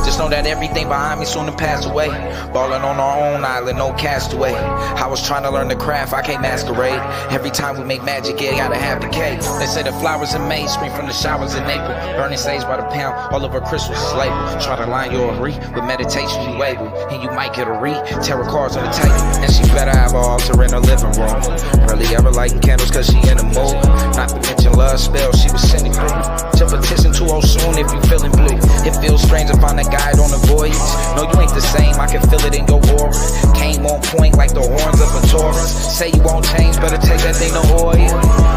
Just know that everything behind me soon to pass away. Ballin' on our own island, no castaway. I was trying to learn the craft, I can't masquerade. Every time we make magic, yeah, gotta have the cake. They say the flowers in May spring from the showers in April. Burning sage by the pound, all over crystals is labeled. Try to line your re with meditation, you able, and you might get a read. Tarot cards on the table, and she better have her altar in her living room. Rarely ever lighting candles cause she in the mood. Not to mention love spells she was sending through. Just petition too old soon if you feeling blue. It feels strange to find a guide on the voyage. No, you ain't the same, I can feel it in your aura. Came on point like the horns of a Taurus. Say you won't change, better take that thing to oil.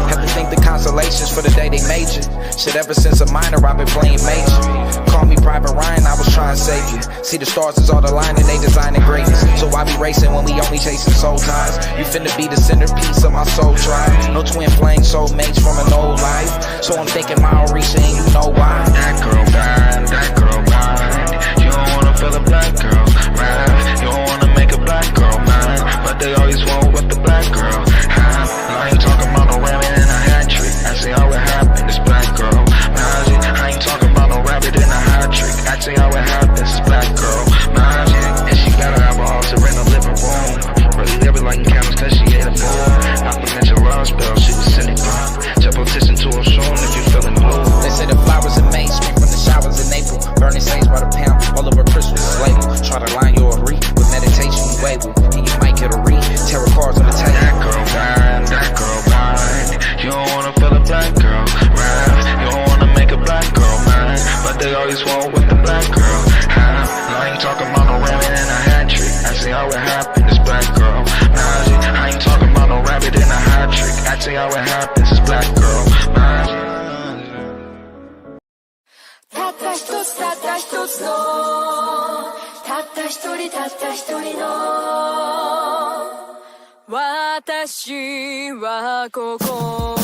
Have to think the constellations for the day they made you. Shit, ever since a minor I've been playing major. Call me Private Ryan, I was trying to save you. See the stars is all the line and they designing greatness. So I be racing when we only chasing soul ties. You finna be the centerpiece of my soul tribe. No twin flame soulmates from an old life. So I'm thinking Maurice and you know why. That girl bad, that girl bad. You don't wanna feel a black girl, right? You don't wanna make a black girl mad, but they always want with the black girl. I ain't talking about no rabbit in a hat trick. I see how it happened, this black girl. Magic. I ain't talking about no rabbit in a hat trick. I see how it happens, this black girl. Magic. And she gotta have a altar in the living room. Really living like candles cause she ate a fool. Not to mention love spells she was sending through. Just petition to her soon if you feeling blue. They say the flowers in May spring from the showers in April. Burning sage by the pound, all over crystals is labeled. Try to line your re with meditation you able, and you might get a read. Tarot cards on the table. That girl bad, that girl bad. You don't wanna feel a black girl, right? You don't wanna make a black girl mad, but they always want with the black girl. I ain't talking about no rabbit in a hat trick. I see how it happened, this black girl. Magic. I ain't talking about no rabbit in a hat trick. I see how it happens, this black girl. Magic. たった一つたった一つのたった一人たった一人の私はここ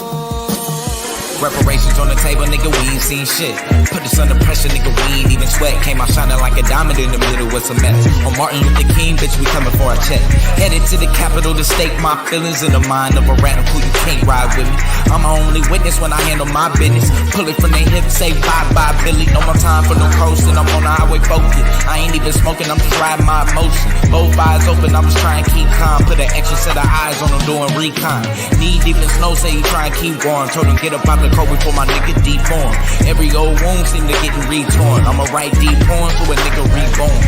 Reparations on the table, nigga, we ain't seen shit. Put us under pressure, nigga, we ain't even sweat. Came out shining like a diamond in the middle with some mess. On Martin Luther King, bitch, we coming for our check. Headed to the Capitol to stake my feelings in the mind of a radical. You can't ride with me. I'm my only witness when I handle my business. Pull it from the hip, say bye-bye, Billy. No more time for no coasting, I'm on the highway focused. I ain't even smoking, I'm just riding my emotion. Both eyes open, I'm just trying to keep calm. Put an extra set of eyes on them doing recon. Knee deep in snow, say he try and keep going. Told him get up out the cold before my nigga deform. Every old wound seem to getting retorn. I'ma write deep poems to a nigga reborn.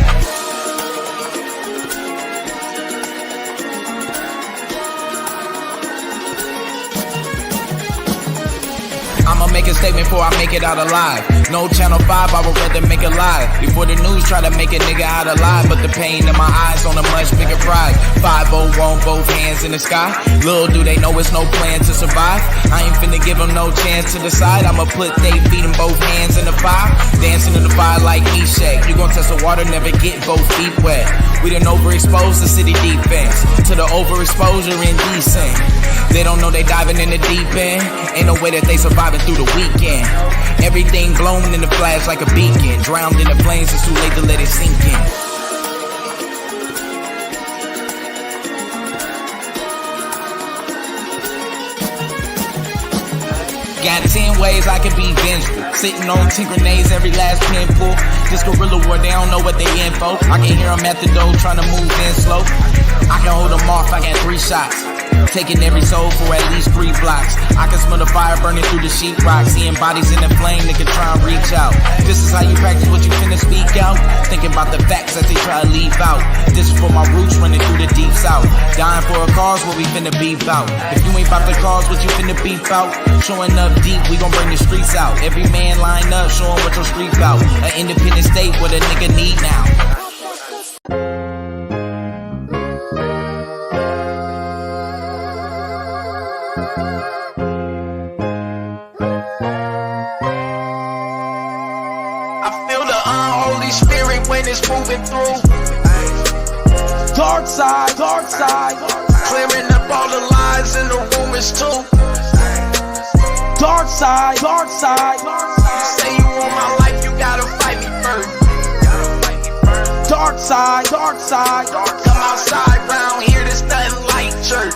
I'ma make a statement before I make it out alive. No Channel 5, I would rather make a lie. Before the news try to make a nigga out alive. But the pain in my eyes on a much bigger prize. 501, both hands in the sky. Little do they know it's no plan to survive. I ain't finna give them no chance to decide. I'ma put they feet in both hands in the fire. Dancing in the fire like Eshak. You gon' test the water, never get both feet wet. We done overexposed the city defense to the overexposure indecent. They don't know they diving in the deep end. Ain't no way that they surviving through the weekend. Everything blown in the flash like a beacon. Drowned in the flames, it's too late to let it sink in. Got 10 ways I can be vengeful. Sitting on 10 grenades, every last pinful. This guerrilla war, they don't know what they in for. I can hear them at the door trying to move in slow. I can hold them off, I got 3 shots. Taking every soul for at least 3 blocks. I can smell the fire burning through the sheetrock. Seeing bodies in the flame, nigga try and reach out. This is how you practice what you finna speak out. Thinking about the facts that they try to leave out. This is for my roots running through the deep south. Dying for a cause, what we finna beef out. If you ain't about the cause, what you finna beef out. Showing up deep, we gon' bring the streets out. Every man line up, showing what your street out. An independent state, what a nigga need now. It's moving through. Dark side, dark side. Clearing up all the lies and the rumors too. Dark side, dark side. You say you want my life, you gotta fight me first. Dark side, dark side. Come outside round here, there's nothing like church.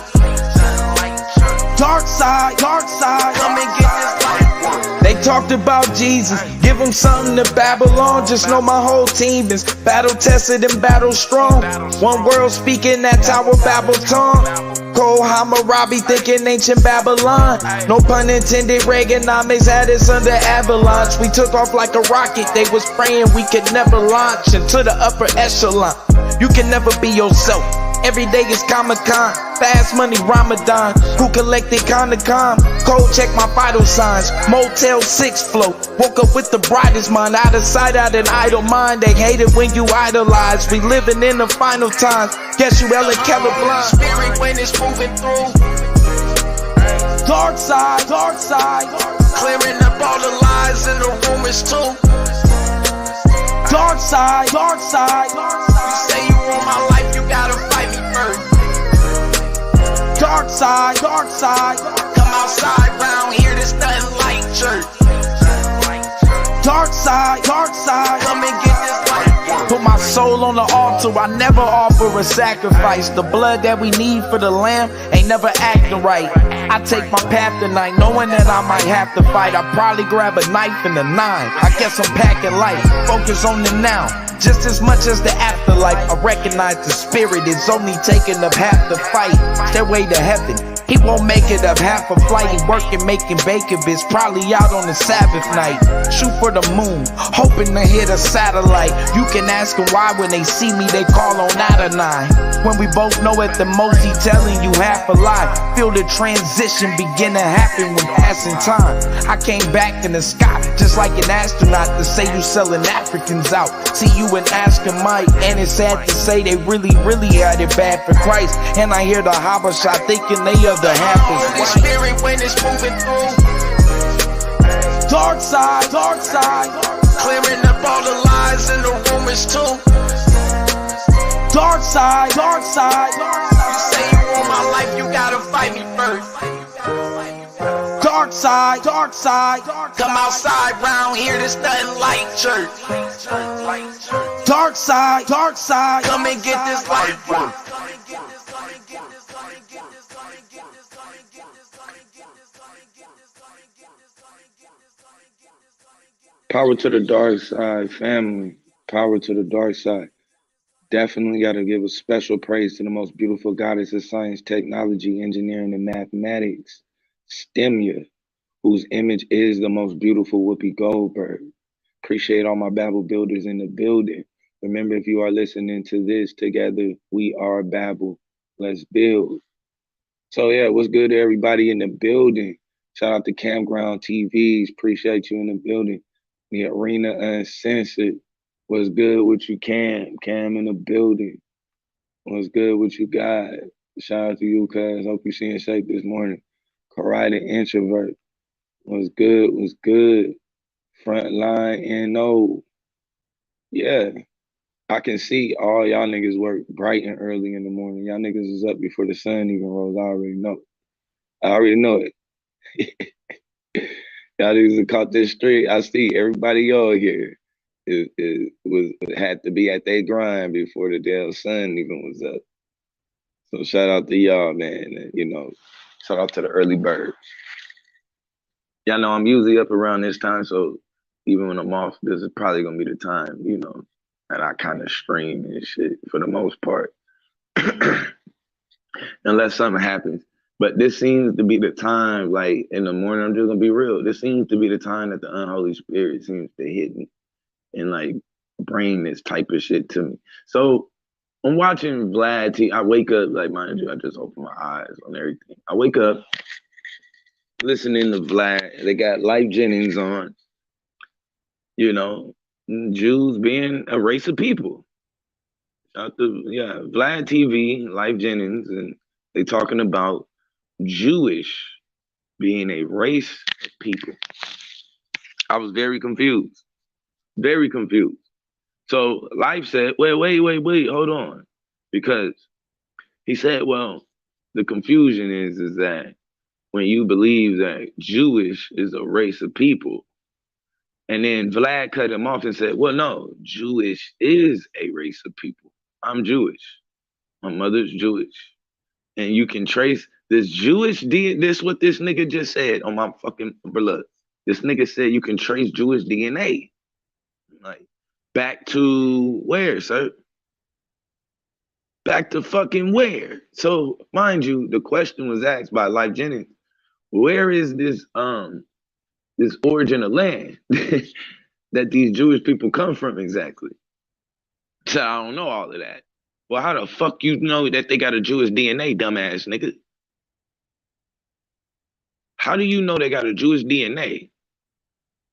Dark side, dark side. Come and get this life. They talked about Jesus. Give them something to Babylon. Just know my whole team is battle tested and battle strong. One world speaking that Tower Babel tongue. Cole Hammurabi thinking ancient Babylon. No pun intended, Reaganomics had us under avalanche. We took off like a rocket, they was praying we could never launch into the upper echelon. You can never be yourself. Every day is Comic-Con, fast money Ramadan. Who collected Comic-Con? Cold check my vital signs. Motel 6 flow. Woke up with the brightest mind. Out of sight, out an idle mind. They hate it when you idolize. We living in the final times. Guess you Ellen Keller blind. Spirit when it's moving through. Dark side, dark side. Clearing up all the lies and the rumors too. Dark side, dark side. You say you want my life, you gotta fight me first. Dark side, dark side. Come outside round here, there's nothing like church. Dark side, come and get this life. Put my soul on the altar, I never offer a sacrifice. The blood that we need for the lamb ain't never acting right. I take my path tonight, knowing that I might have to fight. I probably grab a knife and a 9. I guess I'm packing light, focus on the now. Just as much as the afterlife, I recognize the spirit is only taking up half the fight. Stairway to heaven, he won't make it up half a flight. He working, making bacon bits, probably out on the Sabbath night. Shoot for the moon, hoping to hit a satellite. You can ask him why when they see me, they call on Adonai. When we both know at the most he telling you half a lie. Feel the transition begin to happen when passing time. I came back in the sky, just like an astronaut, to say you selling Africans out. See you and asking Mike, and it's sad to say they really had it bad for Christ. And I hear the Habasha thinking they are the half of the spirit when it's moving through. Dark side, clearing up all the lies and the rumors too. Dark side, you say you want my life, you gotta fight me first. Dark side, come outside round here, there's nothing like church. Dark side, come and get this life work. Power to the dark side, family. Power to the dark side. Definitely got to give a special praise to the most beautiful goddess of science, technology, engineering, and mathematics, Stemia, whose image is the most beautiful Whoopi Goldberg. Appreciate all my Babel builders in the building. Remember, if you are listening to this together, we are Babel. Let's build. So yeah, what's good to everybody in the building? Shout out to Campground TVs. Appreciate you in the building. The Arena Uncensored. What's good with you, Cam? Cam in the building. What's good with you guys? Shout out to you, cuz. Hope you're seeing shape this morning. Karai the Introvert. What's good? What's good? Frontline NO. Yeah. I can see all y'all niggas work bright and early in the morning. Y'all niggas is up before the sun even rose. I already know it. Y'all niggas have caught this street. I see everybody y'all here had to be at their grind before the damn sun even was up. So shout out to y'all, man. And, shout out to the early birds. Y'all know I'm usually up around this time, so even when I'm off, this is probably gonna be the time, that I kind of stream and shit for the most part. Unless something happens. But this seems to be the time, like in the morning, I'm just gonna be real. This seems to be the time that the unholy spirit seems to hit me and like bring this type of shit to me. So I'm watching Vlad TV. I wake up, like mind you, I just open my eyes on everything. I wake up listening to Vlad. They got Life Jennings on, Jews being a race of people. Vlad TV, Life Jennings, and they talking about Jewish being a race of people. I was very confused. Very confused. So Life said, wait, hold on. Because he said, well, the confusion is that when you believe that Jewish is a race of people, and then Vlad cut him off and said, well, no, Jewish is a race of people. I'm Jewish. My mother's Jewish. And you can trace this Jewish, this what this nigga just said on my fucking blood. This nigga said you can trace Jewish DNA. Like, back to where, sir? Back to fucking where? So, mind you, the question was asked by Life Jennings, where is this this origin of land that these Jewish people come from exactly? So I don't know all of that. Well, how the fuck you know that they got a Jewish DNA, dumbass nigga? How do you know they got a Jewish DNA,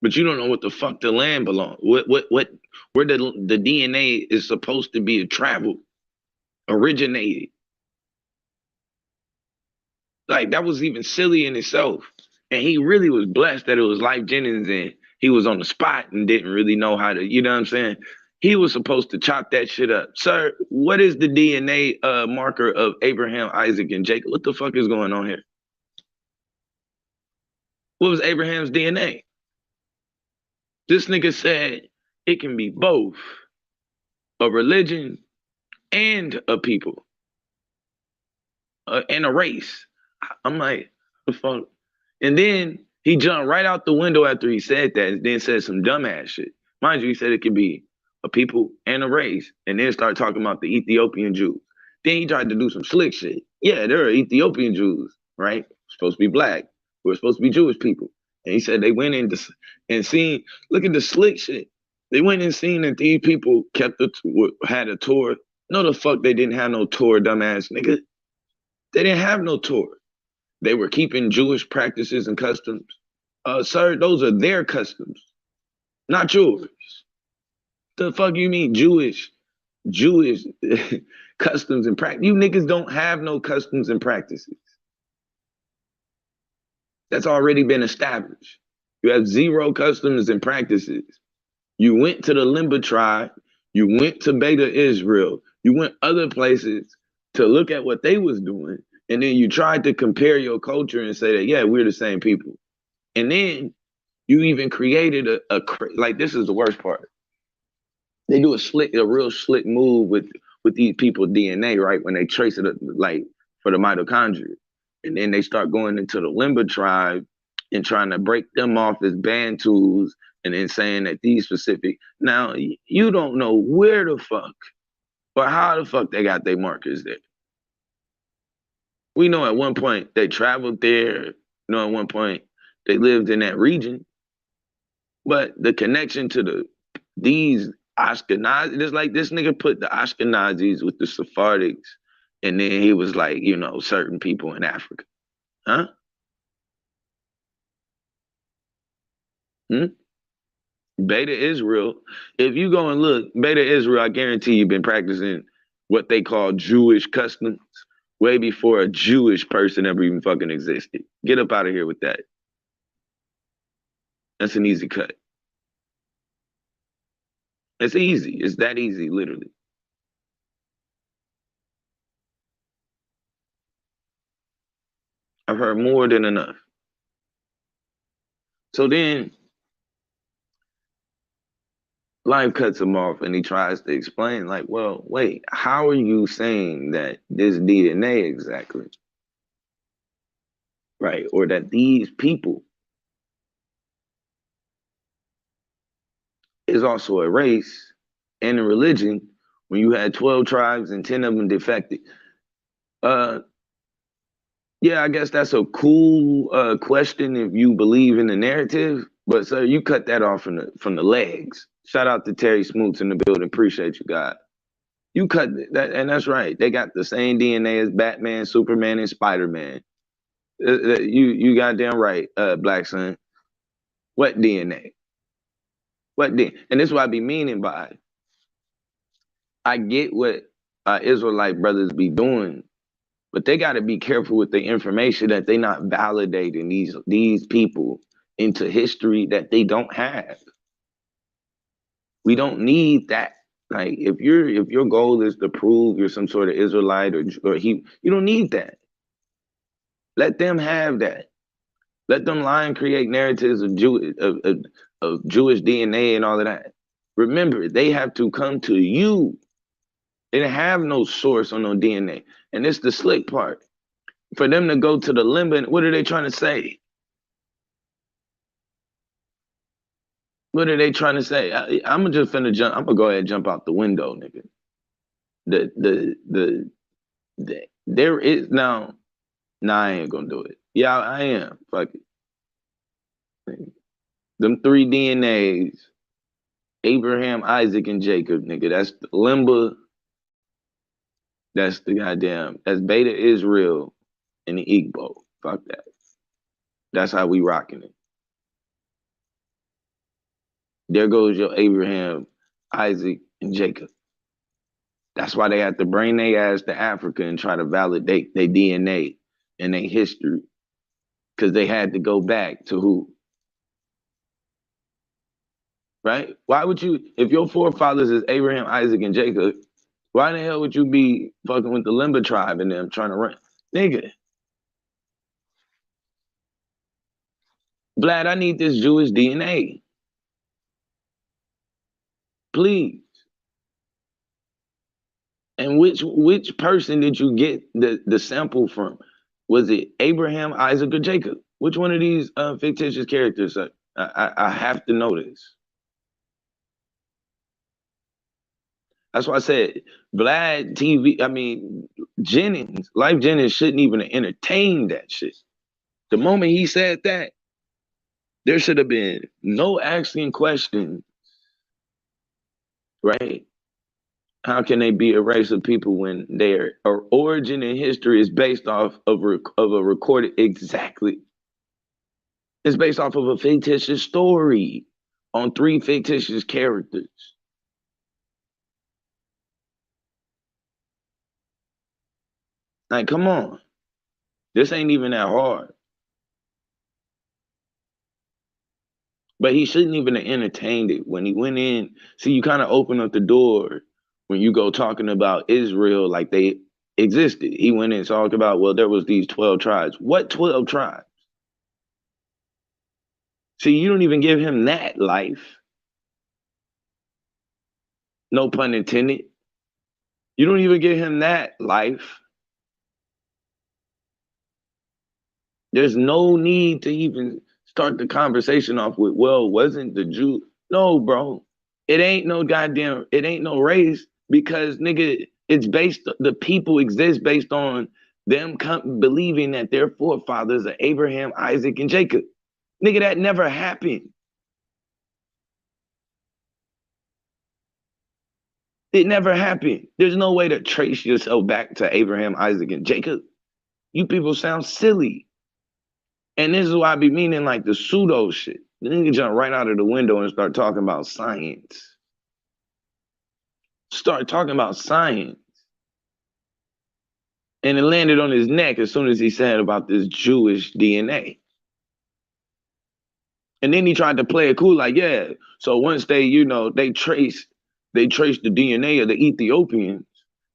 but you don't know what the fuck the land belongs? Where the DNA is supposed to be traveled, originated? Like, that was even silly in itself. And he really was blessed that it was Life Jennings and he was on the spot and didn't really know how to, you know what I'm saying? He was supposed to chop that shit up. Sir, what is the DNA marker of Abraham, Isaac, and Jacob? What the fuck is going on here? What was Abraham's DNA? This nigga said it can be both a religion and a people and a race. I'm like, the fuck? And then he jumped right out the window after he said that and then said some dumbass shit. Mind you, he said it could be a people and a race, and then started talking about the Ethiopian Jews. Then he tried to do some slick shit. Yeah, there are Ethiopian Jews, right? Supposed to be black. We're supposed to be Jewish people. And he said they went in and seen, look at the slick shit. They went and seen that these people had a Torah. No, the fuck they didn't have no Torah, dumbass nigga. They didn't have no Torah. They were keeping Jewish practices and customs. Sir, those are their customs, not yours. The fuck you mean Jewish customs and practice? You niggas don't have no customs and practices. That's already been established. You have zero customs and practices. You went to the Limba tribe. You went to Beta Israel. You went other places to look at what they was doing. And then you tried to compare your culture and say that, yeah, we're the same people. And then you even created like, this is the worst part. They do a real slick move with these people's DNA, right? When they trace it, like, for the mitochondria. And then they start going into the Limba tribe and trying to break them off as Bantus and then saying that these specific. Now, you don't know where the fuck or how the fuck they got their markers there. We know at one point they traveled there. You know, at one point they lived in that region. But the connection to these Ashkenazis, it's like this nigga put the Ashkenazis with the Sephardics, and then he was like, you know, certain people in Africa. Huh? Beta Israel, if you go and look, Beta Israel, I guarantee you've been practicing what they call Jewish customs way before a Jewish person ever even fucking existed. Get up out of here with that. That's an easy cut. It's easy. It's that easy, literally. I've heard more than enough. So then Life cuts him off and he tries to explain, like, well, wait, how are you saying that this DNA exactly? Right? Or that these people is also a race and a religion when you had 12 tribes and 10 of them defected. Yeah, I guess that's a cool question if you believe in the narrative, but sir, you cut that off from the legs. Shout out to Terry Smoots in the building. Appreciate you, God. You cut that, and that's right. They got the same DNA as Batman, Superman, and Spider-Man. You goddamn right, Black Son. What DNA? What DNA? And this is what I be meaning by. I get what Israelite brothers be doing, but they got to be careful with the information that they not validating these people into history that they don't have. We don't need that. Like, if your goal is to prove you're some sort of Israelite or you don't need that. Let them have that. Let them lie and create narratives of Jewish DNA and all of that. Remember, they have to come to you. They didn't have no source on no DNA. And it's the slick part. For them to go to the Limba, what are they trying to say? What are they trying to say? I'm just finna jump. I'm gonna go ahead and jump out the window, nigga. There is now. Nah, I ain't gonna do it. Yeah, I am. Fuck it. Them 3 DNAs, Abraham, Isaac, and Jacob, nigga. That's the Limba. That's the goddamn. That's Beta Israel and the Igbo. Fuck that. That's how we rocking it. There goes your Abraham, Isaac, and Jacob. That's why they had to bring their ass to Africa and try to validate their DNA and their history. Because they had to go back to who? Right? Why would you, if your forefathers is Abraham, Isaac, and Jacob, why the hell would you be fucking with the Limba tribe and them trying to run? Nigga. Vlad, I need this Jewish DNA. Please. And which person did you get the sample from? Was it Abraham, Isaac, or Jacob? Which one of these fictitious characters? I have to know this. That's why I said Vlad TV. I mean Jennings, Life Jennings shouldn't even entertain that shit. The moment he said that, there should have been no asking questions, right? How can they be a race of people when their origin and history is based off of a recorded exactly? It's based off of a fictitious story on 3 fictitious characters. Like, come on. This ain't even that hard. But he shouldn't even have entertained it when he went in. See, you kind of open up the door when you go talking about Israel like they existed. He went in and talked about, well, there was these 12 tribes. What 12 tribes? See, you don't even give him that life. No pun intended. You don't even give him that life. There's no need to even start the conversation off with, well, wasn't the Jew? No, bro. It ain't no goddamn, it ain't no race because, nigga, it's based, the people exist based on them believing that their forefathers are Abraham, Isaac, and Jacob. Nigga, that never happened. It never happened. There's no way to trace yourself back to Abraham, Isaac, and Jacob. You people sound silly. And this is why I be meaning like the pseudo shit. The nigga jump right out of the window and start talking about science. Start talking about science. And it landed on his neck as soon as he said about this Jewish DNA. And then he tried to play it cool, like, yeah. So once they, you know, they traced the DNA of the Ethiopians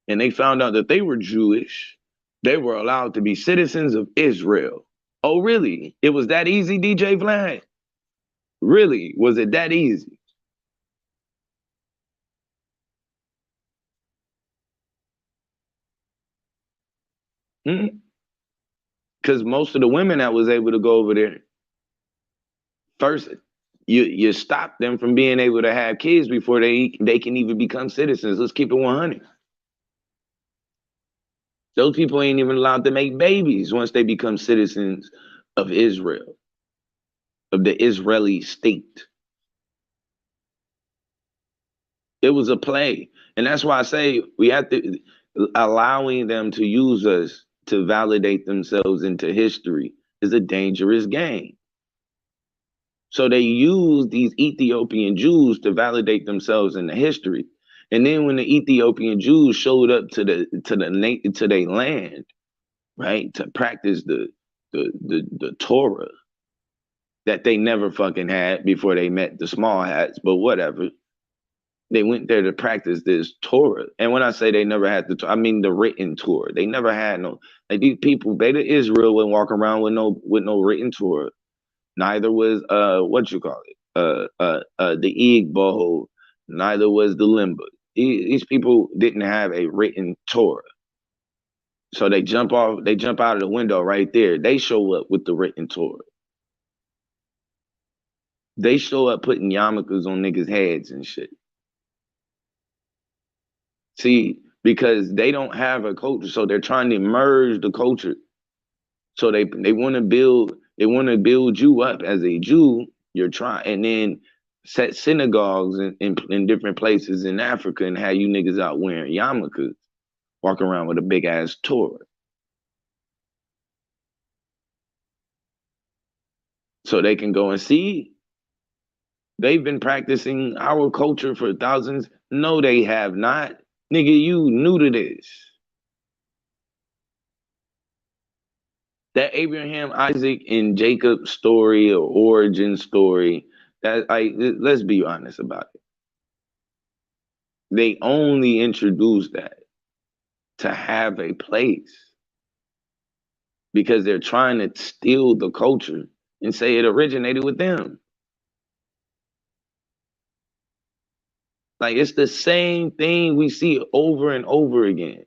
and they found out that they were Jewish, they were allowed to be citizens of Israel. Oh, really? It was that easy, DJ Vlad? Really? Was it that easy? Because most of the women that was able to go over there, first, you stop them from being able to have kids before they can even become citizens. Let's keep it 100. Those people ain't even allowed to make babies once they become citizens of Israel, of the Israeli state. It was a play. And that's why I say we have to, allowing them to use us to validate themselves into history is a dangerous game. So they use these Ethiopian Jews to validate themselves in the history. And then when the Ethiopian Jews showed up to their land, right, to practice the Torah that they never fucking had before they met the small hats, but whatever. They went there to practice this Torah. And when I say they never had I mean the written Torah. They never had no, like these people, Beta Israel wouldn't walk around with no written Torah. Neither was what you call it, the Igbo, neither was the Limba. These people didn't have a written Torah. So they jump out of the window right there. They show up with the written Torah. They show up putting yarmulkes on niggas' heads and shit. See, because they don't have a culture, so they're trying to merge the culture. So they want to build you up as a Jew. You're trying, and then set synagogues in different places in Africa and have you niggas out wearing yarmulkes, walking around with a big ass Torah. So they can go and see. They've been practicing our culture for thousands. No, they have not. Nigga, you new to this. That Abraham, Isaac, and Jacob story or origin story, let's be honest about it. They only introduced that to have a place because they're trying to steal the culture and say it originated with them. Like, it's the same thing we see over and over again.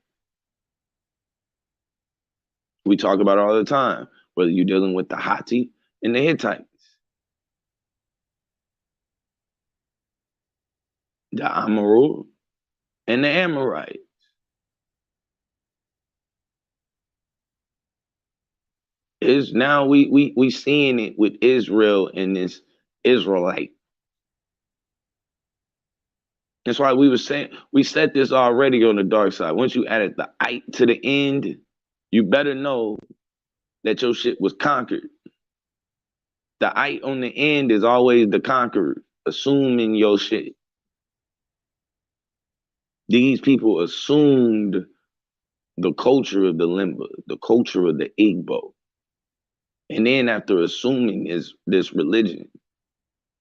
We talk about it all the time, whether you're dealing with the Hatti and the Hittites, the Amorul and the Amorites. Is now we seeing it with Israel and this Israelite. That's why we were saying, we said this already on the dark side. Once you added the "ite" to the end, you better know that your shit was conquered. The "ite" on the end is always the conqueror, assuming your shit. These people assumed the culture of the Limba, the culture of the Igbo. And then after assuming this religion,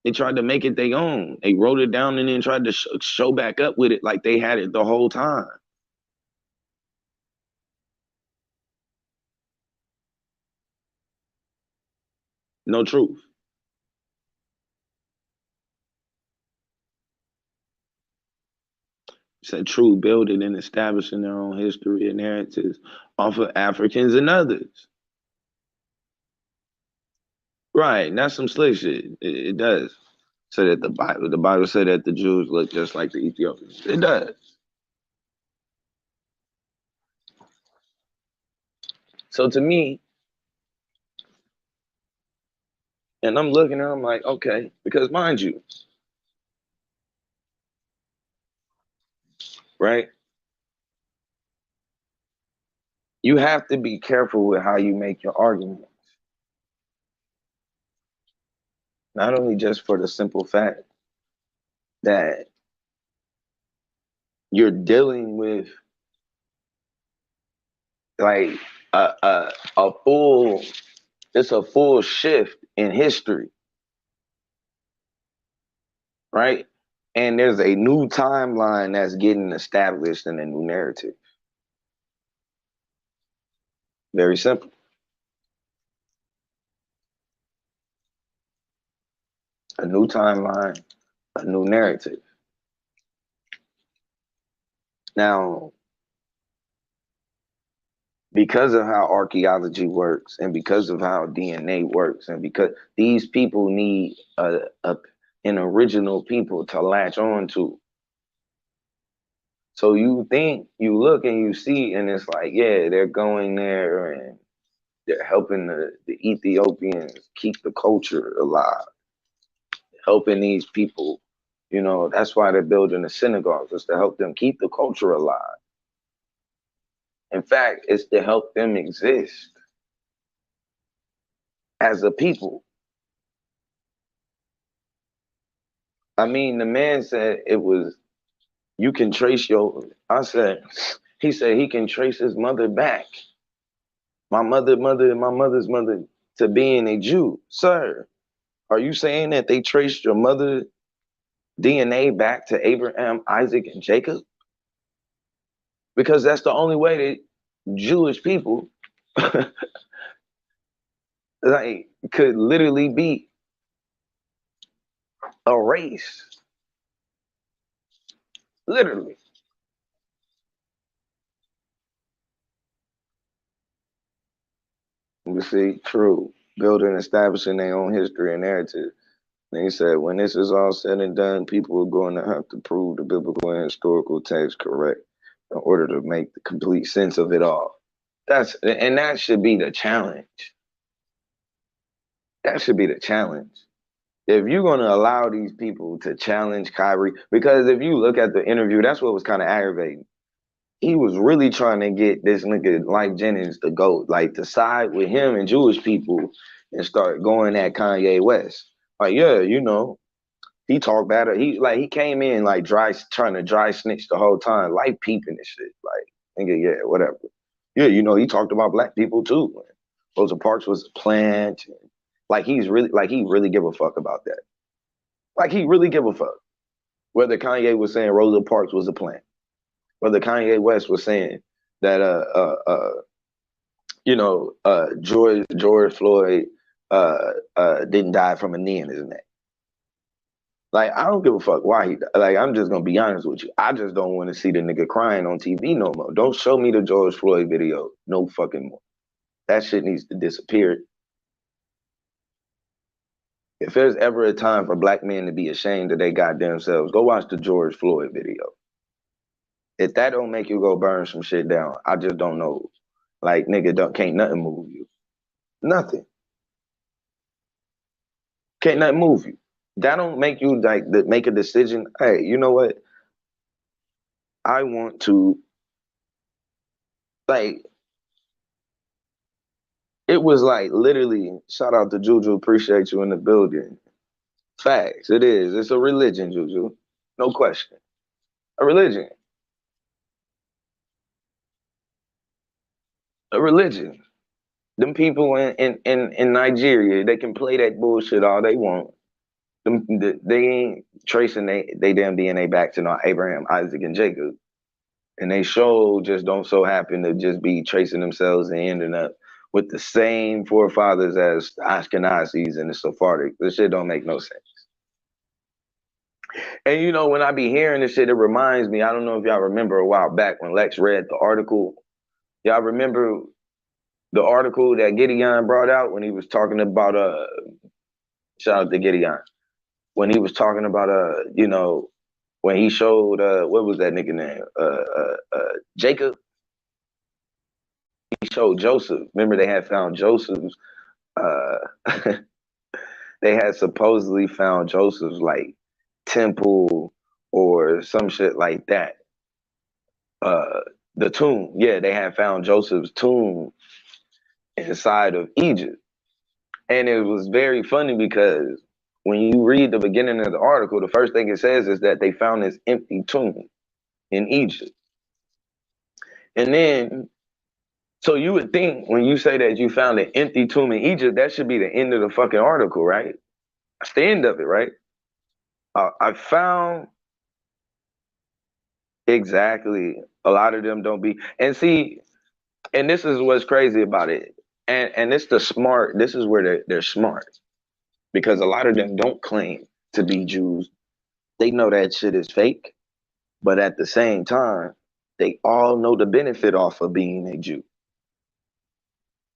they tried to make it their own. They wrote it down and then tried to show back up with it like they had it the whole time. No truth. Said true, building and establishing their own history and heritage off of Africans and others. Right, that's some slick shit. It does. Say that the Bible said that the Jews look just like the Ethiopians. It does. So to me, and I'm looking and I'm like, okay, because mind you, right? You have to be careful with how you make your argument. Not only just for the simple fact that you're dealing with like a full, it's a full shift in history, right? And there's a new timeline that's getting established in a new narrative. Very simple. A new timeline, a new narrative. Now, because of how archaeology works and because of how DNA works and because these people need an original people to latch on to. So you look and you see, and it's like, yeah, they're going there and they're helping the Ethiopians keep the culture alive, helping these people, that's why they're building the synagogues, is to help them keep the culture alive. In fact, it's to help them exist as a people. I mean, the man said it was, you can trace he said he can trace his mother back. My mother's mother to being a Jew. Sir, are you saying that they traced your mother DNA back to Abraham, Isaac, and Jacob? Because that's the only way that Jewish people like could literally be a race. Literally. You see, true. Building, establishing their own history and narrative. They said when this is all said and done, people are going to have to prove the biblical and historical text correct in order to make the complete sense of it all. That should be the challenge. That should be the challenge. If you're going to allow these people to challenge Kyrie, because if you look at the interview, that's what was kind of aggravating. He was really trying to get this nigga Mike Jennings to go, like to side with him and Jewish people and start going at Kanye West. Like, yeah, you know, he talked better. He came in like trying to dry snitch the whole time, like peeping and shit. Like, nigga, yeah, whatever. Yeah, you know, he talked about black people too. Rosa Parks was a plant. Like he really give a fuck about that. Like he really give a fuck. Whether Kanye was saying Rosa Parks was a plant, whether Kanye West was saying that George Floyd didn't die from a knee in his neck. Like, I don't give a fuck why he died. Like, I'm just gonna be honest with you. I just don't want to see the nigga crying on TV no more. Don't show me the George Floyd video no fucking more. That shit needs to disappear. If there's ever a time for black men to be ashamed of their goddamn selves, go watch the George Floyd video. If that don't make you go burn some shit down, I just don't know. Like, nigga, can't nothing move you. Nothing. Can't nothing move you. That don't make you like make a decision. Hey, you know what? I want to, like, it was like literally, shout out to Juju, appreciate you in the building. Facts, it is. It's a religion, Juju. No question. A religion. A religion. Them people in Nigeria, they can play that bullshit all they want. They ain't tracing they damn DNA back to no Abraham, Isaac, and Jacob. And they just don't so happen to just be tracing themselves and ending up with the same forefathers as the Ashkenazis and the Sephardic. This shit don't make no sense. And you know, when I be hearing this shit, it reminds me, I don't know if y'all remember a while back when Lex read the article. Y'all remember the article that Gideon brought out when he was talking about shout out to Gideon. When he was talking about you know, when he showed what was that nigga name? Jacob. He showed Joseph. Remember they had found Joseph's they had supposedly found Joseph's like temple or some shit like that. The tomb. Yeah, they had found Joseph's tomb inside of Egypt. And it was very funny because when you read the beginning of the article, the first thing it says is that they found this empty tomb in Egypt. And then, so you would think when you say that you found an empty tomb in Egypt, that should be the end of the fucking article, right? That's the end of it, right? I found exactly. A lot of them don't be, and see, and this is what's crazy about it. And it's the smart, this is where they're smart. Because a lot of them don't claim to be Jews. They know that shit is fake. But at the same time, they all know the benefit off of being a Jew.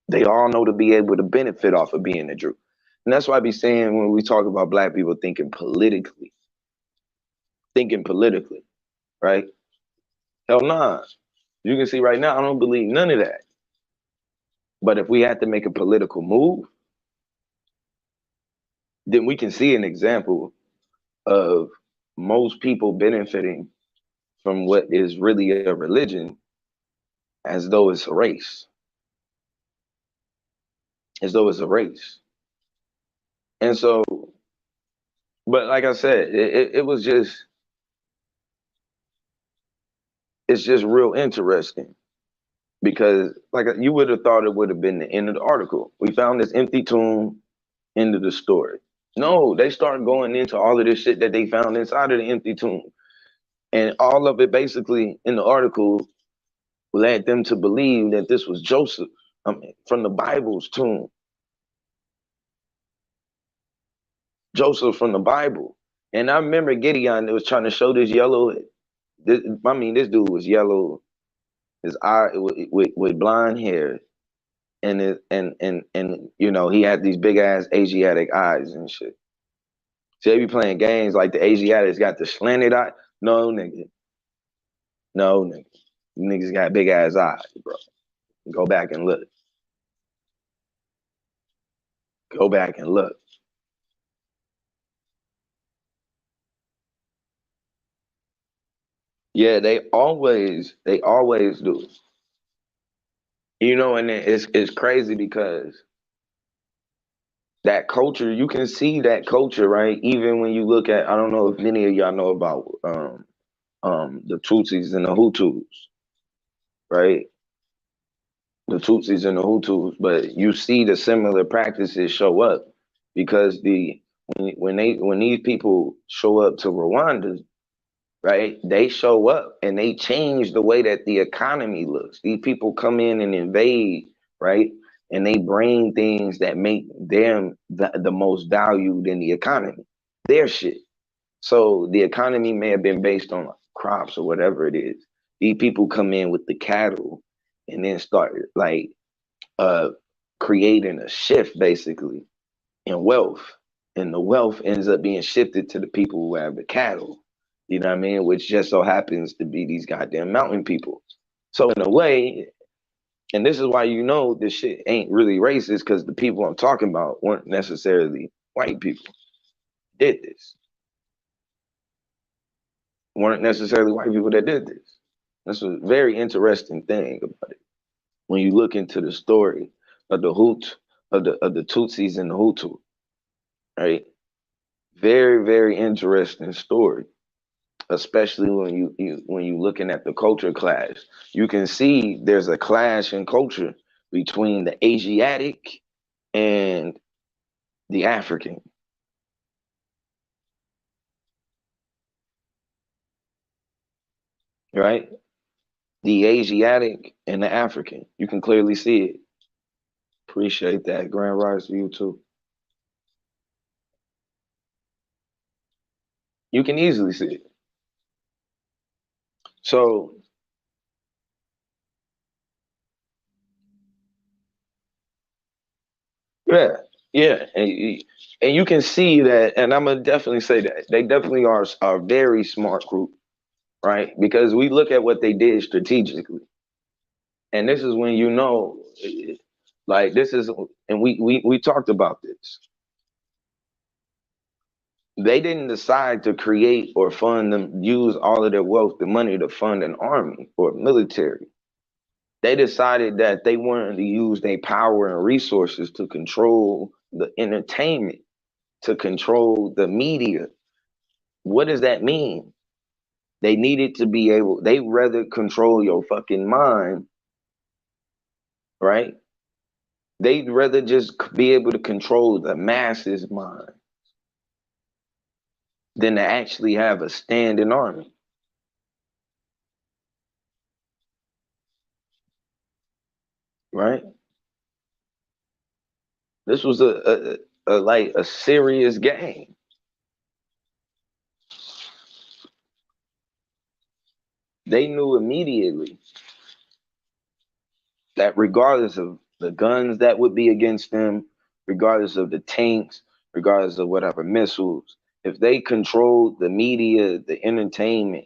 They all know to be able to benefit off of being a Jew. And that's why I be saying when we talk about black people thinking politically, right? Hell nah. You can see right now, I don't believe none of that. But if we had to make a political move, then we can see an example of most people benefiting from what is really a religion as though it's a race. As though it's a race. And so, but like I said, it was just, it's just real interesting because like you would have thought it would have been the end of the article. We found this empty tomb, end of the story. No, they start going into all of this shit that they found inside of the empty tomb. And all of it basically in the article led them to believe that this was Joseph, from the Bible's tomb. Joseph from the Bible. And I remember Gideon that was trying to show this yellow, this dude was yellow, his eye with blonde hair, and you know, he had these big ass Asiatic eyes and shit. So they be playing games like the Asiatics got the slanted eye. No, nigga. No, nigga. You niggas got big ass eyes, bro. Go back and look. Go back and look. Yeah, they always do. You know, and it's crazy because that culture, you can see that culture, right? Even when you look at, I don't know if many of y'all know about the Tutsis and the Hutus, right? The Tutsis and the Hutus, but you see the similar practices show up because when these people show up to Rwanda, right? They show up and they change the way that the economy looks. These people come in and invade, right? And they bring things that make them the most valued in the economy, their shit. So the economy may have been based on crops or whatever it is. These people come in with the cattle and then start like creating a shift basically in wealth. And the wealth ends up being shifted to the people who have the cattle. You know what I mean? Which just so happens to be these goddamn mountain people. So in a way, and this is why you know this shit ain't really racist, because the people I'm talking about weren't necessarily white people. Did this. Weren't necessarily white people that did this. That's a very interesting thing about it. When you look into the story of the the Tutsis and the Hutu, right? Very, very interesting story. Especially when you looking at the culture clash, you can see there's a clash in culture between the Asiatic and the African. Right? The Asiatic and the African. You can clearly see it. Appreciate that. Grand Rise to you too. You can easily see it. So yeah, yeah, and you can see that, and I'm gonna definitely say that they definitely are a very smart group, right? Because we look at what they did strategically, and this is when you know, like this is, and we talked about this. They didn't decide to create or fund them, use all of their wealth, the money to fund an army or military. They decided that they wanted to use their power and resources to control the entertainment, to control the media. What does that mean? They needed to be able, they rather control your fucking mind, right? They'd rather just be able to control the masses' mind than to actually have a standing army. Right? This was a like a serious game. They knew immediately that regardless of the guns that would be against them, regardless of the tanks, regardless of whatever missiles, if they controlled the media, the entertainment,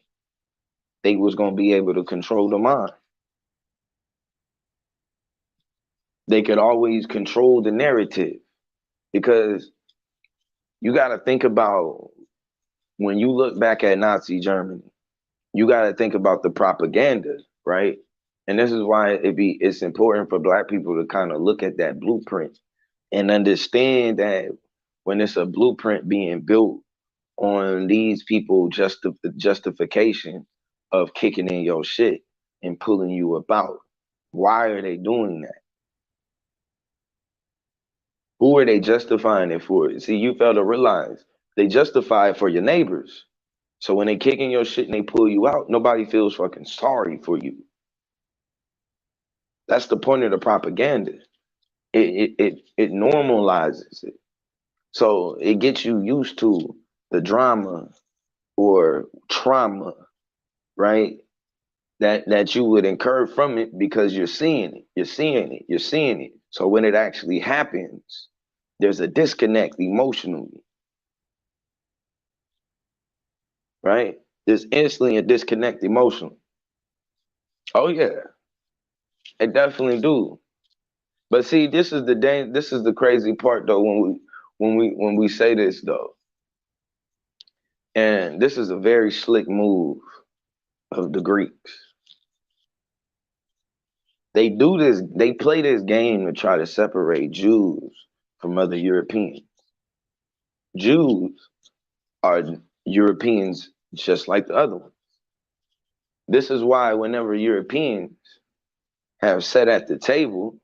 they was gonna be able to control the mind. They could always control the narrative because you got to think about when you look back at Nazi Germany, you got to think about the propaganda, right? And this is why it's important for Black people to kind of look at that blueprint and understand that when it's a blueprint being built on these people justification of kicking in your shit and pulling you about, why are they doing that? Who are they justifying it for? See, you fail to realize they justify it for your neighbors. So when they kick in your shit and they pull you out, nobody feels fucking sorry for you. That's the point of the propaganda. It normalizes it. So it gets you used to the drama or trauma, right? That you would incur from it because you're seeing it, you're seeing it, you're seeing it. So when it actually happens, there's a disconnect emotionally. right? Just instantly and disconnect emotionally. Oh yeah, they definitely do. But see, this is this is the crazy part though when we say this though. And this is a very slick move of the Greeks. They do this, they play this game to try to separate Jews from other Europeans. Jews are Europeans just like the other ones. This is why whenever Europeans have sat at the table,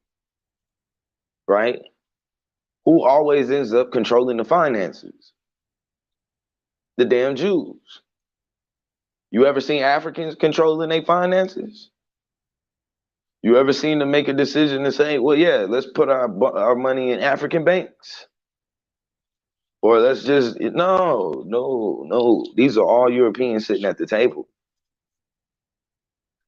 right, who always ends up controlling the finances? The damn Jews. You ever seen Africans controlling their finances? You ever seen them make a decision to say, well, yeah, let's put our money in African banks? Or let's just, no. These are all Europeans sitting at the table.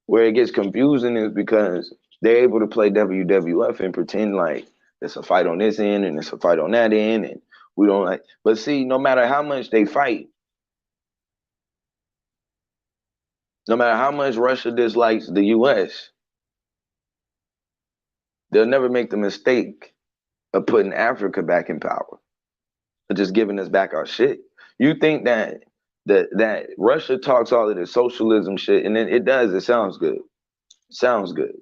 Where it gets confusing is because they're able to play WWF and pretend like there's a fight on this end and there's a fight on that end, and we don't like. But see, no matter how much they fight, no matter how much Russia dislikes the US, they'll never make the mistake of putting Africa back in power, or just giving us back our shit. You think that Russia talks all of this socialism shit, and then it does, it sounds good. It sounds good.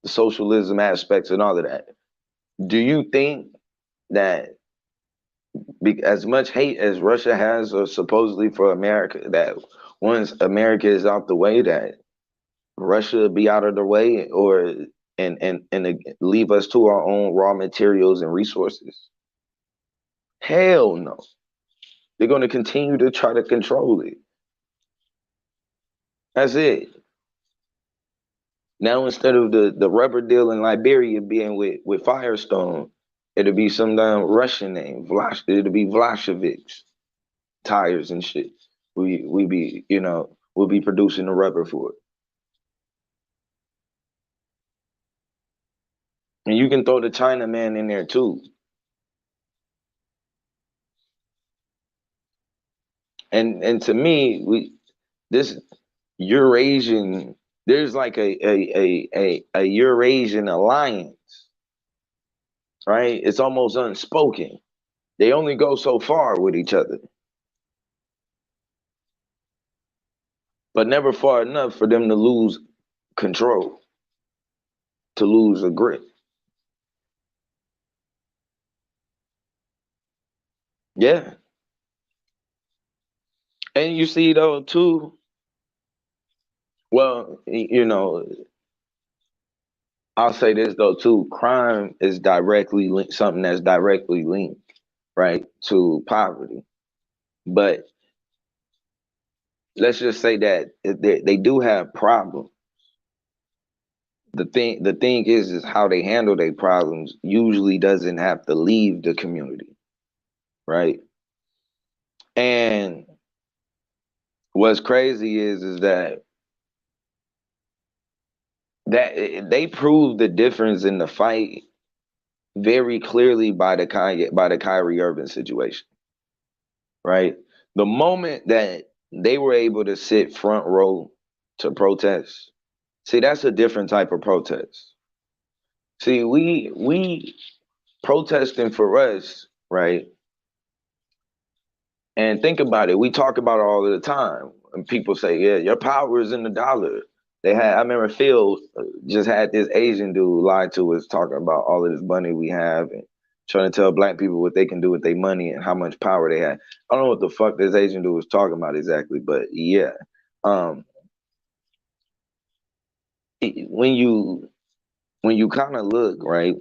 The socialism aspects and all of that. Do you think that as much hate as Russia has, or supposedly for America, that once America is out the way, that Russia will be out of the way, or and leave us to our own raw materials and resources? Hell no. They're going to continue to try to control it. That's it. Now, instead of the rubber deal in Liberia being with Firestone, it'll be some damn Russian name. It'll be Vlashevich tires and shit. We'll be producing the rubber for it. And you can throw the China man in there too. And to me, this Eurasian, there's like a Eurasian alliance, right? It's almost unspoken. They only go so far with each other, but never far enough for them to lose control, to lose a grip. Yeah. And you see though too, well, I'll say this though too, crime is directly linked, something that's directly linked, right, to poverty. But let's just say that they do have problems. The thing is how they handle their problems usually doesn't have to leave the community, right? And what's crazy is that they proved the difference in the fight very clearly by the Kyrie Irving situation, right? The moment that they were able to sit front row to protest, see, that's a different type of protest. See, we protesting for us, right? And think about it. We talk about it all the time. And people say, yeah, your power is in the dollar. I remember Phil just had this Asian dude lie to us talking about all of this money we have and trying to tell black people what they can do with their money and how much power they have. I don't know what the fuck this Asian dude was talking about exactly, but yeah. When you kind of look, right,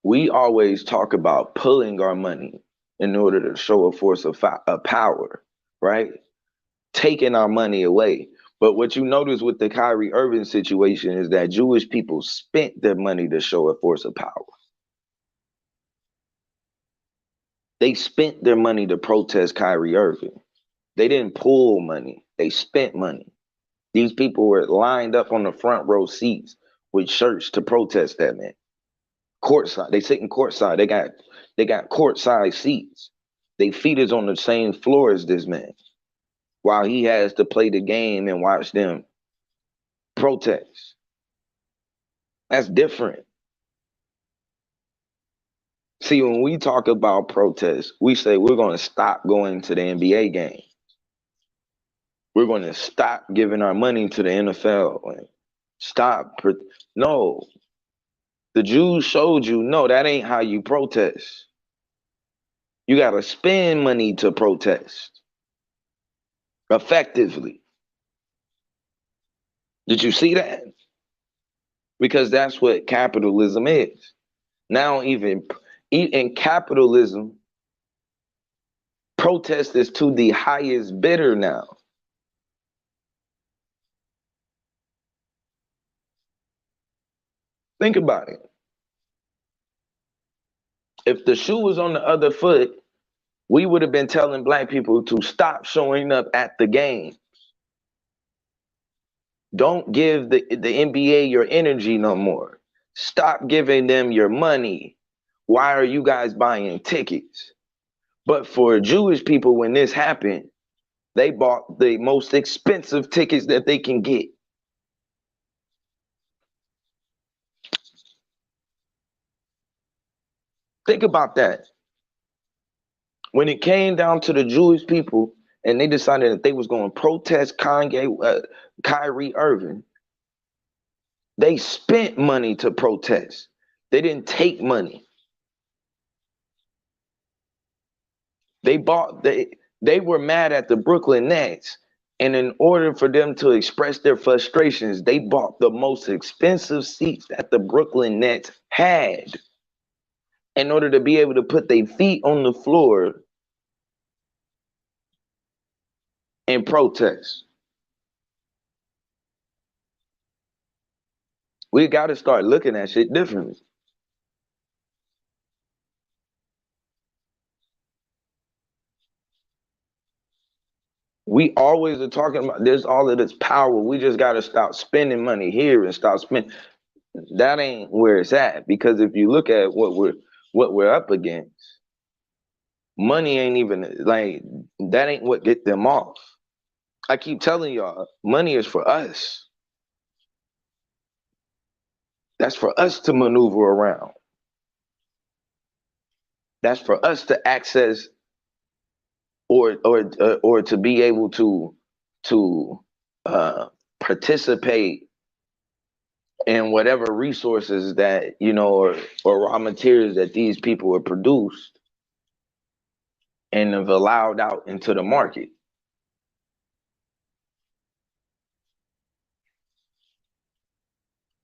we always talk about pulling our money in order to show a force of power, right? Taking our money away. But what you notice with the Kyrie Irving situation is that Jewish people spent their money to show a force of power. They spent their money to protest Kyrie Irving. They didn't pull money. They spent money. These people were lined up on the front row seats with shirts to protest that man. Courtside. They sit in courtside. They got courtside seats. Their feet is on the same floor as this man, while he has to play the game and watch them protest. That's different. See, when we talk about protests, we say we're going to stop going to the NBA game. We're going to stop giving our money to the NFL. And no, the Jews showed you, no, that ain't how you protest. You got to spend money to protest effectively. Did you see that? Because that's what capitalism is. Now, even in capitalism, protest is to the highest bidder now. Think about it. If the shoe was on the other foot, we would have been telling black people to stop showing up at the game. Don't give the NBA your energy no more. Stop giving them your money. Why are you guys buying tickets? But for Jewish people, when this happened, they bought the most expensive tickets that they can get. Think about that. When it came down to the Jewish people and they decided that they was going to protest Kyrie Irving, they spent money to protest. They didn't take money. They were mad at the Brooklyn Nets, and in order for them to express their frustrations, they bought the most expensive seats that the Brooklyn Nets had in order to be able to put their feet on the floor and protest. We got to start looking at shit differently. We always are talking about there's all of this power. We just got to stop spending money here and stop spending. That ain't where it's at, because if you look at what we're up against, money ain't even like that. Ain't what get them off. I keep telling y'all, money is for us. That's for us to maneuver around. That's for us to access or to be able to participate in whatever resources that, you know, or raw materials that these people have produced and have allowed out into the market.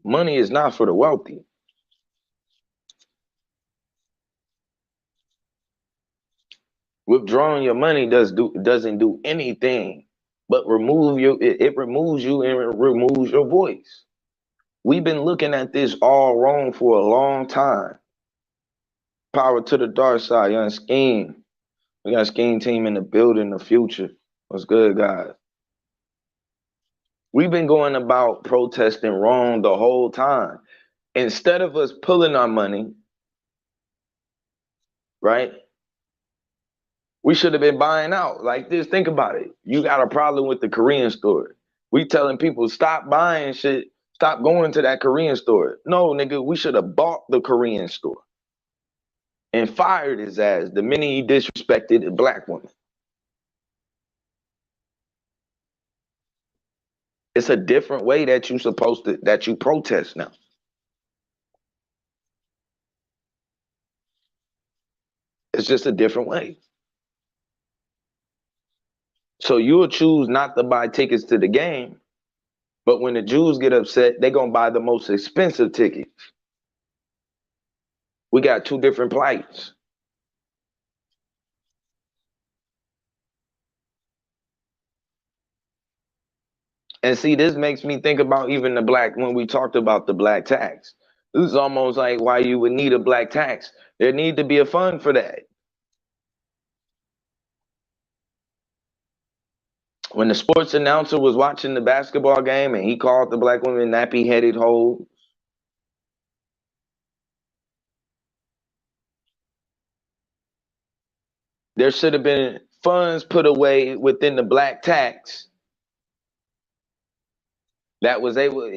Money is not for the wealthy. Withdrawing your money doesn't do anything but it removes you and it removes your voice. We've been looking at this all wrong for a long time. Power to the dark side, young Scheme. We got Scheme team in the building, the future. What's good, guys? We've been going about protesting wrong the whole time. Instead of us pulling our money, right? We should have been buying out like this. Think about it. You got a problem with the Korean store. We telling people stop buying shit, stop going to that Korean store. No, nigga, we should have bought the Korean store and fired his ass the minute he disrespected a black woman. It's a different way that you protest now. It's just a different way. So you'll choose not to buy tickets to the game, but when the Jews get upset, they're gonna buy the most expensive tickets. We got two different plights. And see, this makes me think about even when we talked about the black tax. This is almost like why you would need a black tax. There need to be a fund for that. When the sports announcer was watching the basketball game and he called the black woman nappy-headed hoes, There should have been funds put away within the black tax that was able,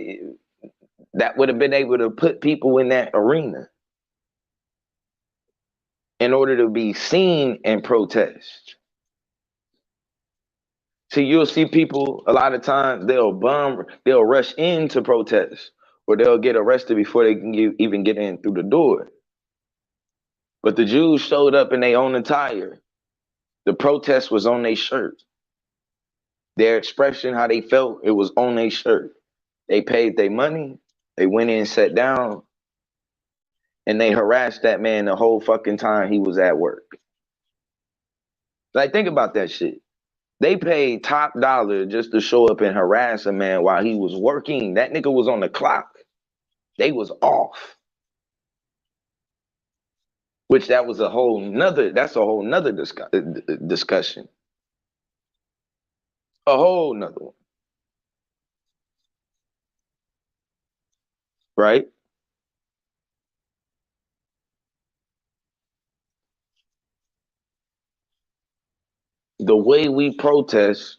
that would have been able to put people in that arena in order to be seen and protest. See, you'll see people a lot of times they'll rush into protest, or they'll get arrested before they can even get in through the door. But the Jews showed up in their own attire. The protest was on their shirt. Their expression, how they felt, it was on their shirt. They paid their money, they went in, sat down, and they harassed that man the whole fucking time he was at work. Like, think about that shit. They paid top dollar just to show up and harass a man while he was working. That nigga was on the clock. They was off. Which that's a whole nother discussion. A whole nother one. Right? The way we protest,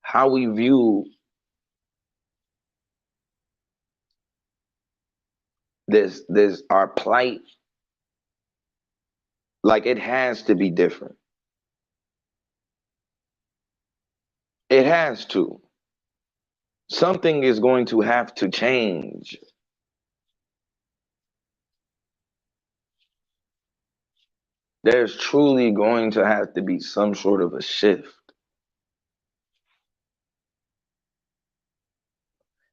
how we view this our plight, like, it has to be different. It has to. Something is going to have to change. There's truly going to have to be some sort of a shift.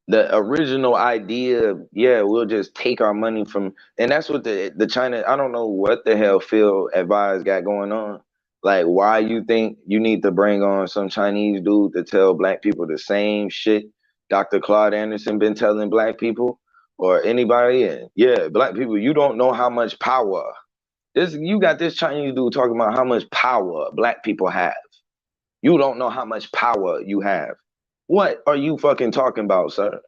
The original idea, yeah, we'll just take our money from, and that's what the China, I don't know what the hell Phil Advise got going on. Like, why you think you need to bring on some Chinese dude to tell black people the same shit Dr. Claude Anderson been telling black people, or anybody? And yeah, black people, you don't know how much power. You got this Chinese dude talking about how much power black people have. You don't know how much power you have. What are you fucking talking about, sir?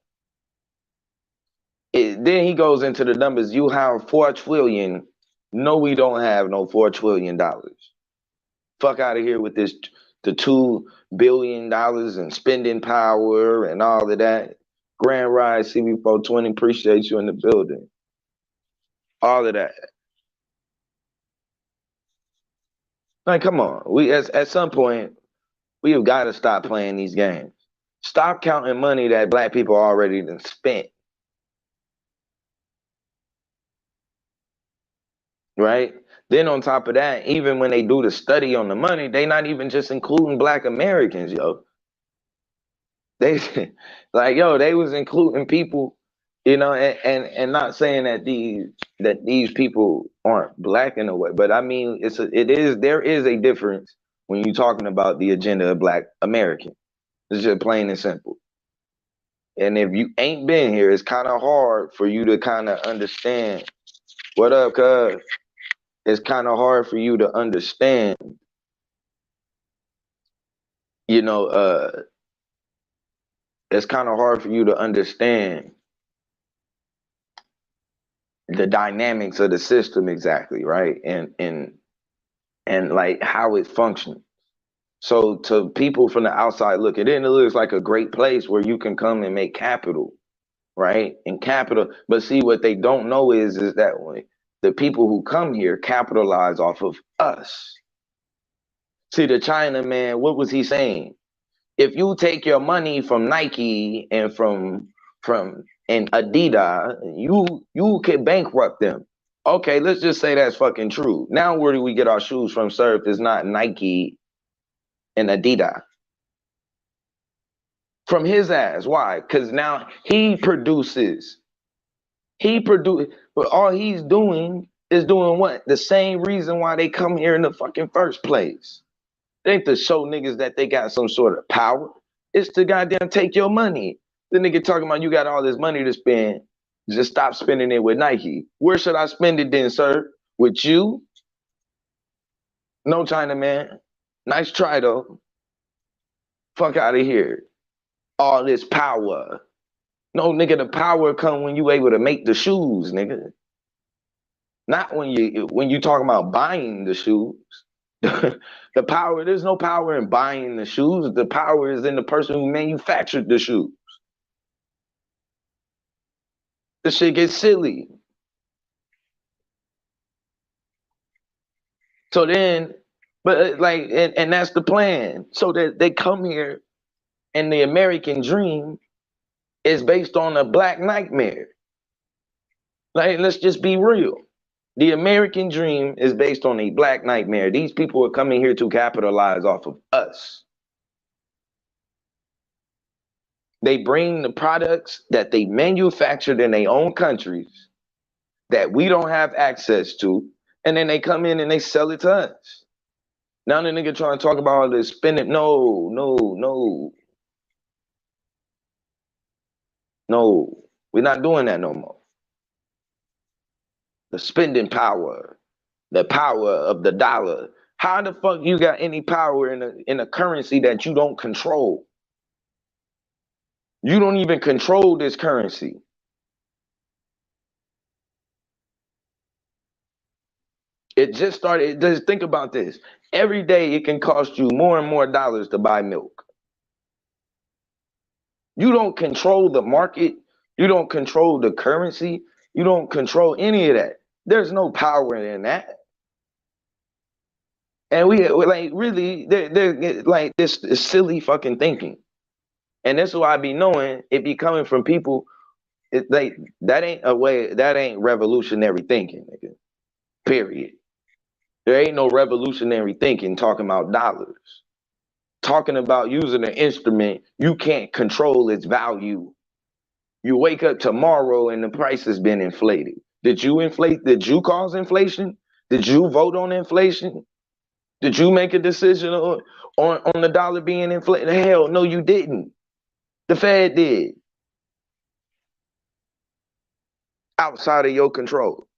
Then he goes into the numbers. You have 4 trillion. No, we don't have no $4 trillion. Fuck out of here with this, the $2 billion and spending power and all of that. Grand Rise CB420, appreciate you in the building. All of that. Like, come on. We at some point, we have got to stop playing these games. Stop counting money that black people already done spent. Right? Then on top of that, even when they do the study on the money, they not even just including black Americans, yo. They like, yo, they was including people, you know, and not saying that these people aren't black in a way, but I mean, there is a difference when you're talking about the agenda of black American. It's just plain and simple. And if you ain't been here, it's kind of hard for you to kind of understand. What up, cuz? It's kind of hard for you to understand, you know, it's kind of hard for you to understand the dynamics of the system exactly, right? And like how it functions. So to people from the outside looking in, it looks like a great place where you can come and make capital, right? And capital, but see, what they don't know is that when the people who come here capitalize off of us. See, the China man, what was he saying? If you take your money from Nike and from Adidas, you can bankrupt them. Okay, let's just say that's fucking true. Now where do we get our shoes from, sir, if it's not Nike and Adidas? From his ass. Why? Because now he produces. But all he's doing is doing what? The same reason why they come here in the fucking first place. It ain't to show niggas that they got some sort of power. It's to goddamn take your money. The nigga talking about you got all this money to spend. Just stop spending it with Nike. Where should I spend it then, sir? With you? No, China man. Nice try though. Fuck out of here. All this power. No, nigga, the power come when you able to make the shoes, nigga. Not when you talk about buying the shoes. The power, there's no power in buying the shoes. The power is in the person who manufactured the shoe. The shit gets silly. So then, but like, and that's the plan. So that they come here, and the American dream is based on a black nightmare. Like, let's just be real. The American dream is based on a black nightmare. These people are coming here to capitalize off of us. They bring the products that they manufactured in their own countries that we don't have access to, and then they come in and they sell it to us. Now the nigga trying to talk about all this spending. No. We're not doing that no more. The spending power, the power of the dollar. How the fuck you got any power in a currency that you don't control? You don't even control this currency. It just started. Just think about this. Every day it can cost you more and more dollars to buy milk. You don't control the market. You don't control the currency. You don't control any of that. There's no power in that. And we like really, they're like this is silly fucking thinking. And that's why I be knowing it be coming from people. It like that ain't a way. That ain't revolutionary thinking, nigga. Period. There ain't no revolutionary thinking talking about dollars. Talking about using an instrument, you can't control its value. You wake up tomorrow and the price has been inflated. Did you inflate? Did you cause inflation? Did you vote on inflation? Did you make a decision on the dollar being inflated? Hell no, you didn't. The Fed did. Outside of your control.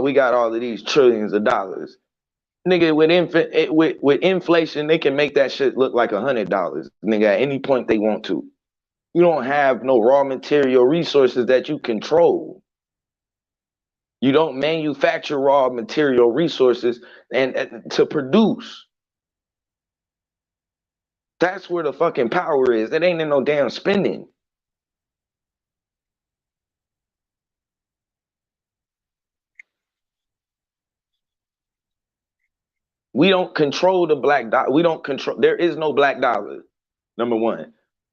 We got all of these trillions of dollars. Nigga, with inflation, they can make that shit look like $100. Nigga, at any point they want to. You don't have no raw material resources that you control. You don't manufacture raw material resources and to produce. That's where the fucking power is. It ain't in no damn spending. We don't control the black dollar. We don't control. There is no black dollar. Number one,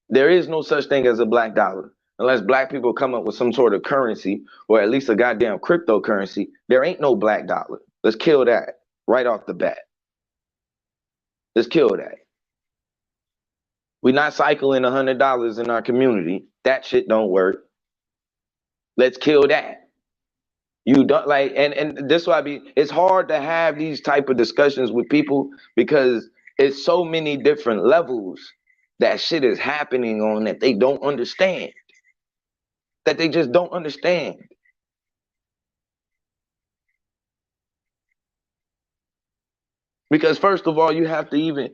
there is no such thing as a black dollar. Unless black people come up with some sort of currency or at least a goddamn cryptocurrency, there ain't no black dollar. Let's kill that right off the bat. Let's kill that. We're not cycling $100 in our community. That shit don't work. Let's kill that. You don't like, and this why it's hard to have these type of discussions with people because it's so many different levels that shit is happening on that they don't understand. That they just don't understand. Because first of all, you have to even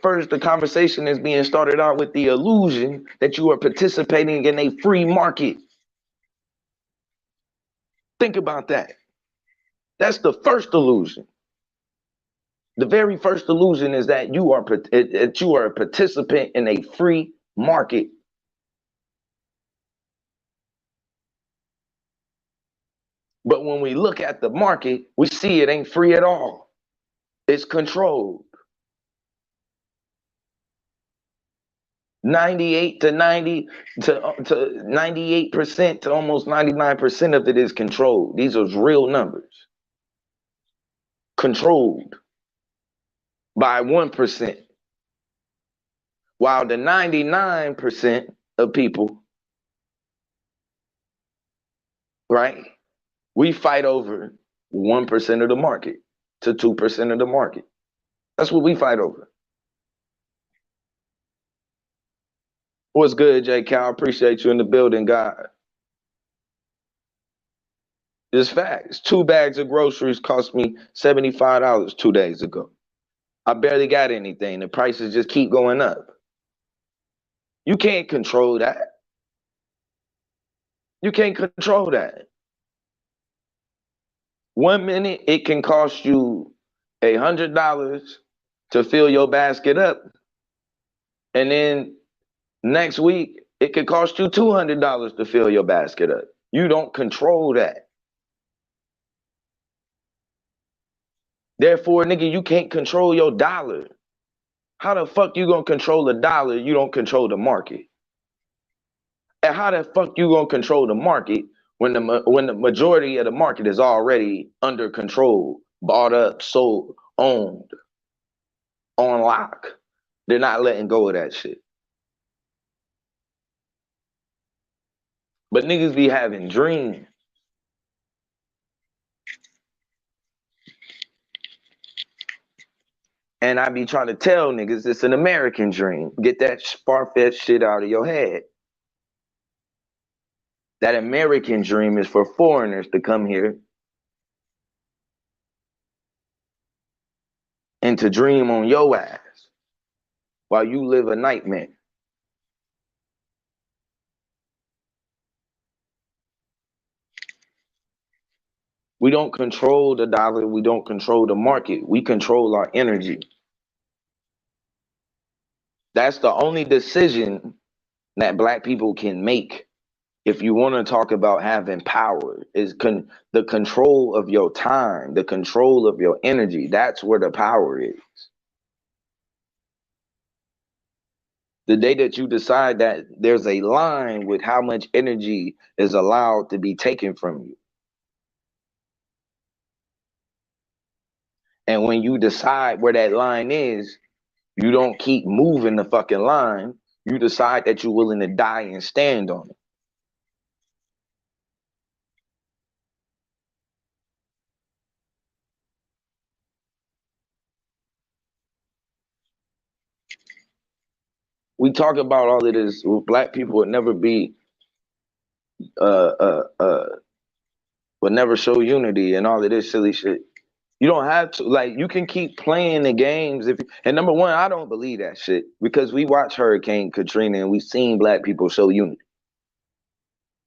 first the conversation is being started out with the illusion that you are participating in a free market. Think about that. That's the first illusion. The very first illusion is that you are a participant in a free market. But when we look at the market, we see it ain't free at all. It's controlled. 98% to almost 99% of it is controlled. These are real numbers. Controlled by 1%. While the 99% of people, right, we fight over 1% of the market to 2% of the market. That's what we fight over. What's good, J. Cal? Appreciate you in the building, God. It's facts. 2 bags of groceries cost me $75 2 days ago. I barely got anything. The prices just keep going up. You can't control that. You can't control that. 1 minute it can cost you $100 to fill your basket up, and then next week it could cost you $200 to fill your basket up. You don't control that. Therefore, nigga, you can't control your dollar. How the fuck you gonna control the dollar? You don't control the market. And how the fuck you gonna control the market when the majority of the market is already under control, bought up, sold, owned, on lock? They're not letting go of that shit. But niggas be having dreams. And I be trying to tell niggas it's an American dream. Get that far-fetched shit out of your head. That American dream is for foreigners to come here and to dream on your ass while you live a nightmare. We don't control the dollar. We don't control the market. We control our energy. That's the only decision that Black people can make. If you want to talk about having power, is the control of your time, the control of your energy. That's where the power is. The day that you decide that there's a line with how much energy is allowed to be taken from you. And when you decide where that line is, you don't keep moving the fucking line. You decide that you're willing to die and stand on it. We talk about all of this. Black people would never be, would never show unity and all of this silly shit. You don't have to, like, you can keep playing the games. And number one, I don't believe that shit because we watched Hurricane Katrina and we've seen Black people show unity.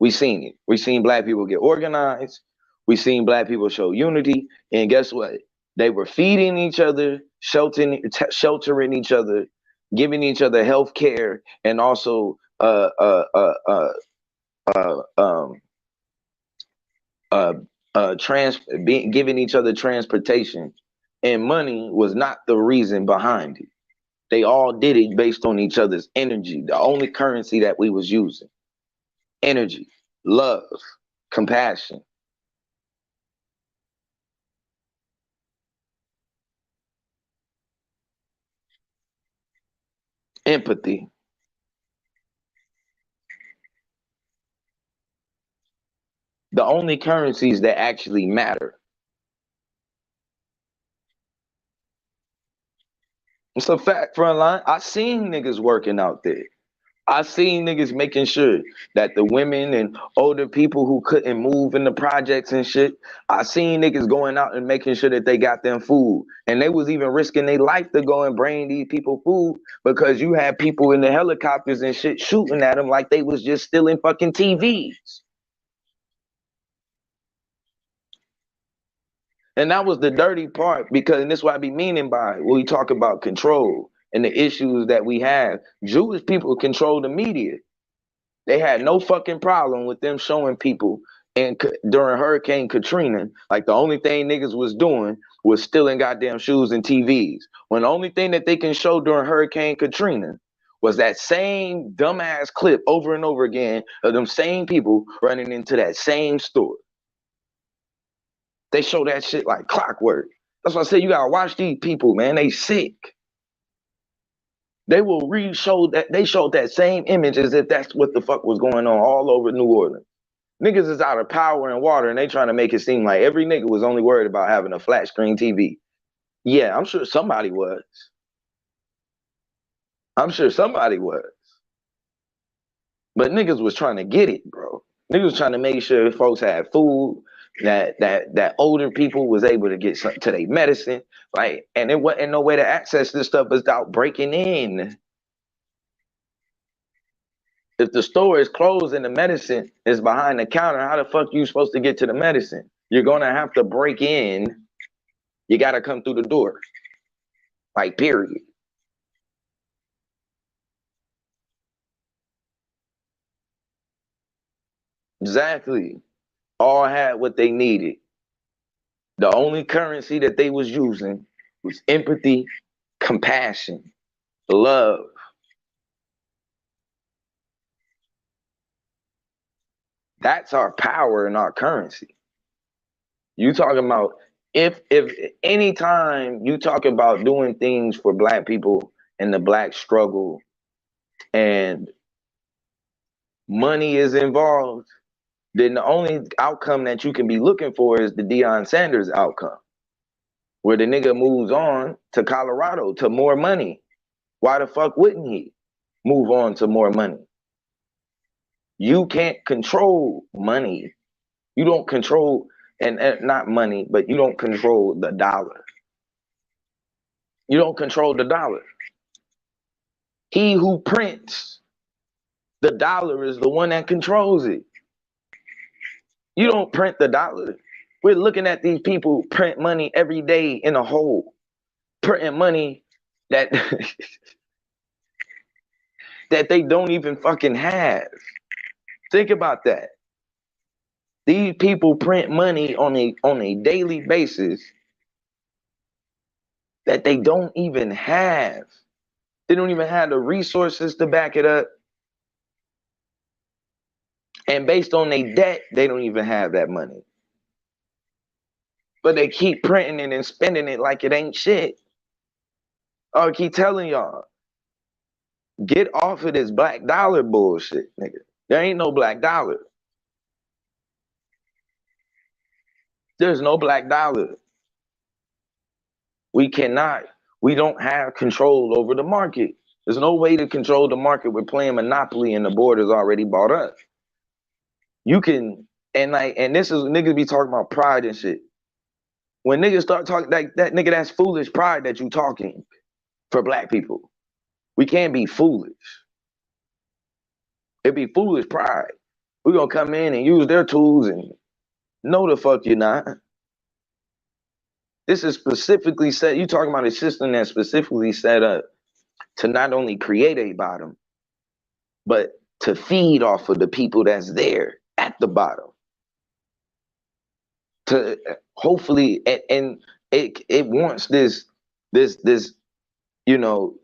We seen it. We seen Black people get organized. We seen Black people show unity. And guess what? They were feeding each other, sheltering each other, giving each other health care, and also giving each other transportation. And money was not the reason behind it. They all did it based on each other's energy. The only currency that we was using. Energy, love, compassion. Empathy. The only currencies that actually matter. It's a fact, frontline. I seen niggas working out there. I seen niggas making sure that the women and older people who couldn't move in the projects and shit, I seen niggas going out and making sure that they got them food. And they was even risking their life to go and bring these people food because you had people in the helicopters and shit shooting at them like they was just stealing fucking TVs. And that was the dirty part, because, and this is what I be meaning by when we talk about control and the issues that we have. Jewish people control the media. They had no fucking problem with them showing people, and during Hurricane Katrina, like the only thing niggas was doing was stealing goddamn shoes and TVs. When the only thing that they can show during Hurricane Katrina was that same dumbass clip over and over again of them same people running into that same store. They show that shit like clockwork. That's why I say you gotta watch these people, man. They sick. They will re-show that. They showed that same image as if that's what the fuck was going on all over New Orleans. Niggas is out of power and water, and they trying to make it seem like every nigga was only worried about having a flat screen TV. Yeah, I'm sure somebody was. I'm sure somebody was. But niggas was trying to get it, bro. Niggas was trying to make sure folks had food, that older people was able to get to their medicine, like, and it wasn't no way to access this stuff without breaking in. If the store is closed and the medicine is behind the counter, how the fuck you supposed to get to the medicine? You're gonna have to break in. You gotta come through the door. Like, period. Exactly. All had what they needed. The only currency that they was using was empathy, compassion, love. That's our power and our currency. You talking about if anytime you talk about doing things for black people and the black struggle and money is involved, then the only outcome that you can be looking for is the Deion Sanders outcome, where the nigga moves on to Colorado to more money. Why the fuck wouldn't he move on to more money? You can't control money. You don't control, and not money, but you don't control the dollar. You don't control the dollar. He who prints the dollar is the one that controls it. You don't print the dollar. We're looking at these people print money every day in a hole, printing money that that they don't even fucking have. Think about that. These people print money on a daily basis that they don't even have. They don't even have the resources to back it up. And based on their debt, they don't even have that money. But they keep printing it and spending it like it ain't shit. I keep telling y'all, get off of this black dollar bullshit, nigga. There ain't no black dollar. There's no black dollar. We don't have control over the market. There's no way to control the market. We're playing Monopoly and the board is already bought up. You can, and this is, niggas be talking about pride and shit. When niggas start talking like that, nigga, that's foolish pride that you talking for black people. We can't be foolish. It'd be foolish pride. We're gonna come in and use their tools and no the fuck you're not. This is specifically set, you talking about a system that's specifically set up to not only create a bottom, but to feed off of the people that's there at the bottom. To hopefully, and it wants this, you know,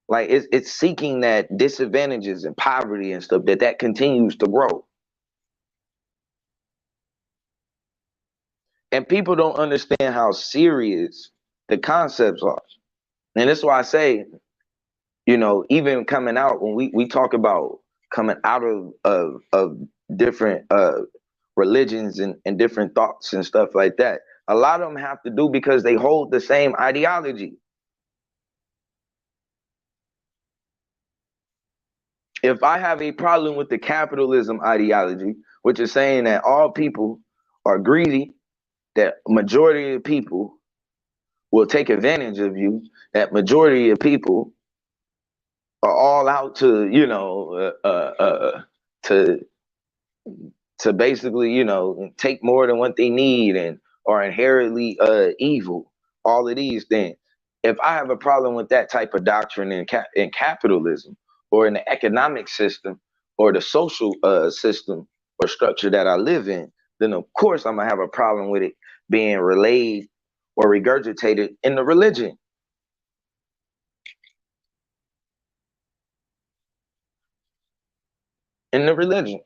like it's seeking that disadvantages and poverty and stuff that continues to grow. And people don't understand how serious the concepts are. And that's why I say, you know, even coming out when we talk about coming out of different religions and different thoughts and stuff like that, a lot of them have to do because they hold the same ideology. If I have a problem with the capitalism ideology, which is saying that all people are greedy, that majority of people will take advantage of you, that majority of people are all out to, you know, to basically, you know, take more than what they need and are inherently evil, all of these things. If I have a problem with that type of doctrine in capitalism or in the economic system or the social system or structure that I live in, then of course I'm gonna have a problem with it being relayed or regurgitated in the religion. In the religion.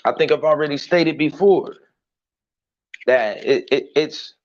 I think I've already stated before that it's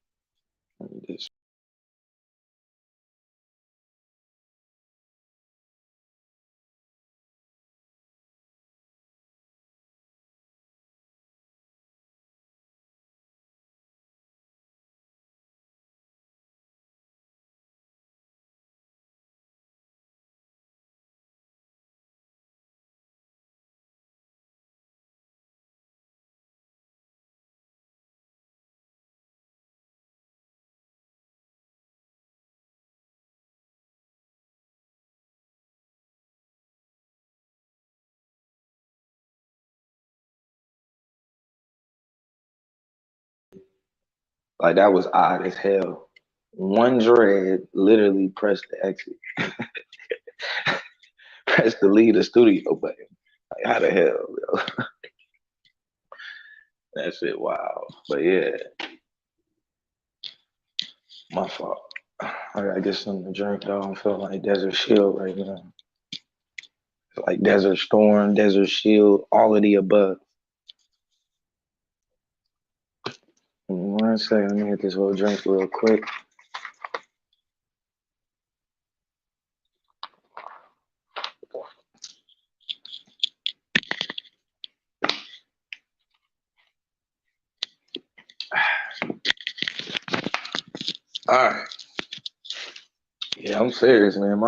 Like that was odd as hell. One dread literally pressed the exit, pressed the leave the studio button. Like how the hell, yo? That shit wow. But yeah, my fault. I gotta get something to drink though. I'm feeling like Desert Shield right now. Like Desert Storm, Desert Shield, all of the above. 1 second, let me get this whole drink real quick. All right. Yeah, I'm serious, man.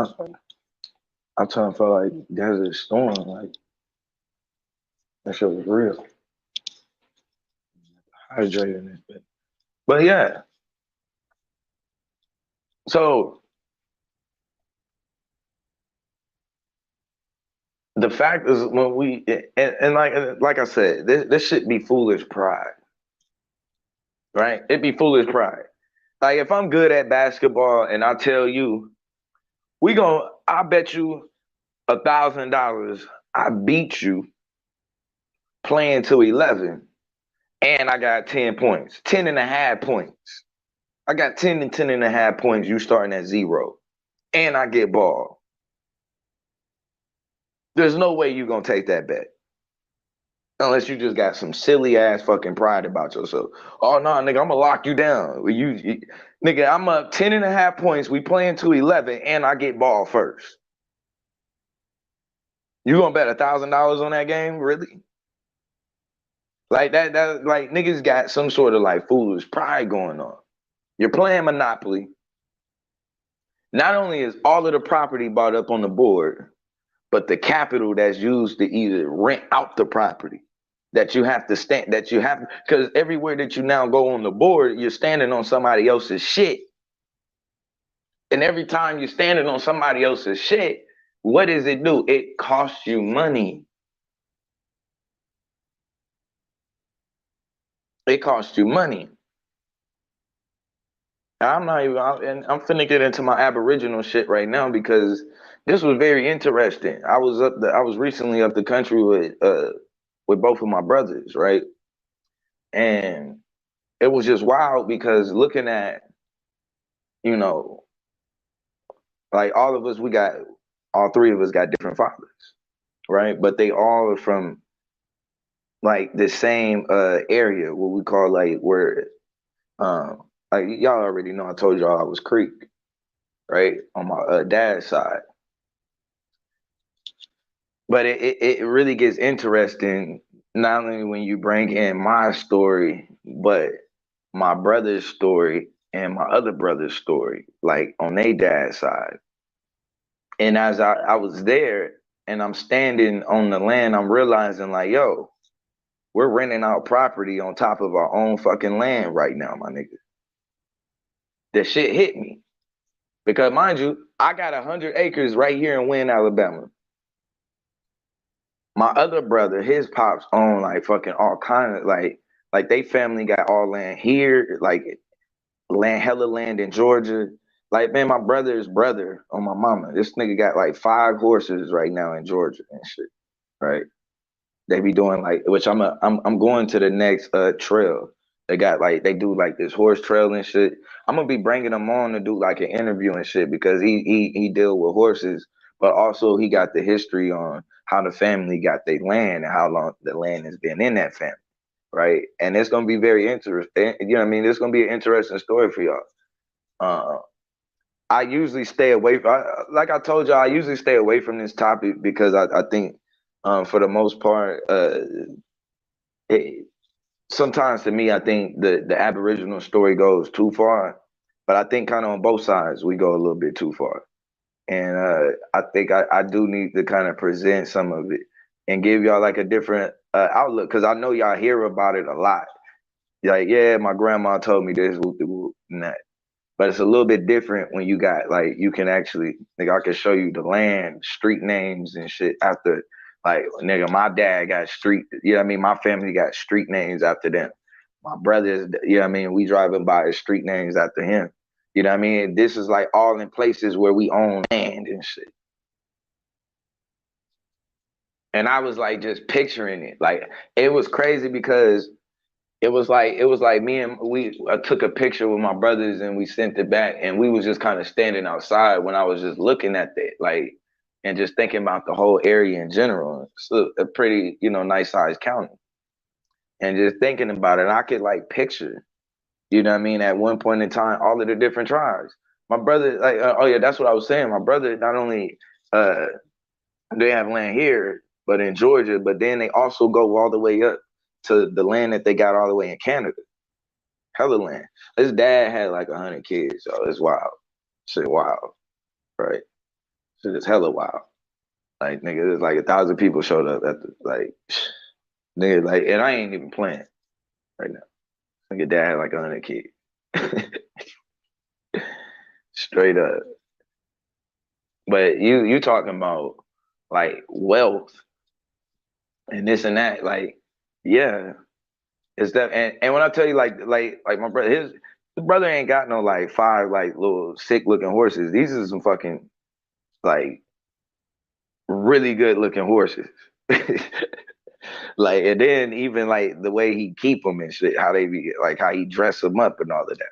I'm trying to feel like Desert Storm. Like that shit was real. Hydrating this bit. But yeah. So the fact is when we and like I said, this should be foolish pride. Right? It'd be foolish pride. Like if I'm good at basketball and I tell you, I bet you $1,000 I beat you playing to 11 and I got 10 points, 10 and a half points. I got 10 and 10 and a half points, you starting at 0. And I get ball. There's no way you're gonna take that bet. Unless you just got some silly ass fucking pride about yourself. Oh no, nigga, I'm gonna lock you down. Nigga, I'm up 10 and a half points. We playing to 11 and I get ball first. You gonna bet $1,000 on that game? Really? Like that like niggas got some sort of like foolish pride going on. You're playing Monopoly. Not only is all of the property bought up on the board, but the capital that's used to either rent out the property that you have to stand, because everywhere that you now go on the board, you're standing on somebody else's shit. And every time you're standing on somebody else's shit, what does it do? It costs you money. It costs you money. I'm finna get into my Aboriginal shit right now because this was very interesting. I was recently up the country with both of my brothers, right? And it was just wild because looking at, you know, like all three of us got different fathers, right? But they all are from like the same area, what we call like like y'all already know I told y'all I was Creek, right? On my dad's side. But it really gets interesting not only when you bring in my story, but my brother's story and my other brother's story, like on their dad's side. And as I was there and I'm standing on the land, I'm realizing like, yo, we're renting out property on top of our own fucking land right now, my nigga. The shit hit me. Because mind you, I got 100 acres right here in Wynne, Alabama. My other brother, his pops own like fucking all kind of like they family got all land here, like hella land in Georgia. Like man, my brother's brother on my mama. This nigga got like 5 horses right now in Georgia and shit. Right? They be doing like, which I'm going to the next trail. They got like they do like this horse trail and shit. I'm gonna be bringing him on to do like an interview and shit because he deal with horses, but also he got the history on how the family got their land and how long the land has been in that family, right? And it's gonna be very interesting. You know what I mean? It's gonna be an interesting story for y'all. I usually stay away from, like I told y'all, I usually stay away from this topic because I think for the most part, sometimes to me, I think the Aboriginal story goes too far, but I think kind of on both sides, we go a little bit too far. And I think I do need to kind of present some of it and give y'all like a different outlook because I know y'all hear about it a lot. Like, yeah, my grandma told me this, and that. But it's a little bit different when you got like, you can actually, like I can show you the land, street names and shit after, like, nigga, my dad got street, you know what I mean? My family got street names after them. My brothers, you know what I mean? We driving by his street names after him. You know what I mean? This is like all in places where we own land and shit. And I was like just picturing it. Like it was crazy because it was like me and I took a picture with my brothers and we sent it back and we was just kind of standing outside when I was just looking at that, like, and just thinking about the whole area in general. It's a pretty, nice sized county. And just thinking about it, I could like picture, you know what I mean, at one point in time, all of the different tribes. My brother, like, oh yeah, that's what I was saying. My brother not only they have land here, but in Georgia, but then they also go all the way up to the land that they got all the way in Canada. Hella land. His dad had like 100 kids, so it's wild. Shit wild, right? Shit is hella wild. Like nigga, it's like 1,000 people showed up at the like, nigga, like, and I ain't even playing right now. Nigga, dad had like 100 kids, straight up. But you talking about like wealth and this and that, like, yeah, it's that. And when I tell you like my brother, his brother ain't got no like 5 like little sick looking horses. These are some fucking like really good looking horses. Like, and then even like the way he keep them and shit, how they be like how he dress them up and all of that.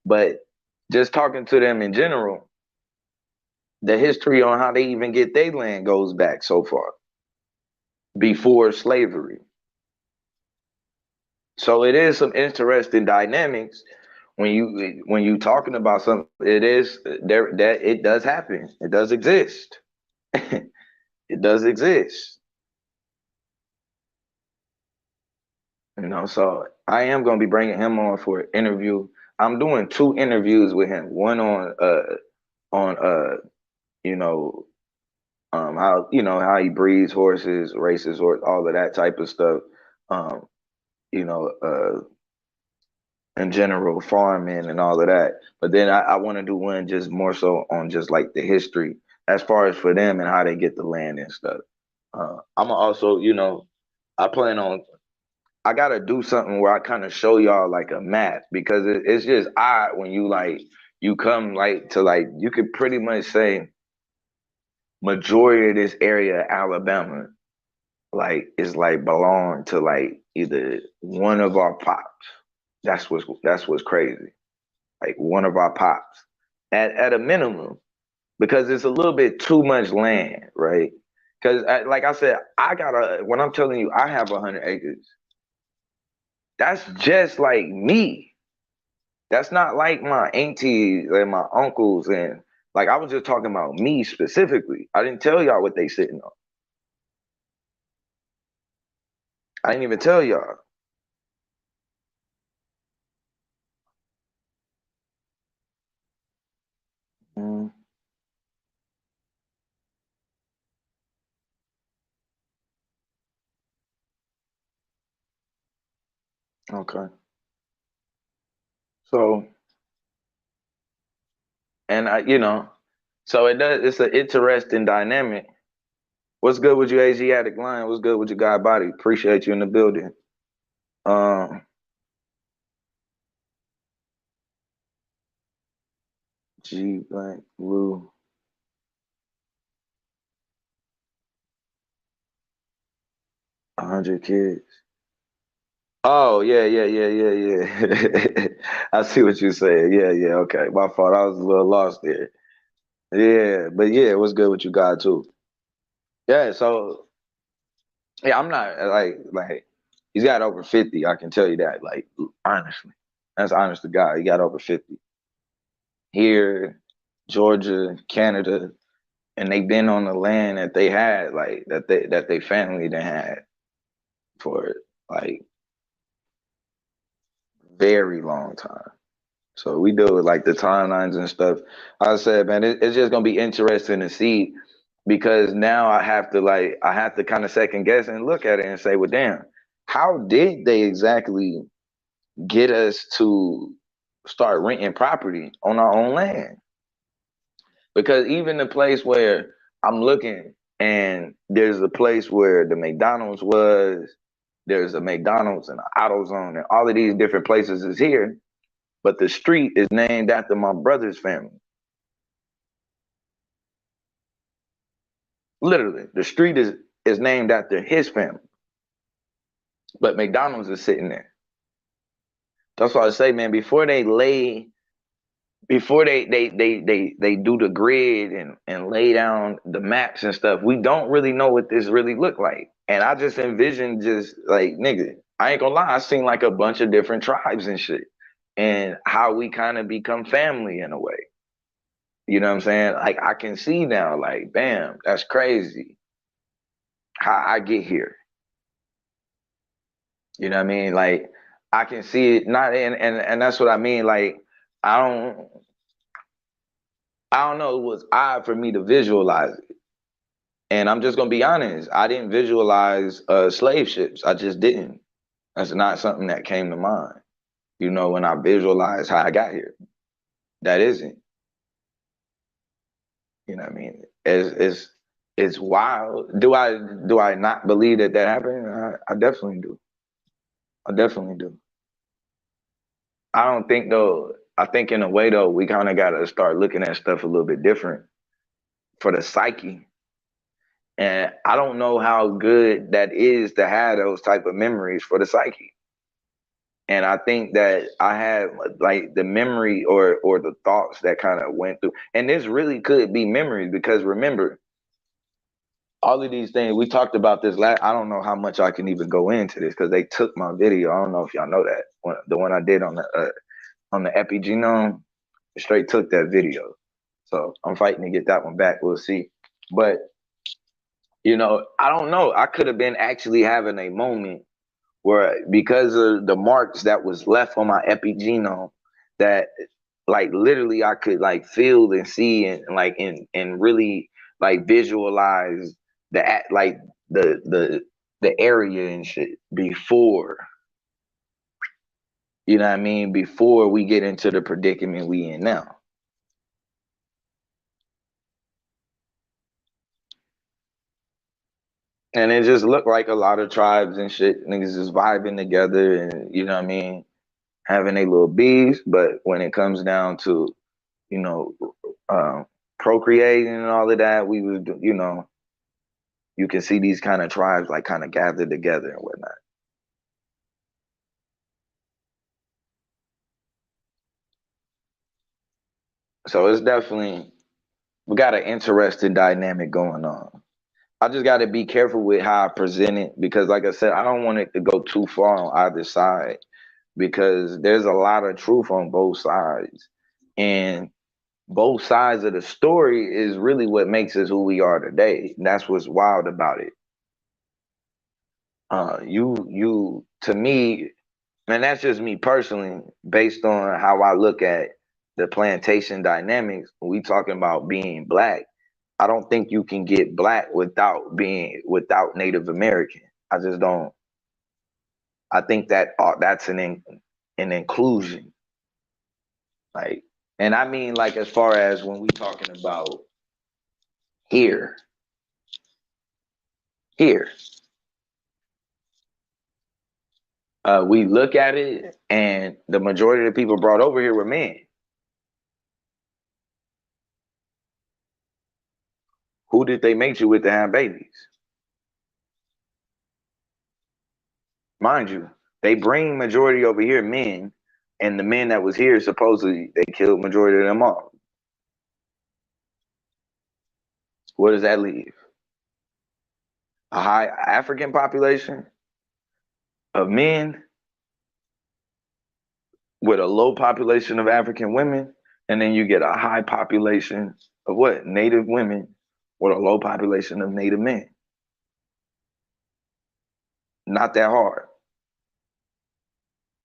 But just talking to them in general, the history on how they even get their land goes back so far before slavery. So it is some interesting dynamics when you talking about something. It is there that it does happen. It does exist. It does exist. So I am going to be bringing him on for an interview. I'm doing 2 interviews with him. One on how he breeds horses, races, or all of that type of stuff. You know, in general, farming and all of that. But then I want to do one just more so on just like the history as far as for them and how they get the land and stuff. I'm also, I plan on, I gotta do something where I kind of show y'all like a map because it's just odd when you come like to like, you could pretty much say majority of this area of Alabama like is like belong to like either one of our pops. That's what's crazy. Like one of our pops at a minimum, because it's a little bit too much land, right? Because like I said, when I'm telling you I have 100 acres, that's just like me. That's not like my aunties and my uncles, and like I was just talking about me specifically. I didn't tell y'all what they sitting on. I didn't even tell y'all. Mm, okay. So, and so it's an interesting dynamic. What's good with your Asiatic line? What's good with your guy body? Appreciate you in the building. Um, G Black Blue. 100 kids. Oh yeah, yeah, yeah, yeah, yeah. I see what you're saying. Yeah, yeah. Okay, my fault. I was a little lost there. Yeah, but yeah, what's good with you guys too? Yeah. So yeah, I'm not like he's got over 50. I can tell you that. Like honestly, that's honest to God. He got over 50 here, Georgia, Canada, and they've been on the land that they had, like that they family they had for like very long time. So we deal with like the timelines and stuff. I said, man, it's just gonna be interesting to see because now I have to kind of second guess and look at it and say, well, damn, how did they exactly get us to start renting property on our own land? Because even the place where I'm looking and there's a place where the McDonald's was, there's a McDonald's and an AutoZone, and all of these different places is here, but the street is named after my brother's family. Literally, the street is named after his family, but McDonald's is sitting there. That's why I say, man, before they do the grid and lay down the maps and stuff, we don't really know what this really look like. And I just envision just like, nigga, I ain't gonna lie, I seen like a bunch of different tribes and shit, and how we kind of become family in a way. You know what I'm saying? Like, I can see now, like, bam, that's crazy how I get here. You know what I mean? Like, I can see it, not and that's what I mean. Like, I don't know, it was odd for me to visualize it. And I'm just gonna be honest, I didn't visualize slave ships. I just didn't. That's not something that came to mind. You know, when I visualize how I got here. That isn't. You know what I mean? It's wild. Do I not believe that happened? I definitely do. I definitely do. I don't think though. I think in a way though, we kind of got to start looking at stuff a little bit different for the psyche. And I don't know how good that is to have those type of memories for the psyche. And I think that I have like the memory or the thoughts that kind of went through. And this really could be memories, because remember, all of these things, we talked about this last, I don't know how much I can even go into this because they took my video. I don't know if y'all know that. The one I did on the epigenome, straight took that video. So I'm fighting to get that one back. We'll see. But, you know, I don't know. I could have been actually having a moment where, because of the marks that was left on my epigenome, that like literally I could like feel and see and like and really like visualize the area and shit before, you know what I mean, before we get into the predicament we in now. And it just looked like a lot of tribes and shit, niggas just vibing together and, you know what I mean, having a little beefs. But when it comes down to, you know, procreating and all of that, we was, you know, you can see these kind of tribes like kind of gathered together and whatnot. So it's definitely, we got an interesting dynamic going on. I just got to be careful with how I present it, because like I said, I don't want it to go too far on either side, because there's a lot of truth on both sides. And both sides of the story is really what makes us who we are today. And that's what's wild about it. You to me, and that's just me personally, based on how I look at the plantation dynamics, when we talking about being black, I don't think you can get black without Native American. I just don't. I think that that's an inclusion. Like, and I mean, like, as far as when we talking about here, we look at it, and the majority of the people brought over here were men. Who did they mate you with to have babies? Mind you, they bring majority over here men, and the men that was here, supposedly, they killed majority of them off. What does that leave? A high African population of men with a low population of African women, and then you get a high population of what? Native women with a low population of Native men. Not that hard.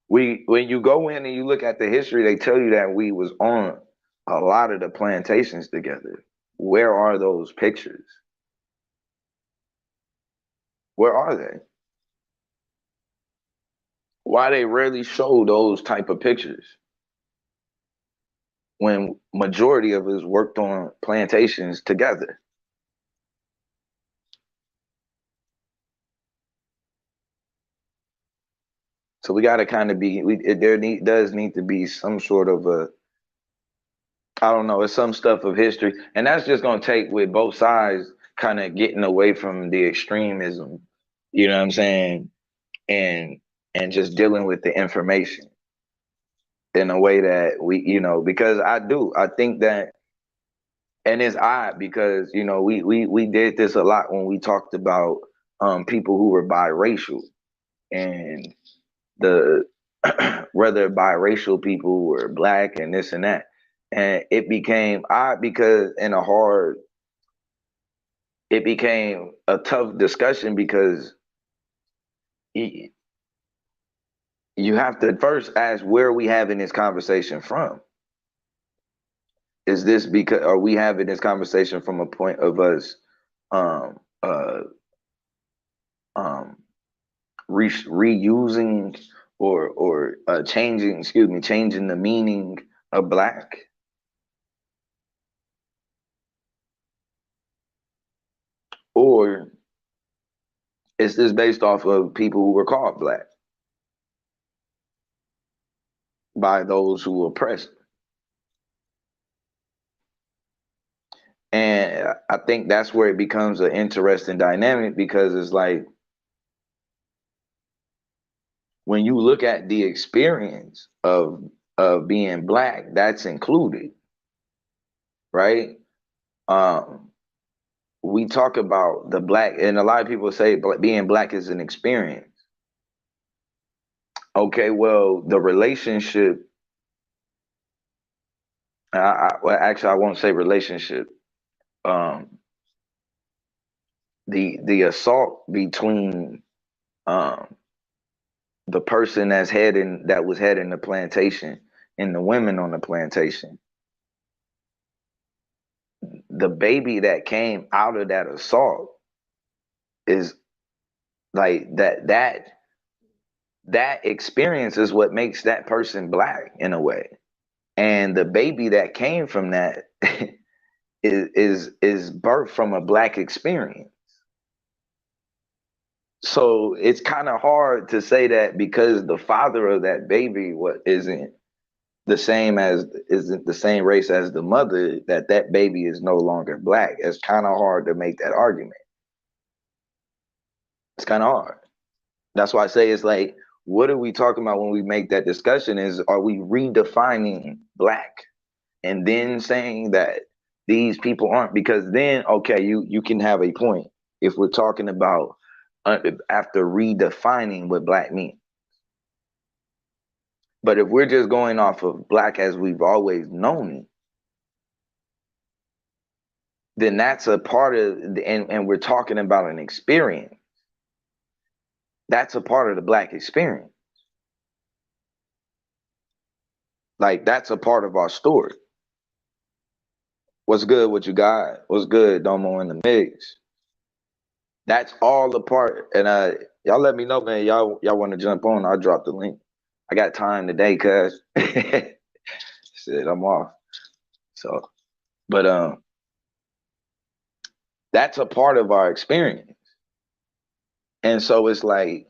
When you go in and you look at the history, they tell you that we was on a lot of the plantations together. Where are those pictures? Where are they? Why they rarely show those type of pictures when majority of us worked on plantations together? So we got to kind of be, does need to be some sort of a, I don't know, it's some stuff of history. And that's just going to take with both sides kind of getting away from the extremism, you know what I'm saying? And, and just dealing with the information in a way that we, because I think that, and it's odd because, we did this a lot when we talked about people who were biracial and the whether biracial people were black and this and that. And it became odd because it became a tough discussion because you have to first ask, where are we having this conversation from? Is this because, are we having this conversation from a point of us um uh reusing or changing the meaning of black? Or is this based off of people who were called black by those who oppressed? And I think that's where it becomes an interesting dynamic, because it's like, when you look at the experience of being black, that's included, right? We talk about the black, and a lot of people say being black is an experience. Okay, well, the relationship, well, actually, I won't say relationship. The assault between the person that was heading the plantation and the women on the plantation, the baby that came out of that assault is like that experience is what makes that person black in a way. And the baby that came from that is birthed from a black experience. So it's kind of hard to say that because the father of that baby isn't the same race as the mother, that baby is no longer black. It's kind of hard to make that argument. It's kind of hard. That's why I say it's like, what are we talking about when we make that discussion? Are we redefining black and then saying that these people aren't? Because then, okay, you can have a point if we're talking about after redefining what black means. But if we're just going off of black as we've always known it, then that's a part of, and we're talking about an experience. That's a part of the black experience. Like, that's a part of our story. What's good? What you got? What's good? Domo in the mix. That's all a part. And y'all let me know, man. Y'all want to jump on? I'll drop the link. I got time today, cuz shit, I'm off. So, but that's a part of our experience. And so it's like,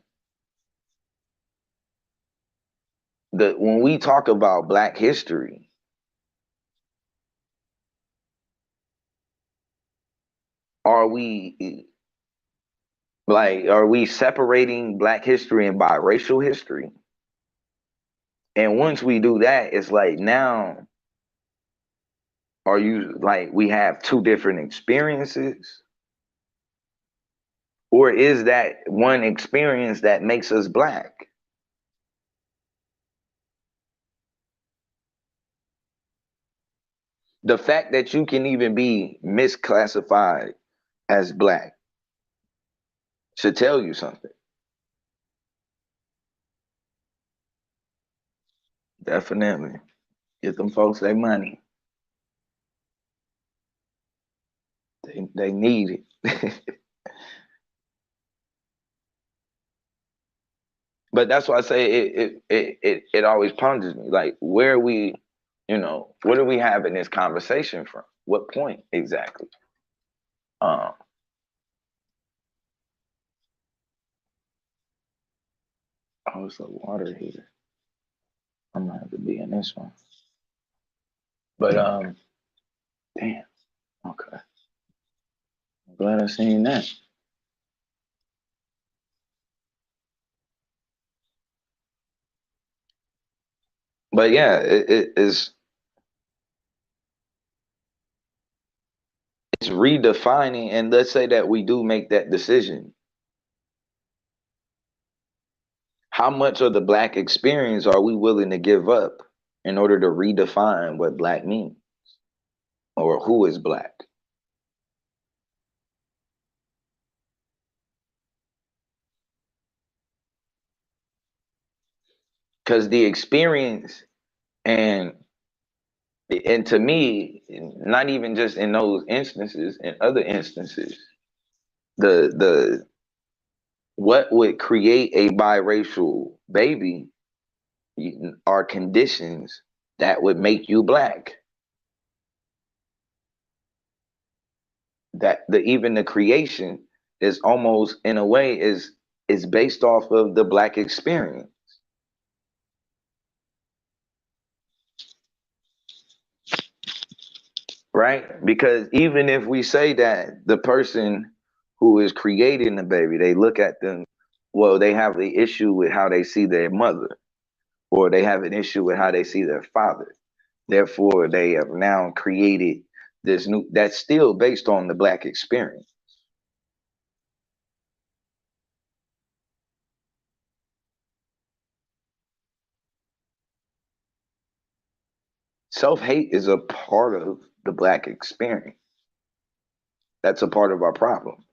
when we talk about black history, are we separating black history and biracial history? And once we do that, it's like, now, are you like, we have two different experiences? Or is that one experience that makes us black? The fact that you can even be misclassified as black should tell you something. Definitely. Get them folks their money. They need it. But that's why I say it always ponders me. Like, where we, what are we having this conversation from? What point exactly? Oh, it's a water heater. I'm gonna have to be in this one. But damn. Okay. I'm glad I seen that. But yeah, it's redefining, and let's say that we do make that decision. How much of the black experience are we willing to give up in order to redefine what black means or who is black? Because the experience and to me, not even just in those instances, in other instances, the what would create a biracial baby are conditions that would make you black. That even the creation is almost in a way is based off of the black experience. Right? Because even if we say that the person who is creating the baby, they look at them, well, they have the issue with how they see their mother, or they have an issue with how they see their father. Therefore, they have now created this new, that's still based on the black experience. Self-hate is a part of the black experience. That's a part of our problem.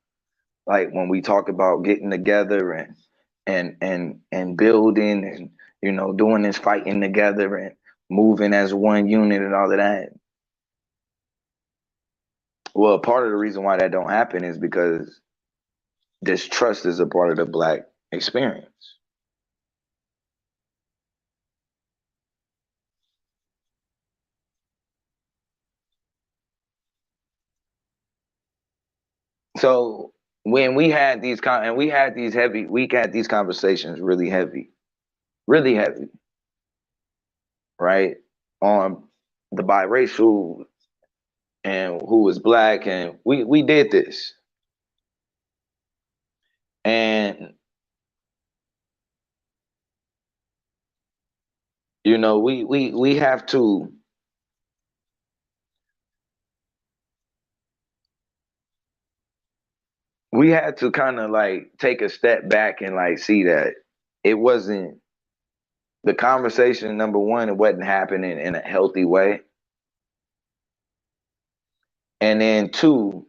Like when we talk about getting together and building and doing this fighting together and moving as one unit and all of that. Well, part of the reason why that don't happen is because distrust is a part of the black experience. So when we had these we had these conversations really heavy, right? On the biracial and who was black, and we did this. And we have to had to kind of like take a step back and like see that it wasn't the conversation. Number one, it wasn't happening in a healthy way. And then two,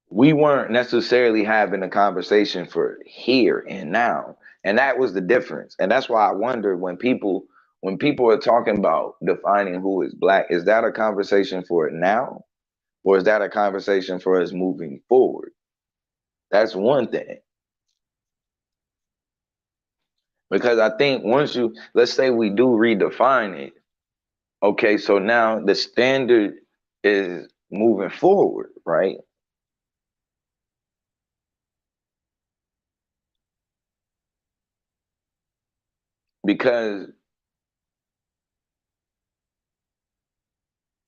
we weren't necessarily having a conversation for here and now. And that was the difference. And that's why I wonder when people are talking about defining who is black, is that a conversation for it now? Or is that a conversation for us moving forward? That's one thing. Because I think once let's say we do redefine it, okay, so now the standard is moving forward, right? Because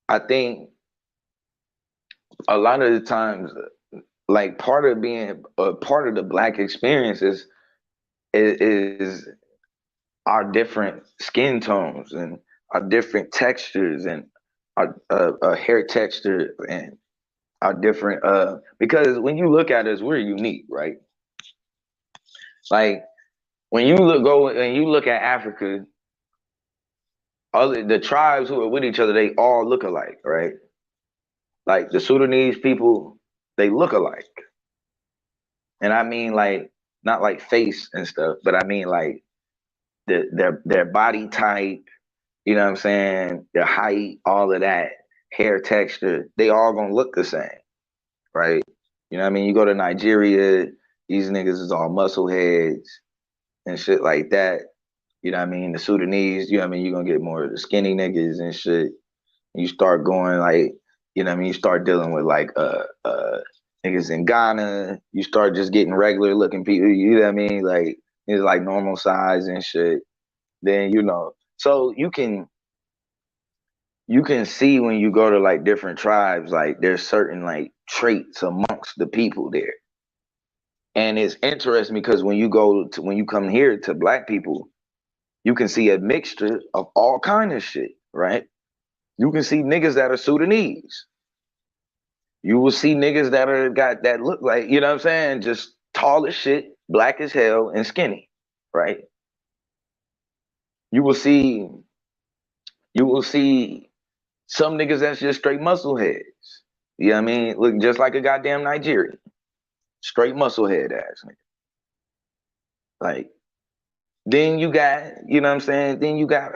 I think a lot of the times, like part of being a part of the black experience is our different skin tones and our different textures and our hair texture and our different because when you look at us, we're unique, right? Like when you look at Africa, the tribes who are with each other, they all look alike, right? Like the Sudanese people, they look alike. And I mean like not like face and stuff, but I mean like their body type, you know what I'm saying? Their height, all of that, hair texture, they all gonna look the same, right? You know what I mean? You go to Nigeria, these niggas is all muscle heads and shit like that. You know what I mean? The Sudanese, you know what I mean? You're gonna get more of the skinny niggas and shit. You start going like, you know what I mean? You start dealing with like Niggas in Ghana, you start just getting regular looking people, you know what I mean? Like it's like normal size and shit. Then so you can see when you go to like different tribes, like there's certain like traits amongst the people there. And it's interesting because when you come here to black people, you can see a mixture of all kind of shit, right? You can see niggas that are Sudanese. You will see niggas that look like, you know what I'm saying, just tall as shit, black as hell, and skinny, right? You will see some niggas that's just straight muscle heads. You know what I mean? Look just like a goddamn Nigerian. Straight muscle head ass nigga. Like, then you got, you know what I'm saying? Then you got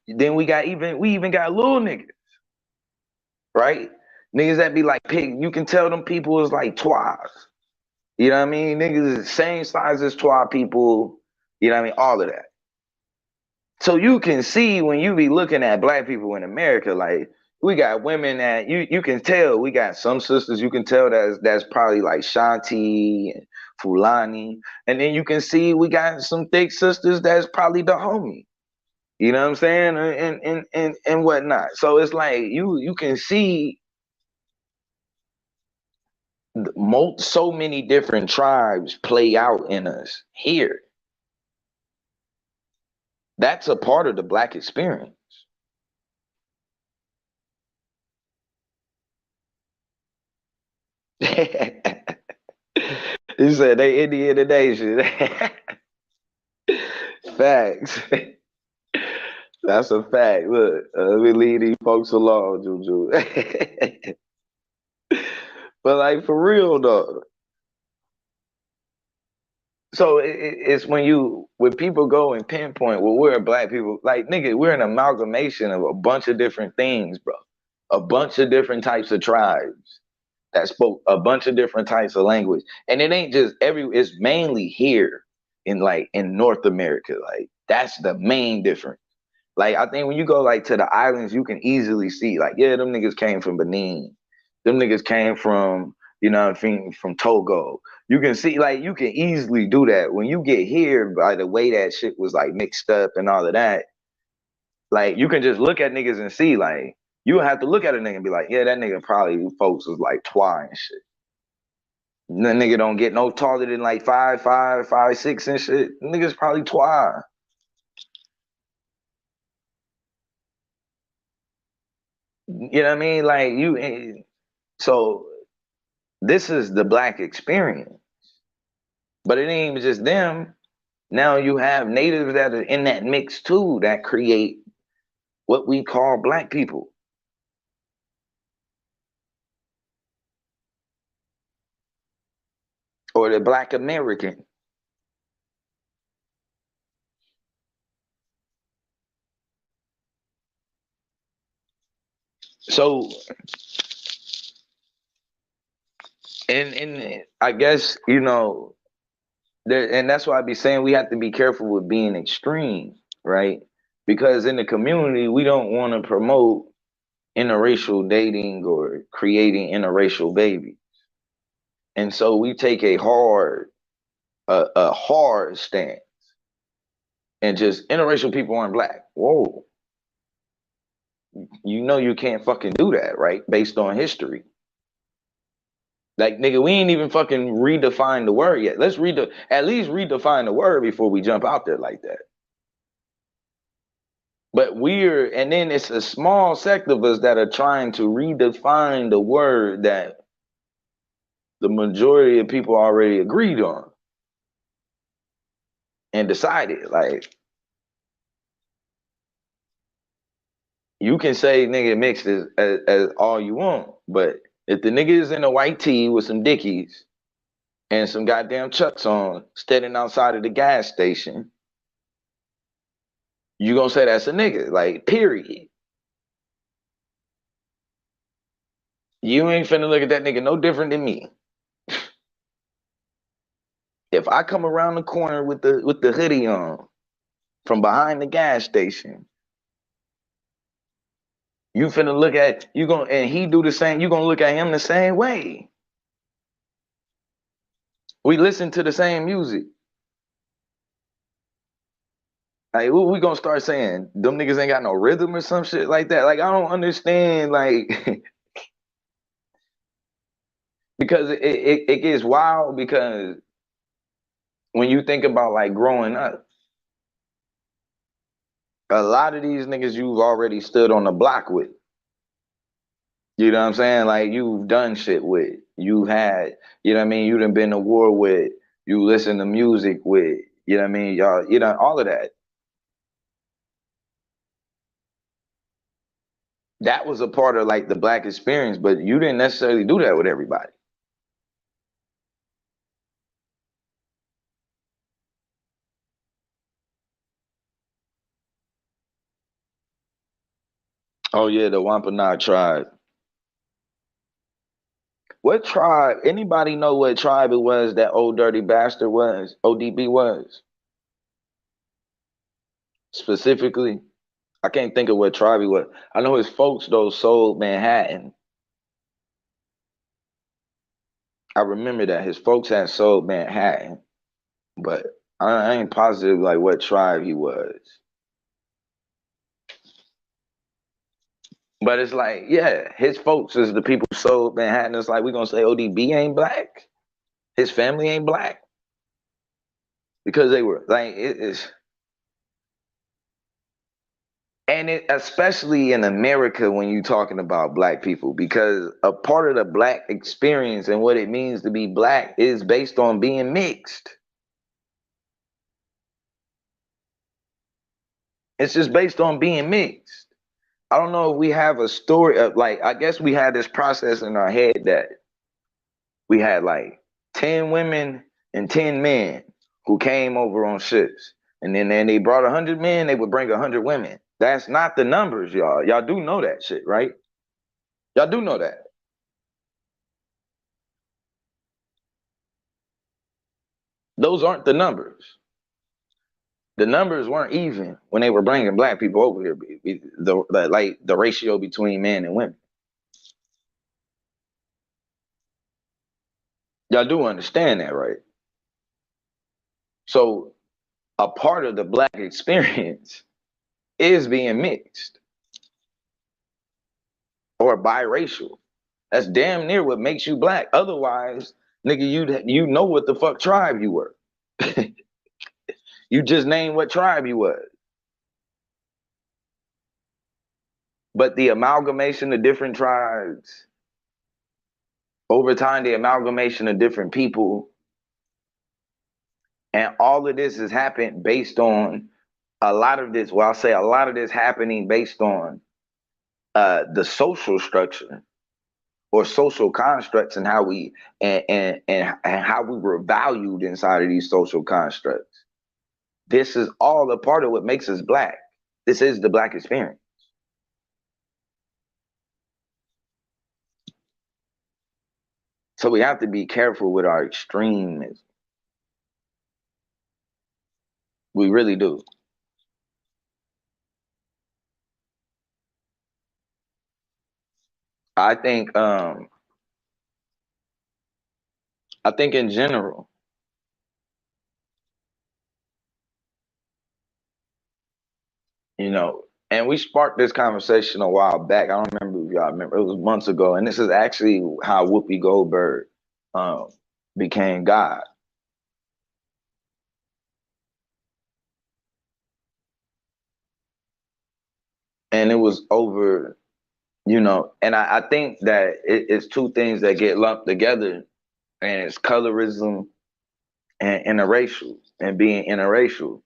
we even got little niggas, right? Niggas that be like pig, you can tell them people is like twice. You know what I mean? Niggas is the same size as twa people, you know what I mean? All of that. So you can see when you be looking at black people in America, like we got women that you can tell, we got some sisters you can tell that's probably like Shanti and Fulani. And then you can see we got some thick sisters that's probably the homie. You know what I'm saying? And whatnot. So it's like you can see so many different tribes play out in us here. That's a part of the black experience. He said they Indian nation. Facts. That's a fact. Look, let me leave these folks alone, Juju. But like for real though. So it's when people go and pinpoint, well, we're black people, like nigga, we're an amalgamation of a bunch of different things, bro. A bunch of different types of tribes that spoke a bunch of different types of language. And it ain't just it's mainly here in North America. Like that's the main difference. Like I think when you go like to the islands, you can easily see like, yeah, them niggas came from Benin. Them niggas came from, you know what I mean, from Togo. You can see, like, you can easily do that. When you get here, by the way that shit was like mixed up and all of that, like you can just look at niggas and see, like, you have to look at a nigga and be like, yeah, that nigga probably folks was like twi and shit. That nigga don't get no taller than like 5'5", 5'6" and shit. Niggas probably twi. You know what I mean? Like so this is the black experience. But it ain't even just them. Now you have natives that are in that mix too that create what we call black people. Or the black American. So and I guess, and that's why I be saying we have to be careful with being extreme, right? Because in the community, we don't want to promote interracial dating or creating interracial babies. And so we take a hard stance and just interracial people aren't black. Whoa. You know you can't fucking do that, right? Based on history. Like, nigga, we ain't even fucking redefined the word yet. Let's at least redefine the word before we jump out there like that. But and then it's a small sect of us that are trying to redefine the word that the majority of people already agreed on and decided. Like, you can say nigga mixed as all you want, but if the nigga is in a white tee with some Dickies and some goddamn Chucks on, standing outside of the gas station, you gonna say that's a nigga, like, period. You ain't finna look at that nigga no different than me. If I come around the corner with the hoodie on from behind the gas station, you finna look at, and he do the same, you gonna look at him the same way. We listen to the same music. Like, what we gonna start saying? Them niggas ain't got no rhythm or some shit like that. Like, I don't understand. Like, because it gets wild. Because when you think about like growing up, a lot of these niggas you've already stood on the block with. You know what I'm saying? Like, you've done shit with. You've had, you know what I mean? You done been to war with. You listen to music with. You know what I mean? Y'all, you know, all of that. That was a part of like the black experience, but you didn't necessarily do that with everybody. Oh yeah, the Wampanoag tribe. What tribe? Anybody know what tribe it was that old dirty bastard was? ODB was specifically. I can't think of what tribe he was. I know his folks though sold Manhattan. I remember that his folks had sold Manhattan, but I ain't positive like what tribe he was. But it's like, yeah, his folks is the people who sold Manhattan. It's like we gonna say ODB ain't black. His family ain't black because they were like it is. And it, especially in America, when you're talking about black people, because a part of the black experience and what it means to be black is based on being mixed. It's just based on being mixed. I don't know if we have a story of like, I guess we had this process in our head that we had like 10 women and 10 men who came over on ships. And then they brought 100 men, they would bring 100 women. That's not the numbers, y'all. Y'all do know that shit, right? Y'all do know that. Those aren't the numbers. The numbers weren't even when they were bringing black people over here. The ratio between men and women. Y'all do understand that, right? So a part of the black experience is being mixed or biracial. That's damn near what makes you black. Otherwise, nigga, you know what the fuck tribe you were. You just named what tribe you was. But the amalgamation of different tribes, over time, the amalgamation of different people, and all of this has happened based on a lot of this. Well, I'll say a lot of this happening based on the social structure or social constructs and how we and how we were valued inside of these social constructs. This is all a part of what makes us black. This is the black experience. So we have to be careful with our extremism. We really do. I think in general, you know, and we sparked this conversation a while back. I don't remember if y'all remember. It was months ago, and this is actually how Whoopi Goldberg became God. And it was over, you know, and I think that it's two things that get lumped together, and it's colorism and interracial and being interracial.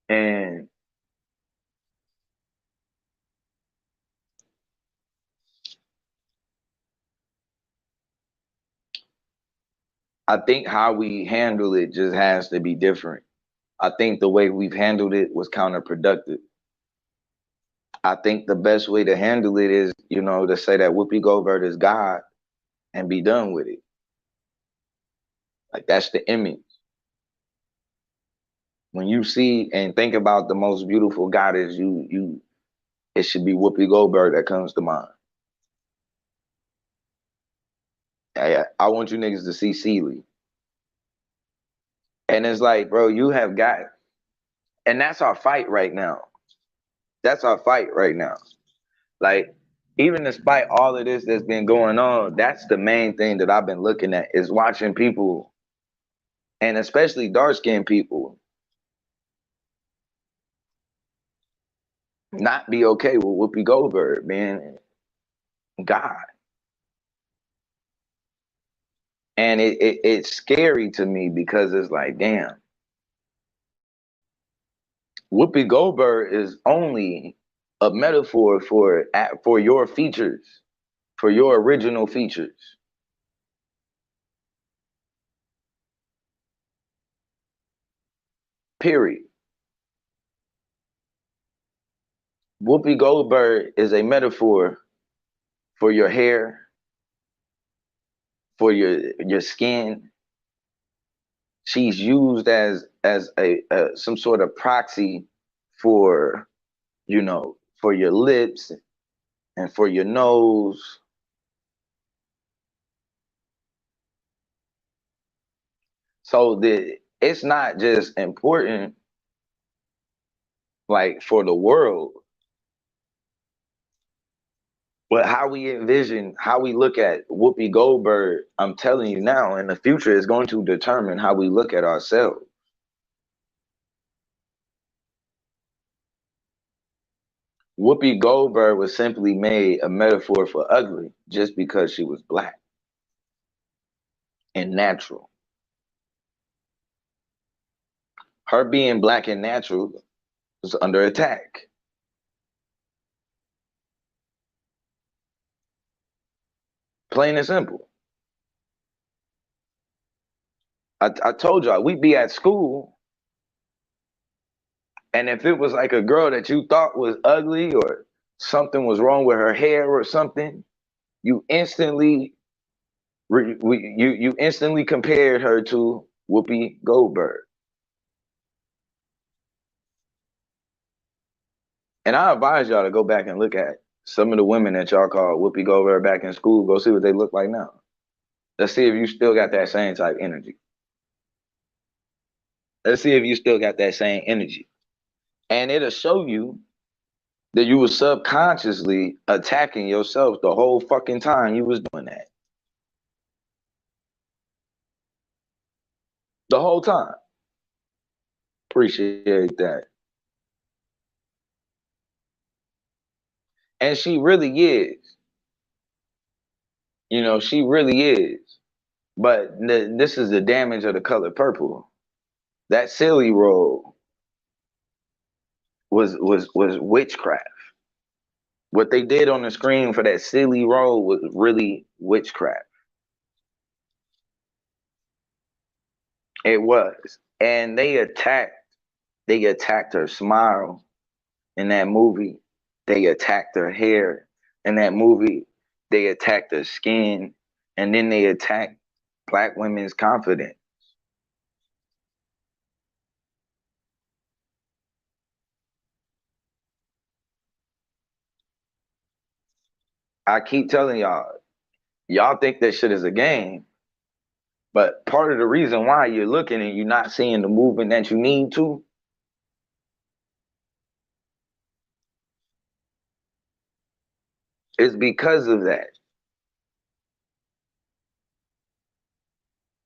And I think how we handle it just has to be different. I think the way we've handled it was counterproductive. I think the best way to handle it is, you know, to say that Whoopi Goldberg is God and be done with it. Like, that's the image. When you see and think about the most beautiful goddess, it should be Whoopi Goldberg that comes to mind. I want you niggas to see Celie. And it's like, bro, you have got, and that's our fight right now. That's our fight right now. Like, even despite all of this that's been going on, that's the main thing that I've been looking at is watching people, and especially dark-skinned people, not be okay with Whoopi Goldberg being God. And it's scary to me because it's like, damn, Whoopi Goldberg is only a metaphor for your features, for your original features. Period. Whoopi Goldberg is a metaphor for your hair, for your skin. She's used as a some sort of proxy for, you know, for your lips and for your nose. So it's not just important like for the world, but how we envision, how we look at Whoopi Goldberg, I'm telling you now, in the future is going to determine how we look at ourselves. Whoopi Goldberg was simply made a metaphor for ugly just because she was black and natural. Her being black and natural was under attack. Plain and simple. I told y'all, we'd be at school, and if it was like a girl that you thought was ugly or something was wrong with her hair or something, you instantly you instantly compared her to Whoopi Goldberg. And I advise y'all to go back and look at some of the women that y'all called Whoopi Goldberg back in school. Go see what they look like now. Let's see if you still got that same type energy. Let's see if you still got that same energy. And it'll show you that you were subconsciously attacking yourself the whole fucking time you was doing that. The whole time. Appreciate that. And she really is. You know, she really is. But this is the damage of the color purple. That silly role was witchcraft. What they did on the screen for that silly role was really witchcraft. It was. And they attacked her smile in that movie. They attacked her hair in that movie. They attacked her skin. And then they attacked Black women's confidence. I keep telling y'all think that shit is a game. But part of the reason why you're looking and you're not seeing the movement that you need to is because of that.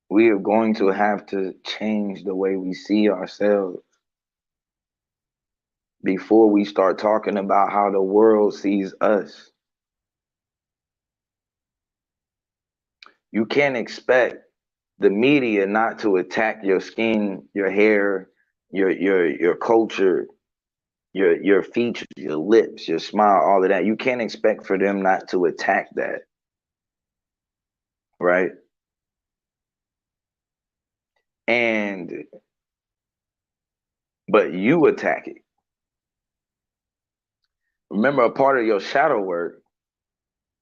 We are going to have to change the way we see ourselves before we start talking about how the world sees us. You can't expect the media not to attack your skin, your hair, your culture, your features, your lips, your smile, all of that. You can't expect for them not to attack that. Right? But you attack it. Remember, a part of your shadow work,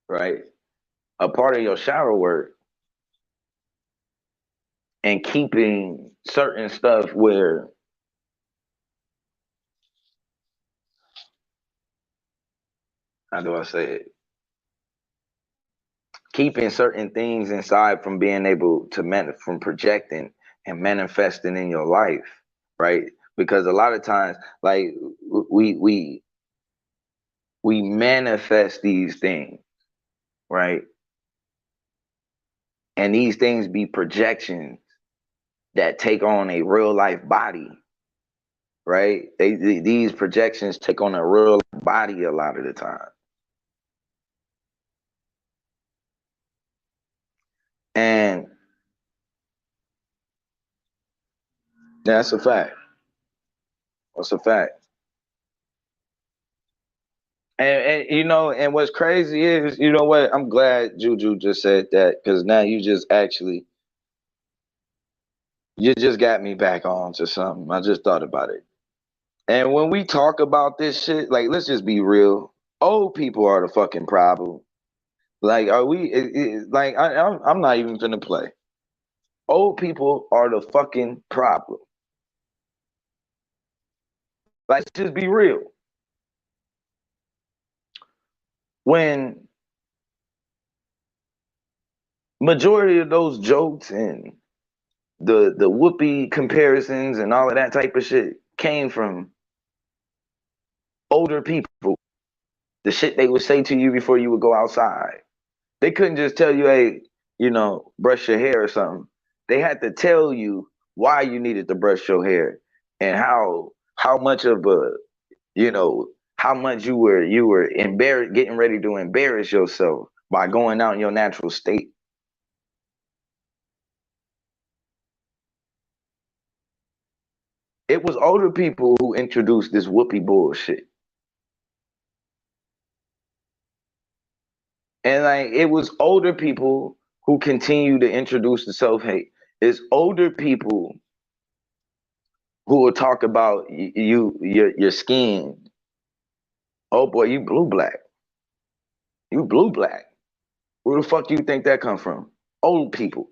right? A part of your shadow work and keeping certain stuff where how do I say it? keeping certain things inside from being able to from projecting and manifesting in your life, right? Because a lot of times, like we we we manifest these things, right? And these things be projections that take on a real life body, right? These projections take on a real body a lot of the time. And that's a fact. That's a fact. And you know, and what's crazy is, you know what? I'm glad Juju just said that, because now you just got me back on to something. I just thought about it. And when we talk about this shit, like, let's just be real. Old people are the fucking problem. Like, are we? Like, I'm not even finna play. Old people are the fucking problem. Let's just be real. When majority of those jokes and the whoopee comparisons and all of that type of shit came from older people. The shit they would say to you before you would go outside. They couldn't just tell you, hey, you know, brush your hair or something. They had to tell you why you needed to brush your hair and how much of a, you know, how much you were embarrassed, getting ready to embarrass yourself by going out in your natural state. It was older people who introduced this whoopee bullshit. And like, it was older people who continue to introduce the self-hate. It's older people who will talk about your skin. Oh boy, you blue black. You blue black. Where the fuck do you think that come from? Old people.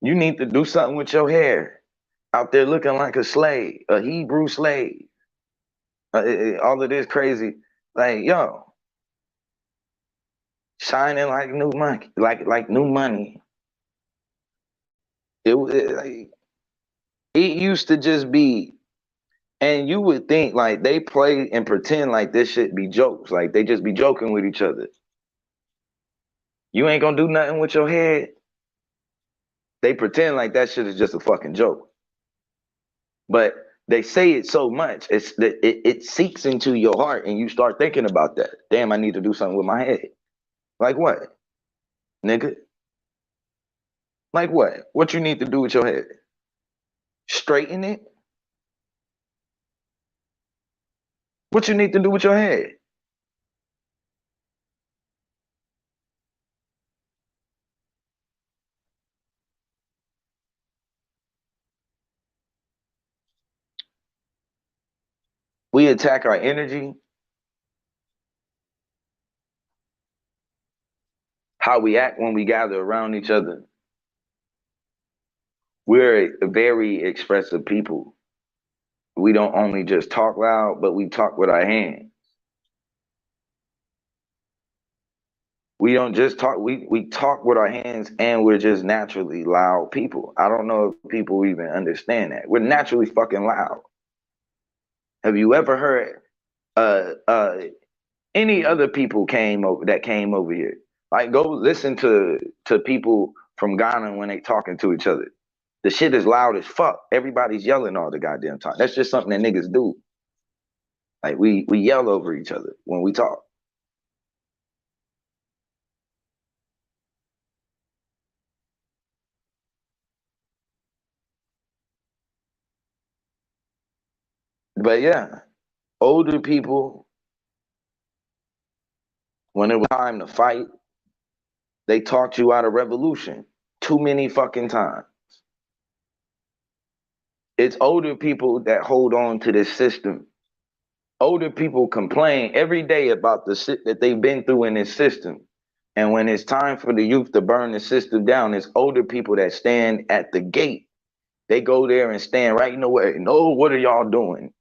You need to do something with your hair. Out there looking like a slave, a Hebrew slave. All of this crazy. Like, yo, shining like new money, like new money. Like, it used to just be, and you would think like they play and pretend like this shit be jokes, like they just be joking with each other. You ain't gonna do nothing with your head. They pretend like that shit is just a fucking joke. But they say it so much, it's that it seeps into your heart and you start thinking about that. Damn, I need to do something with my head. Like what? Nigga? Like what? What you need to do with your head? Straighten it? What you need to do with your head? We attack our energy, how we act when we gather around each other. We're a very expressive people. We don't only just talk loud, but we talk with our hands. We don't just talk, we talk with our hands, and we're just naturally loud people. I don't know if people even understand that. We're naturally fucking loud. Have you ever heard any other people came over here? Like, go listen to people from Ghana when they talking to each other. The shit is loud as fuck. Everybody's yelling all the goddamn time. That's just something that niggas do. Like, we yell over each other when we talk. But yeah, older people, when it was time to fight, they talked you out of revolution too many fucking times. It's older people that hold on to this system. Older people complain every day about the shit that they've been through in this system. And when it's time for the youth to burn the system down, it's older people that stand at the gate. They go there and stand right in the way. No, what are y'all doing?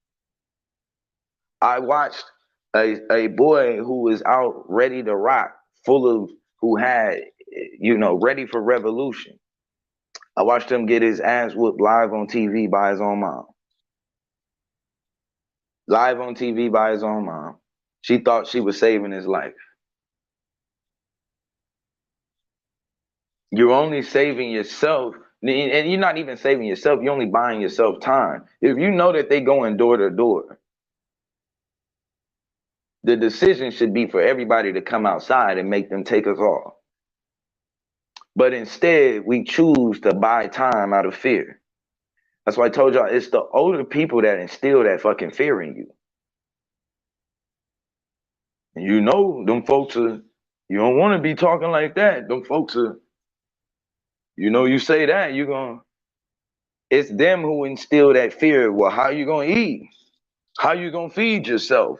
I watched a boy who was out ready to rock, full of who had, ready for revolution. I watched him get his ass whooped live on TV by his own mom. Live on TV by his own mom. She thought she was saving his life. You're only saving yourself, and you're not even saving yourself, you're only buying yourself time. If you know that they going door to door, the decision should be for everybody to come outside and make them take us off. But instead, we choose to buy time out of fear. That's why I told y'all, it's the older people that instill that fucking fear in you. And you know, them folks are, you don't want to be talking like that. Them folks are, you say that, you're going, it's them who instill that fear. Well, how you going to eat? How you going to feed yourself?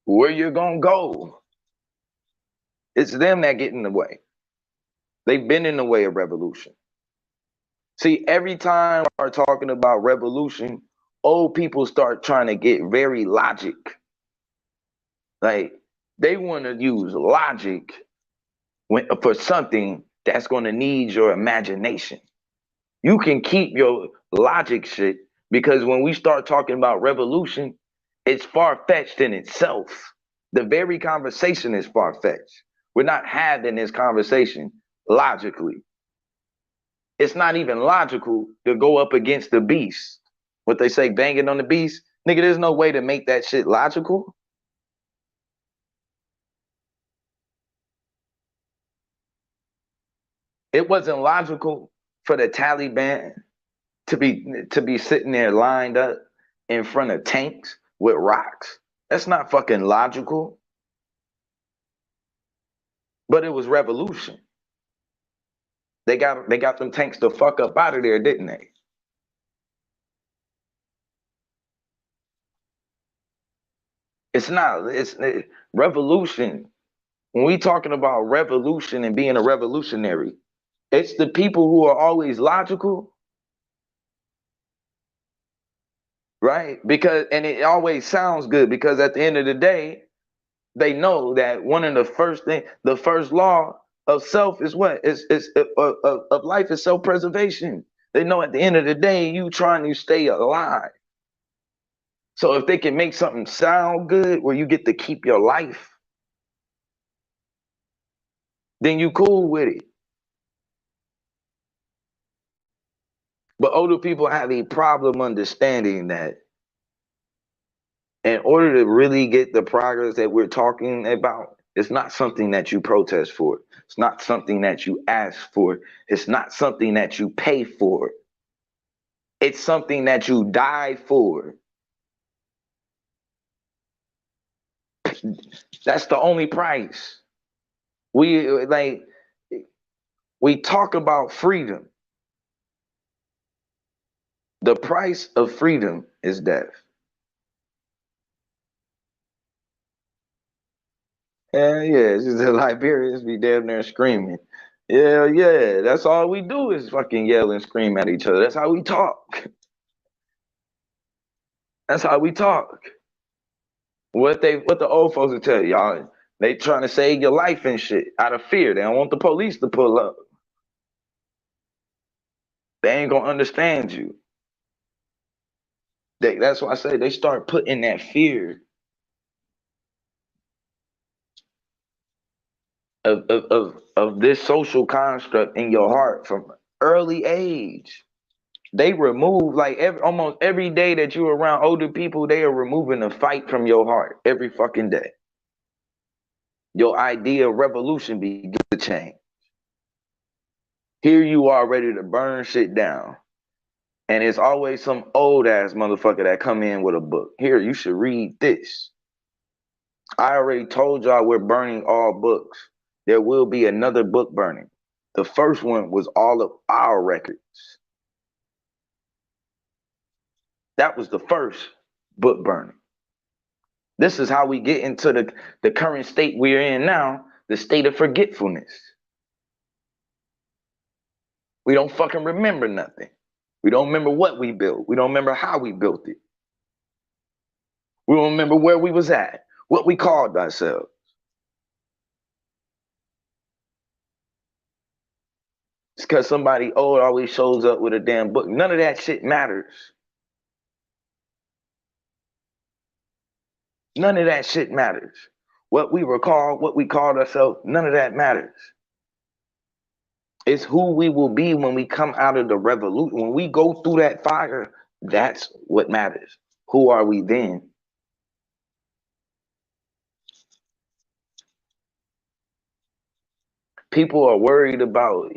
Where you going to go? It's them that get in the way. They've been in the way of revolution. See, every time we are talking about revolution, old people start trying to get very logic. Like, they want to use logic for something that's going to need your imagination. You can keep your logic shit, because when we start talking about revolution, it's far-fetched in itself. The very conversation is far-fetched. We're not having this conversation logically. It's not even logical to go up against the beast. What they say, banging on the beast. Nigga, there's no way to make that shit logical. It wasn't logical for the Taliban to be sitting there lined up in front of tanks with rocks. That's not fucking logical. But it was revolution. They got them tanks the fuck up out of there, didn't they? It's revolution. When we talking about revolution and being a revolutionary, it's the people who are always logical, right? And it always sounds good, because at the end of the day, they know that one of the first law of self is what? Of life is self-preservation. They know at the end of the day, you trying to stay alive. So if they can make something sound good where you get to keep your life, then you cool with it. But older people have a problem understanding that in order to really get the progress that we're talking about, it's not something that you protest for. It's not something that you ask for. It's not something that you pay for. It's something that you die for. That's the only price. We talk about freedom. The price of freedom is death. Yeah, it's just the Liberians be damn near screaming. Yeah, that's all we do is fucking yell and scream at each other. That's how we talk. That's how we talk. What the old folks will tell y'all, they trying to save your life and shit out of fear. They don't want the police to pull up. They ain't gonna understand you. That's why I say they start putting that fear of this social construct in your heart from early age. They remove, like, almost every day that you're around older people, they are removing the fight from your heart every fucking day. Your idea of revolution begins to change. Here you are ready to burn shit down. And it's always some old ass motherfucker that come in with a book. Here, you should read this. I already told y'all we're burning all books. There will be another book burning. The first one was all of our records. That was the first book burning. This is how we get into the current state we're in now, the state of forgetfulness. We don't fucking remember nothing. We don't remember what we built. We don't remember how we built it. We don't remember where we was at. what we called ourselves. It's because somebody old always shows up with a damn book. None of that shit matters. None of that shit matters. What we were called, what we called ourselves, none of that matters. It's who we will be when we come out of the revolution. When we go through that fire, that's what matters. Who are we then? People are worried about,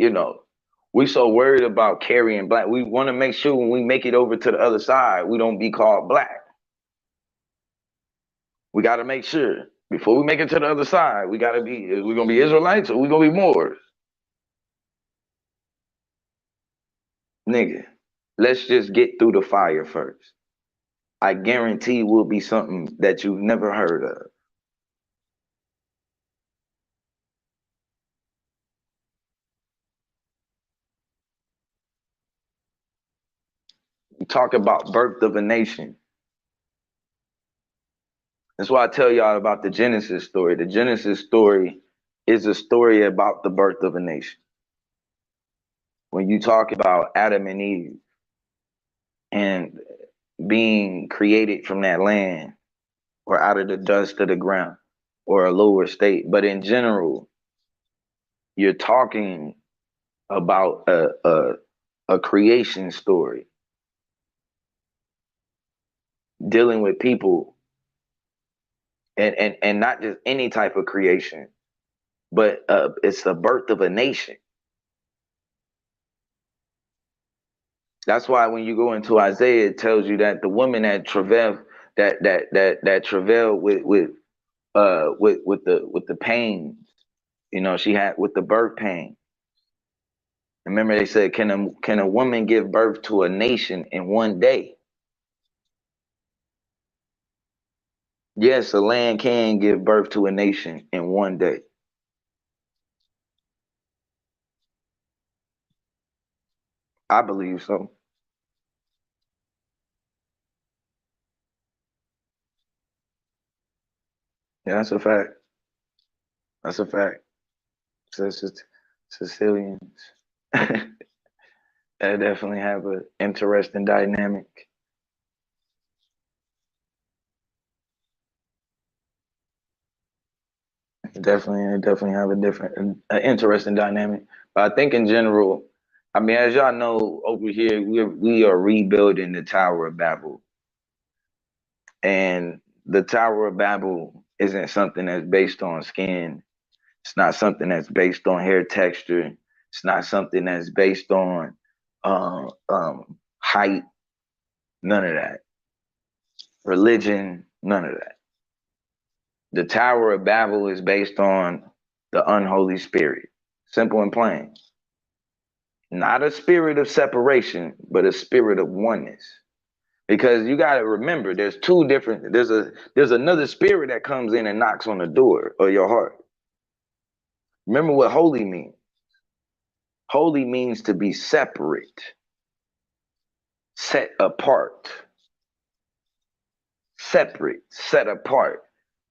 we so worried about carrying black. We want to make sure when we make it over to the other side, we don't be called black. We got to make sure before we make it to the other side, we got to be, we're going to be Israelites or we're going to be Moors. Nigga, let's just get through the fire first. I guarantee will be something that you've never heard of. You talk about birth of a nation. That's why I tell y'all about the Genesis story. The Genesis story is a story about the birth of a nation. When you talk about Adam and Eve and being created from that land or out of the dust of the ground or a lower state, but in general, you're talking about a creation story dealing with people and not just any type of creation, but it's the birth of a nation. That's why when you go into Isaiah, it tells you that the woman that travailed that travailed with the pains, she had with the birth pain. Remember, they said, can a woman give birth to a nation in one day? Yes, a land can give birth to a nation in one day. I believe so. Yeah, that's a fact. That's a fact. So it's just Sicilians. That definitely have an interesting dynamic. Definitely have an interesting dynamic. But I think in general, I mean, as y'all know, over here we are rebuilding the Tower of Babel, and the Tower of Babel isn't something that's based on skin. It's not something that's based on hair texture. It's not something that's based on height. None of that. Religion. None of that. The Tower of Babel is based on the unholy spirit. Simple and plain. Not a spirit of separation, but a spirit of oneness. Because you got to remember, there's two different, there's another spirit that comes in and knocks on the door of your heart. Remember what holy means. Holy means to be separate, set apart. Separate, set apart.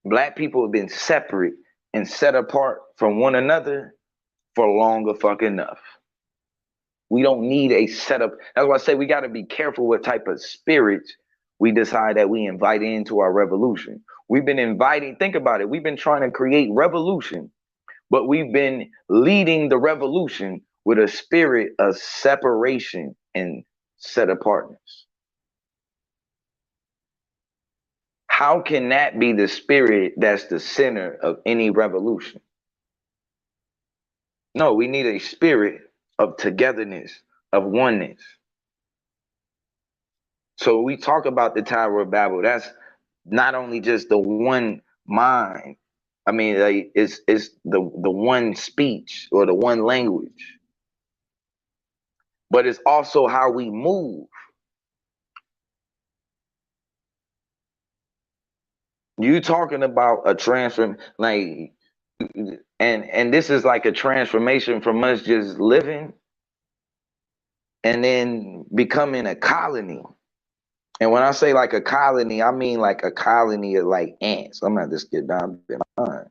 Black people have been separate and set apart from one another for longer fucking enough. We don't need a setup. That's why I say we got to be careful what type of spirits we decide that we invite into our revolution. We've been inviting, think about it, we've been trying to create revolution, but we've been leading the revolution with a spirit of separation and set apartness. How can that be the spirit that's the center of any revolution? No, we need a spirit of togetherness, of oneness. So we talk about the Tower of Babel. That's not only just the one mind. I mean, like, it's the one speech or the one language, but it's also how we move. You talking about a transform, like, and this is like a transformation from us just living and then becoming a colony. And when I say like a colony, I mean like a colony of like ants. I'm gonna just get down in mine.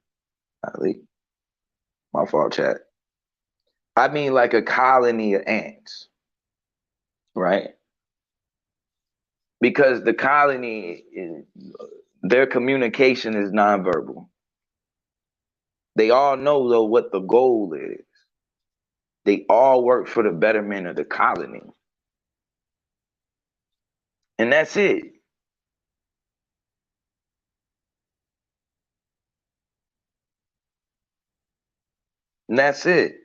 My fault, chat. I mean like a colony of ants, right? Because the colony, their communication is nonverbal. They all know though what the goal is. They all work for the betterment of the colony. And that's it. And that's it.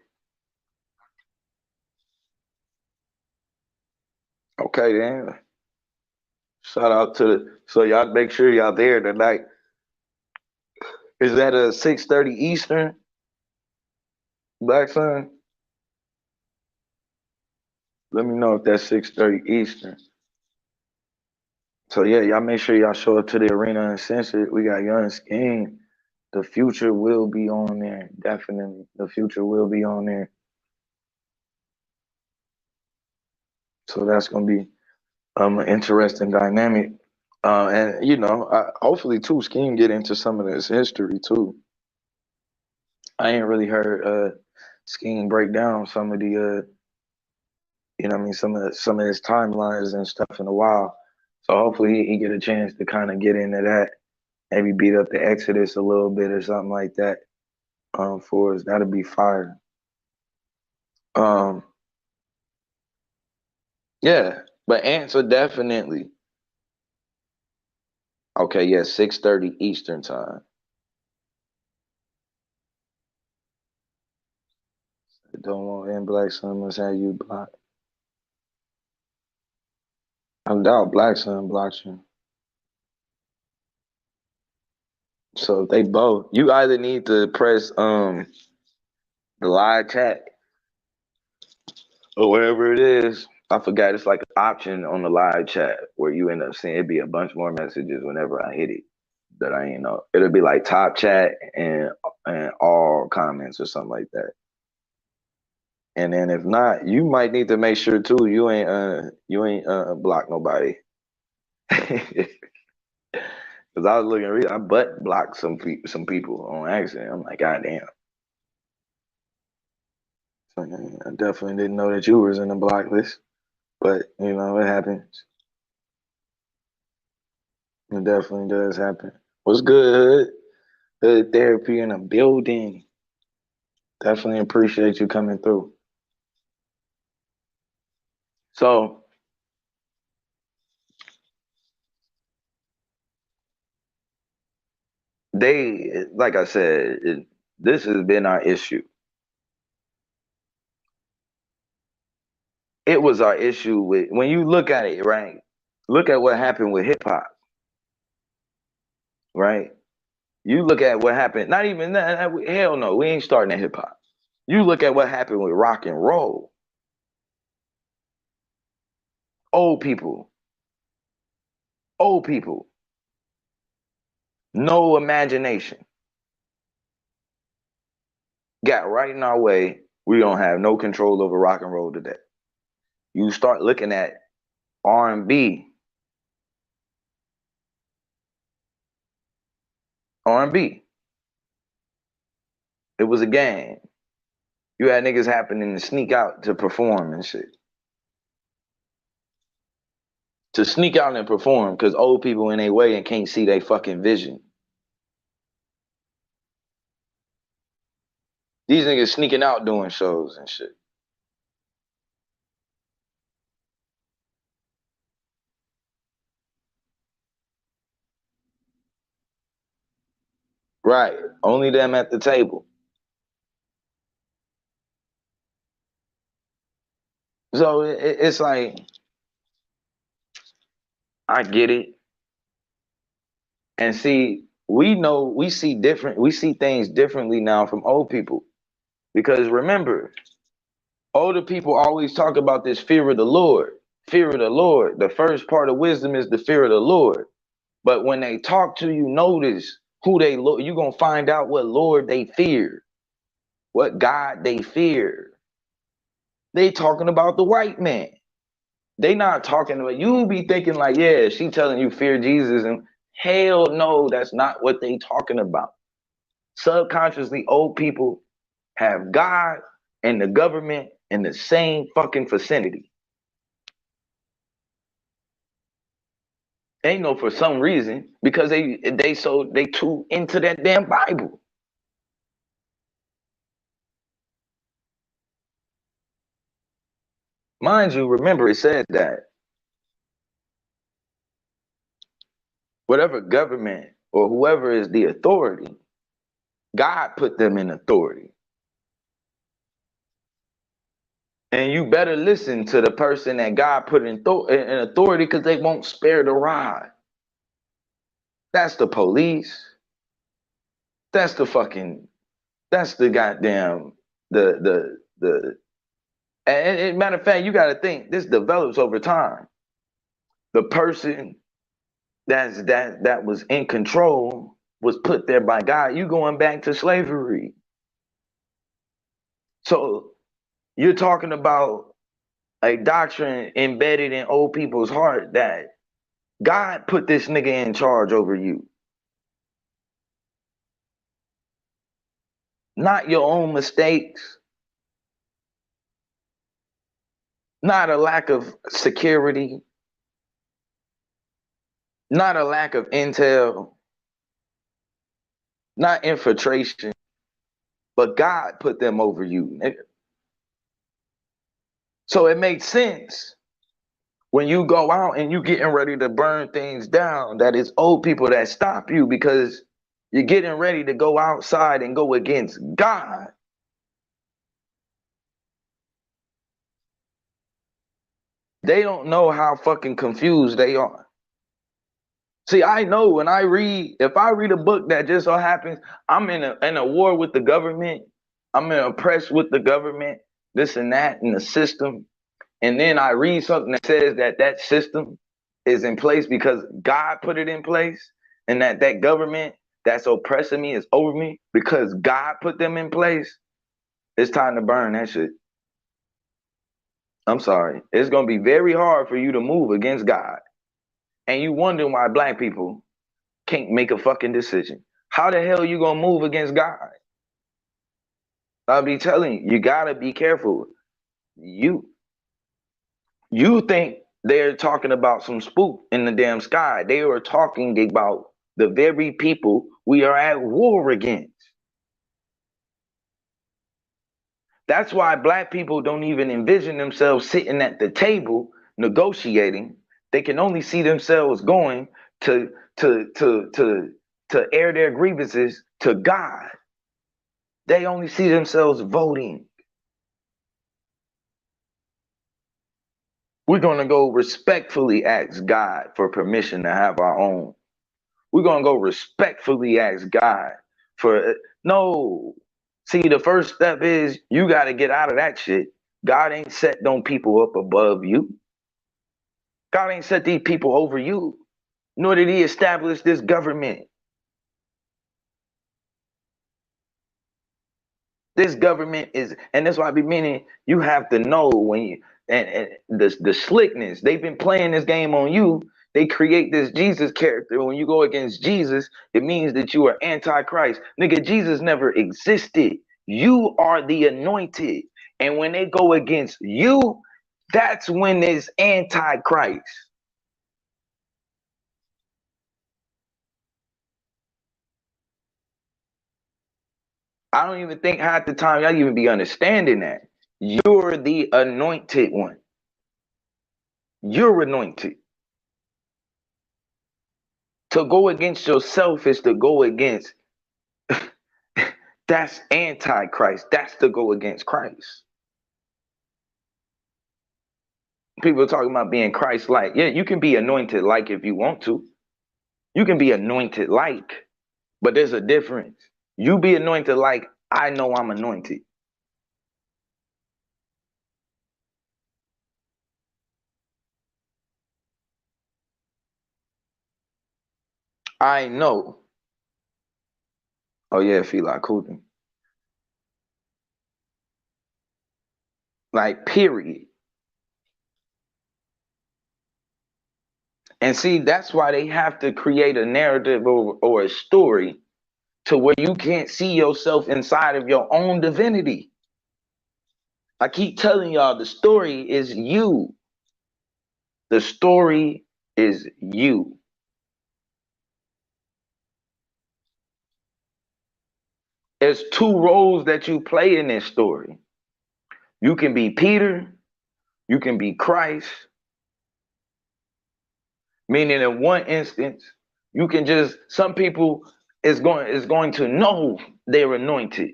Okay, then. Shout out to the, so y'all make sure y'all there tonight. Is that a 6:30 Eastern? Black Sun? Let me know if that's 6:30 Eastern. So yeah, y'all make sure y'all show up to the Arena Uncensored. We got Young Scheme. The future will be on there. Definitely. The future will be on there. So that's gonna be an interesting dynamic. And you know, hopefully too, Scheme get into some of this history too. I ain't really heard Scheme break down some of the you know what I mean, some of his timelines and stuff in a while. So hopefully he get a chance to kind of get into that, maybe beat up the Exodus a little bit or something like that. For us, that'll be fire. Yeah, but answer definitely. Okay, yeah, 6:30 Eastern time. Don't want in Black Sun must have you blocked. I doubt Black Sun blocks you. So if they both, you either need to press the live chat or wherever it is. I forgot it's like an option on the live chat where you end up seeing it'd be a bunch more messages whenever I hit it that I ain't know. It'll be like top chat and all comments or something like that. And then if not, you might need to make sure too you ain't block nobody. Cause I was looking, I butt blocked some people on accident. I'm like, God damn. So, I definitely didn't know that you was in the block list, but you know it happens. It definitely does happen. What's good, Hood? Hood Therapy in a building. Definitely appreciate you coming through. So, they, like I said, this has been our issue. It was our issue with, when you look at it, right? Look at what happened with hip hop, right? You look at what happened, not even that, hell no, we ain't starting at hip hop. You look at what happened with rock and roll. Old people, no imagination. Got right in our way. We don't have no control over rock and roll today. You start looking at R&B. It was a game. You had niggas happening to sneak out to perform and shit. To sneak out and perform because old people in their way and can't see their fucking vision. These niggas sneaking out doing shows and shit. Right. Only them at the table. So it's like, I get it. And see, we see things differently now from old people. Because remember, older people always talk about this fear of the Lord. Fear of the Lord. The first part of wisdom is the fear of the Lord. But when they talk to you, notice who they look. You're going to find out what Lord they fear. What God they fear. They talking about the white man. They not talking about you. Be thinking like, yeah, she telling you fear Jesus, and hell no, that's not what they talking about. Subconsciously, old people have God and the government in the same fucking vicinity. Ain't no for some reason because they too into that damn Bible. Mind you, remember it said that whatever government or whoever is the authority, God put them in authority. And you better listen to the person that God put in authority because they won't spare the rod. That's the police. That's the fucking, that's the goddamn, and matter of fact, you got to think this develops over time. The person that was in control was put there by God. You going back to slavery. So you're talking about a doctrine embedded in old people's heart that God put this nigga in charge over you. Not your own mistakes, not a lack of security, not a lack of intel, not infiltration, but God put them over you, nigga. So it makes sense when you go out and you getting ready to burn things down that it's old people that stop you because you're getting ready to go outside and go against God. They don't know how fucking confused they are. See, I know when if I read a book that just so happens I'm in a war with the government, I'm oppressed with the government, this and that, and the system, and then I read something that says that system is in place because God put it in place, and that government that's oppressing me is over me because God put them in place, it's time to burn that shit. I'm sorry. It's going to be very hard for you to move against God. And you wonder why black people can't make a fucking decision. How the hell you going to move against God? I'll be telling you, you got to be careful. You think they're talking about some spook in the damn sky. They are talking about the very people we are at war against. That's why black people don't even envision themselves sitting at the table negotiating. They can only see themselves going to air their grievances to God. They only see themselves voting. We're going to go respectfully ask God for permission to have our own. We're going to go respectfully ask God for no. See, the first step is you got to get out of that shit. God ain't set them people up above you. God ain't set these people over you, nor did he establish this government. This government is, and that's why I be meaning you have to know when you, and the slickness, they've been playing this game on you. They create this Jesus character. When you go against Jesus, it means that you are antichrist. Nigga, Jesus never existed. You are the anointed. And when they go against you, that's when there's antichrist. I don't even think half the time y'all even be understanding that. You're the anointed one. You're anointed. To go against yourself is to go against, that's antichrist. That's to go against Christ. People are talking about being Christ-like. Yeah, you can be anointed like if you want to. You can be anointed like, but there's a difference. You be anointed like, I know I'm anointed. I know. Oh yeah, feel like cooling. Like, period. And see, that's why they have to create a narrative or a story to where you can't see yourself inside of your own divinity. I keep telling y'all, the story is you. The story is you. There's two roles that you play in this story. You can be Peter, you can be Christ, meaning in one instance, you can just, some people is going to know they're anointed.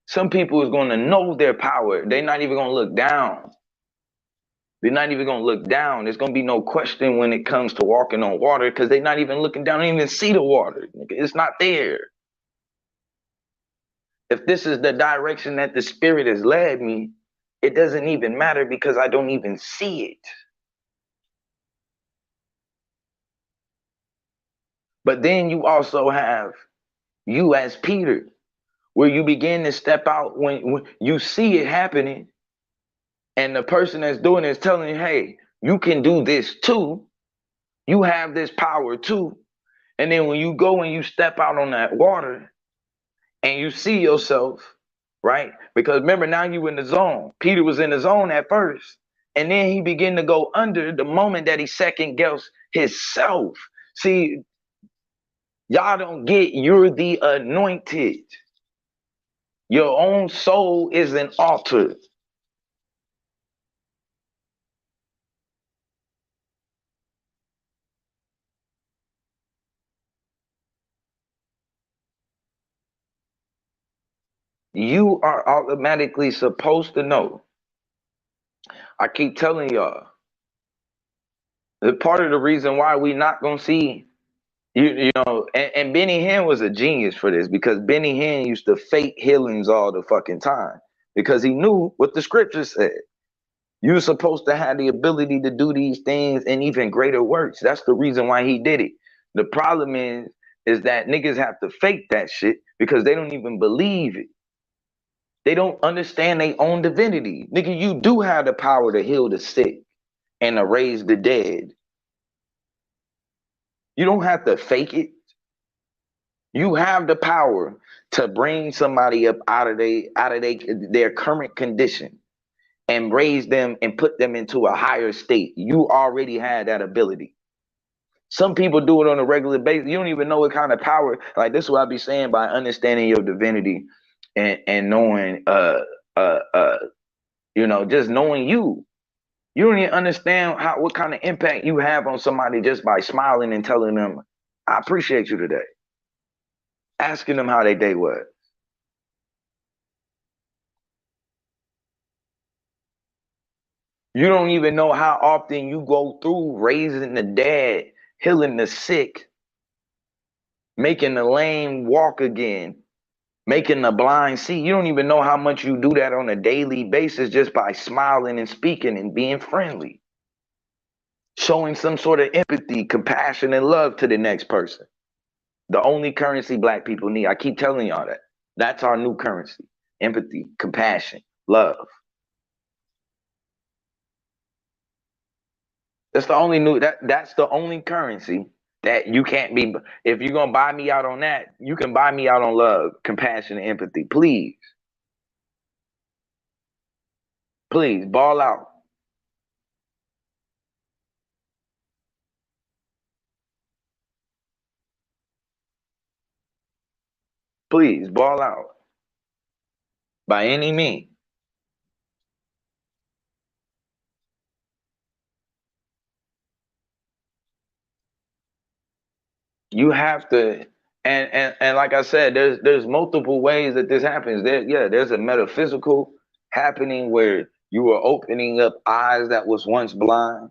Some people is going to know their power. They're not even going to look down. They're not even going to look down. There's going to be no question when it comes to walking on water because they're not even looking down. They don't even see the water. It's not there. If this is the direction that the Spirit has led me, it doesn't even matter because I don't even see it. But then you also have you as Peter, where you begin to step out when you see it happening, and the person that's doing it is telling you, hey, you can do this too. You have this power too. And then when you go and you step out on that water and you see yourself, right? Because remember, now you in the zone. Peter was in the zone at first. And then he began to go under the moment that he second guessed himself. See, y'all don't get, you're the anointed. Your own soul is an altar. You are automatically supposed to know. I keep telling y'all, that part of the reason why we not gonna see you know, and Benny Hinn was a genius for this because Benny Hinn used to fake healings all the fucking time because he knew what the scripture said. You're supposed to have the ability to do these things and even greater works. That's the reason why he did it. The problem is that niggas have to fake that shit because they don't even believe it. They don't understand their own divinity. Nigga, you do have the power to heal the sick and to raise the dead. You don't have to fake it. You have the power to bring somebody up out of their current condition and raise them and put them into a higher state. You already had that ability. Some people do it on a regular basis. You don't even know what kind of power. Like this is what I be saying by understanding your divinity and knowing you know, just knowing you. You don't even understand what kind of impact you have on somebody just by smiling and telling them, I appreciate you today. Asking them how their day was. You don't even know how often you go through raising the dead, healing the sick, making the lame walk again, making the blind see. You don't even know how much you do that on a daily basis just by smiling and speaking and being friendly. Showing some sort of empathy, compassion, and love to the next person. The only currency black people need. I keep telling y'all that. That's our new currency. Empathy, compassion, love. That's the only that's the only currency that you can't be. If you're gonna buy me out on that, you can buy me out on love, compassion, and empathy. Please. Please, ball out. Please, ball out. By any means. You have to, and like I said, there's multiple ways that this happens. There's a metaphysical happening where you are opening up eyes that was once blind.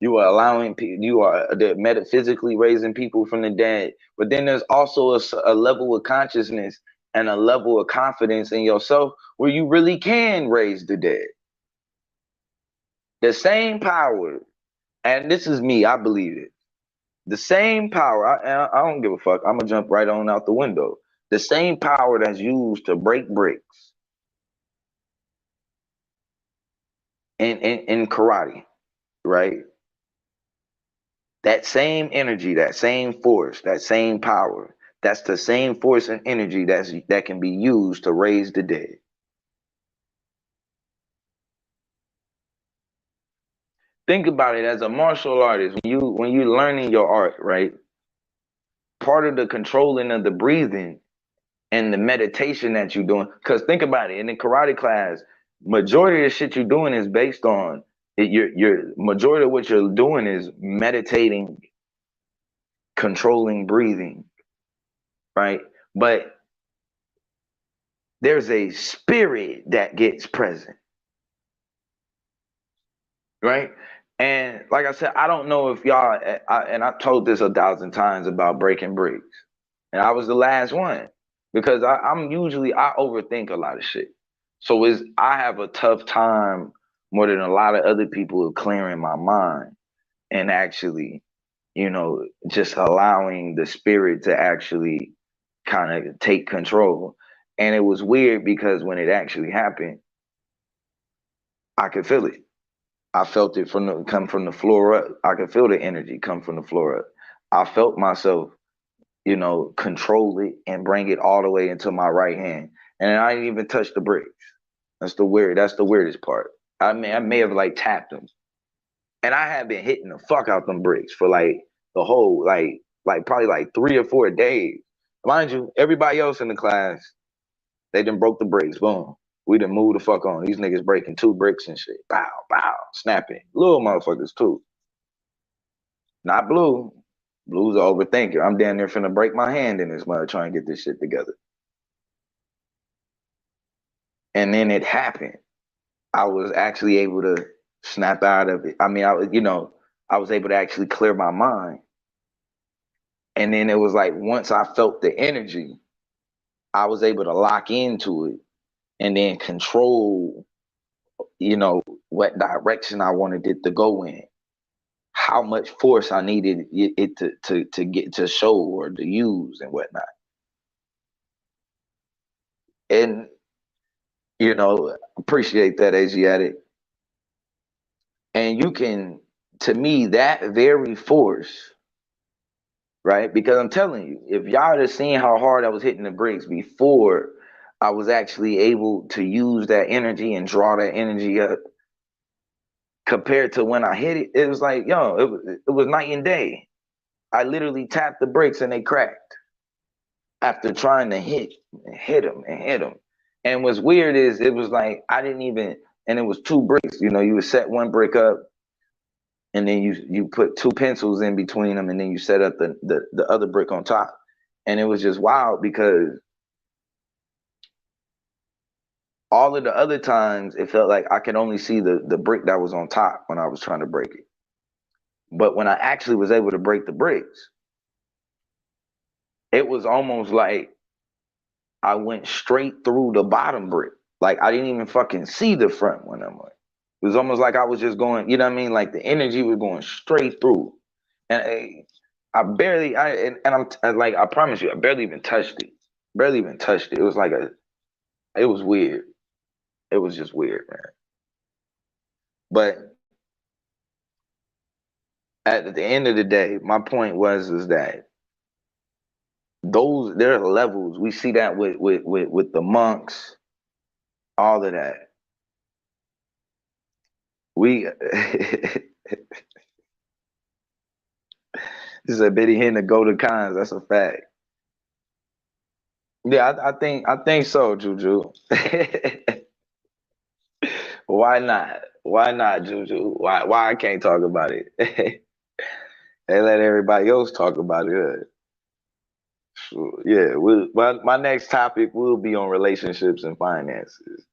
You are allowing people, you are metaphysically raising people from the dead. But then there's also a level of consciousness and a level of confidence in yourself where you really can raise the dead. The same power, and this is me, I believe it. The same power, I don't give a fuck. I'm gonna jump right on out the window. The same power that's used to break bricks in karate, right? That same energy, that same force, that same power, that's the same force and energy that can be used to raise the dead. Think about it as a martial artist, when you learning your art, right? Part of the controlling of the breathing and the meditation that you're doing, because think about it, in the karate class, majority of the shit you're doing is based on your majority of what you're doing is meditating, controlling breathing, right? But there's a spirit that gets present, right? And like I said, I don't know if y'all, and I've told this 1,000 times about breaking bricks, and I was the last one because I'm usually, I overthink a lot of shit. So I have a tough time more than a lot of other people of clearing my mind and actually, just allowing the spirit to actually kind of take control. And it was weird because when it actually happened, I could feel it. I felt it come from the floor up. I could feel the energy come from the floor up. I felt myself, control it and bring it all the way into my right hand. And I didn't even touch the bricks. That's the weirdest part. I may have like tapped them. And I had been hitting the fuck out them bricks for like the whole, like probably like 3 or 4 days. Mind you, everybody else in the class, they done broke the bricks. Boom. We done moved the fuck on. These niggas breaking 2 bricks and shit. Bow, bow, snapping. Little motherfuckers too. Not Blue. Blue's an overthinker. I'm down there finna break my hand in this mother trying to get this shit together. And then it happened. I was actually able to snap out of it. I mean, I was able to actually clear my mind. And then it was like, once I felt the energy, I was able to lock into it and then control, what direction I wanted it to go in, how much force I needed it to get to show or to use and whatnot. And, appreciate that, Asiatic. And you can, to me, that very force, right? Because I'm telling you, if y'all had seen how hard I was hitting the bricks before I was actually able to use that energy and draw that energy up, compared to when I hit it, it was like, it was night and day. I literally tapped the bricks and they cracked after trying to hit them and hit them. And what's weird is it was like, I didn't even, and it was 2 bricks, you would set 1 brick up and then you put 2 pencils in between them and then you set up the other brick on top. And it was just wild because all of the other times it felt like I could only see the brick that was on top when I was trying to break it. But when I actually was able to break the bricks, it was almost like I went straight through the bottom brick. Like I didn't even fucking see the front one. I'm like, it was almost like I was just going, you know what I mean? Like the energy was going straight through. And I barely, I promise you, I barely even touched it. Barely even touched it. It was like it was weird. It was just weird, man. But at the end of the day, my point is that there are levels. We see that with the monks, all of that. We this is a bitty hint to go to cons. That's a fact. Yeah, I think so, Juju. Why not? Why not, Juju? Why I can't talk about it? They let everybody else talk about it. Sure. Yeah, my next topic will be on relationships and finances.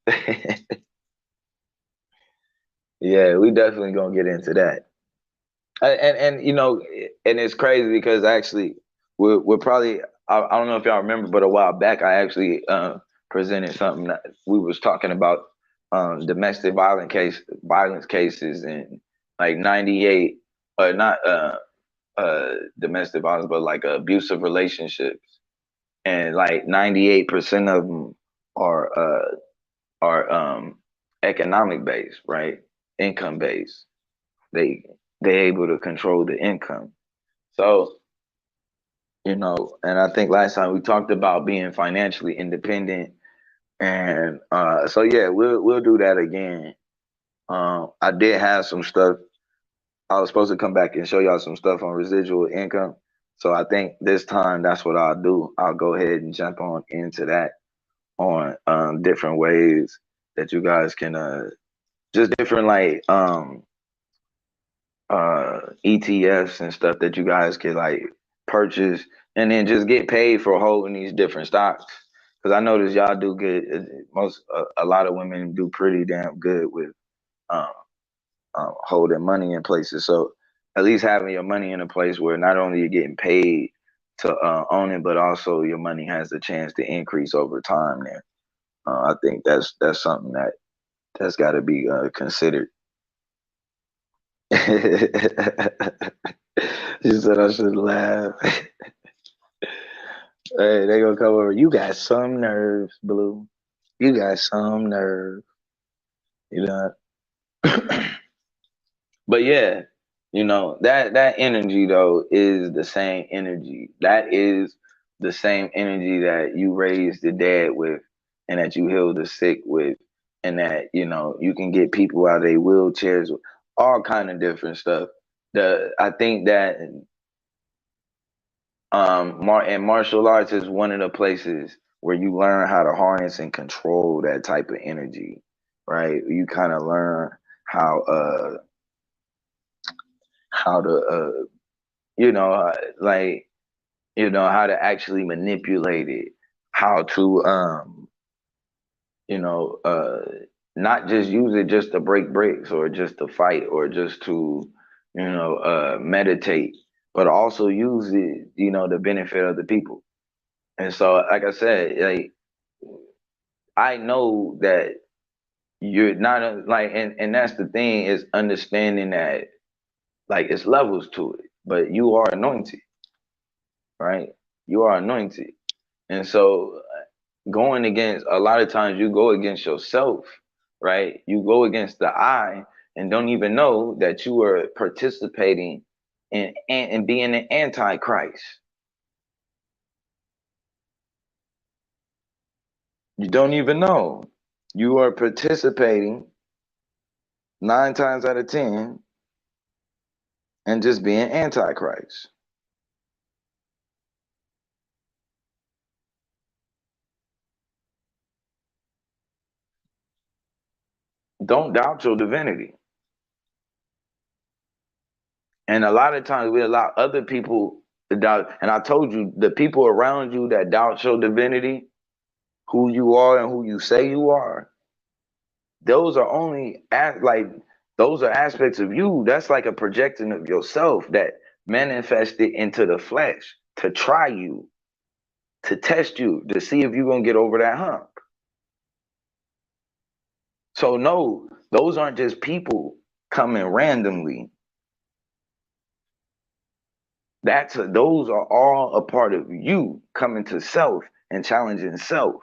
Yeah, we definitely gonna get into that. And and it's crazy because actually we're probably, I don't know if y'all remember, but a while back I actually presented something that we was talking about domestic violence cases in like 98, not domestic violence, but like abusive relationships, and like 98% of them are economic based, right? Income based. They able to control the income. So, and I think last time we talked about being financially independent, and so yeah, we'll do that again. I did have some stuff. I was supposed to come back and show y'all some stuff on residual income. So I think this time that's what I'll do. I'll go ahead and jump on into that on different ways that you guys can just different like ETFs and stuff that you guys can like purchase and then just get paid for holding these different stocks. Because I notice y'all do good. A lot of women do pretty damn good with um, holding money in places. So at least having your money in a place where not only you're getting paid to own it, but also your money has the chance to increase over time. There, I think that's something that's got to be considered. She said I should laugh. Hey, they gonna come over. You got some nerves, Blue. You got some nerve. You know. But yeah, that energy though is the same energy. That is the same energy that you raised the dead with, and that you heal the sick with, and that you can get people out of their wheelchairs with all kind of different stuff. I think that and martial arts is one of the places where you learn how to harness and control that type of energy, right? You kind of learn how to like how to actually manipulate it, how to you know uh not just use it just to break bricks or just to fight or just to meditate, but also use it to benefit other people. And so like I said, like I know that you're not like, and that's the thing, is understanding that like it's levels to it, but you are anointed, right? You are anointed. And so going against, a lot of times you go against yourself, right? You go against the I and don't even know that you are participating in being an antichrist. You don't even know. You are participating 9 times out of 10 and just being antichrist. Don't doubt your divinity. And a lot of times we allow other people to doubt. And I told you, the people around you that doubt your divinity, who you are and who you say you are, those are those are aspects of you. That's like a projection of yourself that manifested into the flesh to try you, to test you, to see if you're gonna get over that hump. So no, those aren't just people coming randomly. Those are all a part of you coming to self and challenging self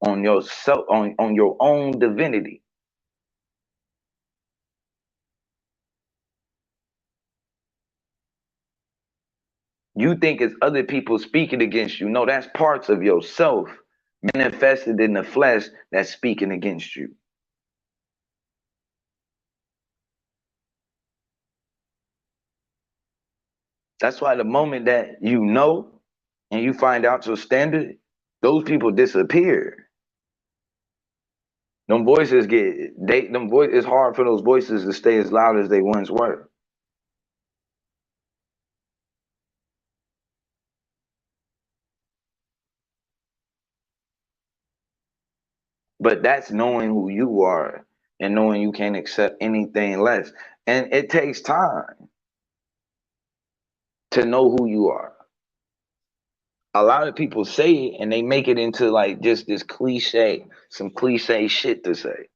on yourself, on your own divinity. You think it's other people speaking against you. No, that's parts of yourself manifested in the flesh that's speaking against you. That's why the moment that you know and you find out your standard, those people disappear. Them voices it's hard for those voices to stay as loud as they once were. But that's knowing who you are and knowing you can't accept anything less. And it takes time to know who you are. A lot of people say it and they make it into like just this cliche, some cliche shit to say.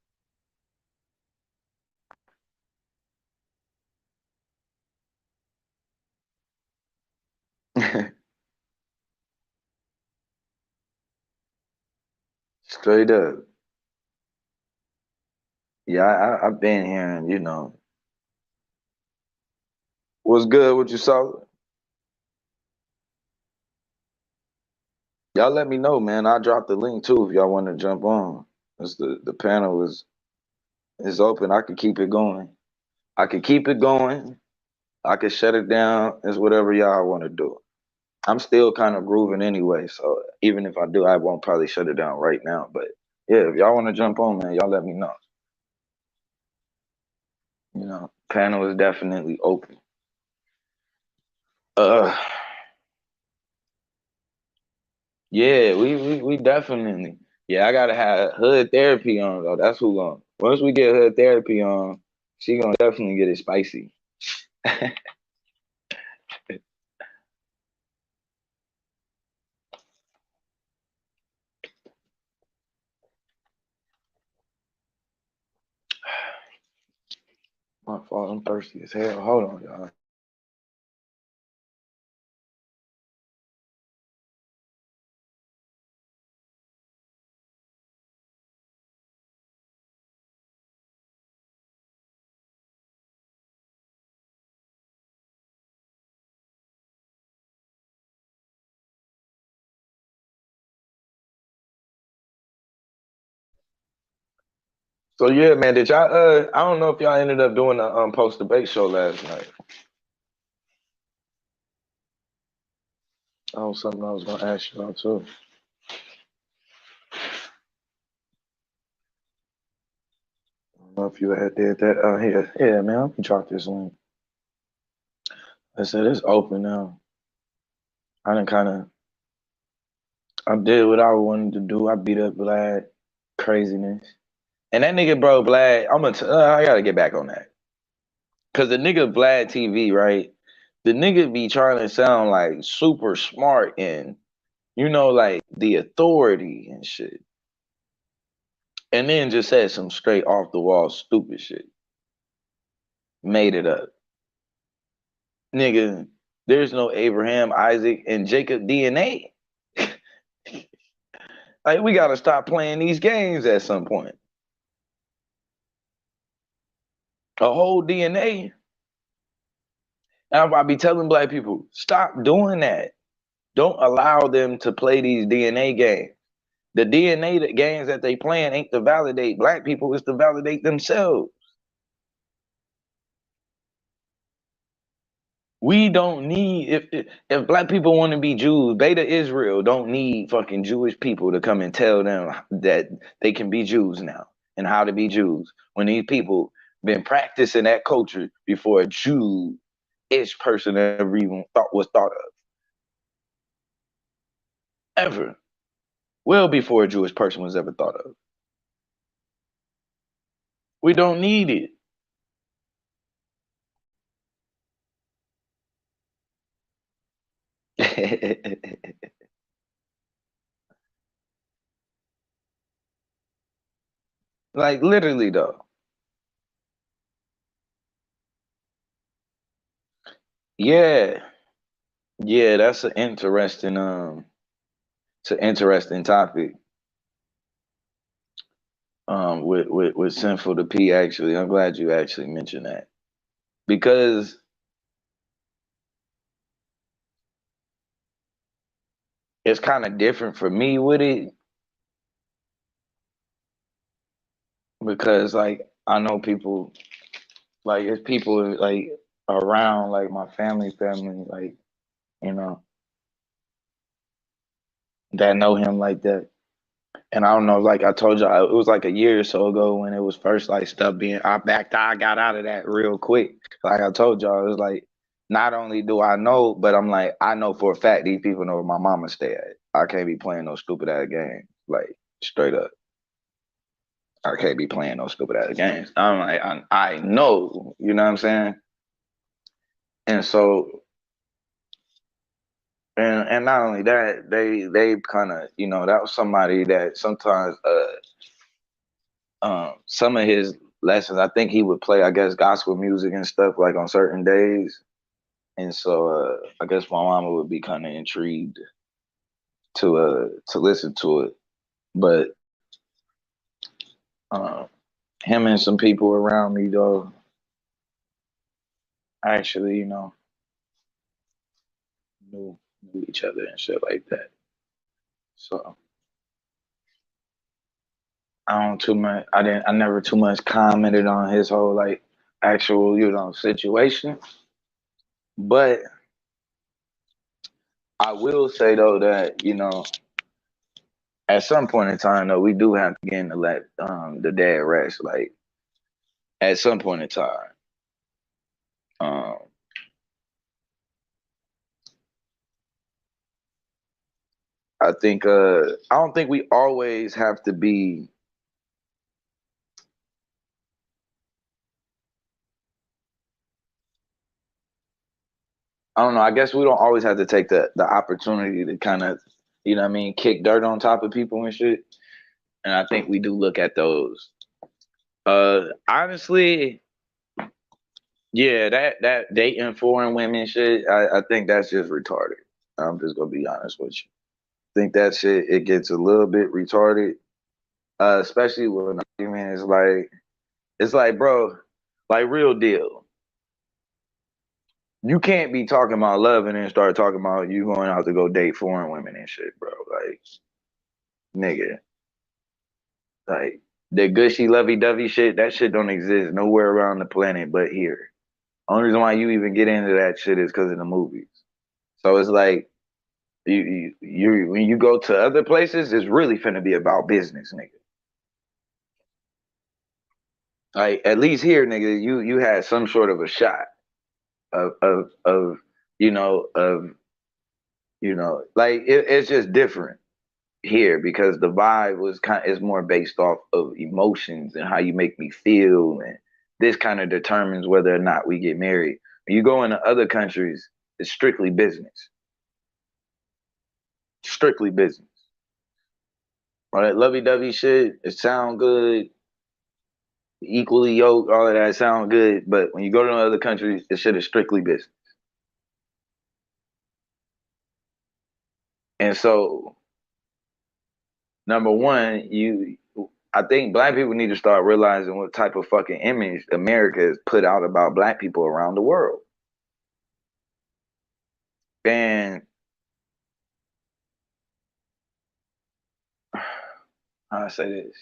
Straight up. Yeah, I've been hearing, what's good, what you saw? Y'all let me know, man. I'll drop the link too if y'all want to jump on. It's the panel is open. I could keep it going. I could keep it going. I could shut it down. It's whatever y'all want to do. I'm still kind of grooving anyway, so even if I do, I won't probably shut it down right now. But yeah, if y'all want to jump on, man, y'all let me know. You know, panel is definitely open. Uh, yeah, we definitely. Yeah, I gotta have hood therapy on though. That's who going. Once we get hood therapy on, she gonna definitely get it spicy. My fault. I'm thirsty as hell. Hold on, y'all. So yeah, man, did y'all I don't know if y'all ended up doing a post debate show last night. Oh, something I was gonna ask y'all too. I don't know if you had did that. Here, yeah, man, let me drop this link. I said it's open now. I done kind of I did what I wanted to do. I beat up Vlad, craziness, and that nigga, bro, Vlad. I gotta get back on that because the nigga Vlad TV, right? The nigga be trying to sound like super smart and like the authority and shit, and then just said some straight off the wall stupid shit. Made it up, nigga. There's no Abraham, Isaac, and Jacob DNA. Like we gotta stop playing these games at some point. A whole DNA. And I be telling black people, stop doing that. Don't allow them to play these DNA games. The DNA games that they playing ain't to validate black people, it's to validate themselves. We don't need if black people want to be Jews, Beta Israel don't need fucking Jewish people to come and tell them that they can be Jews now and how to be Jews when these people been practicing that culture before a Jew-ish person ever even was thought of. Ever. Well before a Jewish person was ever thought of. We don't need it. Like literally though. Yeah. Yeah, that's an interesting it's an interesting topic. With Sinful to P actually. I'm glad you actually mentioned that. Because it's kind of different for me with it. Because like I know people like it's people like around like my family, like, you know, that know him like that. And I don't know, like I told you, it was like a year or so ago when it was first like stuff being I got out of that real quick. Like I told y'all, it was like not only do I know, but I'm like, I know for a fact these people know where my mama stay at. I can't be playing no stupid ass games. Like straight up. I can't be playing no stupid ass games. I'm like, I know, you know what I'm saying? And so and not only that, they kind of, that was somebody that sometimes some of his lessons, I think he would play, I guess, gospel music and stuff like on certain days. And so I guess my mama would be kind of intrigued to listen to it. But him and some people around me though, actually, knew each other and shit like that. So I never too much commented on his whole like actual, situation. But I will say though that, at some point in time though, we do have to begin to let the dad rest. Like at some point in time. Um I don't think we always have to be I don't know, I guess we don't always have to take the opportunity to kind of, what I mean, kick dirt on top of people and shit. And I think we do look at those. Honestly, yeah, that dating foreign women shit, I think that's just retarded. I'm just gonna be honest with you. I think that shit it gets a little bit retarded. Especially when argument is like it's like, bro, like real deal. You can't be talking about love and then start talking about you going out to go date foreign women and shit, bro. Like, nigga. Like the gushy lovey dovey shit, that shit don't exist nowhere around the planet but here. Only reason why you even get into that shit is because of the movies. So it's like you when you go to other places, it's really finna be about business, nigga. Like at least here, nigga, you had some sort of a shot of like it's just different here because the vibe was is more based off of emotions and how you make me feel, and this kind of determines whether or not we get married. When you go into other countries, it's strictly business. Strictly business. All that lovey-dovey shit, it sound good, equally yoked, all of that sound good, but when you go to other countries, this shit is strictly business. And so, number one, I think black people need to start realizing what type of fucking image America has put out about black people around the world. And how I say this?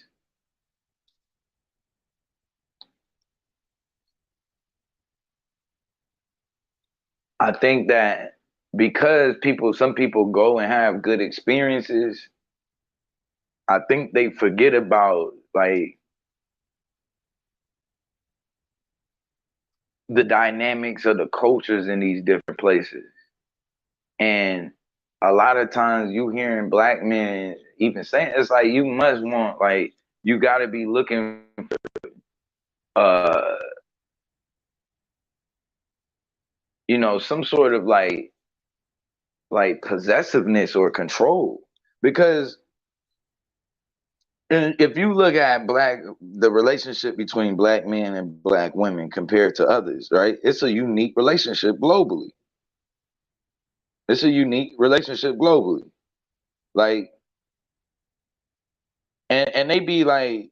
I think that because some people go and have good experiences, I think they forget about like the dynamics of the cultures in these different places. And a lot of times you hearing black men even saying it's like you must want like you gotta be looking for some sort of like possessiveness or control. Because if you look at the relationship between black men and black women compared to others, right? It's a unique relationship globally. It's a unique relationship globally. Like, and they be like,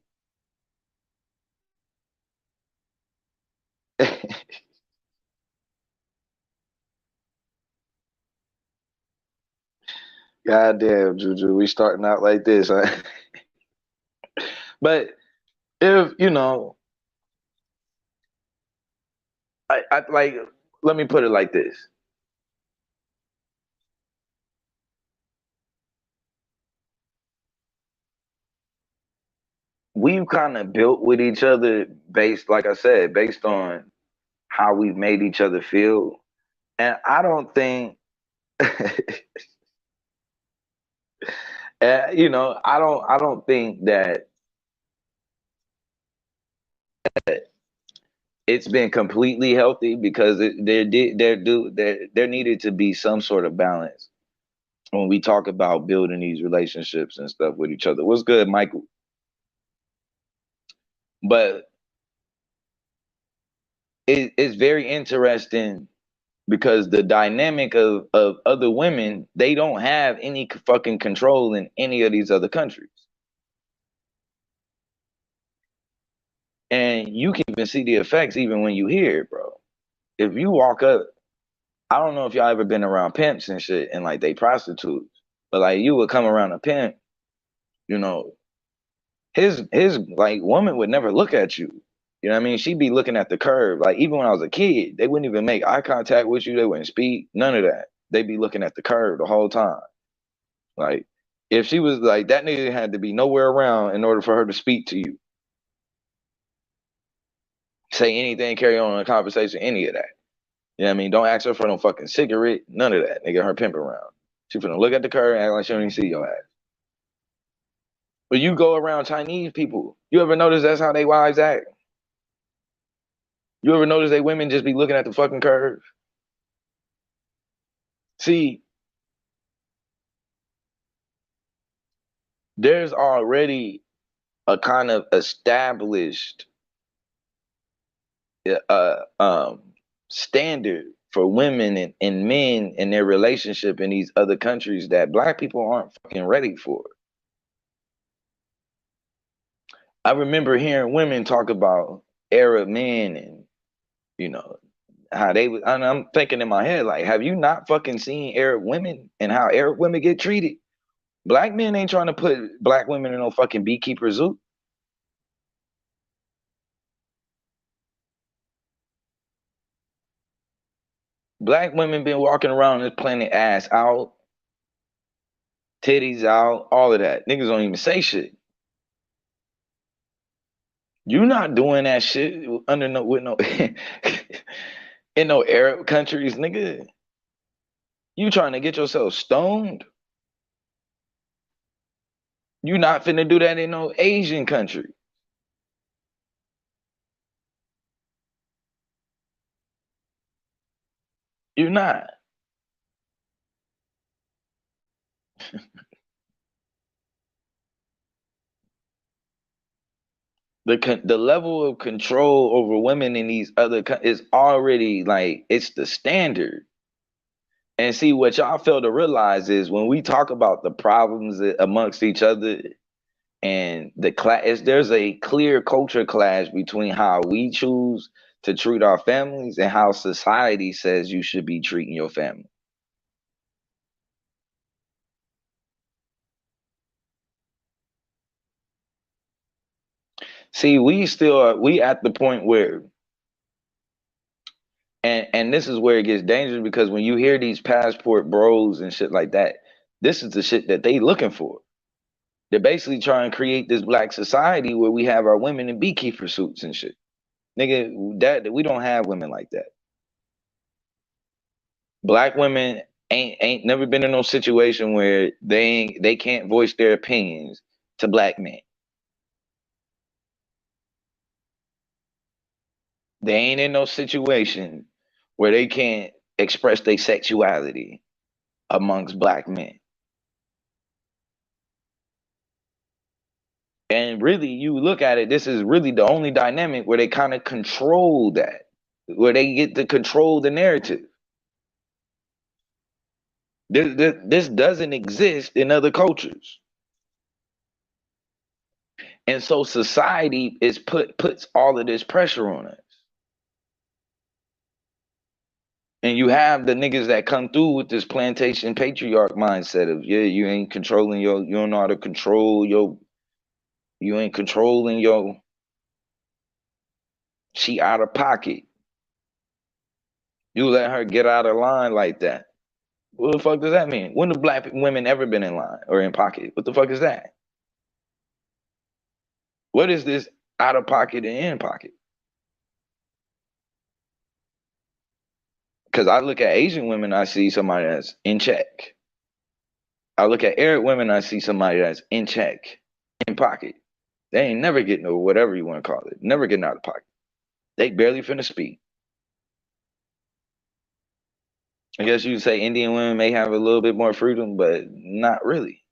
God damn, Juju, we starting out like this, huh? But if I like, let me put it like this. We've kind of built with each other based, like I said, based on how we've made each other feel. And I don't think, I don't think that it's been completely healthy because there needed to be some sort of balance when we talk about building these relationships and stuff with each other. What's good, Michael? But it's very interesting because the dynamic of other women, they don't have any fucking control in any of these other countries. And you can even see the effects even when you hear it, bro. If you walk up, I don't know if y'all ever been around pimps and shit and like they prostitutes. But like you would come around a pimp, you know, his like woman would never look at you. You know what I mean? She'd be looking at the curb. Like even when I was a kid, they wouldn't even make eye contact with you. They wouldn't speak. None of that. They'd be looking at the curb the whole time. Like if she was like that nigga had to be nowhere around in order for her to speak to you. Say anything, carry on in a conversation, any of that. You know what I mean? Don't ask her for no fucking cigarette, none of that. Nigga, her pimp around. She finna look at the curb and act like she don't even see your ass. But you go around Chinese people, you ever notice that's how they wives act? You ever notice they women just be looking at the fucking curve? See, there's already a kind of established standard for women and men in their relationship in these other countries that black people aren't fucking ready for. I remember hearing women talk about Arab men and, you know, how they would, and I'm thinking in my head, like, have you not fucking seen Arab women and how Arab women get treated? Black men ain't trying to put black women in no fucking beekeeper zoo. Black women been walking around this planet ass out, titties out, all of that. Niggas don't even say shit. You not doing that shit under no with no in no Arab countries, nigga. You trying to get yourself stoned? You not finna do that in no Asian country. You're not. The level of control over women in these other is already like it's the standard. And see what y'all fail to realize is when we talk about the problems amongst each other and the class, there's a clear culture clash between how we choose to treat our families and how society says you should be treating your family. See, we at the point where, and this is where it gets dangerous because when you hear these passport bros and shit like that, this is the shit that they looking for. They're basically trying to create this black society where we have our women in beekeeper suits and shit. Nigga, that we don't have women like that. Black women ain't never been in no situation where they can't voice their opinions to black men. They ain't in no situation where they can't express their sexuality amongst black men. And really, you look at it, this is really the only dynamic where they kind of control that, where they get to control the narrative. This doesn't exist in other cultures. And so society is puts all of this pressure on us. And you have the niggas that come through with this plantation patriarch mindset of, yeah, you ain't controlling you don't know how to control you ain't controlling she out of pocket. You let her get out of line like that. What the fuck does that mean? When have black women ever been in line or in pocket? What the fuck is that? What is this out of pocket and in pocket? Because I look at Asian women, I see somebody that's in check. I look at Arab women, I see somebody that's in check, in pocket. They ain't never getting over whatever you want to call it. Never getting out of pocket. They barely finna speak. I guess you'd say Indian women may have a little bit more freedom, but not really.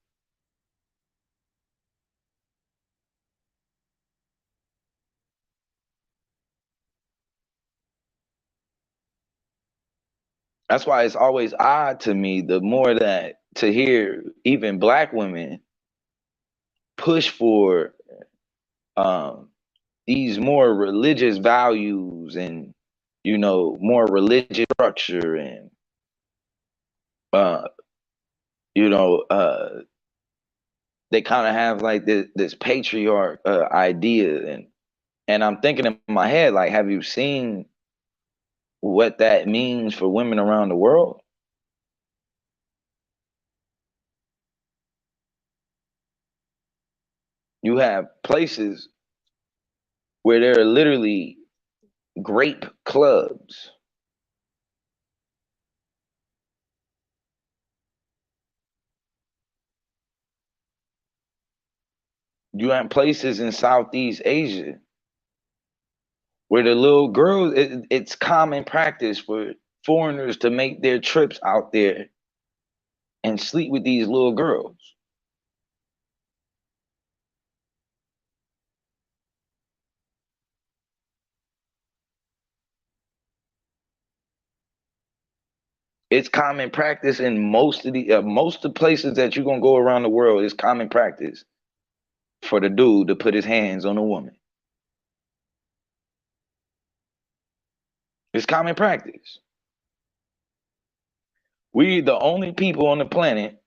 That's why it's always odd to me, the more that to hear even black women push for these more religious values and, you know, more religious structure and you know, they kind of have like this patriarch idea, and I'm thinking in my head, like, have you seen what that means for women around the world? You have places where there are literally grape clubs. You have places in Southeast Asia where the little girls, it's common practice for foreigners to make their trips out there and sleep with these little girls. It's common practice in most of the places that you're gonna go around the world. It's common practice for the dude to put his hands on a woman. It's common practice. We the only people on the planet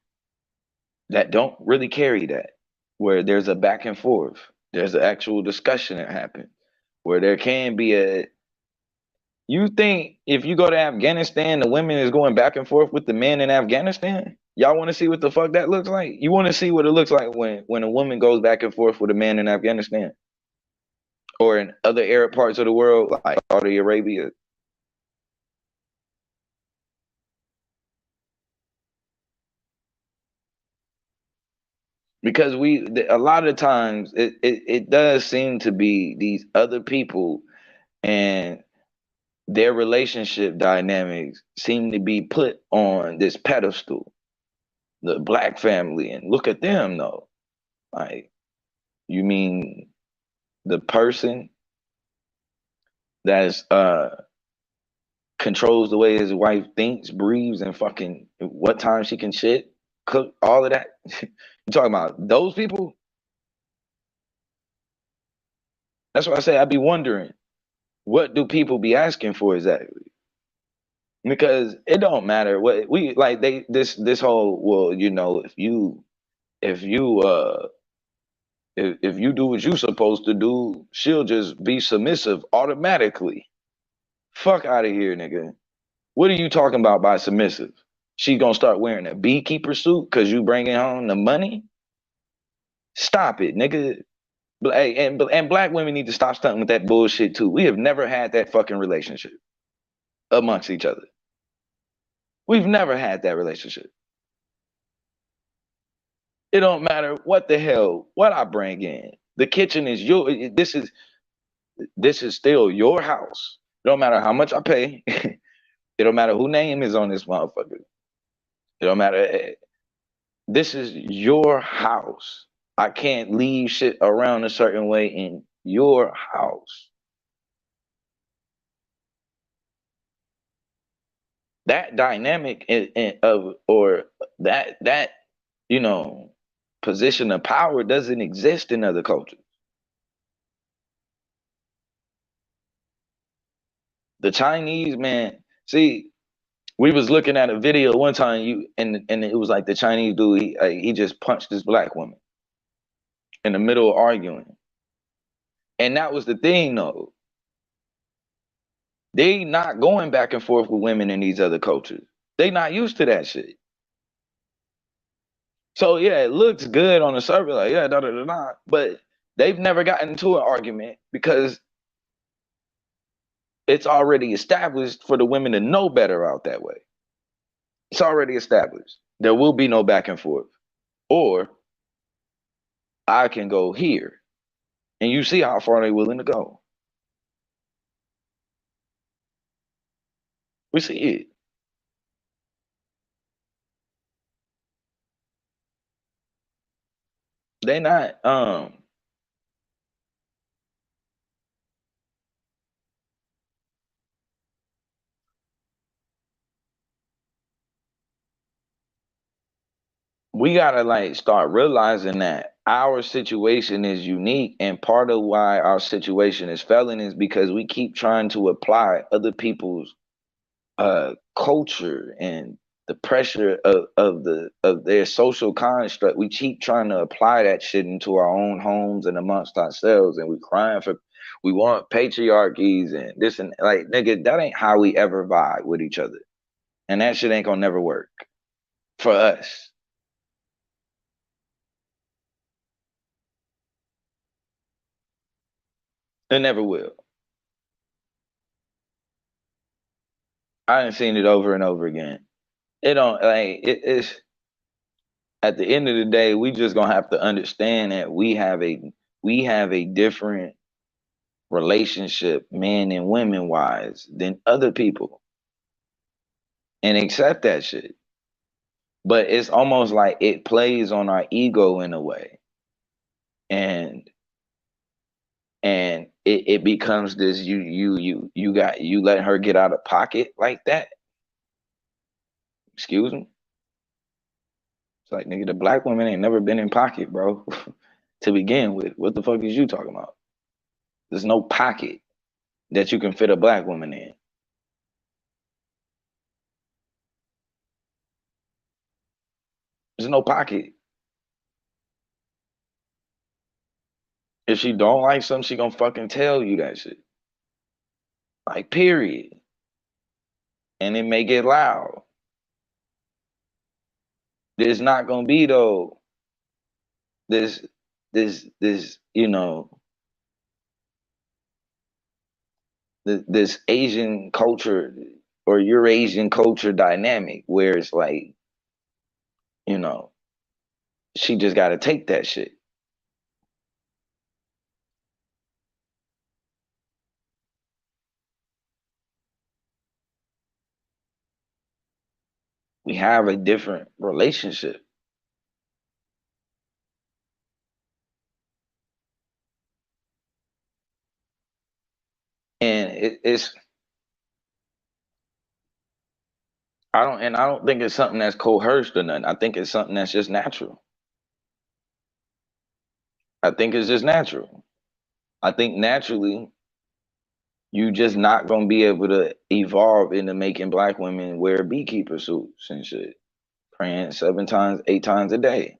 that don't really carry that, where there's a back and forth, there's an actual discussion that happens, where there can be a. You think if you go to Afghanistan, the women is going back and forth with the men in Afghanistan? Y'all want to see what the fuck that looks like? You want to see what it looks like when a woman goes back and forth with a man in Afghanistan or in other Arab parts of the world like Saudi Arabia? Because a lot of times it does seem to be these other people and their relationship dynamics seem to be put on this pedestal, the black family, and look at them though. Like, you mean the person that's controls the way his wife thinks, breathes, and fucking what time she can shit, cook, all of that? You talking about those people? That's why I say I'd be wondering, what do people be asking for exactly? Because it don't matter what we like. This whole, well, you know, if you if you do what you supposed to do, she'll just be submissive automatically. Fuck out of here, nigga. What are you talking about by submissive? She gonna start wearing a beekeeper suit because you bringing home the money? Stop it, nigga. And black women need to stop stunting with that bullshit too. We have never had that fucking relationship amongst each other. We've never had that relationship. It don't matter what the hell what I bring in. The kitchen is your. This is still your house. It don't matter how much I pay. It don't matter who name is on this motherfucker. It don't matter. This is your house. I can't leave shit around a certain way in your house. That dynamic of or that you know position of power doesn't exist in other cultures. The Chinese, man, see, we was looking at a video one time, and it was like the Chinese dude, he just punched this black woman in the middle of arguing. And that was the thing though. They not going back and forth with women in these other cultures. They not used to that shit. So yeah, it looks good on the surface, like yeah, da da da da. But they've never gotten into an argument because it's already established for the women to know better out that way. It's already established. There will be no back and forth. Or I can go here. And you see how far they're willing to go. We see it. They not we gotta like start realizing that our situation is unique, and part of why our situation is failing is because we keep trying to apply other people's culture and the pressure of their social construct. We keep trying to apply that shit into our own homes and amongst ourselves, and we crying for, we want patriarchies and this and like, nigga, that ain't how we ever vibe with each other, and that shit ain't gonna never work for us. It never will. I done seen it over and over again. It don't like it's at the end of the day, we just gonna have to understand that we have a different relationship, men and women wise, than other people, and accept that shit. But it's almost like it plays on our ego in a way, and it becomes this, you let her get out of pocket like that. Excuse me. It's like, nigga, the black woman ain't never been in pocket, bro. To begin with, what the fuck is you talking about? There's no pocket that you can fit a black woman in. There's no pocket. If she don't like something, she gonna fucking tell you that shit. Like, period. And it may get loud. There's not gonna be though this this this Asian culture or Eurasian culture dynamic where it's like, you know, she just gotta take that shit. We have a different relationship. And it's I don't think it's something that's coerced or nothing. I think it's something that's just natural. I think it's just natural. I think naturally you just not gonna be able to evolve into making black women wear beekeeper suits and shit, praying 7 times, 8 times a day.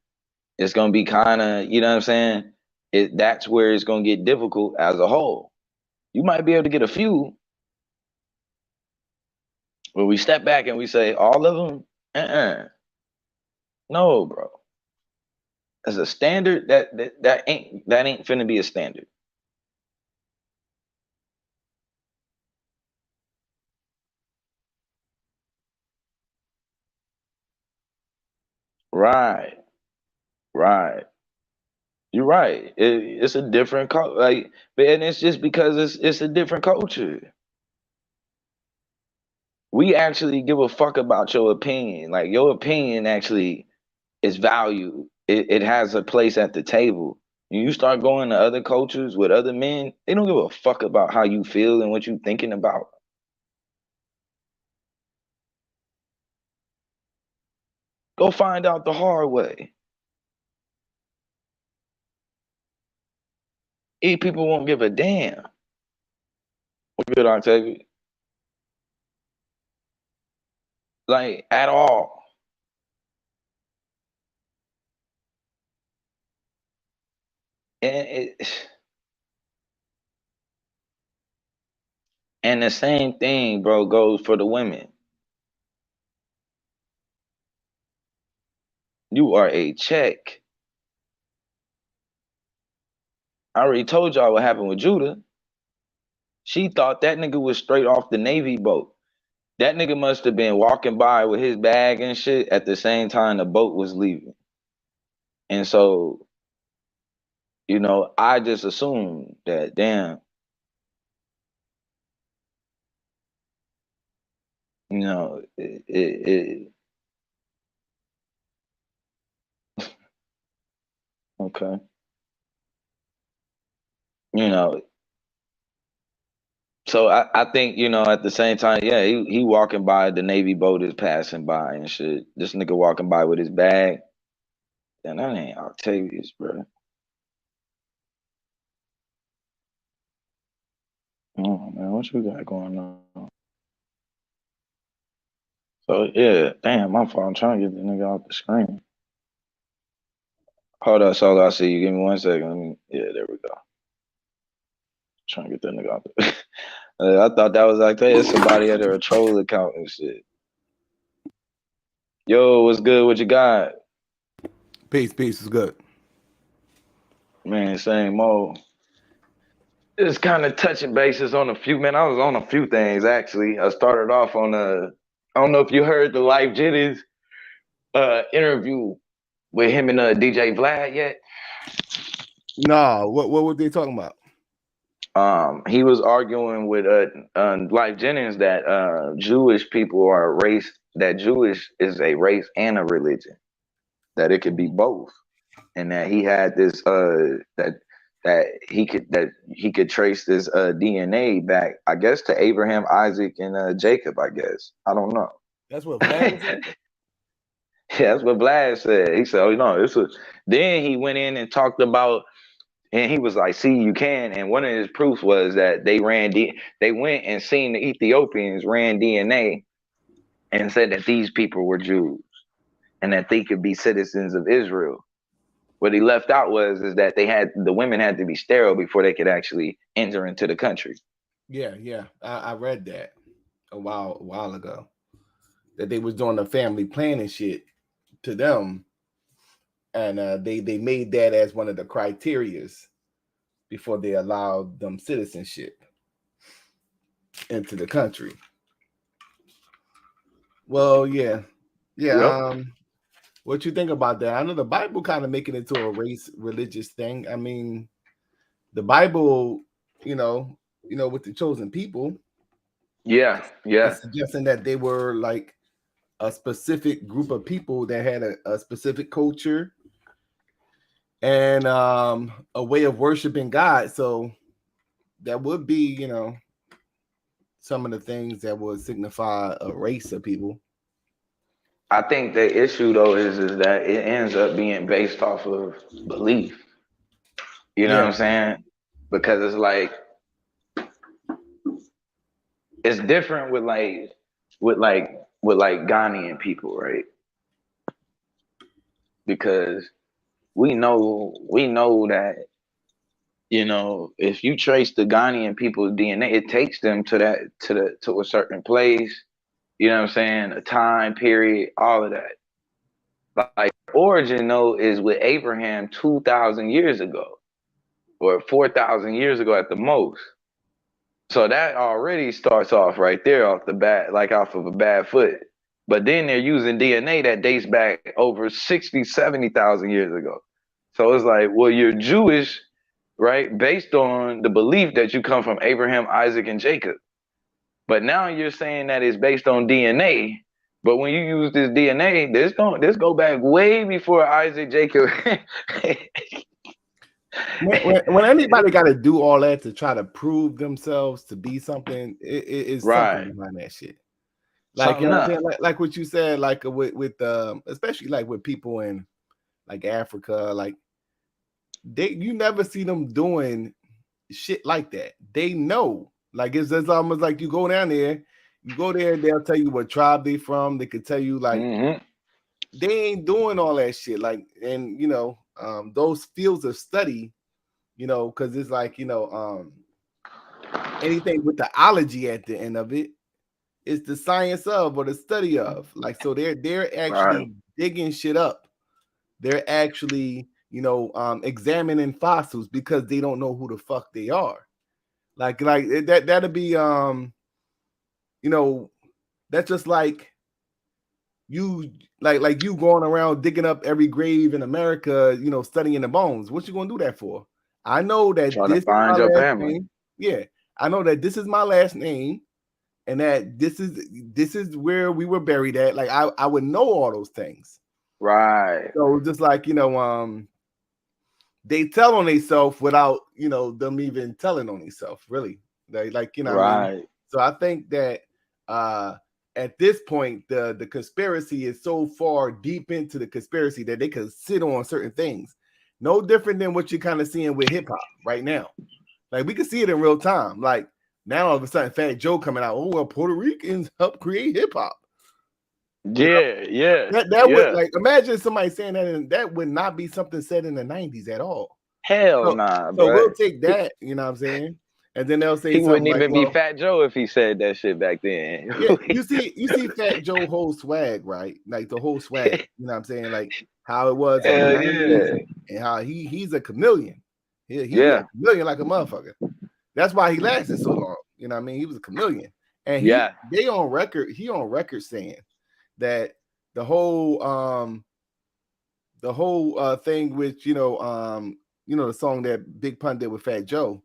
It's gonna be kind of, you know what I'm saying? That's where it's gonna get difficult as a whole. You might be able to get a few, but we step back and we say all of them. No, bro. As a standard, that ain't finna be a standard. Right, right. You're right. It's a different like, but and it's just because it's a different culture. We actually give a fuck about your opinion. Like, your opinion actually is valued. It has a place at the table. You start going to other cultures with other men, they don't give a fuck about how you feel and what you thinking about. Go find out the hard way. These people won't give a damn. What good, Octavia? Like, at all. And and the same thing, bro, goes for the women. You are a check. I already told y'all what happened with Judah. She thought that nigga was straight off the Navy boat. That nigga must have been walking by with his bag and shit at the same time the boat was leaving. And so, I just assumed that, damn, okay. You know, so I think, at the same time, yeah, he walking by, the Navy boat is passing by and shit. This nigga walking by with his bag. And that ain't Octavius, bro. Oh man, what you got going on? So yeah, damn, my fault. I'm trying to get the nigga off the screen. Hold up, Solo. I see you. Give me 1 second. Yeah, there we go. Trying to get that nigga off the I thought that was like, hey, it's somebody at a troll account and shit. Yo, what's good? What you got? Peace is good. Man, same old. It's kind of touching bases on a few, man. I was on a few things actually. I started off on I don't know if you heard the Life Jennings interview with him and DJ Vlad yet. No, what were they talking about? He was arguing with Life Jennings that Jewish people are a race, that Jewish is a race and a religion, that it could be both, and that he had this that he could trace this DNA back, I guess, to Abraham, Isaac, and Jacob. I guess, I don't know. That's what Vlad said. Yeah, that's what Vlad said. He said, "Oh, this was." Then he went in and talked about, and he was like, "See, you can." And one of his proofs was that they went and seen the Ethiopians ran DNA, and said that these people were Jews, and that they could be citizens of Israel. What he left out was that the women had to be sterile before they could actually enter into the country. Yeah. I read that a while ago, that they was doing the family planning shit to them, and they made that as one of the criterias before they allowed them citizenship into the country. Well, yeah. Yep. What you think about that? I know the Bible kind of making it to a race religious thing. I mean, the Bible, with the chosen people, Yeah. it's suggesting that they were like a specific group of people that had a specific culture and a way of worshiping God. So that would be, some of the things that would signify a race of people. I think the issue though is that it ends up being based off of belief. You know what I'm saying? Because it's like, it's different with Ghanaian people, right? Because we know that, if you trace the Ghanaian people's DNA, it takes them to a certain place. You know what I'm saying? A time period, all of that. Like origin though is with Abraham 2,000 years ago, or 4,000 years ago at the most. So that already starts off right there off the bat, like off of a bad foot. But then they're using DNA that dates back over 60, 70,000 years ago. So it's like, well, you're Jewish, right? Based on the belief that you come from Abraham, Isaac, and Jacob. But now you're saying that it's based on DNA. But when you use this DNA, this go back way before Isaac, Jacob. when anybody got to do all that to try to prove themselves to be something, it is something behind that shit. Like, you know what I'm saying? Like what you said, like with especially like with people in like Africa, like you never see them doing shit like that. They know, like it's almost like you go down there, they'll tell you what tribe they from. They could tell you like they ain't doing all that shit. Like, and those fields of study, because it's like anything with the ology at the end of it. It's the science of or the study of. Like, so they're actually digging shit up. They're actually, examining fossils because they don't know who the fuck they are. Like that'll be that's just like you like you going around digging up every grave in America, studying the bones. What you gonna do that for? I know that Trying to find your family. Name. Yeah, I know that this is my last name. And that this is where we were buried at. Like I would know all those things. Right. So just like, they tell on themselves without, them even telling on themselves, really. Right. I mean? So I think that at this point, the conspiracy is so far deep into the conspiracy that they could sit on certain things. No different than what you're kind of seeing with hip hop right now. Like we can see it in real time. Like, now all of a sudden, Fat Joe coming out. Oh well, Puerto Ricans helped create hip hop. Yeah. That would, like, imagine somebody saying that, and that would not be something said in the 90s at all. Hell nah, so bro. we'll take that, you know what I'm saying? And then they'll say He wouldn't something like, even be Fat Joe if he said that shit back then. yeah, you see Fat Joe whole swag, right? Like the whole swag, you know what I'm saying? Like how it was in the 90s, and how he's a chameleon. He's a chameleon like a motherfucker. That's why he lasted so long. You know what I mean? He was a chameleon. And he on record saying that the whole thing with the song that Big Pun did with Fat Joe,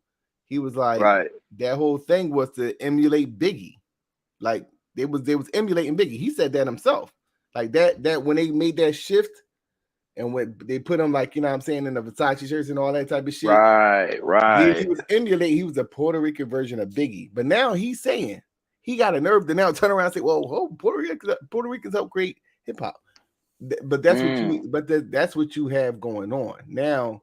he was like, that whole thing was to emulate Biggie. Like they was emulating Biggie. He said that himself. Like that when they made that shift and when they put him, like, you know what I'm saying, in the Versace shirts and all that type of shit. Right. He was emulating, he was a Puerto Rican version of Biggie. But now he's saying he got a nerve to now turn around and say, well, Puerto Ricans help create hip hop. But that's that's what you have going on now.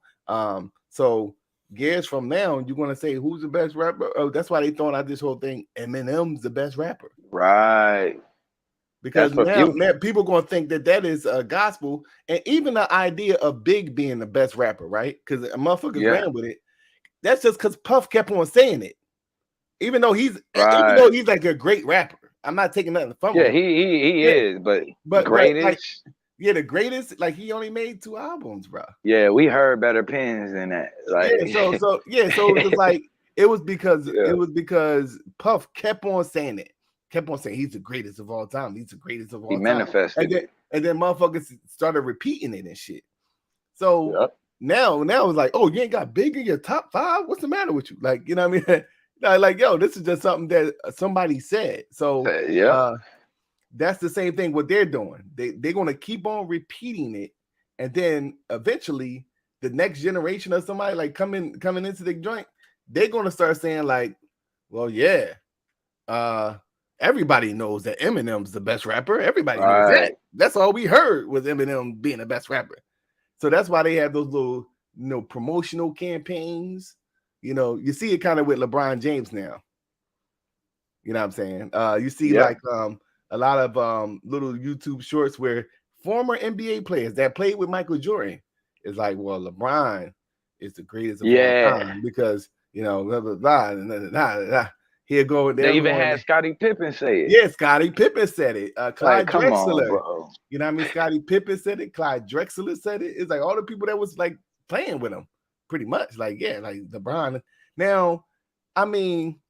So guess from now you're gonna say who's the best rapper? Oh, that's why they throwing out this whole thing. Eminem's the best rapper, right? Because now people gonna think that is a gospel, and even the idea of Big being the best rapper, right? Because a motherfucker ran with it. That's just because Puff kept on saying it, even though he's like a great rapper. I'm not taking nothing from him. He is, but greatest. Like, the greatest. Like he only made 2 albums, bro. Yeah, we heard better pens than that. Like, so it was like it was because Puff kept on saying it, kept on saying he's the greatest of all time. He's the greatest of all time. He manifested and then motherfuckers started repeating it and shit. So now it's like, oh, you ain't got Big in your top 5? What's the matter with you? Like, you know what I mean? Like, yo, this is just something that somebody said. So that's the same thing what they're doing. They're gonna keep on repeating it, and then eventually the next generation of somebody like coming into the joint, they're gonna start saying like, well, everybody knows that Eminem's the best rapper. Everybody knows that. That's all we heard was Eminem being the best rapper. So that's why they have those little, promotional campaigns. You see it kind of with LeBron James now. You know what I'm saying? You see like a lot of little YouTube shorts where former NBA players that played with Michael Jordan is like, well, LeBron is the greatest of all time because blah blah blah. Blah. Here go. They even had Scottie Pippen say it. Yeah, Scottie Pippen said it. Clyde Drexler. Bro. You know what I mean? Scottie Pippen said it. Clyde Drexler said it. It's like all the people that was like playing with him, pretty much. Like like LeBron. Now, I mean,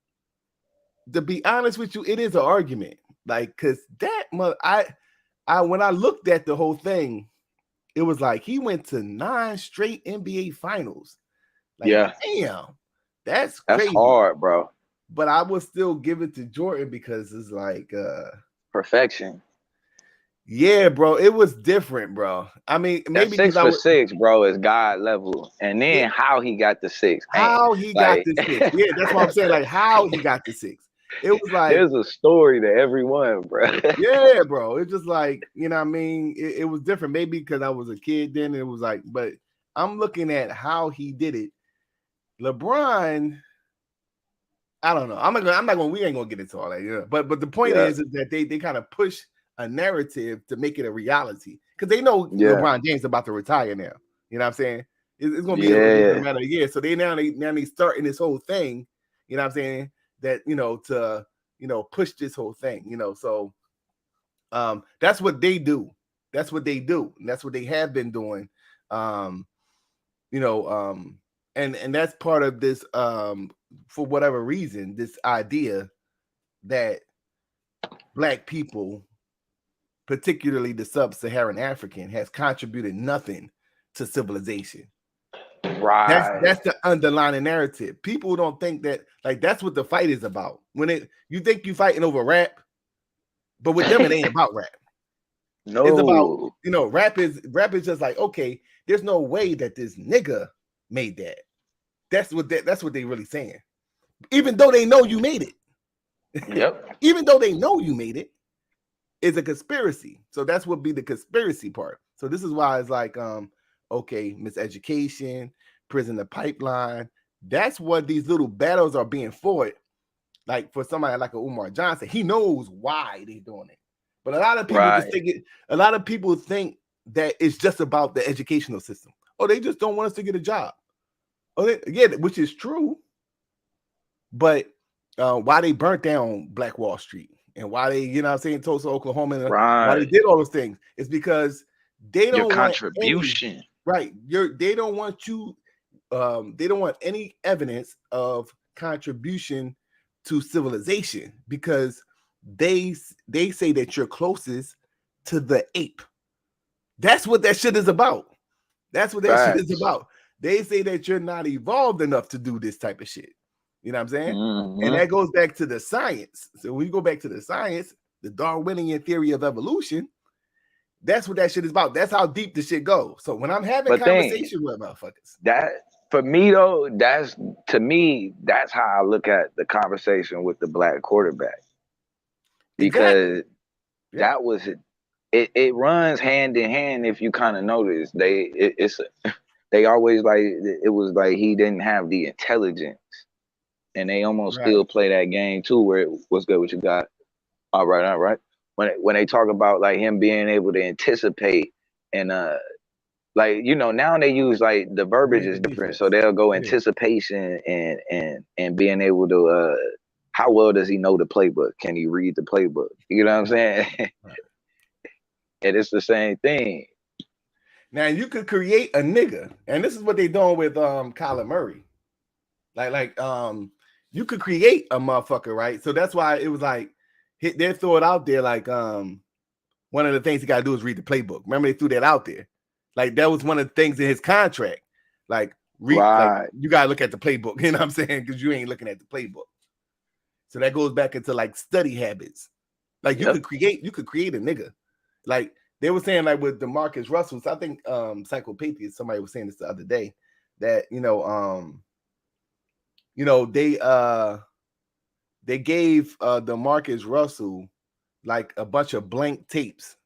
to be honest with you, it is an argument. Like, cause I when I looked at the whole thing, it was like he went to 9 straight NBA finals. Like, damn, that's crazy. That's hard, bro. But I would still give it to Jordan because it's like perfection. Yeah, bro, it was different, bro. I mean, maybe 6 for 6, bro, is God level. And then how he got the 6. How he got the 6. Yeah, that's what I'm saying. Like how he got the 6. It was like there's a story to everyone, bro. Yeah, bro. It's just like, you know what I mean? It was different. Maybe because I was a kid then. It was like, but I'm looking at how he did it. LeBron, I don't know. We ain't gonna get into all that, But the point is that they kind of push a narrative to make it a reality. Because they know LeBron James is about to retire now. You know what I'm saying? It's gonna be a matter of years. So they starting this whole thing, you know what I'm saying? That to push this whole thing, so that's what they do. That's what they do, and that's what they have been doing. And that's part of this for whatever reason, this idea that Black people, particularly the sub-Saharan African, has contributed nothing to civilization. Right. That's the underlying narrative. People don't think that, like, that's what the fight is about. You think you fighting over rap, but with them it ain't about rap. No, it's about rap is just like, okay, there's no way that this nigga made that. That's what they really saying. Even though they know you made it. Yep. Even though they know you made it, it's a conspiracy. So that's what be the conspiracy part. So this is why it's like, okay, miseducation, prisoner pipeline. That's what these little battles are being fought. Like for somebody like a Umar Johnson, he knows why they're doing it. But a lot of people just think it. A lot of people think that it's just about the educational system. Oh, they just don't want us to get a job. Oh, which is true. But why they burnt down Black Wall Street and why they, you know what I'm saying, Tulsa, Oklahoma, and why they did all those things, it's because they don't want contribution. They don't want you. They don't want any evidence of contribution to civilization because they say that you're closest to the ape. That's what that shit is about. That's what that shit is about. They say that you're not evolved enough to do this type of shit. You know what I'm saying? And that goes back to the science. So when you go back to the science, the Darwinian theory of evolution, that's what that shit is about. That's how deep the shit goes. So when I'm having conversation with motherfuckers, that for me though, that's how I look at the conversation with the black quarterback. Because that was it runs hand in hand. If you kind of notice, they always like it was like he didn't have the intelligence. And they almost still play that game too, where what's good what you got. All right. When they talk about like him being able to anticipate and like, you know, now they use like the verbiage is different. So they'll go anticipation and being able to how well does he know the playbook? Can he read the playbook? You know what I'm saying? And it's the same thing. Now you could create a nigga, and this is what they're doing with Kyler Murray. Like you could create a motherfucker, right? So that's why it was like they throw it out there like one of the things he got to do is read the playbook. Remember they threw that out there. Like that was one of the things in his contract. Like like, you got to look at the playbook, you know what I'm saying? Because you ain't looking at the playbook. So that goes back into like study habits. Like you could create a nigga. Like they were saying like with DeMarcus Russell, so I think Psychopathia, somebody was saying this the other day that they gave DeMarcus Russell like a bunch of blank tapes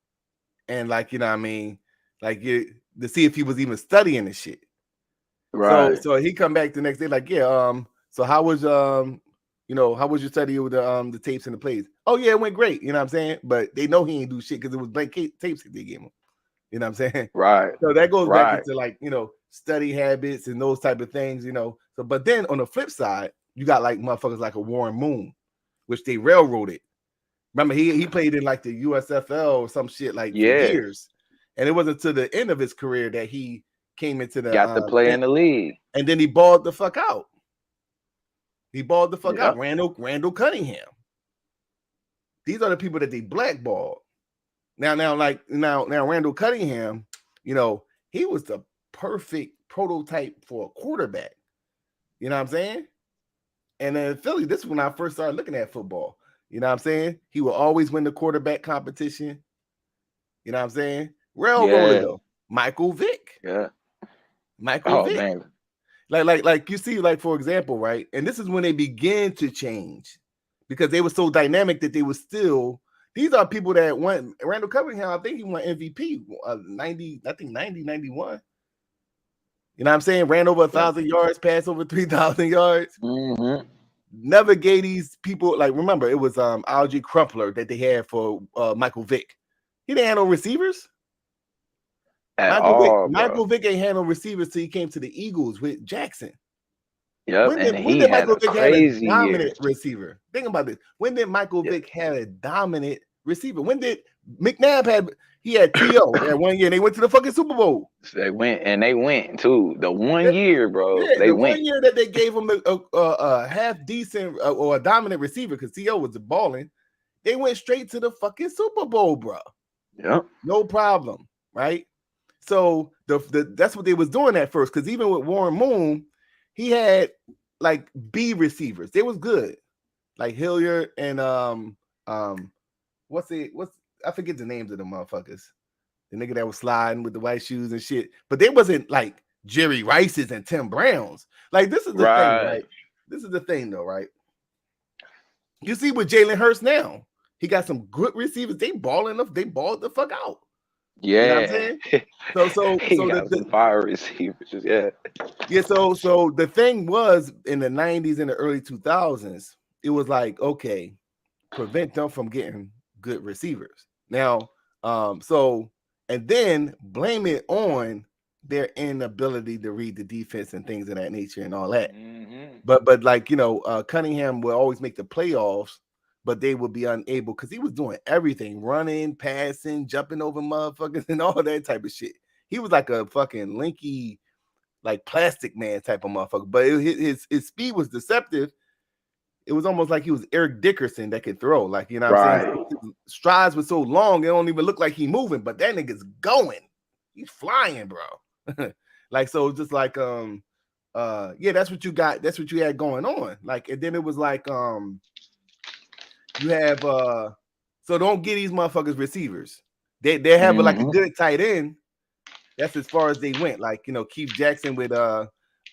and like, you know what I mean, like to see if he was even studying the shit. Right. So he come back the next day like, so how was how was your study with the tapes and the plays? Oh yeah, it went great. You know what I'm saying? But they know he ain't do shit because it was blank tapes that they gave him. You know what I'm saying? Right. So that goes back into like, study habits and those type of things, So, but then on the flip side, you got like motherfuckers like a Warren Moon, which they railroaded. Remember, he played in like the USFL or some shit like for years. And it wasn't to the end of his career that he came into the got to play in the league. And then he balled the fuck out. Out. Randall Cunningham. These are the people that they blackballed. Now Randall Cunningham, he was the perfect prototype for a quarterback. You know what I'm saying? And then in Philly, this is when I first started looking at football. You know what I'm saying? He will always win the quarterback competition. You know what I'm saying? Railroader though. Michael Vick. Yeah. Michael Vick. Man. Like you see, like for example, right? And this is when they begin to change because they were so dynamic that they were still. These are people that won. Randall Cunningham, I think he won MVP 90, 91. You know what I'm saying? Ran over 1,000 yards, passed over 3,000 yards. Mm-hmm. Never gave these people, like, remember, it was Algie Crumpler that they had for Michael Vick. He didn't have no receivers. Michael Vick ain't had no receivers till he came to the Eagles with Jackson. Yep, when did Michael Vick have a dominant receiver? Think about this. When did Michael Vick have a dominant receiver? When did McNabb had T.O. that 1 year? They went to the fucking Super Bowl. They went too. The 1 year, bro. Yeah, the 1 year that they gave him a half decent or a dominant receiver because T.O. was balling. They went straight to the fucking Super Bowl, bro. Yeah, no problem, right? So that's what they was doing at first. Because even with Warren Moon, he had like B receivers. They was good, like Hilliard and I forget the names of the motherfuckers. The nigga that was sliding with the white shoes and shit. But they wasn't like Jerry Rice's and Tim Brown's. Like this is the thing, right? This is the thing, though, right? You see with Jalen Hurts now, he got some good receivers. They balling enough. They balled the fuck out. Yeah, you know what I'm saying? So got some fire receivers. Yeah. So the thing was in the 90s and the early 2000s, it was like, okay, prevent them from getting good receivers. Now, so and then blame it on their inability to read the defense and things of that nature and all that. But like, you know, Cunningham will always make the playoffs, but they will be unable because he was doing everything, running, passing, jumping over motherfuckers and all that type of shit. He was like a fucking linky, like plastic man type of motherfucker. But his speed was deceptive. It was almost like he was Eric Dickerson that could throw. Like, you know what I'm saying? His strides were so long, it don't even look like he moving, but that nigga's going. He's flying, bro. Like, so just like yeah, that's what you got. That's what you had going on. Like, and then it was like you have so don't get these motherfuckers receivers. They have like a good tight end. That's as far as they went. Like, you know, Keith Jackson with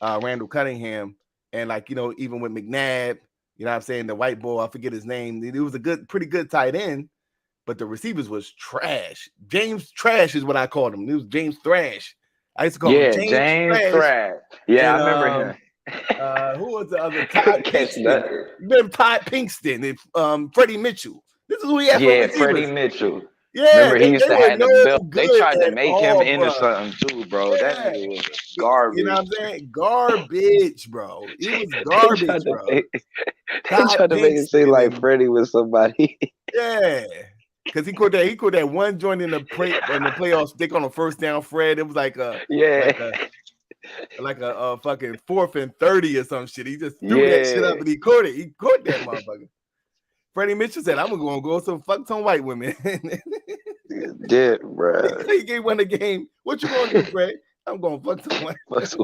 Randall Cunningham, and like, you know, even with McNabb, you know what I'm saying, the white boy, I forget his name. It was a pretty good tight end, but the receivers was trash. James Trash is what I called him. It was James Thrash. I used to call him James Thrash. Yeah, and, I remember him. Who was the other? Todd Pinkston. Remember Todd Pinkston and Freddie Mitchell. This is who he had for receivers. Freddie Mitchell. Yeah, remember he used to have the build. They tried to make him into something too, bro. Yeah. That nigga was garbage. You know what I'm saying? Garbage, bro. He was garbage, bro. They tried to make it seem like Freddie was somebody. Yeah. Because he caught that one joint in the playoff stick on the first down, Fred. It was like a like a fucking 4th and 30 or some shit. He just threw that shit up and he caught it. He caught that motherfucker. Freddie Mitchell said, "I'm gonna go some fuck some white women." Did, bro. He won the game. What you gonna do, Fred? I'm gonna fuck some white women.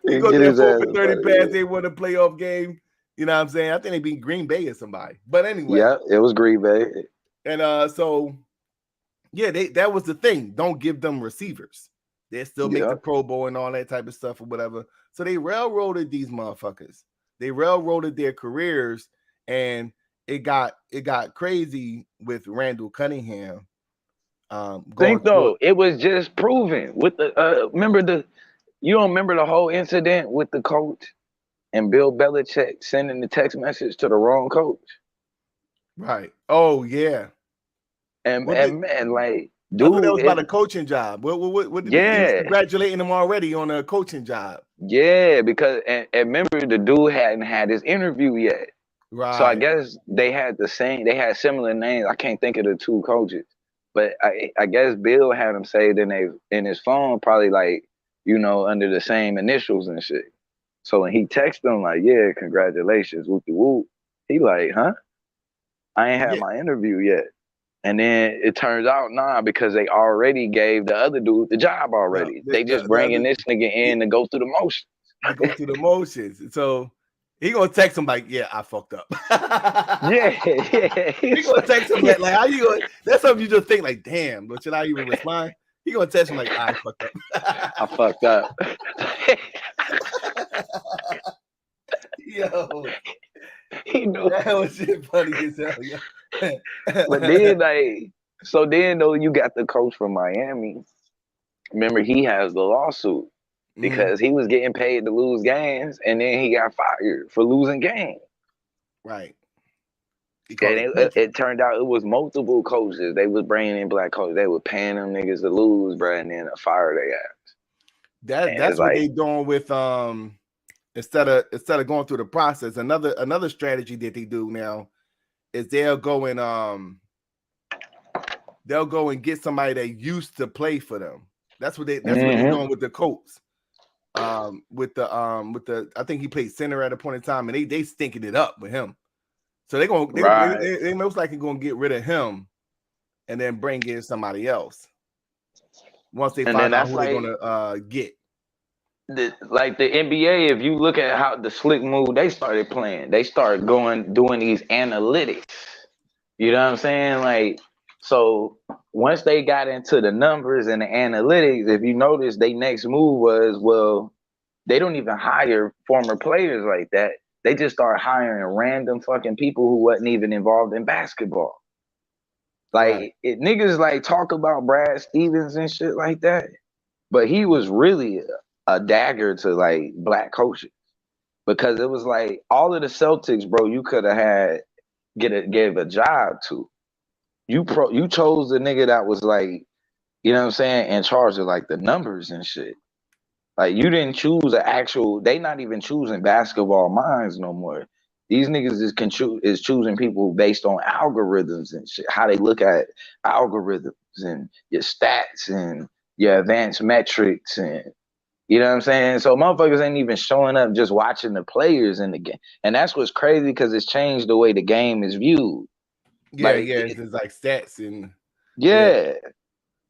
He go there 4 for 30 pass. They won a playoff game. You know what I'm saying? I think they beat Green Bay or somebody. But anyway. Yeah, it was Green Bay. And so yeah, that was the thing. Don't give them receivers. They still make the Pro Bowl and all that type of stuff or whatever. So they railroaded these motherfuckers. They railroaded their careers, and it got crazy with Randall Cunningham. It was just proven with the you don't remember the whole incident with the coach and Bill Belichick sending the text message to the wrong coach. Right. Oh yeah. And man, like, dude, that was about a coaching job. What congratulating him already on a coaching job. Yeah, because and remember the dude hadn't had his interview yet. Right. So I guess they had similar names. I can't think of the two coaches. But I guess Bill had him saved in his phone, probably like, you know, under the same initials and shit. So when he texted him like, yeah, congratulations, whoop de whoop, he like, huh? I ain't had my interview yet. And then it turns out, because they already gave the other dude the job already. They just bringing this nigga in to go through the motions. So he gonna text him like, yeah, I fucked up. yeah. He gonna text him like, how you going? That's something you just think like, damn, but should I even respond? He gonna text him like, I fucked up. I fucked up. Yo, that was shit funny as hell. Yo. But then though you got the coach from Miami. Remember, he has the lawsuit because he was getting paid to lose games, and then he got fired for losing games. Right. And it turned out it was multiple coaches. They was bringing in black coaches. They were paying them niggas to lose, bro, and then fire their ass. That's what they doing with instead of going through the process. Another strategy that they do now is they'll go and get somebody that used to play for them. That's what they're doing with the Colts. With the I think he played center at a point in time, and they stinking it up with him. So they most likely gonna get rid of him and then bring in somebody else once they find out who they're gonna get. The NBA, if you look at how the slick move they started playing, they started doing these analytics. You know what I'm saying? Like, so once they got into the numbers and the analytics, if you notice, their next move was, well, they don't even hire former players like that. They just start hiring random fucking people who wasn't even involved in basketball. Like, niggas like talk about Brad Stevens and shit like that, but he was really a dagger to like black coaches, because it was like all of the Celtics, bro, you could have had gave a job to. You chose the nigga that was like, you know what I'm saying, in charge of like the numbers and shit. Like you didn't choose an actual. They not even choosing basketball minds no more. These niggas is choosing people based on algorithms and shit. How they look at algorithms and your stats and your advanced metrics and you know what I'm saying. So motherfuckers ain't even showing up just watching the players in the game, and that's what's crazy because it's changed the way the game is viewed. Yeah, like, it's like stats and yeah.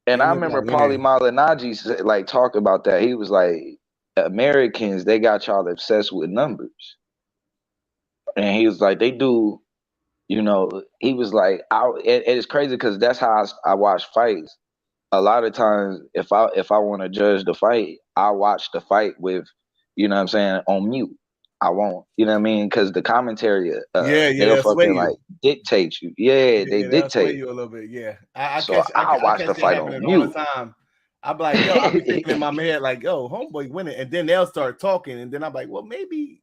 And I remember Paulie Malignaggi like talked about that. He was like, Americans, they got y'all obsessed with numbers. And he was like, they do, you know, he was like, it's crazy because that's how I watch fights. A lot of times, if I want to judge the fight, I watch the fight with, you know what I'm saying, on mute. I won't, you know what I mean? Because the commentary, they'll fucking like dictate you. Yeah, they dictate you a little bit. Yeah, I watch the fight on mute. All the time. I'm like, yo, I'll be thinking in my head like, yo, homeboy winning, and then they'll start talking, and then I'm like, well, maybe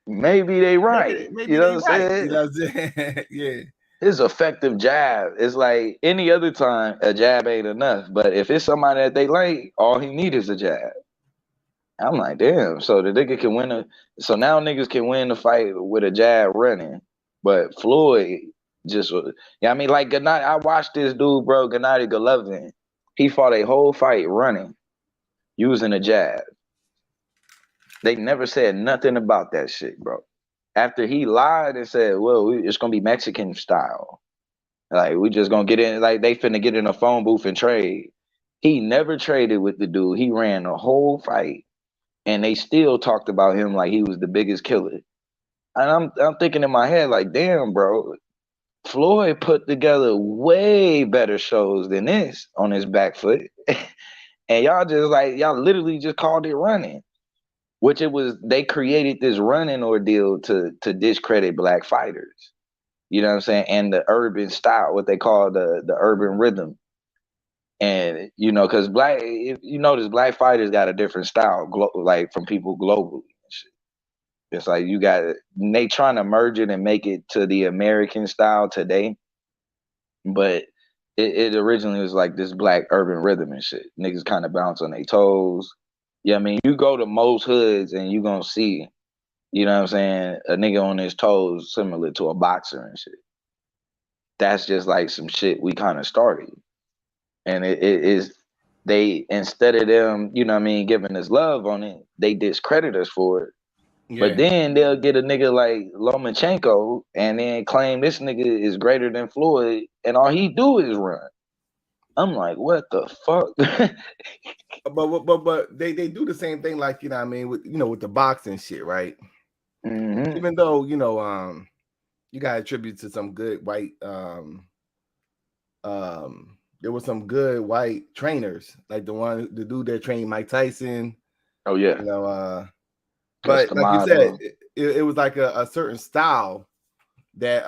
they right. Maybe you know what I'm right. saying? You know what I'm saying? Yeah. His effective jab is like any other time a jab ain't enough, but if it's somebody that they like, all he need is a jab. I'm like, damn. So the nigga can win so now niggas can win the fight with a jab running, but Floyd just I mean, like Gennady, I watched this dude, bro, Gennady Golovkin. He fought a whole fight running, using a jab. They never said nothing about that shit, bro. After he lied and said, well, it's gonna be Mexican style. Like we just gonna get in, like they finna get in a phone booth and trade. He never traded with the dude. He ran the whole fight. And they still talked about him like he was the biggest killer. And I'm thinking in my head, like, damn, bro, Floyd put together way better shows than this on his back foot. And y'all just like, y'all literally just called it running. Which it was, they created this running ordeal to discredit black fighters. You know what I'm saying? And the urban style, what they call the urban rhythm. And, you know, because if you notice, black fighters got a different style, like from people globally and shit. It's like they trying to merge it and make it to the American style today. But it originally was like this black urban rhythm and shit. Niggas kind of bounce on their toes. Yeah, I mean, you go to most hoods and you gonna see, you know what I'm saying, a nigga on his toes similar to a boxer and shit. That's just like some shit we kind of started. And it is, they, instead of them, you know what I mean, giving us love on it, they discredit us for it. Yeah. But then they'll get a nigga like Lomachenko and then claim this nigga is greater than Floyd and all he do is run. I'm like, what the fuck? but they do the same thing, like, you know what I mean, with, you know, with the boxing shit, right? Mm-hmm. Even though, you know, you got to attribute to some good white there were some good white trainers, like the dude that trained Mike Tyson. Oh yeah. You know, but like you said, it was like a certain style that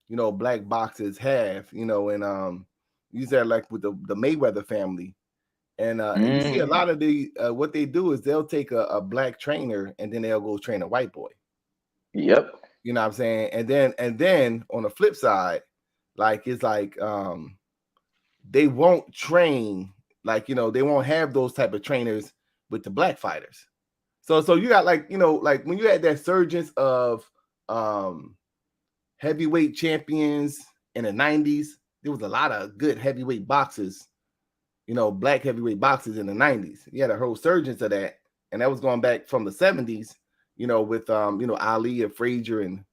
you know, black boxers have, you know, and you said like with the Mayweather family. And you see a lot of the what they do is they'll take a black trainer and then they'll go train a white boy. Yep. You know what I'm saying? And then on the flip side, like it's like they won't train, like, you know, they won't have those type of trainers with the black fighters. So you got, like, you know, like when you had that surgence of heavyweight champions in the 90s, there was a lot of good heavyweight boxers, you know, black heavyweight boxers in the 90s. You had a whole surgence of that, and that was going back from the 70s, you know, with you know, Ali and Frazier and,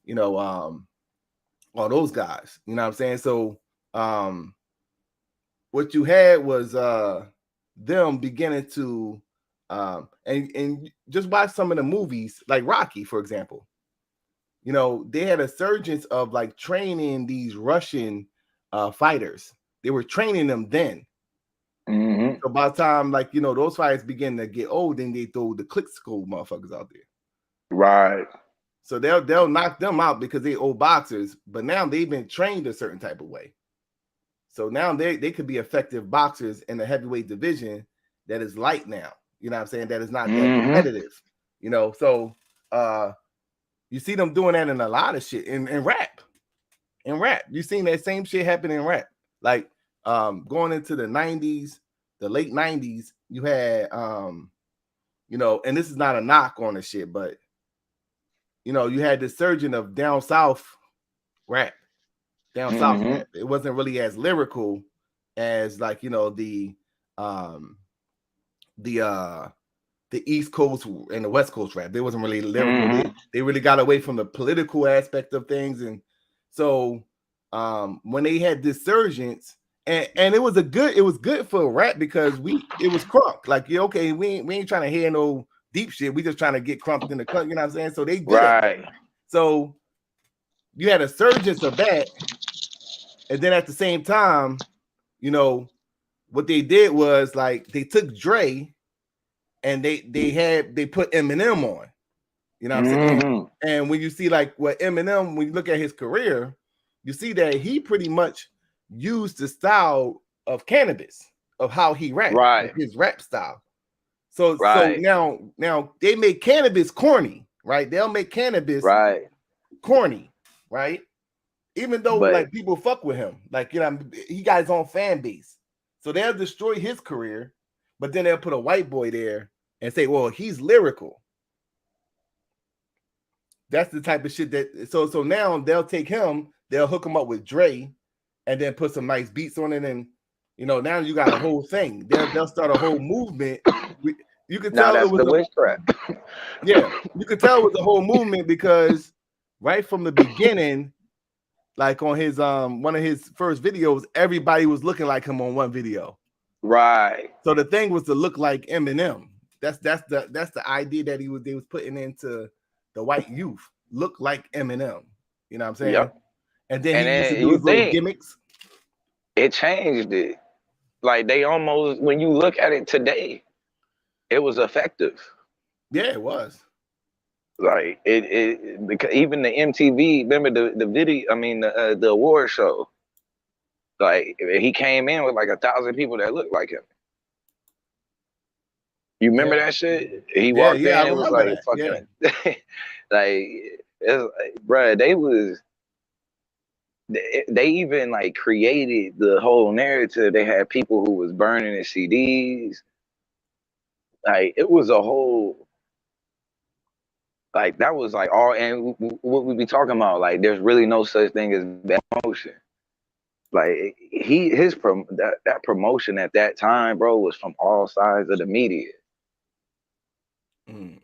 you know, all those guys. You know what I'm saying? So what you had was them beginning to and just watch some of the movies, like Rocky, for example. You know, they had a surgence of like training these Russian fighters. They were training them then. Mm-hmm. So by the time, like, you know, those fighters begin to get old, then they throw the click school motherfuckers out there. Right. So they'll knock them out because they old boxers, but now they've been trained a certain type of way. So now they could be effective boxers in the heavyweight division that is light now. You know what I'm saying? That is not that competitive. You know, so you see them doing that in a lot of shit in rap. in rap. You seen that same shit happen in rap. Like going into the 90s, the late 90s, you had you know, and this is not a knock on the shit, but you know, you had the surgeon of down south rap. Down south rap. It wasn't really as lyrical as like, you know, the East Coast and the West Coast rap. They wasn't really lyrical. They really got away from the political aspect of things. And so when they had this surgeons, and it was good for rap because it was crunk. Like, yeah, okay, we ain't trying to hear no deep shit. We just trying to get crunked in the cut, you know what I'm saying? So they did it. So you had a surgence of that, and then at the same time, you know, what they did was like they took Dre and they put Eminem on, you know what I'm saying? And when you see like what Eminem, when you look at his career, you see that he pretty much used the style of Cannabis, of how he rapped, like his rap style. So now they make Cannabis corny, right? They'll make Cannabis corny, right? Even though like people fuck with him, like, you know, he got his own fan base. So they'll destroy his career, but then they'll put a white boy there and say, well, he's lyrical. That's the type of shit that so now they'll take him, they'll hook him up with Dre, and then put some nice beats on it, and you know, now you got a whole thing. They'll start a whole movement. You can tell it was the witchcraft. Yeah, you could tell it was a whole movement because right from the beginning, like on his one of his first videos, everybody was looking like him on one video. Right. So the thing was to look like Eminem. That's the idea that they was putting into the white youth. Look like Eminem. You know what I'm saying? Yep. And then he used to do his little gimmicks. It changed it. Like they almost, when you look at it today, it was effective. Yeah, it was. Like it because even the MTV, remember the video, I mean the award show, like he came in with like 1,000 people that looked like him. You remember that shit? He walked in and was like fucking like it's like, bruh, they even like created the whole narrative. They had people who was burning the CDs. Like it was a whole, like that was like all, and what we be talking about, like there's really no such thing as bad promotion. Like that promotion at that time, bro, was from all sides of the media.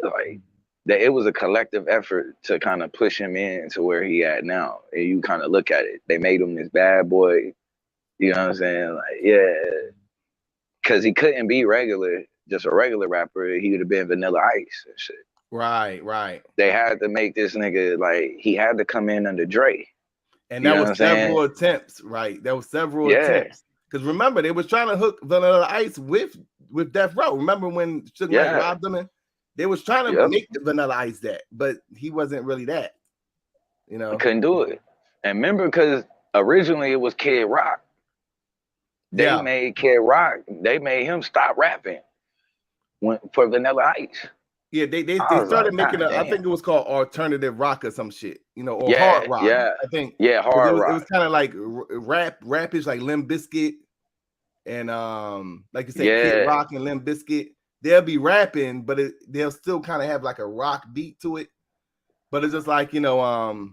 Like that, it was a collective effort to kind of push him in to where he at now. And you kind of look at it, they made him this bad boy. You know what I'm saying? Like, yeah, because he couldn't be just a regular rapper. He would have been Vanilla Ice and shit. Right. They had to make this nigga, like, he had to come in under Dre. And that was several attempts, right? There was several attempts. Because remember, they was trying to hook Vanilla Ice with Death Row. Remember when Suge Knight robbed them? They was trying to make the Vanilla Ice that, but he wasn't really that. You know? He couldn't do it. And remember, because originally it was Kid Rock. They made Kid Rock, they made him stop rapping for Vanilla Ice. Yeah, they started making I think it was called alternative rock or some shit, you know, or hard rock. Yeah, I think. Yeah, hard rock. It was kind of like rapish, like Limp Bizkit, and like you said, Kid Rock and Limp Bizkit. They'll be rapping, but they'll still kind of have like a rock beat to it. But it's just like, you know,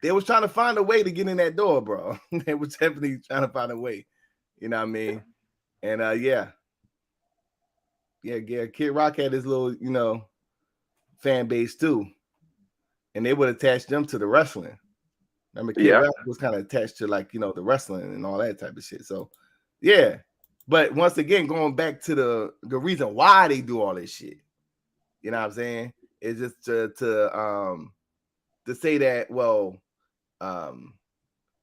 they was trying to find a way to get in that door, bro. They was definitely trying to find a way. You know what I mean? And Kid Rock had his little, you know, fan base too, and they would attach them to the wrestling. Remember, Kid Rock was kind of attached to, like, you know, the wrestling and all that type of shit. So, yeah. But once again, going back to the reason why they do all this shit, you know what I'm saying, is just to say that, well,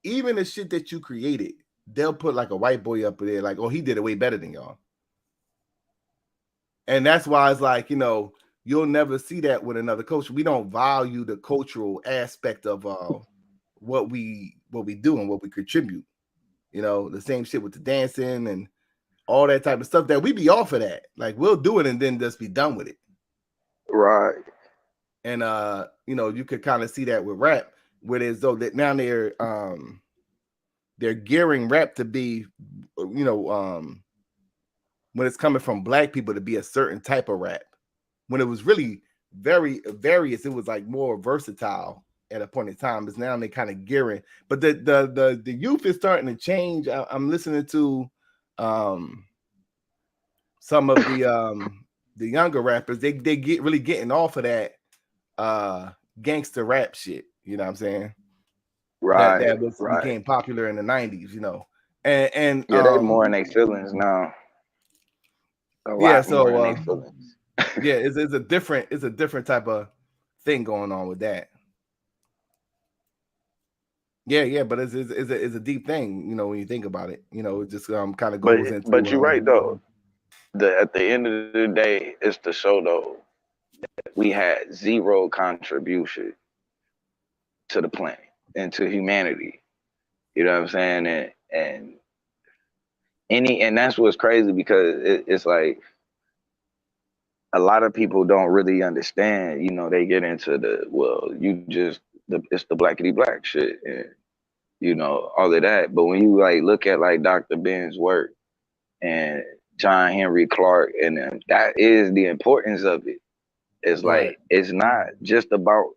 even the shit that you created, they'll put like a white boy up there, like, oh, he did it way better than y'all. And that's why it's like, you know, you'll never see that with another culture. We don't value the cultural aspect of what we do and what we contribute. You know, the same shit with the dancing and all that type of stuff that we be off of that. Like, we'll do it and then just be done with it. Right. And you know, you could kind of see that with rap. where there's though that now they're gearing rap to be, you know, when it's coming from black people to be a certain type of rap. When it was really very various, it was like more versatile at a point in time. But now they kind of gearing. But the youth is starting to change. I'm listening to some of the younger rappers. They get really getting off of that gangster rap shit. You know what I'm saying? Right. That became popular in the 90s, you know. And yeah, they're more in their feelings now. Yeah, so yeah, it's a different type of thing going on with that. Yeah, but it's a deep thing, you know, when you think about it. You know, it just kind of goes into. But you're right though. At the end of the day, it's to show though we had zero contribution to the planet and to humanity. You know what I'm saying? And that's what's crazy, because it's like a lot of people don't really understand. You know, they get into it's the blackity black shit, and you know, all of that. But when you like look at like Dr. Ben's work and John Henry Clark, and that is the importance of it. It's like it's not just about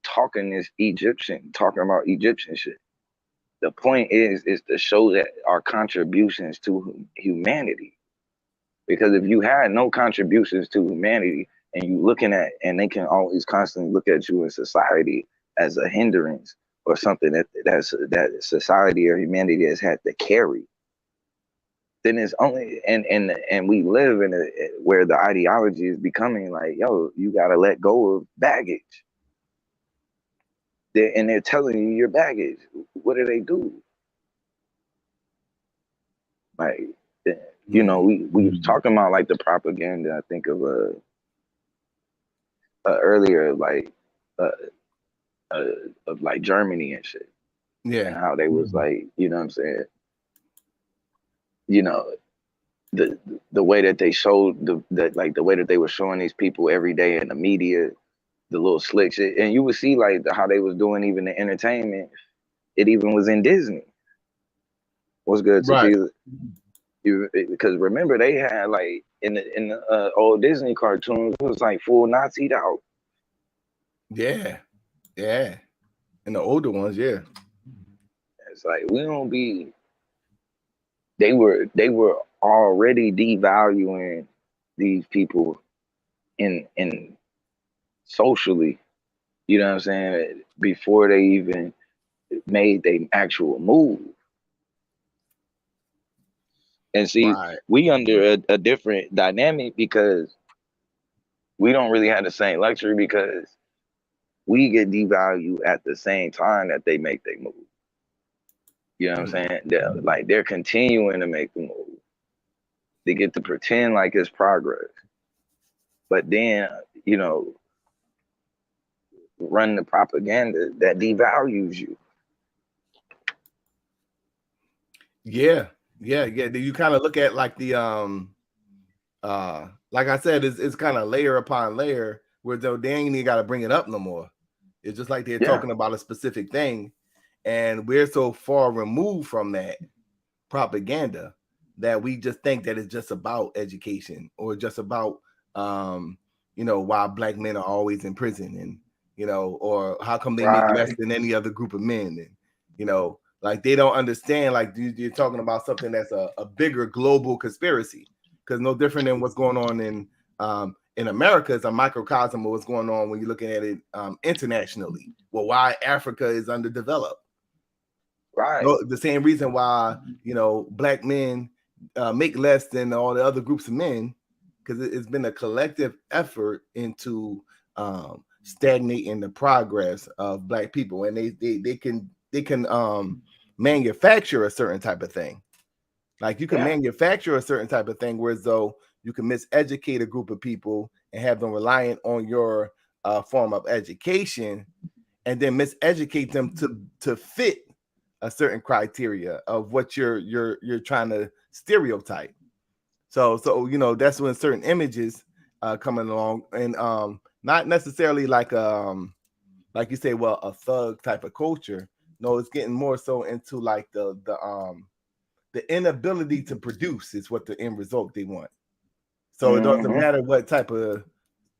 talking about Egyptian shit. The point is to show that our contributions to humanity. Because if you had no contributions to humanity, and you looking at, and they can always constantly look at you in society as a hindrance or something that society or humanity has had to carry, then it's only and we live in where the ideology is becoming like, yo, you gotta let go of baggage. They're telling you your baggage. What do they do? Like, you know, we was talking about like the propaganda. I think of earlier, like of like Germany and shit. Yeah, and how they was like, you know what I'm saying? You know, the way that they showed the way that they were showing these people every day in the media, the little slick shit, and you would see like how they was doing even the entertainment. It even was in Disney. What's good to see you? Because remember they had like in the old Disney cartoons, it was like full Nazi'd out. Yeah, and the older ones, yeah. It's like we don't be. They were already devaluing these people in socially, you know what I'm saying, before they even made their actual move. And see, we under a different dynamic because we don't really have the same luxury, because we get devalued at the same time that they make their move. You know what I'm saying? They're continuing to make the move. They get to pretend like it's progress. But then, you know, run the propaganda that devalues you. Yeah. You kind of look at like the like I said, it's kind of layer upon layer, where though they ain't even got to bring it up no more. It's just like they're talking about a specific thing, and we're so far removed from that propaganda that we just think that it's just about education, or just about you know, why black men are always in prison, and you know, or how come they make less than any other group of men, and you know, like they don't understand, like you're talking about something that's a bigger global conspiracy, because no different than what's going on in America is a microcosm of what's going on when you're looking at it internationally. Well, why Africa is underdeveloped. Right. No, the same reason why, you know, black men make less than all the other groups of men, because it's been a collective effort into stagnating the progress of black people, and they can manufacture a certain type of thing. Like you can manufacture a certain type of thing, whereas though you can miseducate a group of people and have them reliant on your form of education, and then miseducate them to fit a certain criteria of what you're trying to stereotype. So you know, that's when certain images coming along, and not necessarily like like you say, well, a thug type of culture. No, it's getting more so into like the inability to produce is what the end result they want. So it doesn't matter what type of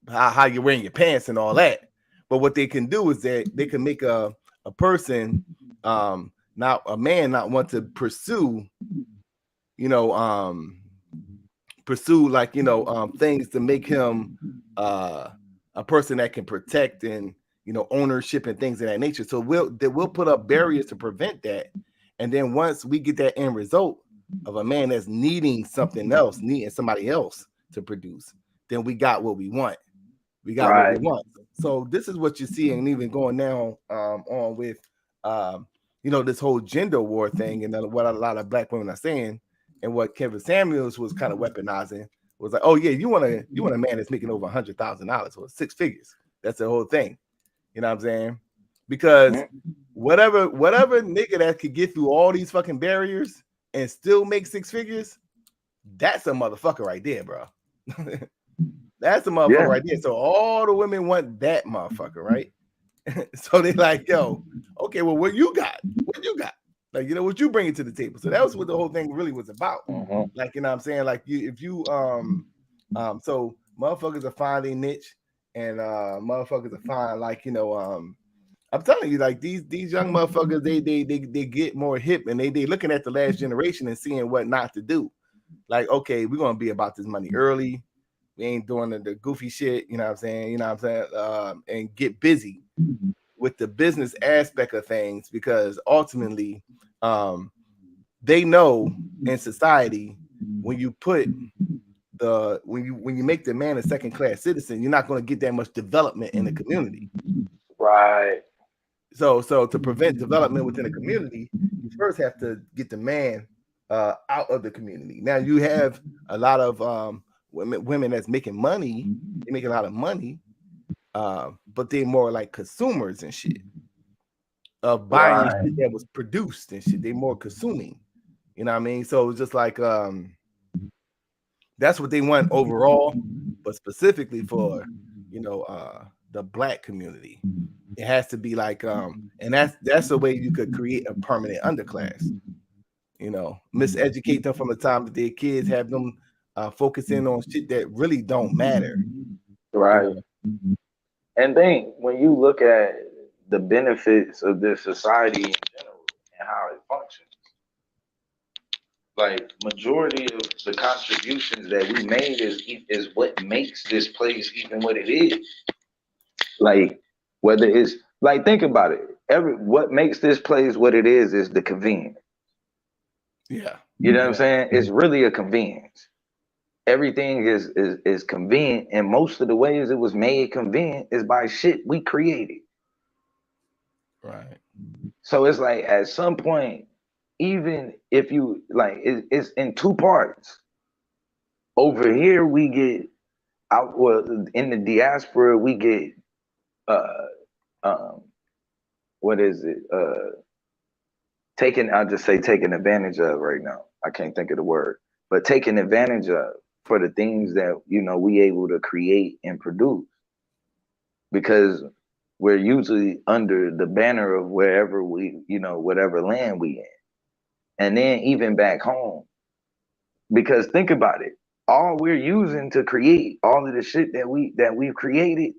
how you're wearing your pants and all that. But what they can do is that they can make a person, not a man, not want to pursue, pursue like things to make him a person that can protect and ownership and things of that nature. So we'll put up barriers to prevent that. And then once we get that end result of a man that's needing something else, needing somebody else to produce, then we got what we want. We got what we want. So this is what you see, and even going now on with this whole gender war thing, and what a lot of black women are saying, and what Kevin Samuels was kind of weaponizing was like, oh yeah, you want a man that's making over $100,000 or 6 figures. That's the whole thing. You know what I'm saying? Because whatever nigga that could get through all these fucking barriers and still make 6 figures, that's a motherfucker right there, bro. That's a motherfucker right there. So all the women want that motherfucker, right? So they like, yo, okay, well, what you got? What you got? Like, what you bringing to the table? So that was what the whole thing really was about. Like, you know what I'm saying? Like, so motherfuckers are finding niche, and motherfuckers are fine, like, I'm telling you, like these young motherfuckers, they get more hip, and they looking at the last generation and seeing what not to do. Like, okay, we're gonna be about this money early. We ain't doing the goofy shit, you know what I'm saying? And get busy with the business aspect of things, because ultimately, they know in society, when you put when you make the man a second-class citizen, you're not going to get that much development in the community. Right. So to prevent development within a community, you first have to get the man out of the community. Now you have a lot of women that's making money, they make a lot of money, but they're more like consumers and shit, of buying shit that was produced and shit. They're more consuming, you know what I mean? So it's just like that's what they want overall, but specifically for the black community, it has to be like and that's the way you could create a permanent underclass. Miseducate them from the time that their kids, have them focusing on shit that really don't matter. Right. And then when you look at the benefits of this society in general and how it functions, like majority of the contributions that we made is what makes this place even what it is. Like, whether it's like, think about it. What makes this place what it is the convenience. Yeah. You know what I'm saying? It's really a convenience. Everything is convenient, and most of the ways it was made convenient is by shit we created. Right. So it's like, at some point, even if you like, it's in two parts. Over here we get out, well, in the diaspora we get what is it? I'll just say taken advantage of right now. I can't think of the word, but taken advantage of for the things that we able to create and produce, because we're usually under the banner of wherever we, whatever land we in. And then even back home, because think about it, all we're using to create all of the shit that we've created,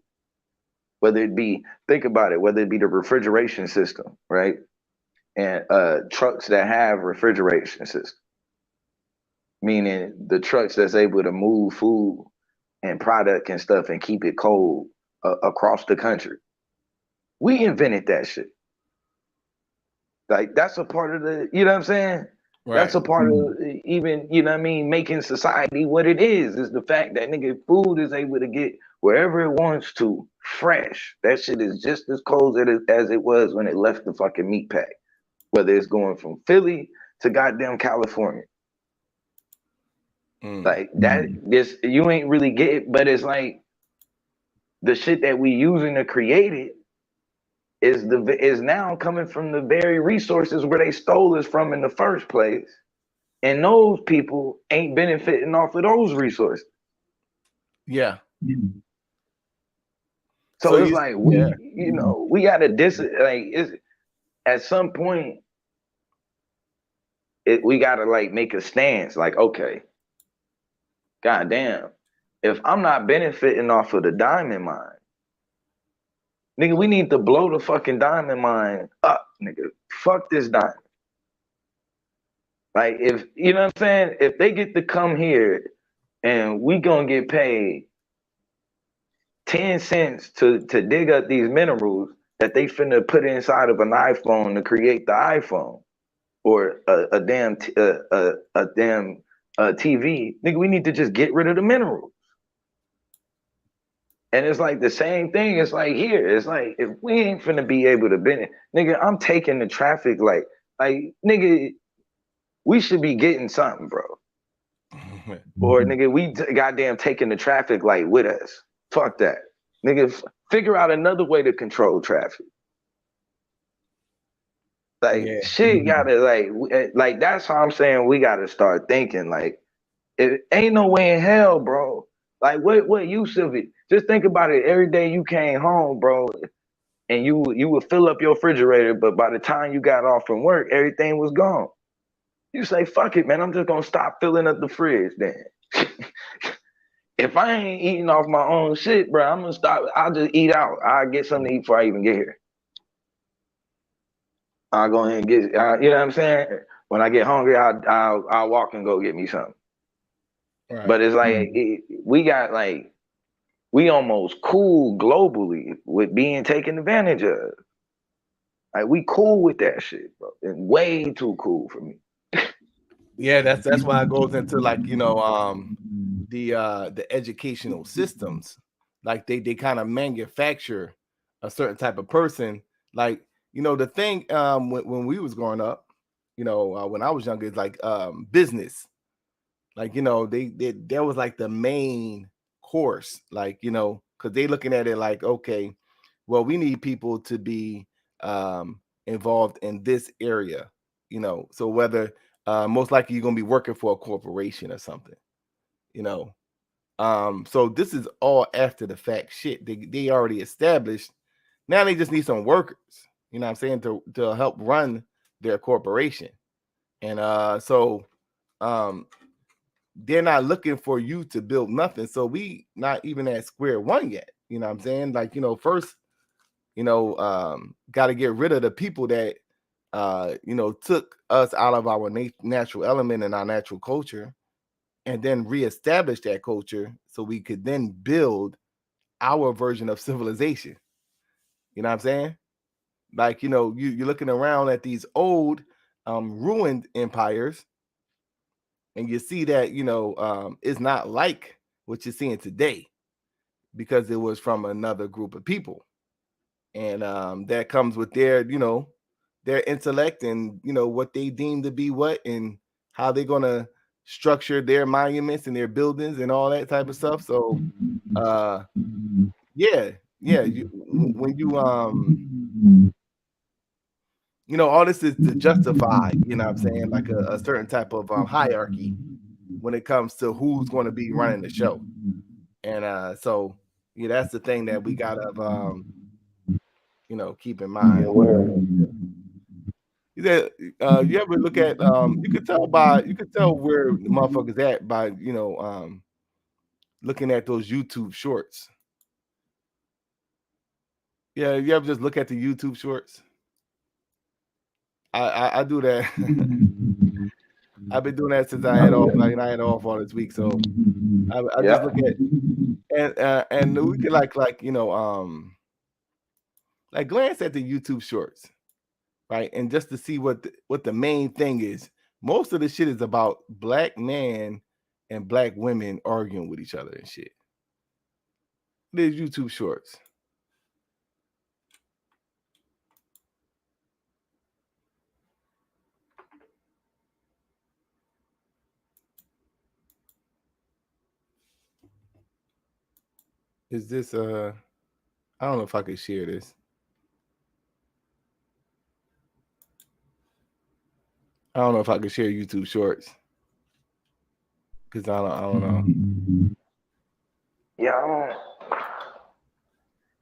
whether it be, think about it, whether it be the refrigeration system, right? And trucks that have refrigeration system, meaning the trucks that's able to move food and product and stuff and keep it cold across the country. We invented that shit. Like, that's a part of the, you know what I'm saying? Right. That's a part of even, making society what it is the fact that nigga food is able to get wherever it wants to, fresh. That shit is just as cold as it was when it left the fucking meat pack. Whether it's going from Philly to goddamn California. Like that, you ain't really get it, but it's like the shit that we using to create it is now coming from the very resources where they stole us from in the first place, and those people ain't benefiting off of those resources. Yeah. So it's like you know, we gotta it's at some point we gotta like make a stance. Like, okay, goddamn, if I'm not benefiting off of the diamond mine, nigga, we need to blow the fucking diamond mine up, nigga. Fuck this diamond. Like, if you know what I'm saying, if they get to come here and we gonna get paid 10 cents to dig up these minerals that they finna put inside of an iPhone to create the iPhone or a damn TV, nigga, we need to just get rid of the minerals. And it's like the same thing. It's like here. It's like if we ain't finna be able to benefit, nigga, I'm taking the traffic like nigga, we should be getting something, bro. Or nigga, we goddamn taking the traffic like with us. Fuck that. Nigga, figure out another way to control traffic. Like shit gotta like that's how I'm saying we gotta start thinking. Like, it ain't no way in hell, bro. Like what use of it? Just think about it. Every day you came home, bro, and you would fill up your refrigerator, but by the time you got off from work, everything was gone. You say, fuck it, man, I'm just gonna stop filling up the fridge then. If I ain't eating off my own shit, bro, I'm gonna stop. I'll just eat out. I'll get something to eat before I even get here. I'll go ahead and get, you know what I'm saying? When I get hungry, I'll walk and go get me something. Right. But it's like, we got like, we almost cool globally with being taken advantage of. Like, we cool with that shit, bro. And way too cool for me. Yeah, that's why it goes into like, you know, the educational systems. Like they kind of manufacture a certain type of person. Like, you know, the thing when we was growing up, you know, when I was younger, it's like business. Like, you know, that was like the main course, like, you know, because they looking at it like, okay, well, we need people to be involved in this area, you know, so whether most likely you're gonna be working for a corporation or something, you know. So this is all after the fact shit. They already established. Now they just need some workers, you know what I'm saying, to help run their corporation. And they're not looking for you to build nothing. So we not even at square one yet. You know what I'm saying? Like, you know, first, you know, got to get rid of the people that, you know, took us out of our natural element and our natural culture, and then reestablish that culture so we could then build our version of civilization. You know what I'm saying? Like, you know, you're looking around at these old ruined empires, and you see that, you know, it's not like what you're seeing today because it was from another group of people. And that comes with their, you know, their intellect and, you know, what they deem to be what and how they're going to structure their monuments and their buildings and all that type of stuff. So, when you, you know, all this is to justify, you know what I'm saying, like a certain type of hierarchy when it comes to who's going to be running the show. And so, yeah, that's the thing that we got to, you know, keep in mind. You ever look at, you could tell where the motherfuckers at by, you know, looking at those YouTube shorts. Yeah, you ever just look at the YouTube shorts? I do that. I've been doing that since I had off. Like, I had off all this week, so I just look at and we could like you know like glance at the YouTube shorts, right? And just to see what the main thing is. Most of the shit is about black men and black women arguing with each other and shit. There's YouTube shorts. Is this I don't know if I could share this. I don't know if I could share YouTube shorts because I don't know. Yeah,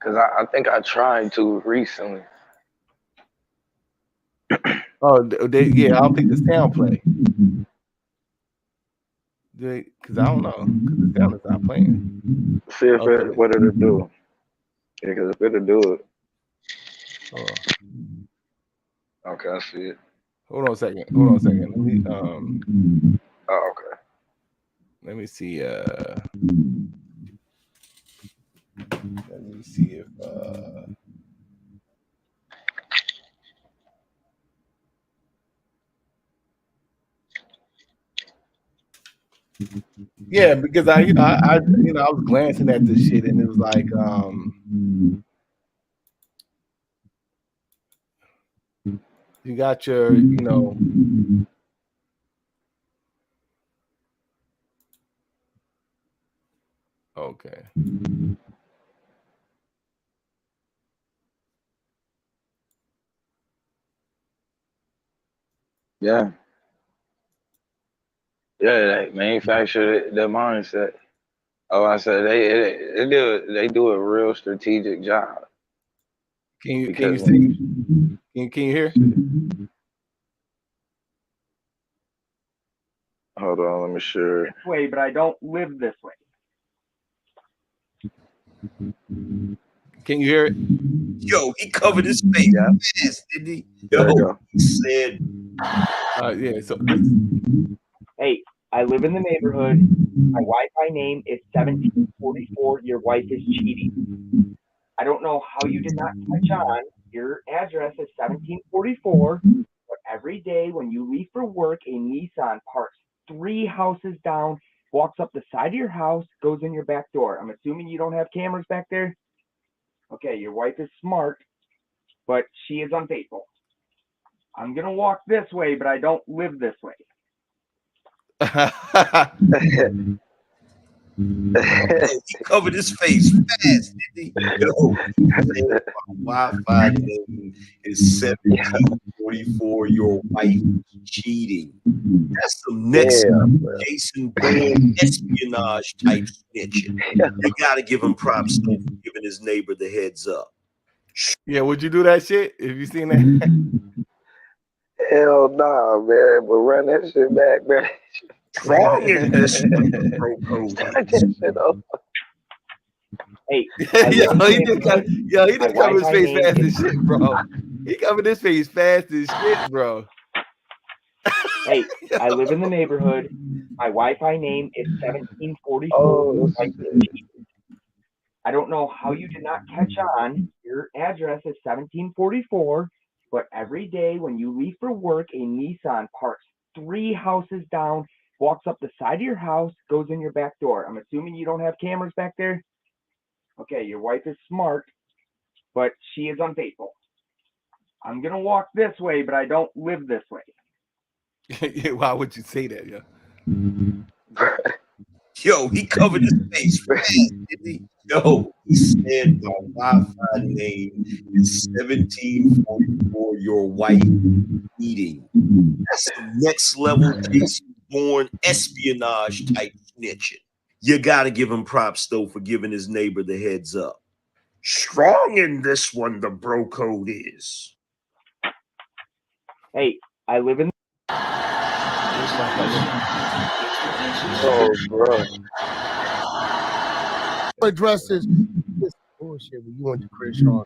Cause I think I tried to recently. Oh, yeah. I don't think the sound play. Because I don't know. Because the sound is not playing. See if what it'll do. Yeah, because if it'll do it. Okay, I see it. Hold on a second. Let me Oh, okay. Let me see. Let me see if yeah, because I was glancing at this shit and it was like you got your, okay. Yeah. Yeah, they manufacture the mindset. Oh, I said they do a real strategic job. Can you see? Can you hear? Hold on, let me sure. This way, but I don't live this way. Can you hear it? Yo, he covered his face fast, didn't he? Yo, he said. Yeah. So. Hey, I live in the neighborhood. My Wi-Fi name is 1744. Your wife is cheating. I don't know how you did not catch on. Your address is 1744. But every day when you leave for work, a Nissan parks 3 houses down, walks up the side of your house, goes in your back door. I'm assuming you don't have cameras back there? Okay, your wife is smart, but she is unfaithful. I'm going to walk this way, but I don't live this way. He covered his face fast, didn't he? Yo, Wi-Fi name is 1744. Your wife cheating. That's some next Jason Bourne espionage type snitching. You gotta give him props for giving his neighbor the heads up. Yeah, would you do that shit if you seen that? Hell nah, man. But run that shit back, man. Strong in this Hey, he did cover his face fast as shit, bro. He covered his face fast as shit, bro. Hey, I live in the neighborhood. My Wi-Fi name is 1744. Oh, I don't know how you did not catch on. Your address is 1744, but every day when you leave for work, a Nissan parks 3 houses down, walks up the side of your house, goes in your back door. I'm assuming you don't have cameras back there? Okay, your wife is smart, but she is unfaithful. I'm going to walk this way, but I don't live this way. Yeah, why would you say that, Yo, he covered his face fast, didn't he? Yo, he said my Wi-Fi name is 1744. Your wife eating. That's the next level Jason Bourne espionage type snitching. You gotta give him props though for giving his neighbor the heads up. Strong in this one, the bro code is. Hey, I live in. Oh, bro. Address this bullshit when you went to Chris Shaw.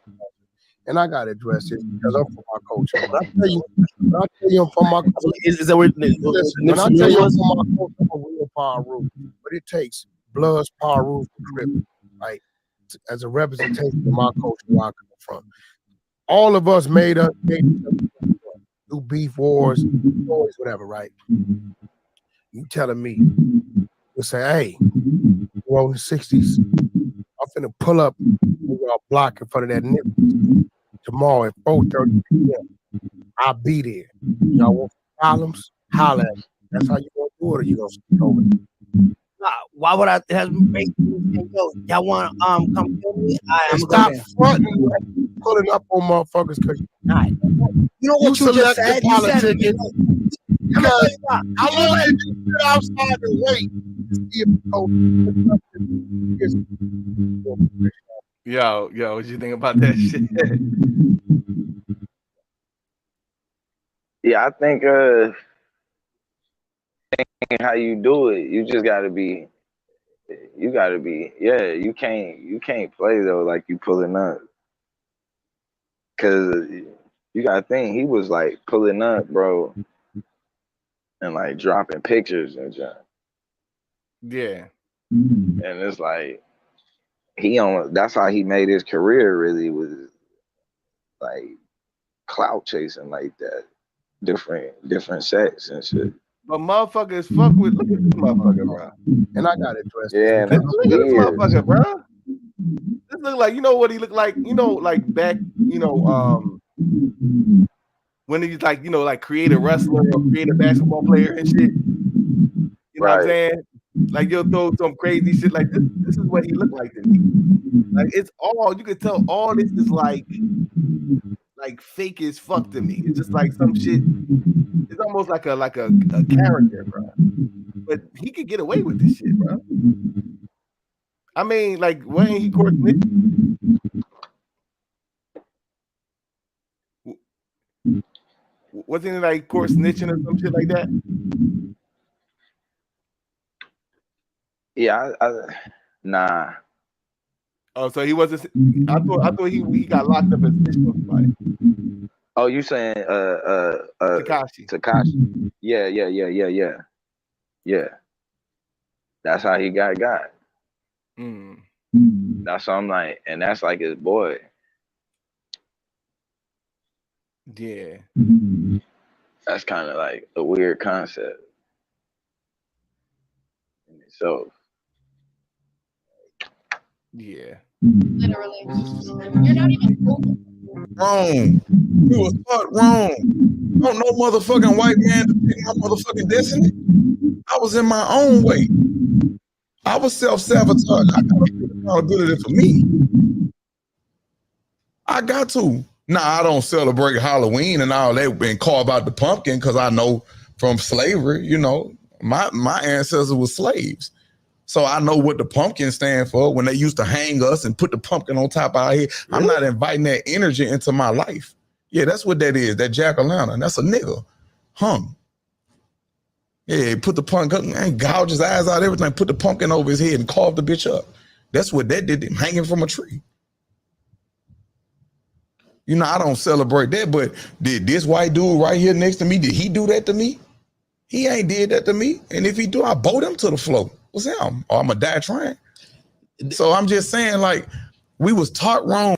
And I got to address it because I'm from my culture. When I tell you I'm from my culture, Is that what when I tell you I'm from my culture, I'm a real power rule. But it takes Bloods, power rules, and Crip, right? As a representation of my culture, where I come from. All of us made do beef wars, whatever, right? You telling me, you say, hey, we're in the 60s. I'm finna pull up a block in front of that nigga tomorrow at 4:30 p.m. I'll be there. Y'all want problems? Holla at me. That's how you gonna do it, or you gonna stick over it? Why would I have yo, y'all wanna come kill me? Stop fronting, pulling up on motherfuckers because you know what you just said? You said because how long did you sit outside and wait to see if Yo, what you think about that shit? Yeah, I think how you do it, you just gotta be. You you can't play though like you pulling up. Cause you gotta think he was like pulling up, bro, and like dropping pictures and stuff. Yeah. And it's like that's how he made his career really, was like clout chasing like that. Different sets and shit. But motherfuckers fuck with, look at this motherfucker, bro. And I got it dressed. Yeah, look at this motherfucker, bro. This look like, you know what he looked like? You know, like back, when he's like, like create a wrestler or create a basketball player and shit. You know what I'm saying? Like you'll throw some crazy shit like this. This is what he looked like to me. Like it's all, you can tell all this is like fake as fuck to me. It's just like some shit. It's almost like a character, bro. But he could get away with this shit, bro. I mean, like, wasn't he court snitching? Wasn't it like court snitching or some shit like that? Yeah, nah. Oh, so he wasn't. I thought he got locked up as snitching on somebody. Oh, you saying Tekashi? Yeah. That's how he got. That's what I'm like, and that's like his boy. Yeah. That's kind of like a weird concept in itself. Yeah. Literally. You're not even wrong. You was taught wrong. Don't no motherfucking white man to pick my motherfucking destiny. I was in my own way. I was self-sabotage. I gotta take accountability for me. I got to. Nah, I don't celebrate Halloween and all that and carve out the pumpkin because I know from slavery, my ancestors were slaves. So I know what the pumpkin stand for when they used to hang us and put the pumpkin on top of our head. I'm not inviting that energy into my life. Yeah, that's what that is, that jack-o'-lantern. That's a nigga. Hung. Yeah, put the pumpkin, and gouge his eyes out, everything, put the pumpkin over his head and carve the bitch up. That's what that did, hanging from a tree. I don't celebrate that, but did this white dude right here next to me, did he do that to me? He ain't did that to me. And if he do, I bolt him to the floor. What's him? Or I'm going to die trying. So I'm just saying, like, we was taught wrong.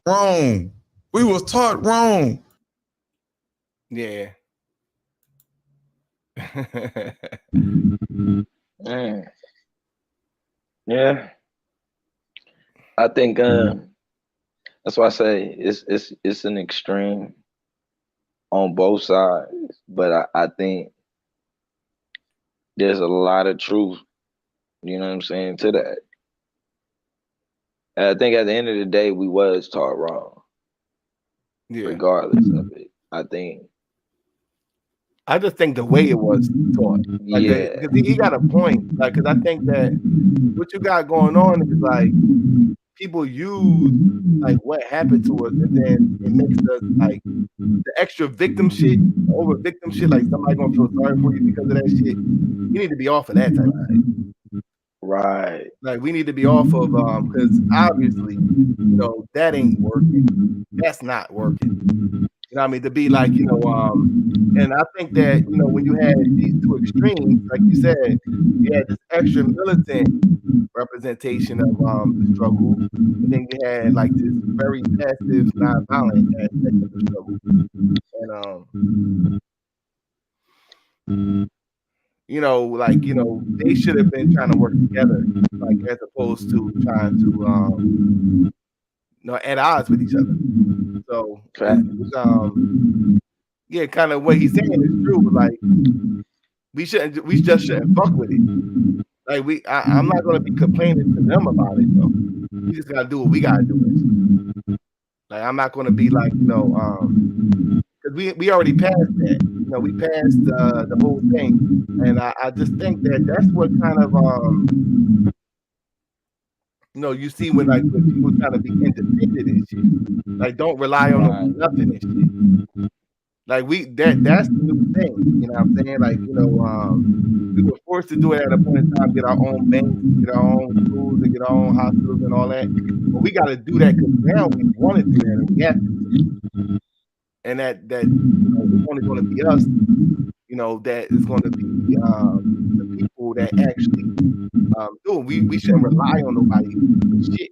We was taught wrong. Yeah. Man. Yeah. I think that's why I say it's an extreme on both sides, but I think there's a lot of truth, you know what I'm saying, to that. And I think at the end of the day, we was taught wrong. Yeah. Regardless of it. I just think the way it was taught. Like, yeah. Because he got a point. Like, because I think that what you got going on is like people use like what happened to us, and then it makes us like the extra victim shit, over victim shit. Like somebody gonna feel sorry for you because of that shit. You need to be off of that type of thing. Right. Like we need to be off of because obviously, that ain't working. That's not working. You know what I mean? To be like, and I think that, when you had these two extremes, like you said, you had this extra militant representation of the struggle, and then you had like this very passive, nonviolent aspect of the struggle. And they should have been trying to work together, like as opposed to trying to at odds with each other. So yeah, kind of what he's saying is true. Like we just shouldn't fuck with it. Like I'm not gonna be complaining to them about it though. We just gotta do what we gotta do. Like I'm not gonna be like, because we already passed that. We passed the whole thing, and I just think that that's what kind of No, you see when like when people try to be independent and shit, like don't rely on nothing and shit. Like that's the new thing, you know what I'm saying? Like, you know, we were forced to do it at a point in time, get our own banks, get our own schools, and get our own hospitals and all that. But we got to do that because now we want to do that and we have to do that. And that you know, it's only going to be us, you know, that is going to be the people that actually do it. We shouldn't rely on nobody for shit.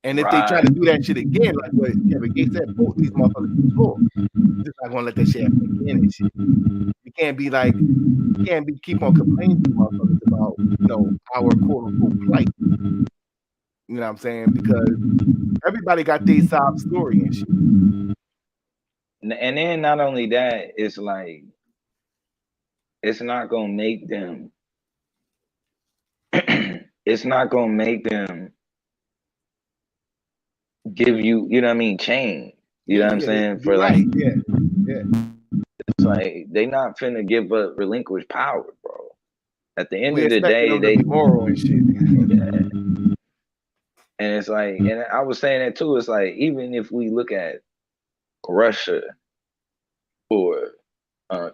And if they try to do that shit again, like what Kevin Gates said, both these motherfuckers to the floor. Just not gonna let that shit happen again and shit. You can't be like, you can't be keep on complaining to motherfuckers about, you know, our quote unquote plight. You know what I'm saying? Because everybody got their sob story and shit. And then not only that, it's like it's not gonna make them. It's not gonna make them give you, you know what I mean, change. You know what I'm saying? For like, it's like they not finna give up relinquish power, bro. At the end of the day, they moral and shit. And it's like, and I was saying that too. It's like even if we look at Russia or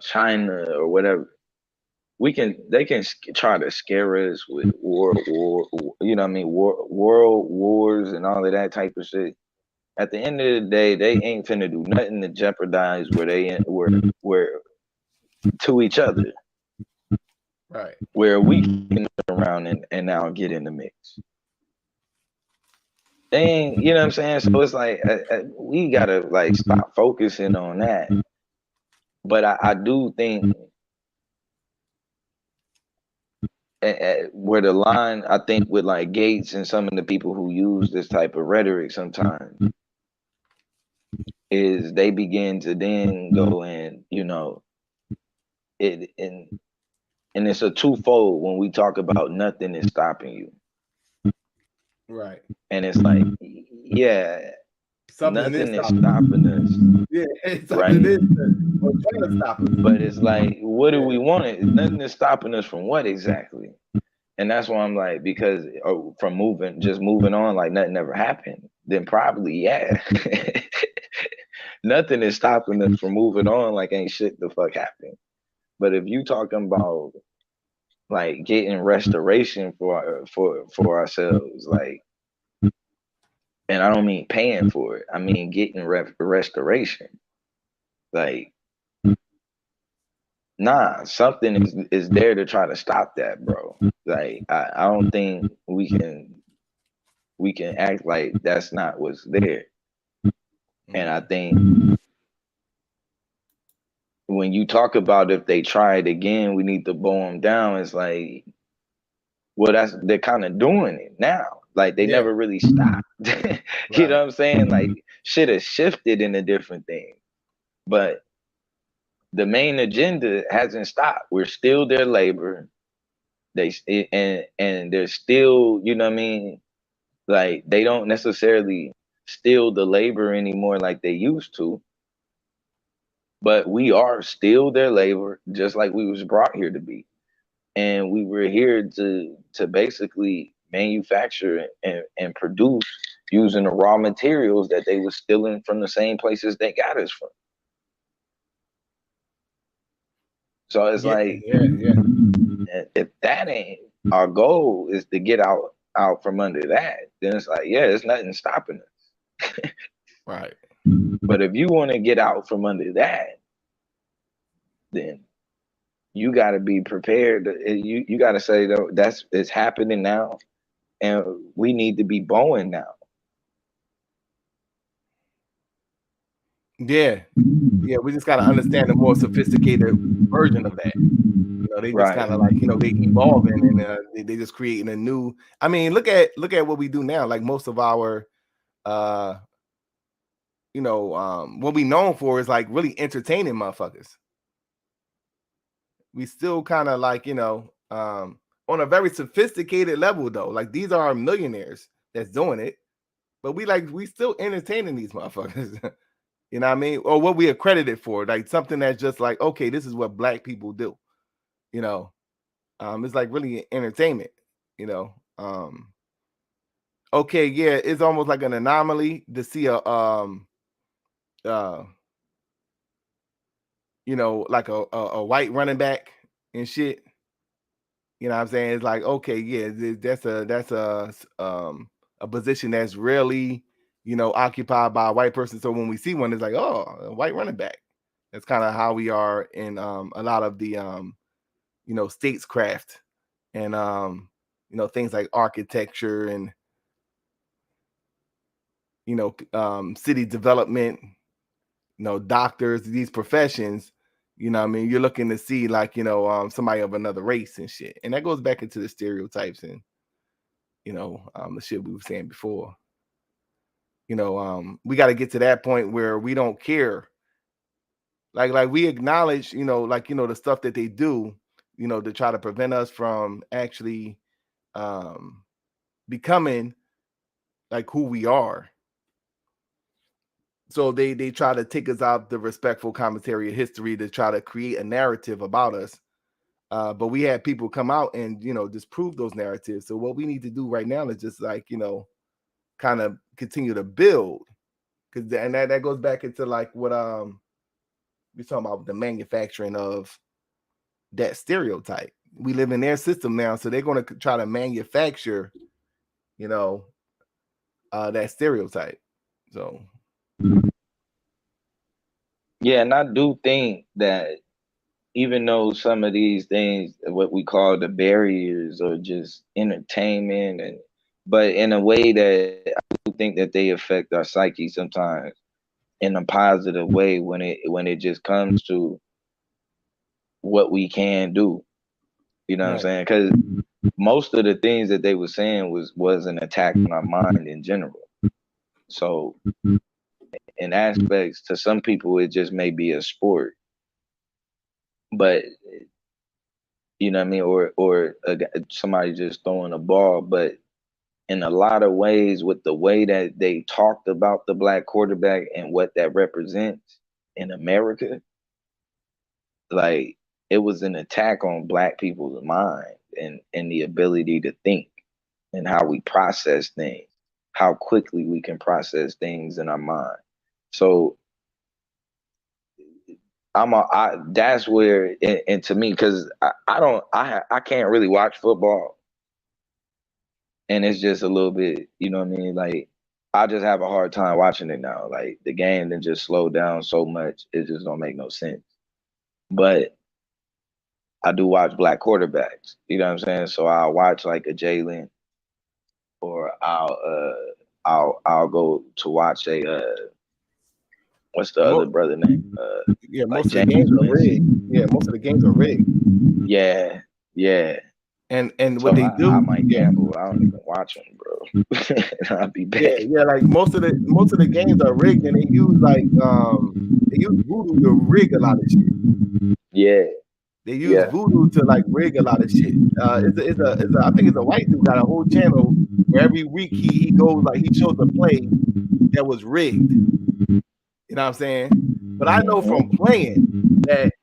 China or whatever, they can try to scare us with war, you know what I mean, world wars and all of that type of shit. At the end of the day, they ain't finna do nothing to jeopardize where to each other. Right. Where we can turn around and now get in the mix. They ain't, you know what I'm saying? So it's like we gotta like stop focusing on that. But I do think where the line, I think with like Gates and some of the people who use this type of rhetoric sometimes is they begin to then go and, you know, and it's a twofold when we talk about nothing is stopping you. Right. And it's like, yeah, nothing is stopping us. Yeah, right? Is trying to stop us. But it's like, what do we want? Nothing is stopping us from what exactly? And that's why I'm like, because from just moving on like nothing ever happened, then probably, yeah. Nothing is stopping us from moving on like ain't shit the fuck happened. But if you talking about like getting restoration for ourselves, like, and I don't mean paying for it, I mean getting restoration. Like, nah, something is there to try to stop that, bro. Like, I don't think we can act like that's not what's there. And I think when you talk about if they try it again, we need to bow them down. It's like, well, they're kind of doing it now. Like they never really stopped. You know what I'm saying? Like shit has shifted in a different thing, but the main agenda hasn't stopped. We're still their labor. And they're still, you know what I mean? Like they don't necessarily steal the labor anymore like they used to. But we are still their labor, just like we was brought here to be. And we were here to basically manufacture and produce using the raw materials that they were stealing from the same places they got us from. So it's if that ain't our goal is to get out from under that, then it's like, yeah, there's nothing stopping us. Right. But if you want to get out from under that, then you got to be prepared. You got to say, though, it's happening now, and we need to be bowing now. Yeah, we just got to understand the more sophisticated version of that. You know, they just kind of like, you know, they evolving and they just creating a new. I mean, look at what we do now. Like most of our, you know, what we known for is like really entertaining motherfuckers. We still kind of like, you know, on a very sophisticated level though. Like these are millionaires that's doing it, but we still entertaining these motherfuckers. You know what I mean? Or what we accredited for, like something that's just like, okay, this is what black people do. You know, it's like really entertainment, you know. Okay, yeah, it's almost like an anomaly to see a you know, like a white running back and shit. You know what I'm saying? It's like, okay, yeah, that's a position that's rarely, you know, occupied by a white person. So when we see one, it's like, oh, a white running back. That's kind of how we are in a lot of the you know, statescraft and you know, things like architecture and you know, city development, you know, doctors, these professions, you know what I mean? You're looking to see like, you know, somebody of another race and shit. And that goes back into the stereotypes and, you know, the shit we were saying before. You know, we got to get to that point where we don't care. Like we acknowledge, you know, like, you know, the stuff that they do, you know, to try to prevent us from actually becoming like who we are. So they try to take us out the respectful commentary of history to try to create a narrative about us. But we had people come out and, you know, disprove those narratives. So what we need to do right now is just like, you know, kind of continue to build. And that goes back into like what we're talking about, the manufacturing of that stereotype. We live in their system now, so they're going to try to manufacture, you know, that stereotype. So yeah, and I do think that even though some of these things, what we call the barriers, or just entertainment, but in a way that I do think that they affect our psyche sometimes in a positive way when it just comes to what we can do. You know what I'm saying? Because most of the things that they were saying was an attack on our mind in general. So in aspects, to some people it just may be a sport, but you know what I mean, or somebody just throwing a ball. But in a lot of ways, with the way that they talked about the black quarterback and what that represents in America, like it was an attack on black people's mind and the ability to think and how we process things, how quickly we can process things in our mind. So that's where, and to me, because I can't really watch football, and it's just a little bit, you know what I mean? Like I just have a hard time watching it now. Like the game then just slowed down so much, it just don't make no sense. But I do watch black quarterbacks, you know what I'm saying? So I'll watch like a Jalen, or I'll go to watch a what's the other brother name? Yeah, like most of the games are rigged. Yeah, most of the games are rigged. Yeah, yeah. And so what they do, I might gamble. I don't even watch them, bro. I'll be back. Yeah, like most of the games are rigged, and they use like they use voodoo to rig a lot of shit. Yeah. They use voodoo to like rig a lot of shit. It's a I think it's a white dude got a whole channel where every week he goes like he shows a play that was rigged. You know what I'm saying? But I know from playing that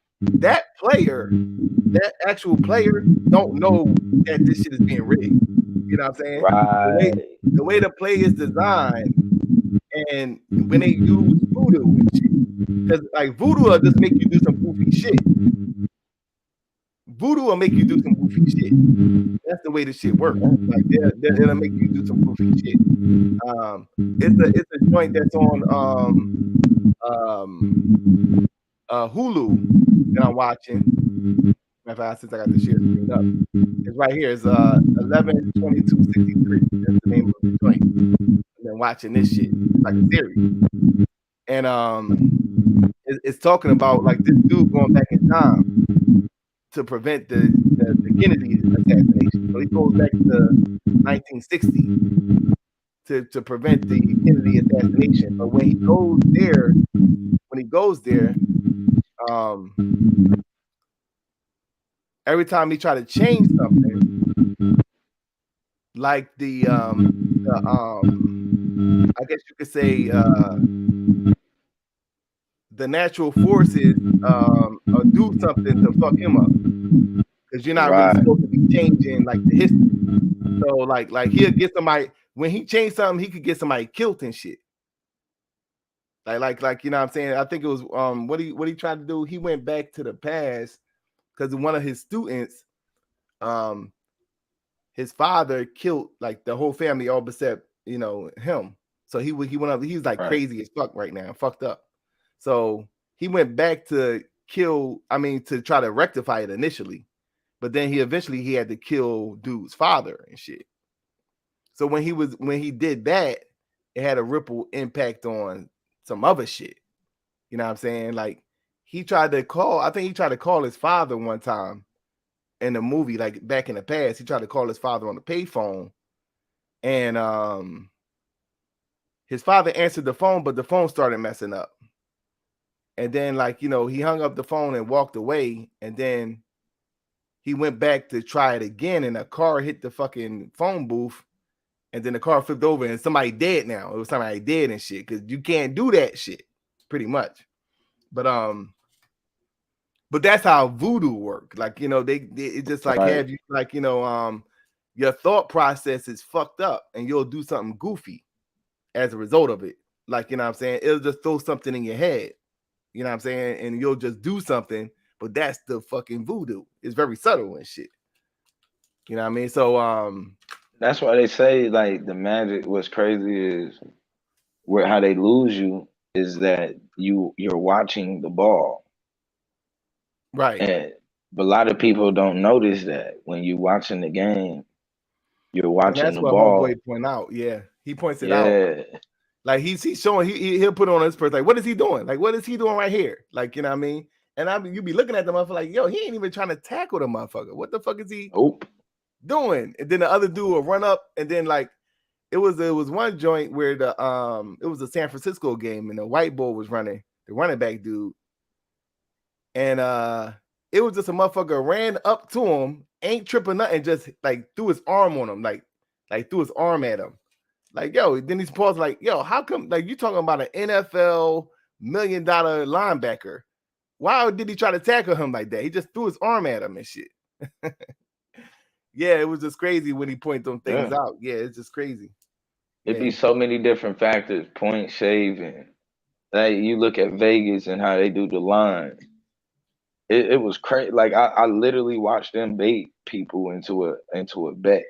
player, that actual player, don't know that this shit is being rigged. You know what I'm saying? Right. The way the play is designed, and when they use voodoo and shit, because like voodoo will just make you do some goofy shit. Voodoo will make you do some goofy shit. That's the way the shit works. Like they'll make you do some goofy shit. It's a joint that's on Hulu that I'm watching. Since I got the share screen up, it's right here. It's 11/22/63. That's the name of the joint. I've been watching this shit. It's like a series, and it's talking about like this dude going back in time to prevent the Kennedy assassination. So he goes back to 1960 to prevent the Kennedy assassination. But when he goes there, every time he try to change something, like I guess you could say the natural forces do something to fuck him up, because you're not really supposed to be changing like the history. So like he'll get somebody when he changed something, he could get somebody killed and shit. Like you know what I'm saying? I think it was what he tried to do. He went back to the past because one of his students, his father killed like the whole family all except him. So he went up. He's like crazy as fuck right now, fucked up. So he went back to to try to rectify it initially, but then he eventually had to kill dude's father and shit. So when he did that, it had a ripple impact on some other shit. You know what I'm saying? Like he tried to call his father one time in the movie, like back in the past. He tried to call his father on the payphone, and his father answered the phone, but the phone started messing up. And then he hung up the phone and walked away, and then he went back to try it again, and a car hit the fucking phone booth, and then the car flipped over, and somebody dead now. It was somebody dead and shit, because you can't do that shit, pretty much. But that's how voodoo work. Like, it just like have you your thought process is fucked up, and you'll do something goofy as a result of it. Like, you know what I'm saying? It'll just throw something in your head. You know what I'm saying? And you'll just do something, but that's the fucking voodoo. It's very subtle and shit. You know what I mean? So that's why they say like the magic. What's crazy is how they lose you is that you're watching the ball, right? But a lot of people don't notice that when you're watching the game, you're watching that's the what ball. Homeboy point out. Yeah, he points it out. Like he's showing, he'll put on his person like, what is he doing? Like, what is he doing right here? Like, you know what I mean? And you be looking at the motherfucker like, yo, he ain't even trying to tackle the motherfucker. What the fuck is he doing? And then the other dude will run up, and then like it was one joint where it was a San Francisco game, and the white boy was running, the running back dude, and it was just a motherfucker ran up to him, ain't tripping nothing, just like threw his arm on him, like threw his arm at him. Like, yo, then he's paused like, yo, how come, like, you talking about an NFL $1 million linebacker? Why did he try to tackle him like that? He just threw his arm at him and shit. Yeah, it was just crazy when he pointed them things out. Yeah, it's just crazy. It'd be so many different factors, point shaving. Like, you look at Vegas and how they do the line. It was crazy. Like, I literally watched them bait people into a bet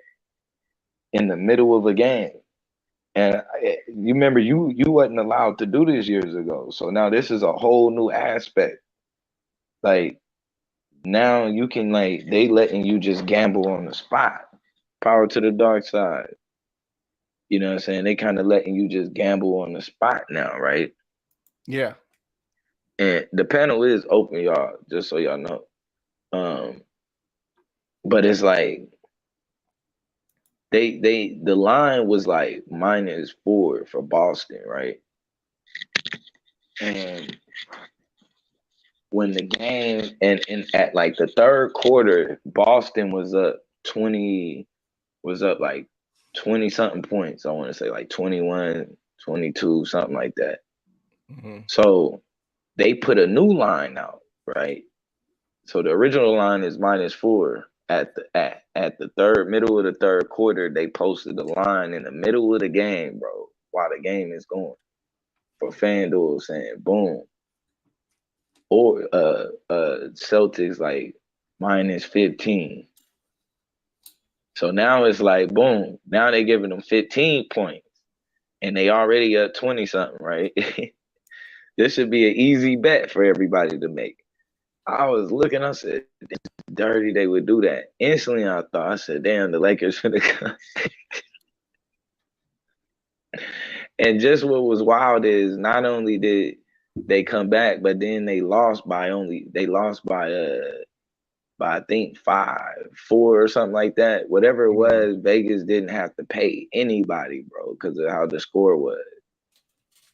in the middle of a game. And you remember you wasn't allowed to do this years ago. So now this is a whole new aspect. Like now you can they letting you just gamble on the spot. Power to the dark side. You know what I'm saying? They kind of letting you just gamble on the spot now, right? Yeah. And the panel is open, y'all, just so y'all know. But it's like the line was like -4 for Boston, right? And when the game and at like the third quarter, Boston was up like 20 something points. I want to say like 21, 22, something like that. Mm-hmm. So they put a new line out, right? So the original line is -4. At the middle of the third quarter, they posted the line in the middle of the game, bro, while the game is going, for FanDuel, saying boom. Or Celtics like -15. So now it's like boom. Now they giving them 15 points, and they already up 20 something, right? This should be an easy bet for everybody to make. I was looking, I said, it's dirty they would do that. Instantly I said, damn, the Lakers finna come. And just what was wild is not only did they come back, but then they lost by I think 5-4 or something like that. Whatever it was, Vegas didn't have to pay anybody, bro, because of how the score was.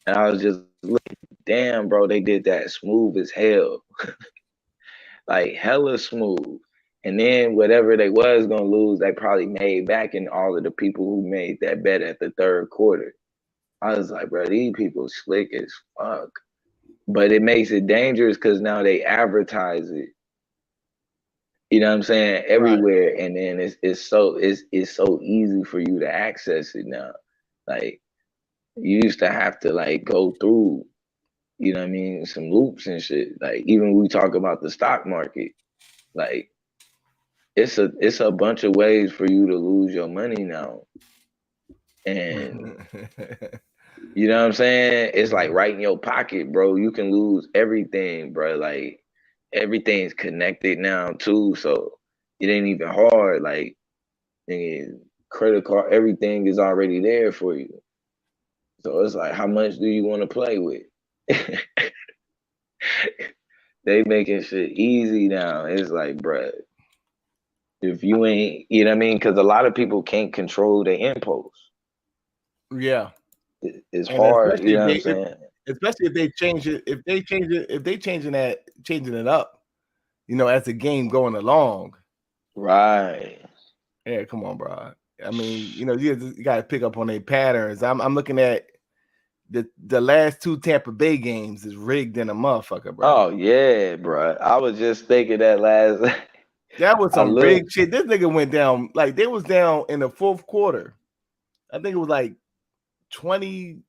And I was just looking, damn, bro, they did that smooth as hell. Like hella smooth. And then whatever they was gonna lose, they probably made back in all of the people who made that bet at the third quarter. I was like, bro, these people slick as fuck. But it makes it dangerous because now they advertise it. You know what I'm saying? Everywhere. Right. And then it's so easy for you to access it now. Like you used to have to like go through, you know what I mean, some loops and shit. Like even when we talk about the stock market, like it's a bunch of ways for you to lose your money now. And you know what I'm saying? It's like right in your pocket, bro. You can lose everything, bro. Like everything's connected now too. So it ain't even hard. Like credit card, everything is already there for you. So it's like, how much do you want to play with? They making shit easy now. It's like, bruh, if you ain't, you know what I mean? Because a lot of people can't control their impulse. Yeah. It's hard, you know what I'm saying? Especially if they change it, changing it up, you know, as the game going along. Right. Yeah, come on, bro. I mean, you know, you got to pick up on their patterns. I'm looking at the last 2 Tampa Bay games is rigged in a motherfucker, bro. Oh yeah, bro. I was just thinking that last. That was some rigged shit. This nigga went down, like they was down in the 4th quarter. I think it was like 27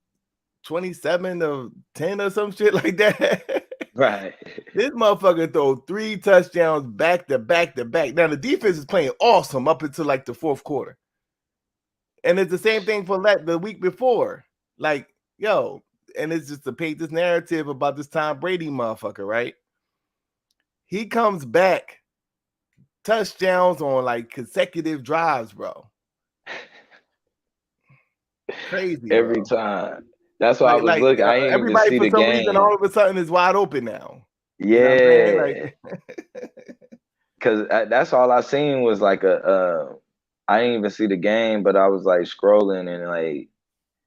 to 10 or some shit like that. Right. This motherfucker throw 3 touchdowns back to back to back. Now the defense is playing awesome up until like the 4th quarter. And it's the same thing for the week before. Like, yo, and it's just to paint this narrative about this Tom Brady motherfucker, right? He comes back, touchdowns on like consecutive drives, bro. Crazy. Every time. That's why I was looking. I ain't everybody even see for the some game. reason all of a sudden is wide open now. Yeah. You know what I'm saying? Cause that's all I seen was like I didn't even see the game, but I was like scrolling and like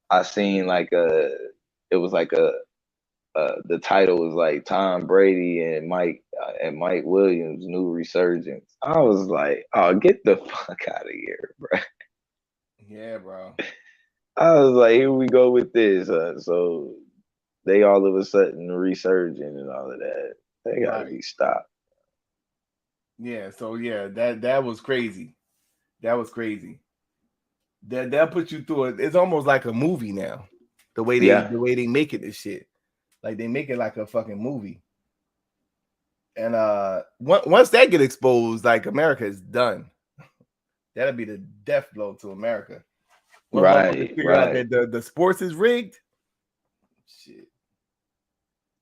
I seen like the title was like Tom Brady and Mike Williams' new resurgence. I was like, oh, get the fuck out of here, bro. Yeah, bro. I was like, here we go with this. So they all of a sudden resurging and all of that. They gotta be stopped. Yeah, so yeah, that was crazy. That was crazy. That put you through it. It's almost like a movie now. The way they make it this shit. Like they make it like a fucking movie. And once that get exposed, like America is done. That'll be the death blow to America. Right. Out that the sports is rigged. Shit.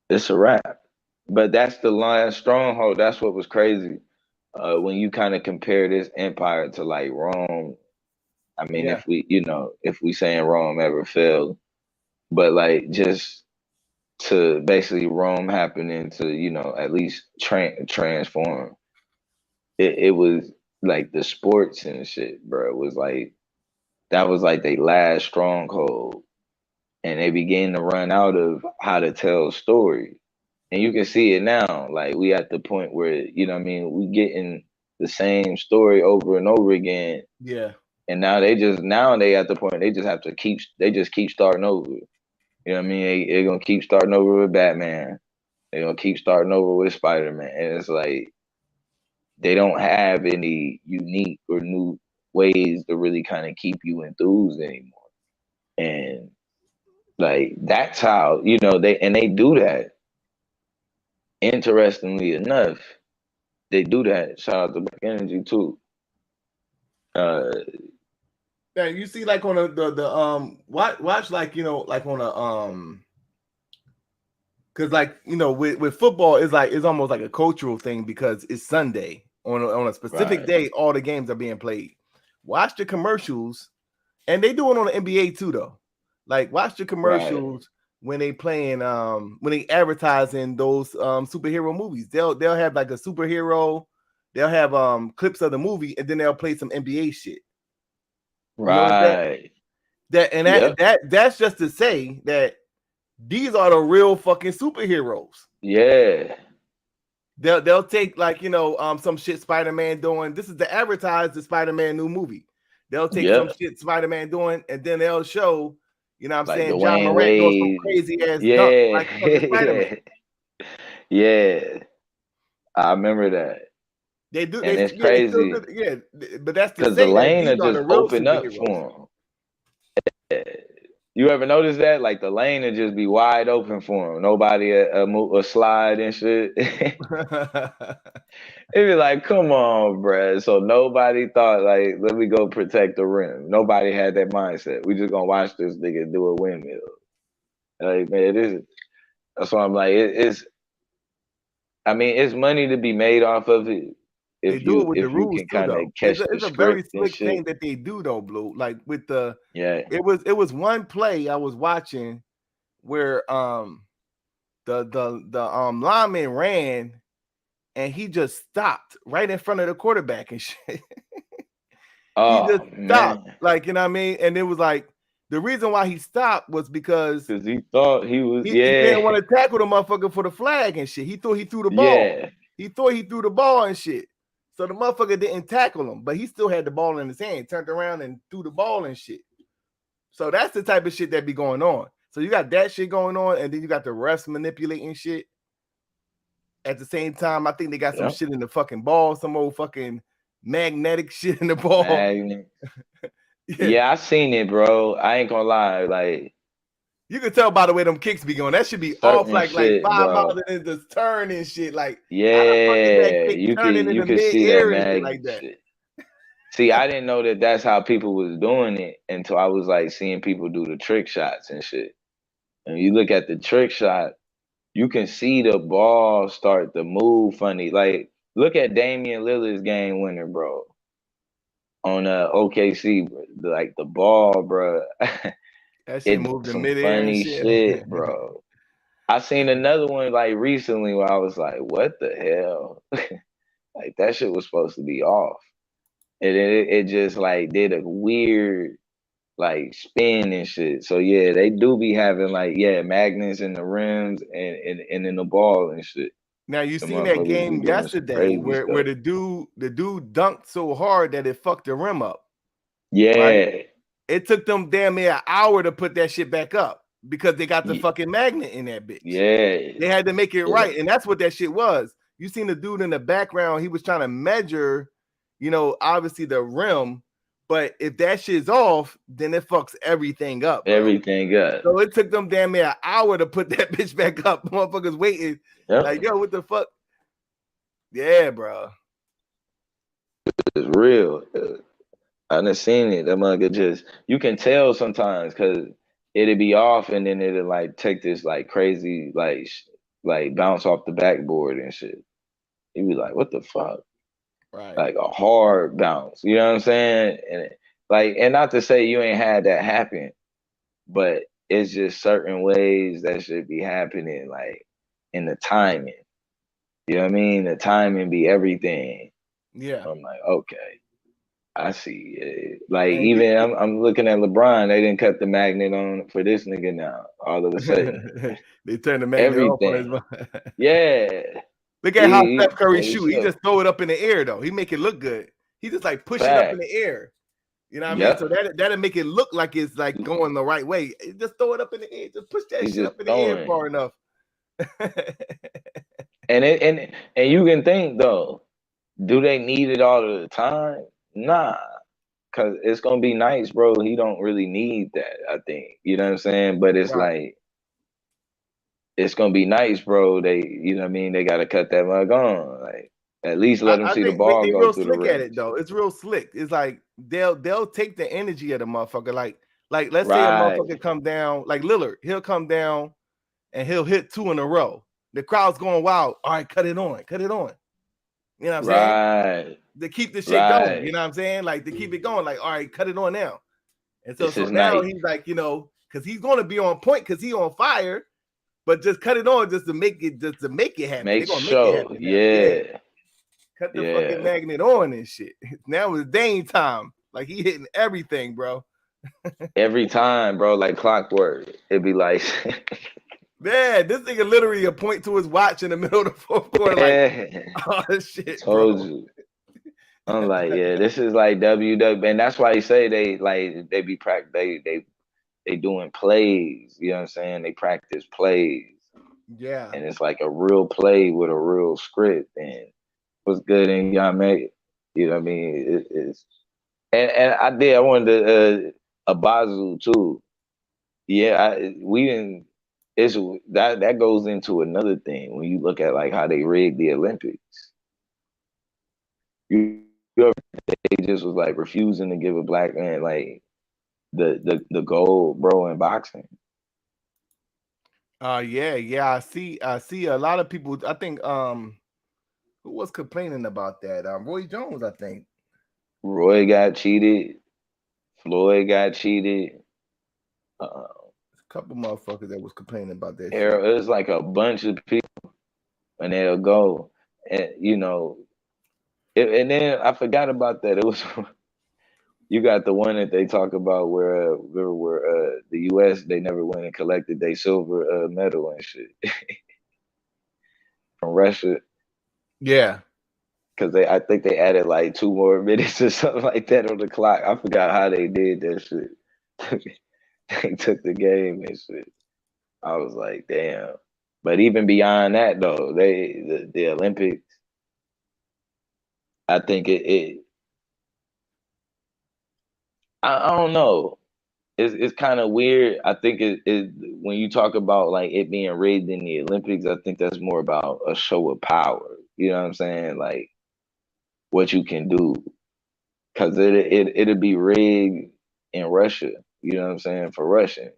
It's a wrap. But that's the last stronghold. That's what was crazy. When you kind of compare this empire to like Rome, I mean, if we saying Rome ever failed, but like just to basically Rome happening to, you know, at least transform. It was like the sports and shit, bro. It was like that was like their last stronghold. And they began to run out of how to tell stories. And you can see it now. Like we at the point where, you know what I mean, we getting the same story over and over again. Yeah. And now they at the point they just have to keep starting over. You know what I mean? They're gonna keep starting over with Batman. They're gonna keep starting over with Spider-Man. And it's like they don't have any unique or new ways to really kind of keep you enthused anymore. And like that's how, you know, they do that. Interestingly enough, they do that. Shout out to Black Energy too. Yeah, you see, like on the watch like, you know, like on a because like, you know, with football it's almost like a cultural thing because it's Sunday on a specific day. All the games are being played. Watch the commercials, and they do it on the NBA too though. Like watch the commercials. When they playing, when they advertising those superhero movies, they'll have like a superhero, they'll have clips of the movie, and then they'll play some NBA shit. Right. That's just to say that these are the real fucking superheroes. Yeah. They'll take like, you know, some shit Spider-Man doing. This is the advertised the Spider-Man new movie. They'll take some shit Spider-Man doing, and then they'll show. You know what I'm saying? John Morant doing some crazy ass dunk like Spider-Man. Yeah. I remember that. They do. And it's crazy. But that's because the lane will just open up for them. You ever notice that? Like the lane would just be wide open for him. Nobody a slide and shit. It'd be like, come on, bruh. So nobody thought like, let me go protect the rim. Nobody had that mindset. We just gonna watch this nigga do a windmill. Like, man, that's why I'm like, I mean, it's money to be made off of it. They do it with the you rules can too, kind of though. catch It's the a very script and slick thing shit. that they do, though, Blue. Like with the it was one play I was watching where the lineman ran and he just stopped right in front of the quarterback and shit. He just stopped, like, you know what I mean? And it was like the reason why he stopped was because he thought he was he didn't want to tackle the motherfucker for the flag and shit. He thought he threw the ball. Yeah. He thought he threw the ball and shit. So the motherfucker didn't tackle him, but he still had the ball in his hand, turned around and threw the ball and shit. So that's the type of shit that be going on. So you got that shit going on, and then you got the refs manipulating shit. At the same time, I think they got some shit in the fucking ball, some old fucking magnetic shit in the ball. Yeah, I seen it, bro. I ain't gonna lie. Like, you can tell by the way them kicks be going. That should be off like 5 miles and then just turn and shit. Like, yeah, you can see that shit like that. shit. See, I didn't know that that's how people was doing it until I was like seeing people do the trick shots and shit. And you look at the trick shot, you can see the ball start to move funny. Like, look at Damian Lillard's game winner, bro. On OKC, like the ball, bro. That shit moved in midair funny and shit, bro. I seen another one like recently where I was like, what the hell? Like that shit was supposed to be off. And it just like did a weird like spin and shit. So yeah, they do be having like magnets in the rims and in the ball and shit. Now you seen that game yesterday where the dude dunked so hard that it fucked the rim up. Yeah. Right? It took them damn near an hour to put that shit back up because they got the fucking magnet in that bitch. Yeah. They had to make it right. And that's what that shit was. You seen the dude in the background, he was trying to measure, you know, obviously the rim, but if that shit's off, then it fucks everything up. Bro. Everything up. So it took them damn near an hour to put that bitch back up. Motherfuckers waiting. Yep. Like, yo, what the fuck? Yeah, bro. It's real. I done seen it. That motherfucker just, you can tell sometimes because it'll be off and then it'll like take this like crazy, like bounce off the backboard and shit. You be like, what the fuck? Right. Like a hard bounce. You know what I'm saying? And not to say you ain't had that happen, but it's just certain ways that should be happening, like in the timing. You know what I mean? The timing be everything. Yeah. I'm like, okay. I see it. Like, even I'm looking at LeBron, they didn't cut the magnet on for this nigga now. All of a sudden. They turned the magnet off on his Yeah. Look at how Steph Curry shoot. He just throw it up in the air though. He make it look good. He just like push it up in the air. You know what I mean? So that'll make it look like it's like going the right way. Just throw it up in the air. Just push that shit up in the air far enough. and you can think though, do they need it all of the time? Nah, cause it's gonna be nice, bro. He don't really need that, I think. You know what I'm saying? But it's like, it's gonna be nice, bro. They, you know what I mean? They gotta cut that mug on. Like, at least let them see the ball go real through the slick at it though. It's real slick. It's like they'll take the energy of the motherfucker. Like let's say a motherfucker come down, like Lillard, he'll come down and he'll hit 2 in a row. The crowd's going wild. All right, cut it on. You know what I'm saying? To keep the shit going. You know what I'm saying? Like to keep it going. Like, all right, cut it on now. And so now he's like, you know, because he's gonna be on point because he's on fire, but just cut it on just to make it happen. Make sure. Yeah. Cut the fucking magnet on and shit. Now it's Dame time. Like he hitting everything, bro. Every time, bro, like clockwork. It'd be like man, this nigga literally a point to his watch in the middle of the fourth quarter. Like, oh shit. Told you. I'm like, yeah, this is like WW, and that's why you say they doing plays. You know what I'm saying? They practice plays. Yeah. And it's like a real play with a real script. And what's good in y'all make it. You know what I mean? It's and I wanted to Abazu too. Yeah, we didn't. It's that goes into another thing when you look at like how they rigged the Olympics. You they just was like refusing to give a black man like the gold, bro, in boxing. Yeah. I see a lot of people. I think who was complaining about that? Roy Jones, I think. Roy got cheated. Floyd got cheated. A couple motherfuckers that was complaining about that It shit. was like a bunch of people, and they'll go, and you know, and then I forgot about that. It was you got the one that they talk about where the U.S. they never went and collected their silver medal and shit from Russia. Yeah, because I think they added like 2 more minutes or something like that on the clock. I forgot how they did that shit. They took the game and shit. I was like, damn. But even beyond that though, the Olympics, I think I don't know. It's kind of weird. I think it when you talk about like it being rigged in the Olympics, I think that's more about a show of power. You know what I'm saying? Like what you can do. Cause it'll be rigged in Russia. You know what I'm saying? For Russians.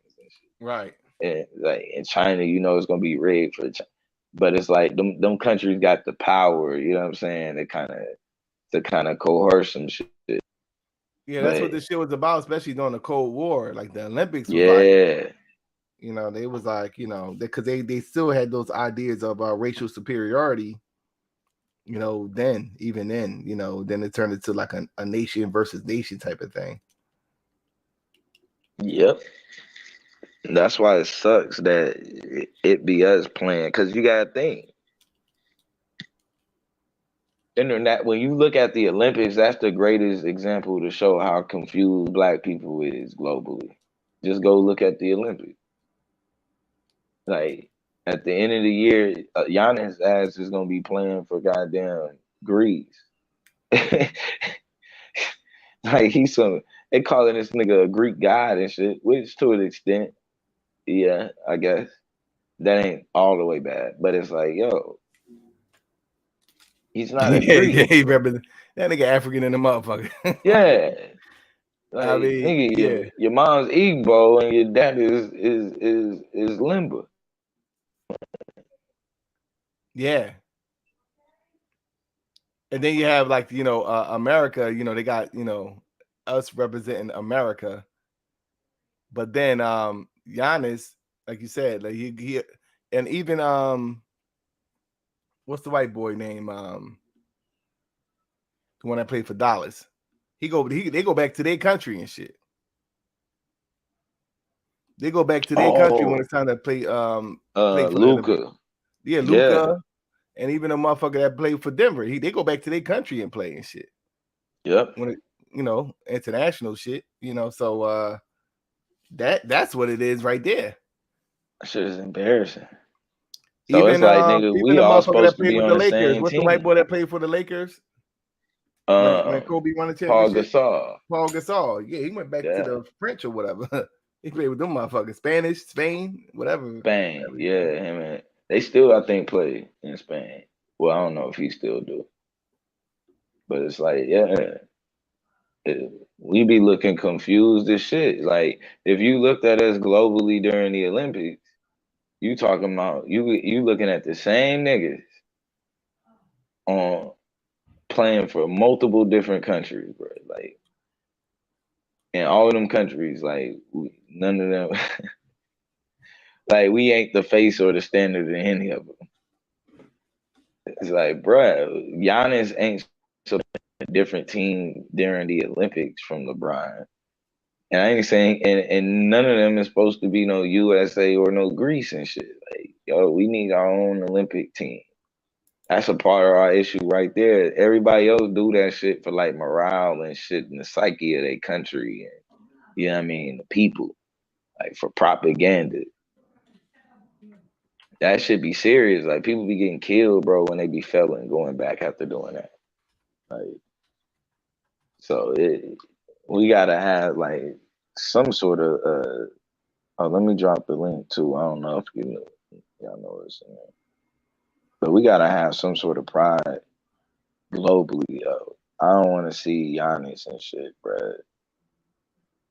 right. And like in China, you know it's gonna be rigged for China. But it's like them countries got the power, you know what I'm saying, to kind of coerce some shit. Yeah, that's what this shit was about, especially during the Cold War. Like the Olympics was like, you know, they was like, you know, because they still had those ideas of racial superiority. You know, even then, you know, then it turned into like a nation versus nation type of thing. Yep. That's why it sucks that it be us playing, because you gotta think. Internet, when you look at the Olympics, that's the greatest example to show how confused black people is globally. Just go look at the Olympics. Like at the end of the year, Giannis ass is gonna be playing for goddamn Greece. Like they calling this nigga a Greek god and shit, which to an extent, yeah, I guess that ain't all the way bad, but it's like, yo, he's not a Greek. That nigga African in the motherfucker. Yeah. Like, I mean, nigga, your mom's Igbo and your dad is Limba. Yeah. And then you have like, you know, America, you know, they got, you know, us representing America. But then Giannis, like you said, like he and even what's the white boy name? The one that played for Dallas. They go back to their country and shit. They go back to their country when it's time to play play for Luka. Yeah, Luka. And even a motherfucker that played for Denver, they go back to their country and play and shit. Yep. When it, you know, international shit, you know, so that's what it is right there. That shit is embarrassing. So even it's like, nigga, even we the all motherfucker supposed that to played be with on the the Lakers. same What's team. the white boy that played for the Lakers? When Kobe won the championship? Paul Gasol. Yeah, he went back to the French or whatever. He played with them motherfuckers. Spain, whatever. Spain, yeah, him and they still, I think, play in Spain. Well, I don't know if he still do. But it's like, we be looking confused as shit. Like, if you looked at us globally during the Olympics, you talking about you looking at the same niggas on playing for multiple different countries, bro. Like, in all of them countries, like none of them, like we ain't the face or the standard in any of them. It's like, bruh, Giannis ain't so a different team during the Olympics from LeBron. And I ain't saying, and none of them is supposed to be no USA or no Greece and shit. Like, yo, we need our own Olympic team. That's a part of our issue right there. Everybody else do that shit for like morale and shit in the psyche of their country and, you know what I mean, the people, like for propaganda. That should be serious. Like people be getting killed, bro, when they be failing going back after doing that. Like, so we gotta have like some sort of Oh, let me drop the link too. I don't know if y'all know what's in there. But we gotta have some sort of pride globally, yo. I don't want to see Giannis and shit, bro.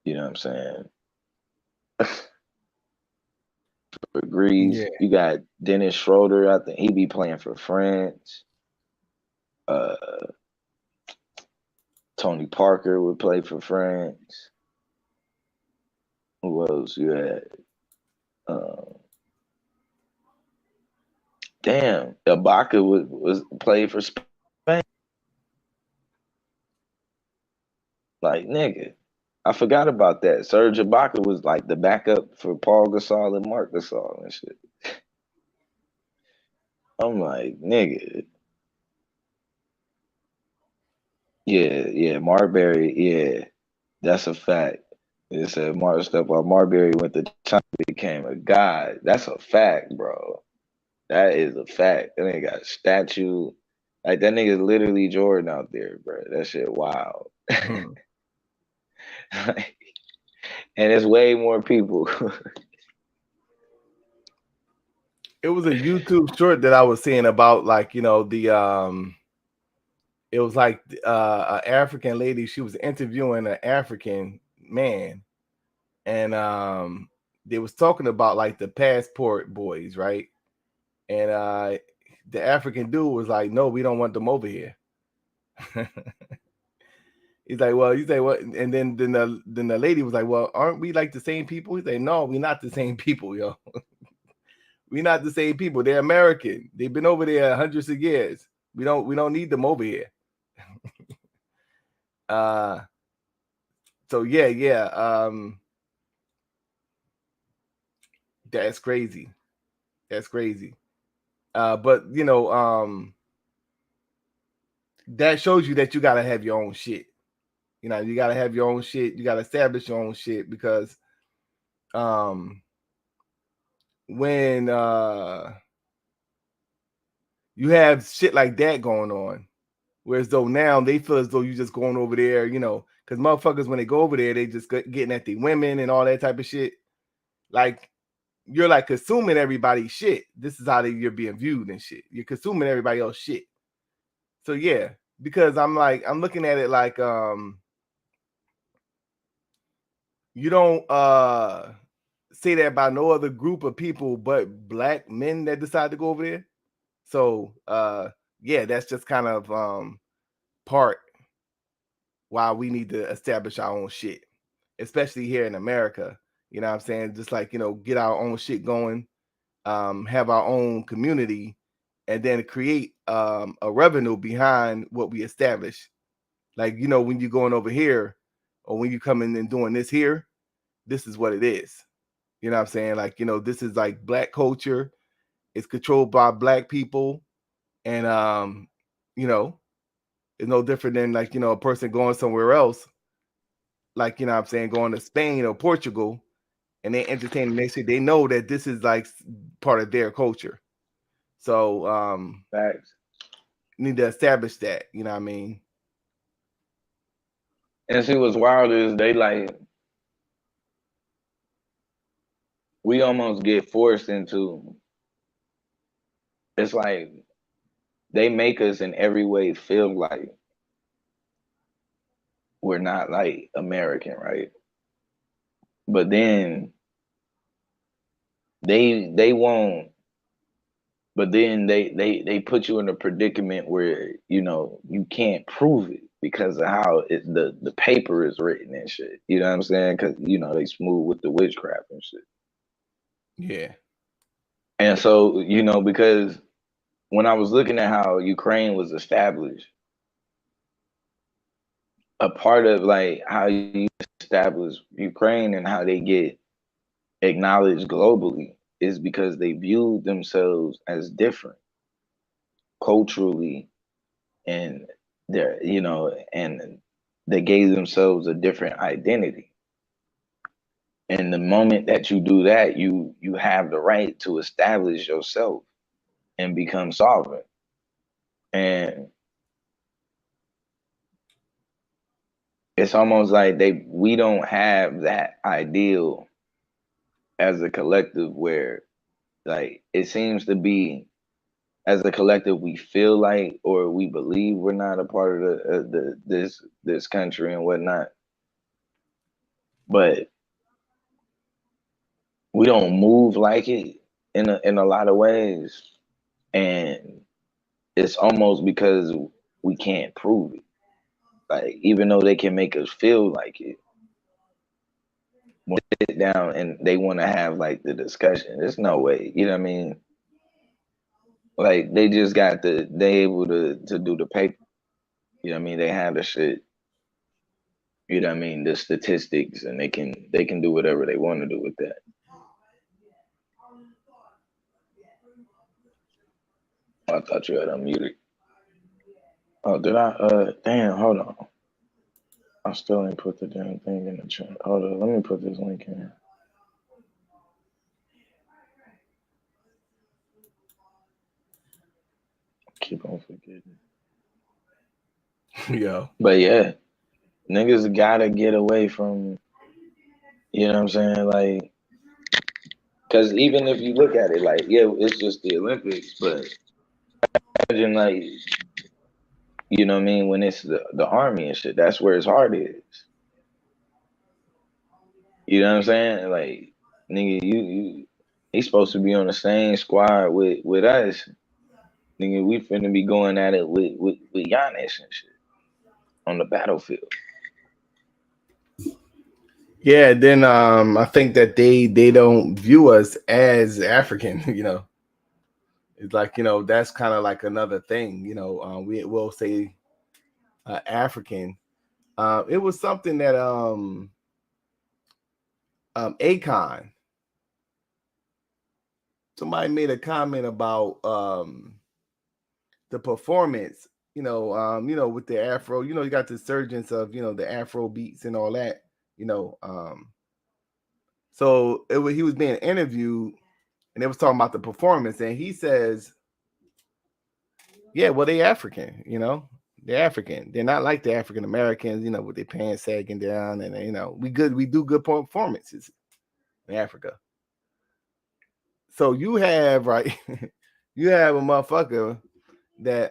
You know what I'm saying? Agrees. Yeah. You got Dennis Schroeder. I think he be playing for France. Tony Parker would play for France. Who else you had? Damn, Ibaka was played for Spain. Like, nigga, I forgot about that. Serge Ibaka was like the backup for Paul Gasol and Marc Gasol and shit. I'm like, nigga. Yeah, Marbury, yeah, that's a fact. It said Marbury went to China, became a god. That's a fact, bro. That is a fact. That nigga got a statue. Like, that nigga's literally Jordan out there, bro. That shit wild. And it's way more people. It was a YouTube short that I was seeing about, like, you know, it was like an African lady. She was interviewing an African man, and they was talking about like the passport boys, right? And the African dude was like, "No, we don't want them over here." He's like, "Well," you say what? And then the lady was like, "Well, aren't we like the same people?" He's like, "No, we're not the same people, yo. We're not the same people. They're American. They've been over there hundreds of years. We don't need them over here." So yeah. That's crazy. That's crazy. But you know, that shows you that you gotta have your own shit. You know, you gotta have your own shit. You gotta establish your own shit, because when you have shit like that going on, whereas though now they feel as though you just going over there, you know, because motherfuckers, when they go over there, they just getting at the women and all that type of shit. Like, you're like consuming everybody's shit. This is how you're being viewed and shit. You're consuming everybody else's shit. So yeah, because I'm looking at it like you don't say that about no other group of people but black men that decide to go over there. So yeah, that's just kind of part why we need to establish our own shit, especially here in America. You know what I'm saying? Just like, you know, get our own shit going, have our own community, and then create a revenue behind what we establish. Like, you know, when you're going over here, or when you come in and doing this here, this is what it is. You know what I'm saying? Like, you know, this is like black culture. It's controlled by black people. And you know, it's no different than, like, you know, a person going somewhere else, like, you know what I'm saying, going to Spain or Portugal, and they entertain the shit. They know that this is like part of their culture. So Facts. Need to establish that, you know what I mean? And see, what's wild is they like, we almost get forced into, it's like they make us in every way feel like we're not like American, right? But then they won't, but then they put you in a predicament where, you know, you can't prove it because of how the paper is written and shit. You know what I'm saying? Because, you know, they smooth with the witchcraft and shit. Yeah. And so, you know, because when I was looking at how Ukraine was established, a part of like how you establish Ukraine and how they get acknowledged globally is because they viewed themselves as different culturally, and they're, you know, and they gave themselves a different identity. And the moment that you do that, you have the right to establish yourself and become sovereign. And it's almost like we don't have that ideal as a collective where like it seems to be as a collective we feel like or we believe we're not a part of this country and whatnot, but we don't move like it in a lot of ways, and it's almost because we can't prove it. Like even though they can make us feel like it, when they sit down and they want to have like the discussion, there's no way. You know what I mean? Like they just got they able to do the paper. You know what I mean? They have the shit. You know what I mean? The statistics, and they can do whatever they want to do with that. I thought you had unmuted. Oh, did I? Damn, hold on. I still ain't put the damn thing in the chat. Hold on, let me put this link in. Keep on forgetting. Yeah. But yeah, niggas gotta get away from, you know what I'm saying? Like, because even if you look at it, like, yeah, it's just the Olympics, but imagine, like, you know what I mean, when it's the army and shit, that's where his heart is. You know what I'm saying? Like, nigga, he's supposed to be on the same squad with us. Nigga, we finna be going at it with Giannis and shit on the battlefield. Yeah, then I think that they don't view us as African, you know. It's like, you know, that's kind of like another thing, you know. We will say African. It was something that Akon, somebody made a comment about the performance, you know, with the Afro, you know, you got the surgence of, you know, the Afro beats and all that, you know. So he was being interviewed and they was talking about the performance, and he says, yeah, well, they African, you know, they're African. They're not like the African Americans, you know, with their pants sagging down, and you know, we do good performances in Africa. So you have, right, you have a motherfucker that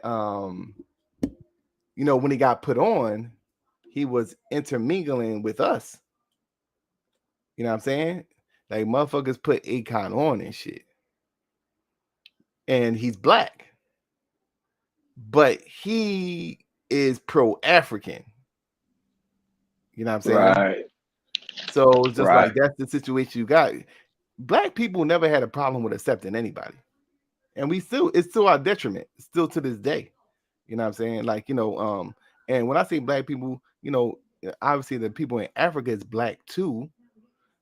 you know, when he got put on, he was intermingling with us. You know what I'm saying? Like motherfuckers put Akon on and shit. And he's black. But he is pro-African. You know what I'm saying? Right. So it's just Right. like that's the situation you got. Black people never had a problem with accepting anybody. And it's still our detriment, still to this day. You know what I'm saying? Like, you know, and when I say black people, you know, obviously the people in Africa is black too,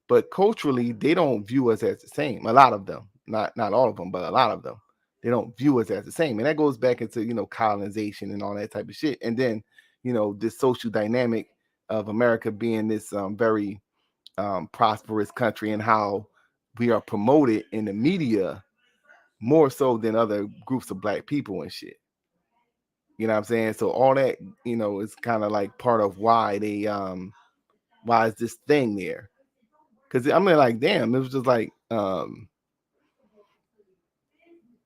but culturally they don't view us as the same. A lot of them, not all of them, but a lot of them, they don't view us as the same. And that goes back into, you know, colonization and all that type of shit. And then, you know, this social dynamic of America being this very prosperous country, and how we are promoted in the media more so than other groups of black people and shit. You know what I'm saying? So all that, you know, is kind of like part of why they why is this thing there? Because I mean, like, damn, it was just like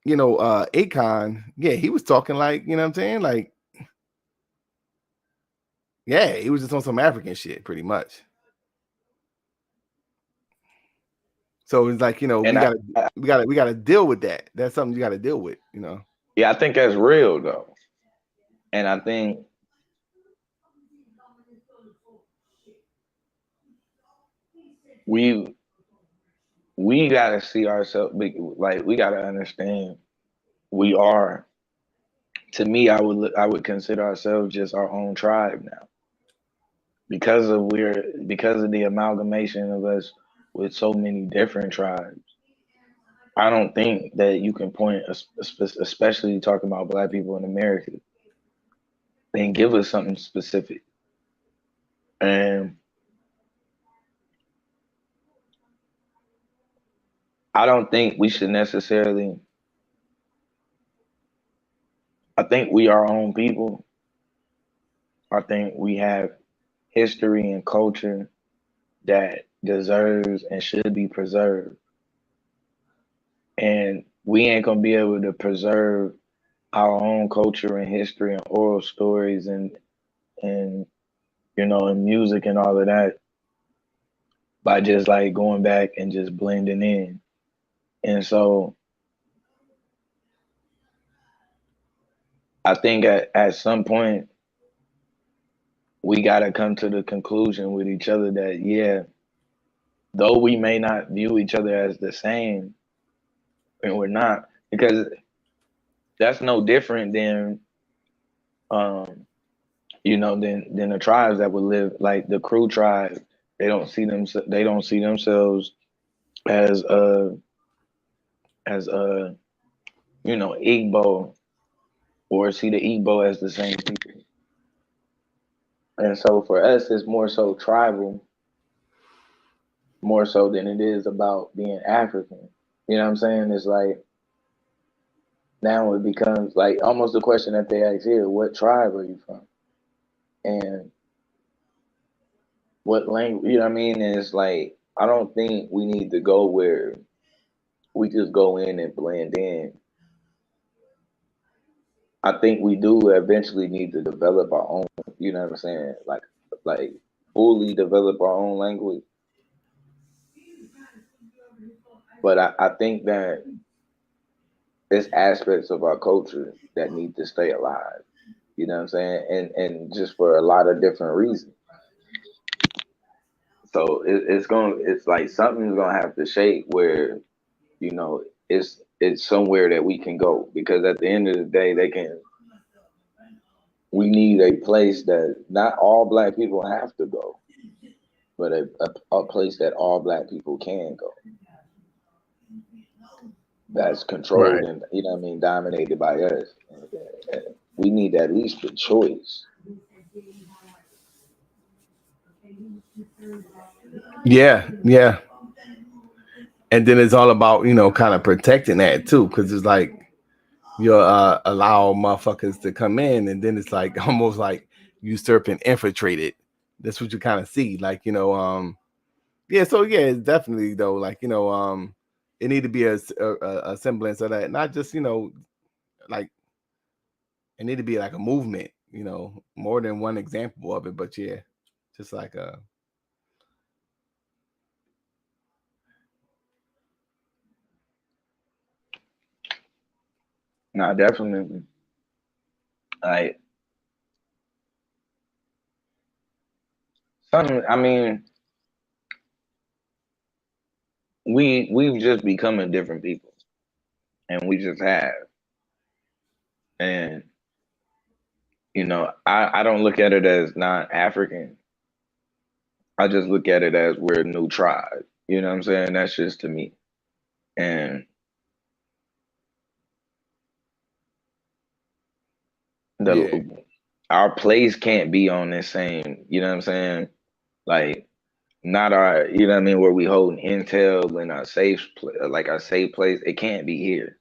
you know, Akon, yeah, he was talking like, you know what I'm saying? Like, yeah, he was just on some African shit, pretty much. So it's like, you know, we gotta deal with that. That's something you gotta deal with, you know. Yeah, I think that's real though. And I think we gotta see ourselves, like we gotta understand we are, to me, I would consider ourselves just our own tribe now. Because of the amalgamation of us with so many different tribes. I don't think that you can point, especially talking about black people in America, and give us something specific. And I don't think we should necessarily, I think we are our own people. I think we have history and culture that deserves and should be preserved. And we ain't gonna be able to preserve our own culture and history and oral stories and you know, and music and all of that by just like going back and just blending in. And so I think at some point we gotta come to the conclusion with each other that yeah, though we may not view each other as the same, and we're not, because that's no different than you know, than the tribes that would live like the Crew tribe. They don't see themselves as you know, Igbo, or see the Igbo as the same people. And so for us, it's more so tribal, more so than it is about being African. You know what I'm saying? It's like now it becomes like almost the question that they ask here: what tribe are you from? And what language? You know what I mean? And it's like I don't think we need to go where we just go in and blend in. I think we do eventually need to develop our own, you know what I'm saying? Like fully develop our own language. But I think that there's aspects of our culture that need to stay alive. You know what I'm saying? And just for a lot of different reasons. So it's like something's gonna have to shake where, you know, it's somewhere that we can go, because at the end of the day we need a place that not all Black people have to go, but a place that all Black people can go. That's controlled Right. and, you know what I mean, dominated by us. We need at least the choice. Yeah, yeah. And then it's all about, you know, kind of protecting that too, because it's like you'll allow motherfuckers to come in, and then it's like almost like usurp and infiltrate it. That's what you kind of see, like, you know, yeah. So yeah, it's definitely though, like, you know, it need to be a semblance of that, not just, you know, like it need to be like a movement, you know, more than one example of it. But yeah, just like a. No, definitely. Like something. I mean, we've just become a different people, and we just have. And you know, I don't look at it as not African. I just look at it as we're a new tribe. You know what I'm saying? That's just to me. And Yeah. our place can't be on this same, you know what I'm saying? Like not our, you know what I mean, where we hold intel in our like our safe place. It can't be here.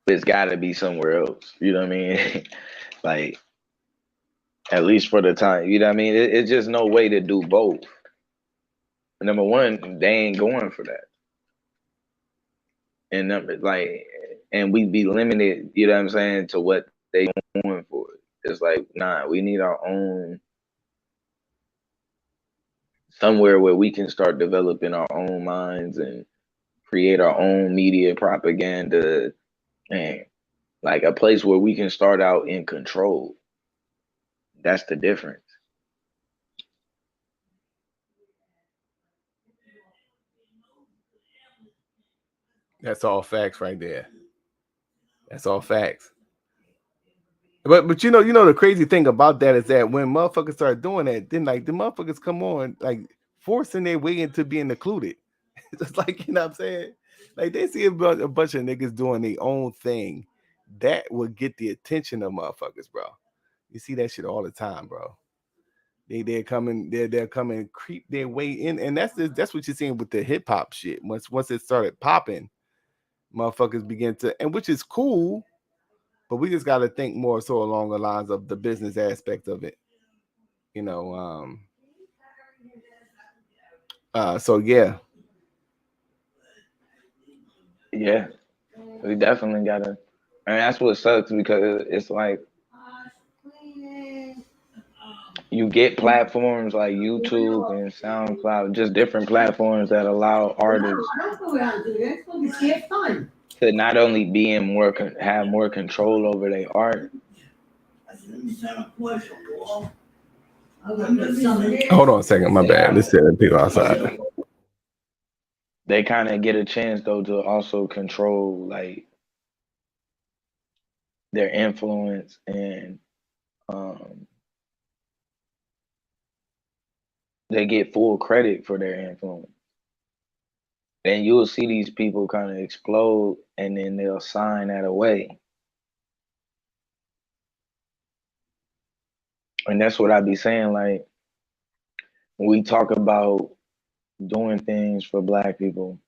It's got to be somewhere else. You know what I mean? Like at least for the time. You know what I mean? It's just no way to do both. Number one, they ain't going for that. And and we be limited, you know what I'm saying, to what they going for. It's like, nah, we need our own somewhere where we can start developing our own minds and create our own media propaganda, and like a place where we can start out in control. That's the difference. That's all facts right there. That's all facts. But you know the crazy thing about that is that when motherfuckers start doing that, then like the motherfuckers come on like forcing their way into being included. Just like, you know what I'm saying? Like they see a bunch of niggas doing their own thing, that will get the attention of motherfuckers, bro. You see that shit all the time, bro. They're coming creep their way in, and that's what you're seeing with the hip hop shit. Once it started popping, motherfuckers begin to, and which is cool, but we just got to think more so along the lines of the business aspect of it. You know, So yeah. Yeah, we definitely gotta. And that's what sucks because it's like you get platforms like YouTube and SoundCloud, just different platforms that allow artists to not only be in have more control over their art. Hold on a second, my bad. Let's see the people outside. They kind of get a chance though to also control like their influence and they get full credit for their influence. And you'll see these people kind of explode and then they'll sign that away. And that's what I be saying. Like, when we talk about doing things for Black people,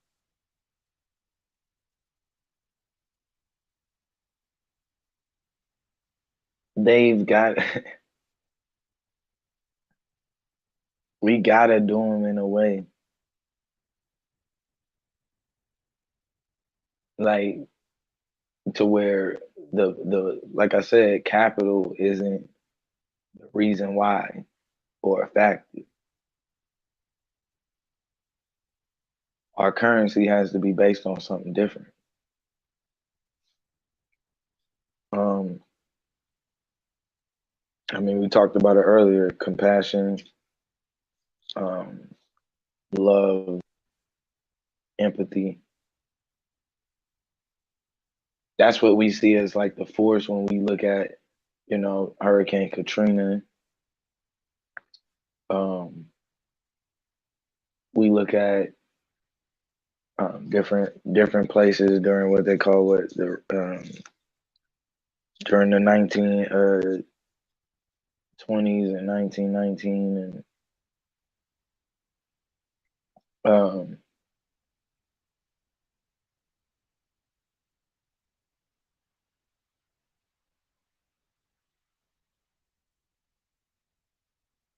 they've got, we gotta do them in a way. Like, to where like I said, capital isn't the reason why or a factor. Our currency has to be based on something different. I mean, we talked about it earlier, compassion, love, empathy. That's what we see as like the force when we look at, you know, Hurricane Katrina. We look at different places during what they call during the 1920s and 1919 and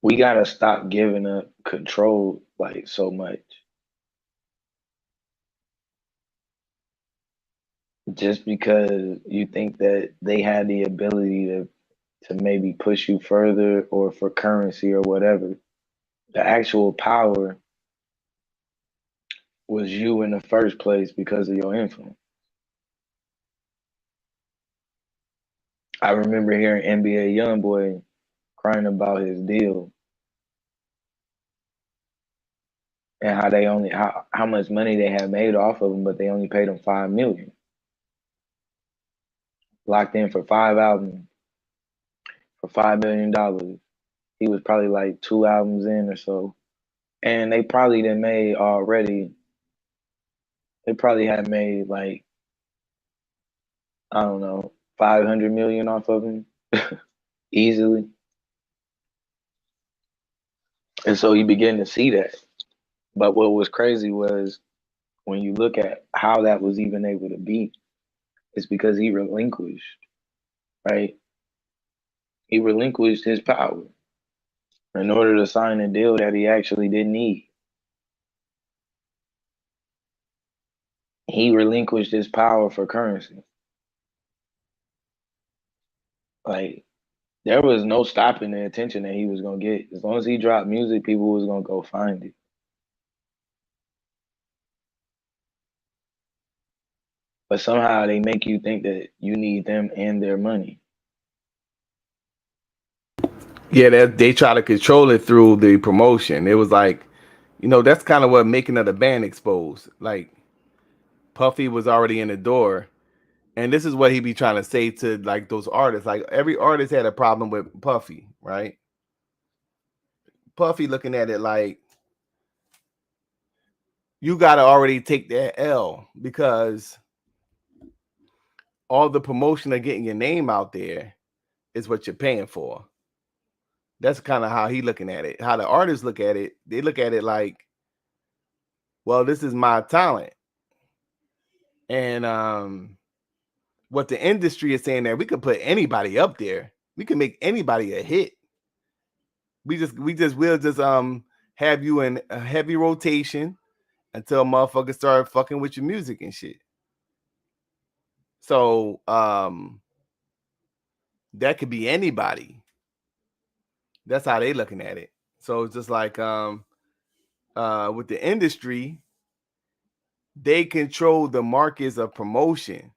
we gotta stop giving up control like so much. Just because you think that they had the ability to maybe push you further or for currency or whatever. The actual power was you in the first place because of your influence. I remember hearing NBA YoungBoy crying about his deal and how they only how much money they had made off of him, but they only paid him $5 million. Locked in for 5 albums for $5 million. He was probably like 2 albums in or so. And they probably had made like, I don't know, 500 million off of him easily. And so you begin to see that. But what was crazy was when you look at how that was even able to be, it's because he relinquished, right? He relinquished his power in order to sign a deal that he actually didn't need. He relinquished his power for currency. Like, there was no stopping the attention that he was gonna get. As long as he dropped music, people was gonna go find it. But somehow they make you think that you need them and their money. Yeah, they try to control it through the promotion. It was like, you know, that's kind of what making of the band exposed. Like, Puffy was already in the door, and this is what he be trying to say to like those artists. Like, every artist had a problem with Puffy, right? Puffy looking at it like, you got to already take that L because all the promotion of getting your name out there is what you're paying for. That's kind of how he looking at it. How the artists look at it, they look at it like, well, this is my talent. And what the industry is saying that we could put anybody up there. We can make anybody a hit. We'll just have you in a heavy rotation until motherfuckers start fucking with your music and shit. So that could be anybody. That's how they looking at it. So it's just like with the industry, they control the markets of promotion.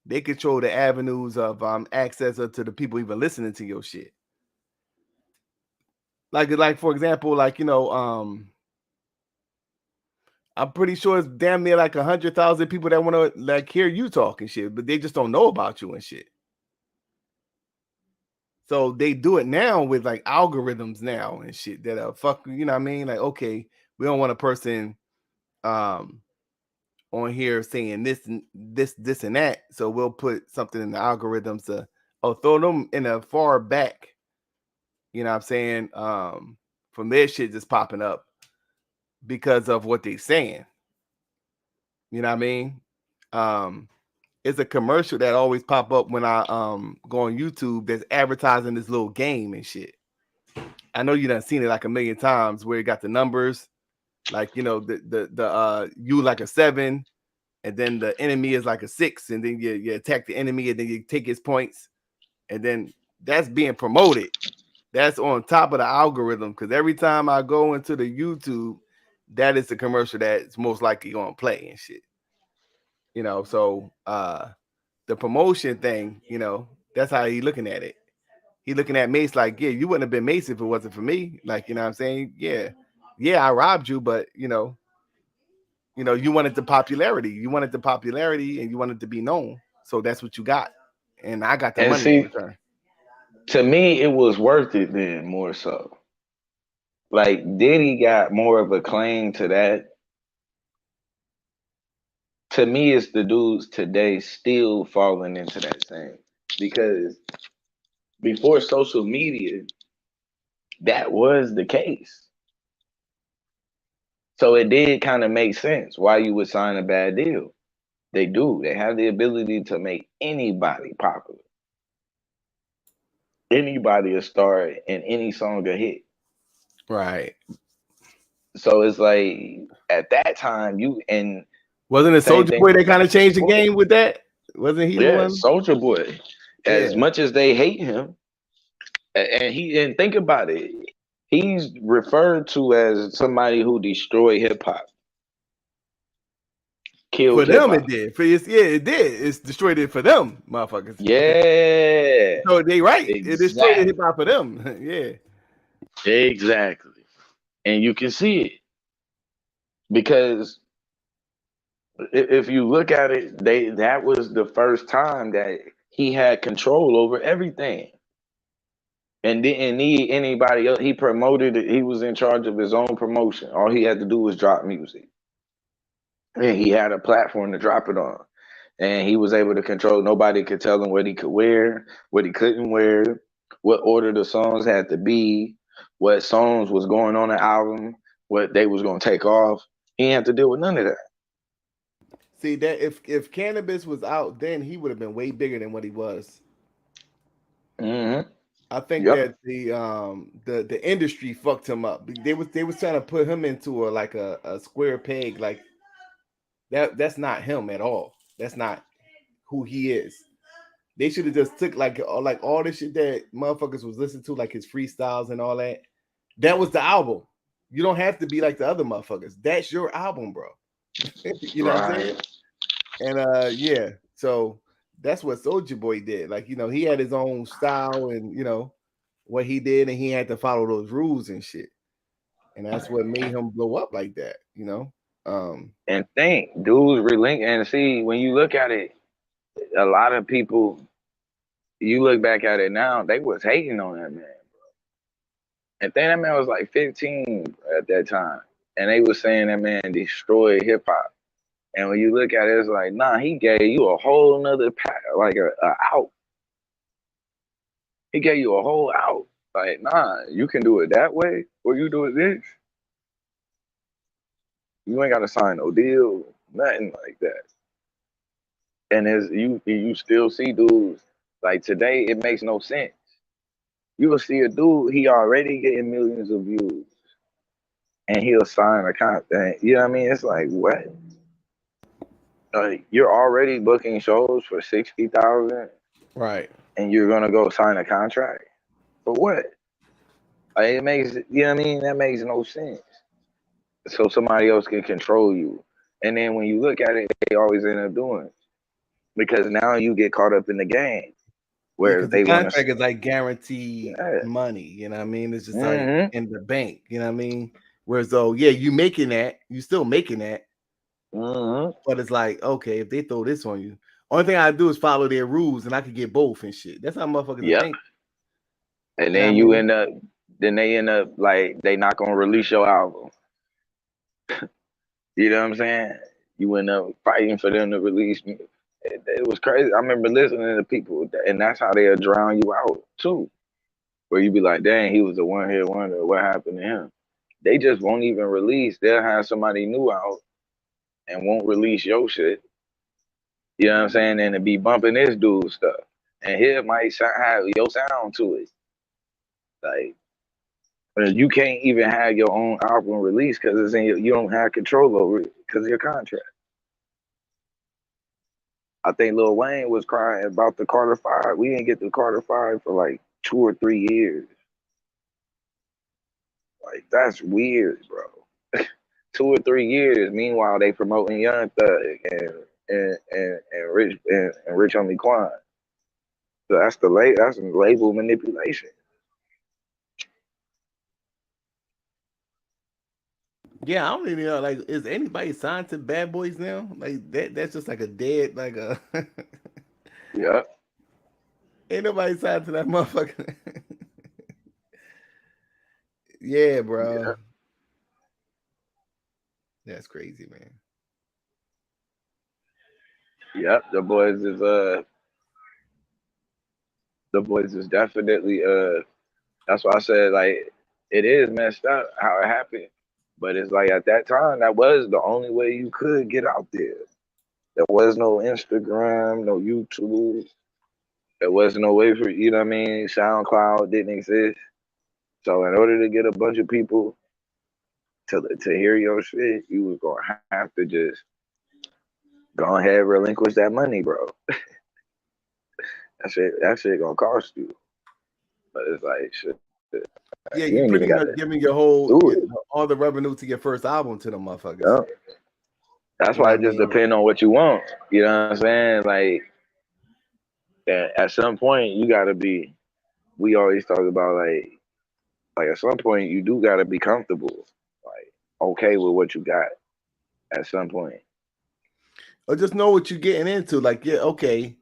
They control the avenues of access to the people even listening to your shit. Like for example, like, you know, I'm pretty sure it's damn near like 100,000 people that want to like hear you talk and shit, but they just don't know about you and shit. So they do it now with like algorithms now and shit that are you know what I mean? Like, okay, we don't want a person on here saying this and that. So we'll put something in the algorithms to throw them in a far back. You know what I'm saying? From their shit just popping up because of what they're saying. You know what I mean? It's a commercial that always pop up when I go on YouTube that's advertising this little game and shit. I know you done seen it like a million times where it got the numbers, like, you know, the you like a 7, and then the enemy is like a 6, and then you attack the enemy and then you take his points, and then that's being promoted. That's on top of the algorithm, because every time I go into the YouTube, that is the commercial that's most likely going to play and shit. You know, so the promotion thing, you know, that's how he looking at it. He looking at Mace like, yeah, you wouldn't have been Mace if it wasn't for me. Like, you know what I'm saying? Yeah, I robbed you, but you know, you wanted the popularity. You wanted the popularity and you wanted to be known. So that's what you got. And I got the And money see, in return. To me, it was worth it then, more so. Like, Diddy got more of a claim to that. To me, it's the dudes today still falling into that same. Because before social media, that was the case. So it did kind of make sense why you would sign a bad deal. They do. They have the ability to make anybody popular. Anybody a star and any song a hit. Right. So it's like at that time wasn't it Soulja Boy that kind of changed the game with that? Wasn't he the one? Soulja Boy. As much as they hate him, and think about it, he's referred to as somebody who destroyed hip hop. Killed for them, hip-hop. it did. It did. It's destroyed it for them, motherfuckers. Yeah. So they right. Exactly. It destroyed hip hop for them. Yeah. Exactly. And you can see it. Because if you look at it, that was the first time that he had control over everything. And didn't need anybody else. He promoted it. He was in charge of his own promotion. All he had to do was drop music. And he had a platform to drop it on. And he was able to control. Nobody could tell him what he could wear, what he couldn't wear, what order the songs had to be, what songs was going on the album, what they was going to take off. He didn't have to deal with none of that. See, that if Cannabis was out then, he would have been way bigger than what he was. Mm-hmm. I think that the industry fucked him up. They was trying to put him into a square peg. Like that's not him at all. That's not who he is. They should have just took like all the shit that motherfuckers was listening to, like his freestyles and all that. That was the album. You don't have to be like the other motherfuckers. That's your album, bro. You know what I'm saying? And yeah, so that's what Soulja Boy did. Like, you know, he had his own style and, you know, what he did, and he had to follow those rules and shit. And that's what made him blow up like that, you know? And think, dudes and see, when you look at it, a lot of people, you look back at it now, they was hating on that man, bro. And think that man was like 15 at that time. And they was saying that man destroyed hip hop. And when you look at it, it's like, nah, he gave you a whole nother like a out. He gave you a whole out. Like, nah, you can do it that way, or you do it this. You ain't gotta sign no deal, nothing like that. And as you still see dudes like today, it makes no sense. You will see a dude, he already getting millions of views. and he'll sign a contract. You know what I mean? It's like, what? You're already booking shows for 60,000, right? And you're gonna go sign a contract for what? Like, it makes, you know what I mean? That makes no sense. So somebody else can control you, and then when you look at it, they always end up doing it because now you get caught up in the game where they the want contract is like guaranteed money. You know what I mean? It's just like in the bank. You know what I mean? Whereas though, yeah, you making that, you still making that. But it's like, okay, if they throw this on you, only thing I do is follow their rules, and I can get both and shit. That's how motherfuckers think. And then you end up, then they end up like they not gonna release your album. You know what I'm saying? You end up fighting for them to release me. It was crazy. I remember listening to people, and that's how they'll drown you out too. Where you be like, dang, he was a one-hit wonder. What happened to him? They just won't even release. They'll have somebody new out and won't release your shit. You know what I'm saying? And to be bumping this dude's stuff. And here might have your sound to it. Like, you can't even have your own album released because it's in you don't have control over it because of your contract. I think Lil Wayne was crying about the Carter 5. We didn't get the Carter 5 for like 2 or 3 years. Like, that's weird, bro. 2 or 3 years. Meanwhile, they promoting Young Thug and Rich Homie Quan. So that's label manipulation. Yeah, I don't even know. Like, is anybody signed to Bad Boys now? Like that's just like a dead, like a yeah. Ain't nobody signed to that motherfucker. Yeah, bro. Yeah. That's crazy, man. Yep, the boys is definitely that's why I said, like, it is messed up how it happened. But it's like at that time, that was the only way you could get out there. There was no Instagram, no YouTube. There was no way for, you know what I mean? SoundCloud didn't exist. So in order to get a bunch of people to hear your shit, you was going to have to just go ahead and relinquish that money, bro. that shit going to cost you. But it's like, shit. Yeah, you pretty much giving your all the revenue to your first album to the motherfuckers. Yep. That's why it just depends on what you want. You know what I'm saying? Like, at some point you gotta be. We always talk about like at some point you do gotta be comfortable, like okay with what you got. At some point, or just know what you're getting into. Like, yeah, okay,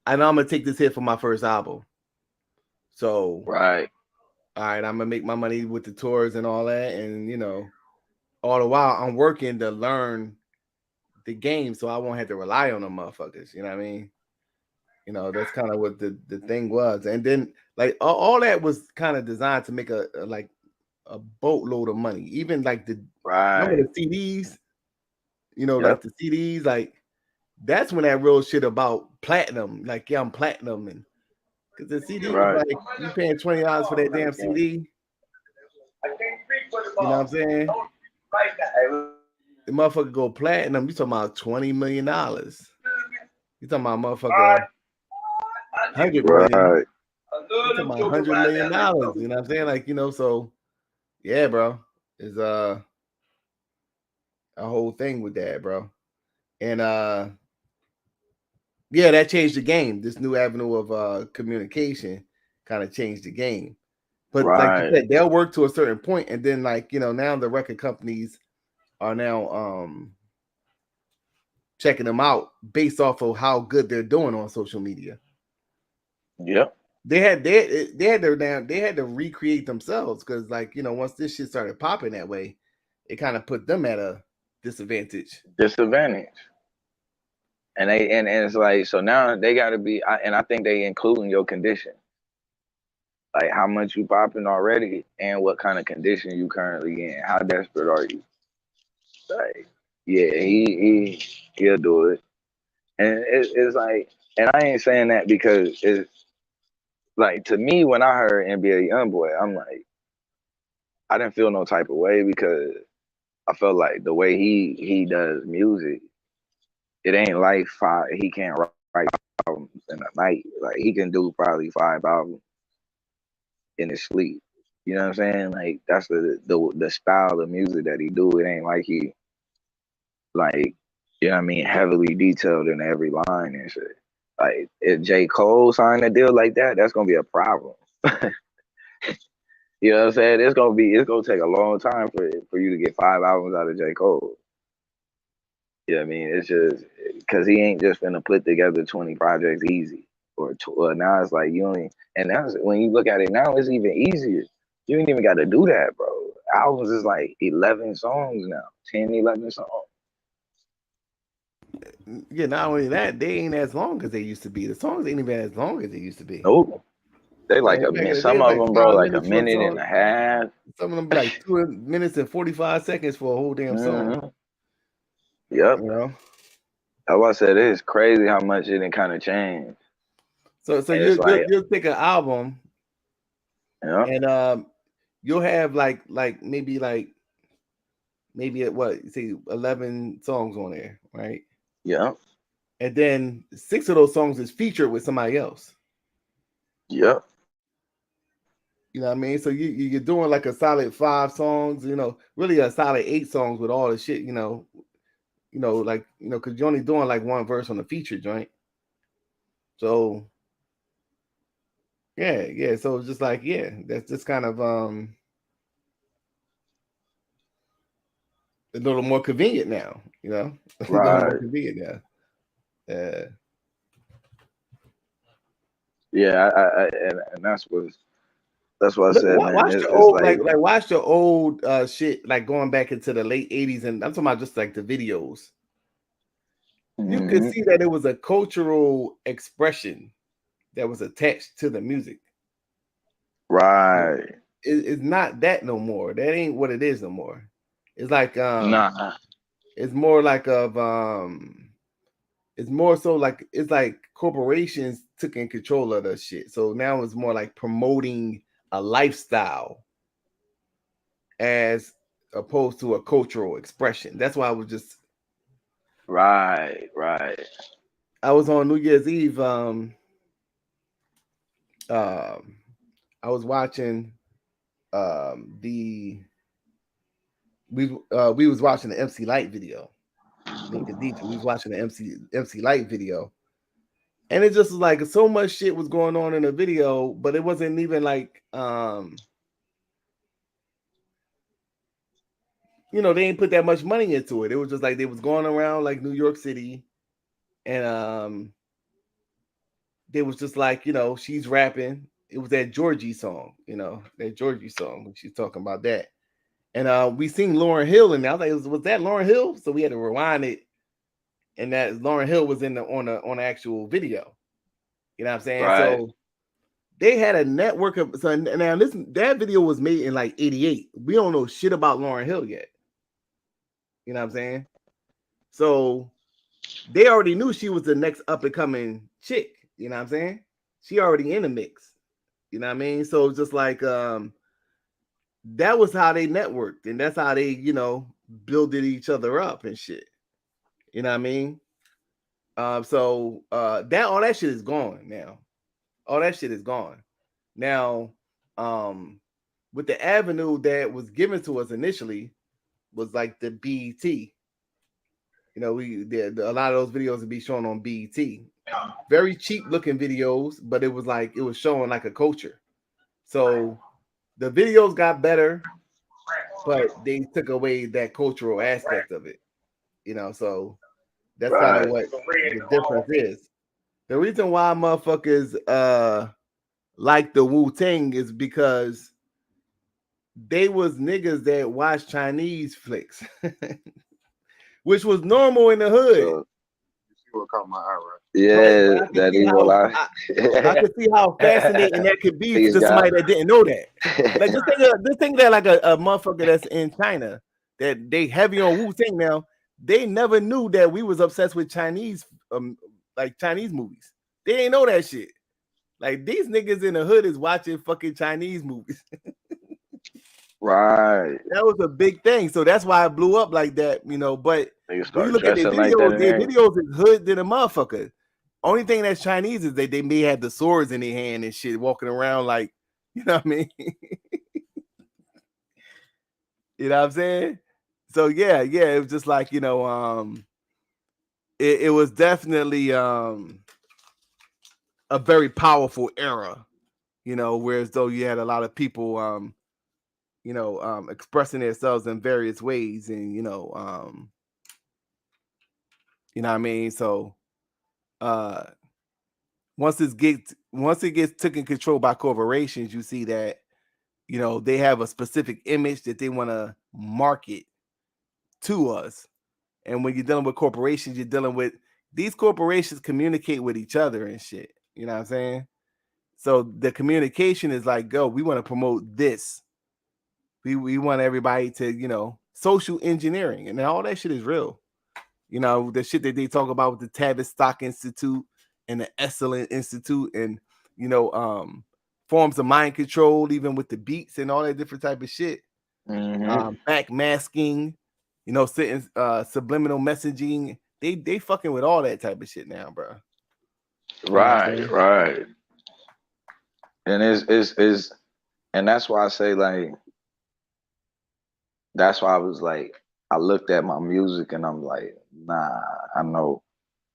I know I'm gonna take this hit for my first album. So right. All right, I'm gonna make my money with the tours and all that, and all the while I'm working to learn the game, so I won't have to rely on them motherfuckers. You know what I mean? That's kind of what the thing was, and then like all that was kind of designed to make a boatload of money. Even like the CDs, like the CDs, like that's when that real shit about platinum. Like, yeah, I'm platinum and. Because the CD was like, you paying $20 for that damn CD. You know what I'm saying? The motherfucker go platinum. You talking about $20 million. You talking about motherfucker $100 million. You talking about $100 million. You know what I'm saying? Like, so yeah, bro. Is a whole thing with that, bro. And yeah, that changed the game. This new avenue of communication kind of changed the game. But like you said, they'll work to a certain point, and then now the record companies are now checking them out based off of how good they're doing on social media. Yep. They had to recreate themselves because once this shit started popping that way, it kind of put them at a disadvantage. And it's like, so now they got to be, and I think they including your condition, like how much you popping already and what kind of condition you currently in. How desperate are you? Like, yeah, he'll do it, and it's like, and I ain't saying that because it's like, to me, when I heard NBA YoungBoy, I'm like, I didn't feel no type of way because I felt like the way he does music, it ain't like he can't write albums in a night. Like he can do probably 5 albums in his sleep. You know what I'm saying? Like that's the style of music that he do. It ain't like he like, you know what I mean, heavily detailed in every line and shit. Like if J. Cole signed a deal like that, that's gonna be a problem. You know what I'm saying? It's gonna take a long time for you to get 5 albums out of J. Cole. You know what I mean? It's just because he ain't just gonna put together 20 projects easy. Or now it's like you only, and that's when you look at it now, it's even easier. You ain't even got to do that, bro. Albums is like 11 songs now, 10, 11 songs. Yeah, not only that, they ain't as long as they used to be. The songs ain't even as long as they used to be. Nope. They like a minute. Some of them, bro, like a minute and a half. Some of them be like 2 minutes and 45 seconds for a whole damn song. Yep. You know? That's why I said it's crazy how much it kind of changed. So you'll take an album, and you'll have like maybe at what, say 11 songs on there, right? Yeah. And then 6 of those songs is featured with somebody else. Yep. You know what I mean? So you're doing like a solid 5 songs, you know, really a solid 8 songs with all the shit, you know, because you're only doing like 1 verse on the feature joint. So yeah. So it's just like, that's just kind of a little more convenient now, you know. Right. A little more convenient now. Yeah, and that's what I said, man. Watch the old, like watch the old shit, like going back into the late 80s, and I'm talking about just like the videos. You could see that it was a cultural expression that was attached to the music. Right. It's not that no more. That ain't what it is no more. It's like nah. It's more like it's more so like it's like corporations took in control of the shit. So now it's more like promoting a lifestyle as opposed to a cultural expression. That's why I was just right. I was on New Year's Eve. I was watching we was watching the MC Light video. We was watching the MC Light video, and it just was like so much shit was going on in the video, but it wasn't even like you know, they ain't put that much money into it. It was just like they was going around like New York City, and they was just like, you know, she's rapping. It was that Georgie song, you know, that Georgie song when she's talking about that. And we seen Lauryn Hill, and I was like, was that Lauryn Hill? So we had to rewind it, and that Lauryn Hill was on the actual video. You know what I'm saying? Right. So they had a network of. So now that video was made in like '88. We don't know shit about Lauryn Hill yet. You know what I'm saying? So they already knew she was the next up and coming chick. You know what I'm saying? She already in the mix. You know what I mean? So it's just like that was how they networked, and that's how they, you know, builded each other up and shit. You know what I mean? So that all that shit is gone now. All that shit is gone. Now, with the avenue that was given to us initially was like the BET. You know, a lot of those videos would be shown on BET. Very cheap looking videos, but it was showing like a culture. So the videos got better, but they took away that cultural aspect of it. You know, so that's kind of what the difference is. The reason why motherfuckers like the Wu-Tang is because they was niggas that watched Chinese flicks, which was normal in the hood. You see what caught my eye, right? Yeah, that evil eye. I can see how fascinating that could be to somebody that didn't know that. Like just think that like a motherfucker that's in China that they heavy on Wu-Tang now. They never knew that we was obsessed with Chinese, like Chinese movies. They ain't know that shit. Like these niggas in the hood is watching fucking Chinese movies. Right. That was a big thing. So that's why it blew up like that, you know. But when you start look at their dressing like videos, that their and videos is hood than a motherfucker. Only thing that's Chinese is they may have the swords in their hand and shit, walking around like, you know what I mean? You know what I'm saying? So yeah, it was just like, you know, it was definitely a very powerful era, you know, whereas though you had a lot of people you know, expressing themselves in various ways, and you know what I mean? So once it gets taken control by corporations, you see that, you know, they have a specific image that they want to market to us. And when you're dealing with corporations, you're dealing with these corporations communicate with each other and shit. You know what I'm saying? So the communication is like, go, we want to promote this. We want everybody to, you know, social engineering, and all that shit is real. You know, the shit that they talk about with the Tavistock Institute and the Esalen Institute, and you know, forms of mind control, even with the beats and all that different type of shit. Back masking, you know, subliminal messaging. They fucking with all that type of shit now, bro. Right. And it's and that's why I say, like, that's why I was like, I looked at my music and I'm like, nah, I know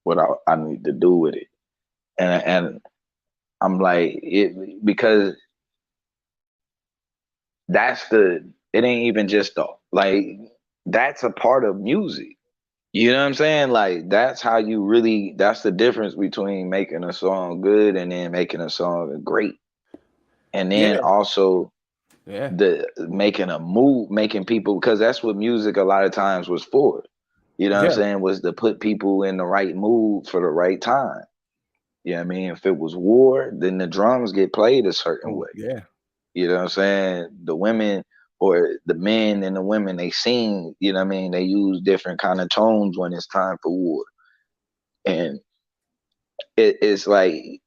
what I need to do with it. And I'm like, it, because it ain't even just like, that's a part of music. You know what I'm saying? Like, that's how you really, that's the difference between making a song good and then making a song great. And then also the making a move, making people, because that's what music a lot of times was for. You know what I'm saying? Was to put people in the right mood for the right time. You know what I mean? If it was war, then the drums get played a certain way. Yeah. You know what I'm saying? The women or the men and the women, they sing, you know what I mean? They use different kind of tones when it's time for war. And it's like,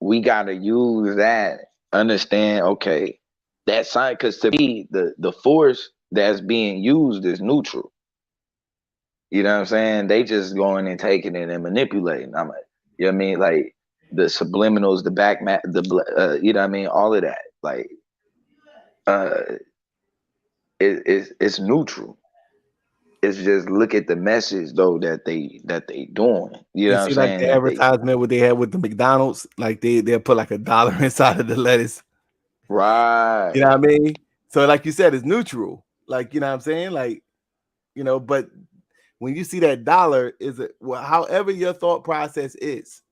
we got to use that, understand, okay, that sign, because to me, the force that's being used is neutral. You know what I'm saying? They just going and taking it and manipulating. I'm like, you know what I mean? Like the subliminals, the back mat, you know what I mean? All of that. Like, it's neutral. It's just, look at the message though that they doing. You know what I'm see, like saying? the advertisement what they had with the McDonald's, like they'll put like $1 inside of the lettuce. Right. You know what I mean? So like you said, it's neutral. Like, you know what I'm saying? Like, you know, but when you see that dollar, is it, well, however your thought process is,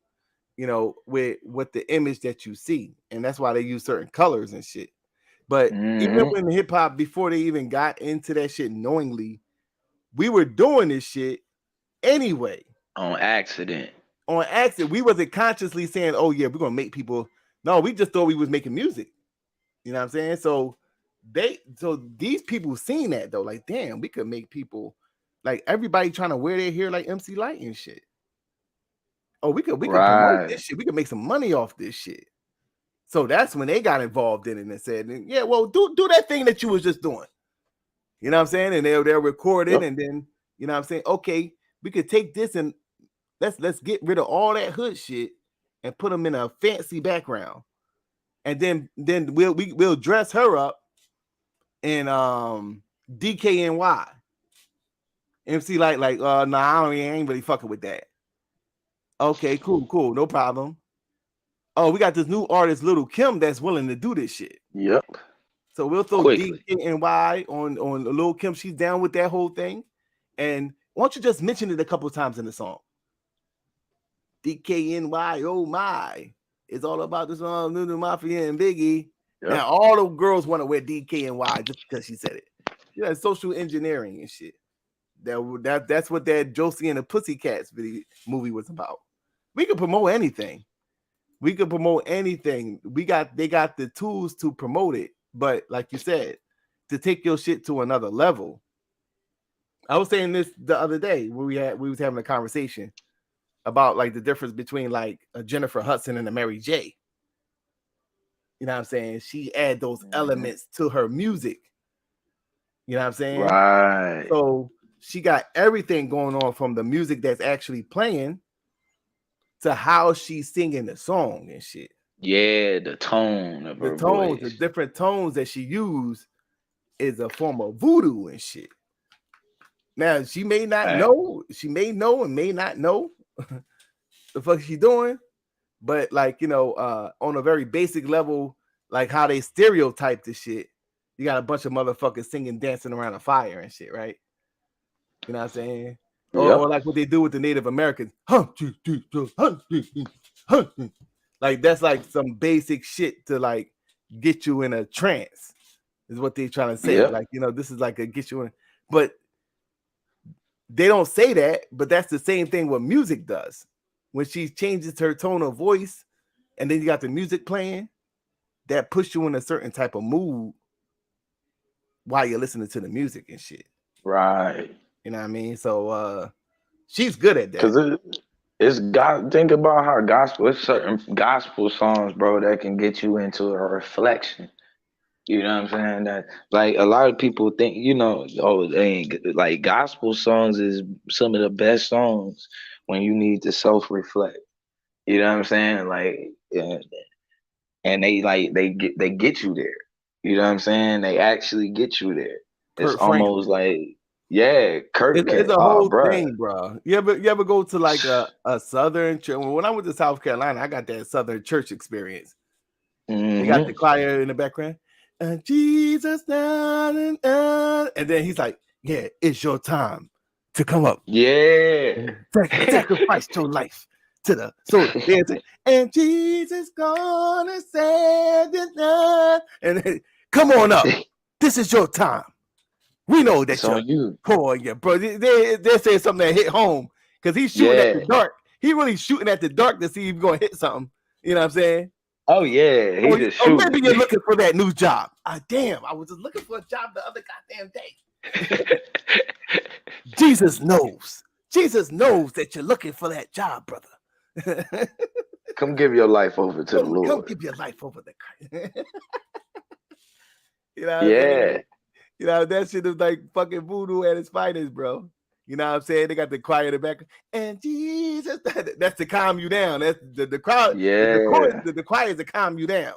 you know, with the image that you see, and that's why they use certain colors and shit. But even when hip hop, before they even got into that shit knowingly, we were doing this shit anyway. On accident. We wasn't consciously saying, oh yeah, we're gonna make people. No, we just thought we was making music. You know what I'm saying? So these people seen that though, like, damn, we could make people, like, everybody trying to wear their hair like MC Lyte and shit. Oh, we could promote this shit. We could make some money off this shit. So that's when they got involved in it and said, yeah, well, do that thing that you was just doing. You know what I'm saying? And they'll record it, and then, you know what I'm saying, okay, we could take this and let's get rid of all that hood shit and put them in a fancy background. And then we'll dress her up in DKNY. MC Lyte, like, nah, I ain't really fucking with that. Okay, cool, no problem. Oh, we got this new artist, Little Kim, that's willing to do this shit. Yep. So we'll throw DKNY on Lil Kim. She's down with that whole thing. And why don't you just mention it a couple of times in the song? DKNY, oh my. It's all about this Lulu Mafia and Biggie. Yep. Now all the girls want to wear DKNY just because she said it. Yeah, social engineering and shit. That's what that Josie and the Pussycats movie was about. We could promote anything. They got the tools to promote it, but like you said, to take your shit to another level. I was saying this the other day when we was having a conversation about like the difference between like a Jennifer Hudson and a Mary J. You know what I'm saying? She add those elements to her music You know what I'm saying? Right. So she got everything going on from the music that's actually playing to how she's singing the song and shit. Yeah, the tone of her tones, voice. the different tones that she used is a form of voodoo and shit. Now she may not know, she may know and may not know the fuck she doing, but like, you know, on a very basic level, like how they stereotype this shit. You got a bunch of motherfuckers singing, dancing around a fire and shit, right? You know what I'm saying? Or like what they do with the Native Americans. Like that's like some basic shit to like get you in a trance, is what they're trying to say. Yep. Like, you know, this is like a get you in, but they don't say that, but that's the same thing what music does. When she changes her tone of voice and then you got the music playing, that puts you in a certain type of mood while you're listening to the music and shit. Right. You know what I mean? So she's good at that. Because it's God. Think about how gospel, it's certain gospel songs, bro, that can get you into a reflection. You know what I'm saying? That like a lot of people think, you know, oh, they ain't like gospel songs is some of the best songs when you need to self-reflect. You know what I'm saying? Like, and they like they get you there. You know what I'm saying? They actually get you there. It's Kurt almost like, yeah, Kurt. It's a whole bruh. thing, bro. You ever go to like a southern church? When I went to South Carolina, I got that southern church experience. They got the choir in the background, and Jesus, and then he's like, "Yeah, it's your time to come up. Yeah, sacrifice your life to the so." And Jesus gonna send it, and then, come on up. This is your time. We know that you're poor, yeah, bro. They say something that hit home because he's shooting at the dark. He really shooting at the dark to see if he's gonna hit something. You know what I'm saying? Oh yeah, he just shooting. Maybe you're looking for that new job. Damn, I was just looking for a job the other goddamn day. Jesus knows. Jesus knows that you're looking for that job, brother. Come give your life over to the Lord. Come give your life over to Christ. You know what I'm Yeah. saying? You know, that shit is like fucking voodoo at its finest, bro. You know what I'm saying? They got the choir in the back, and Jesus, that's to calm you down. That's the crowd. Yeah. The choir is to calm you down,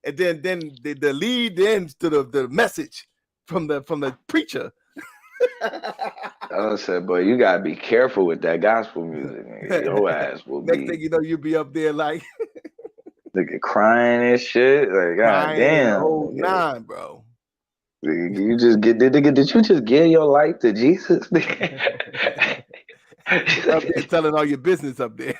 and then the lead ends to the message from the preacher. I said, boy, you gotta be careful with that gospel music. Man. Your ass will Next thing you know, you'll be up there like crying and shit. Like, god damn, oh nine, bro. You just did you just give your life to Jesus? Up there telling all your business up there.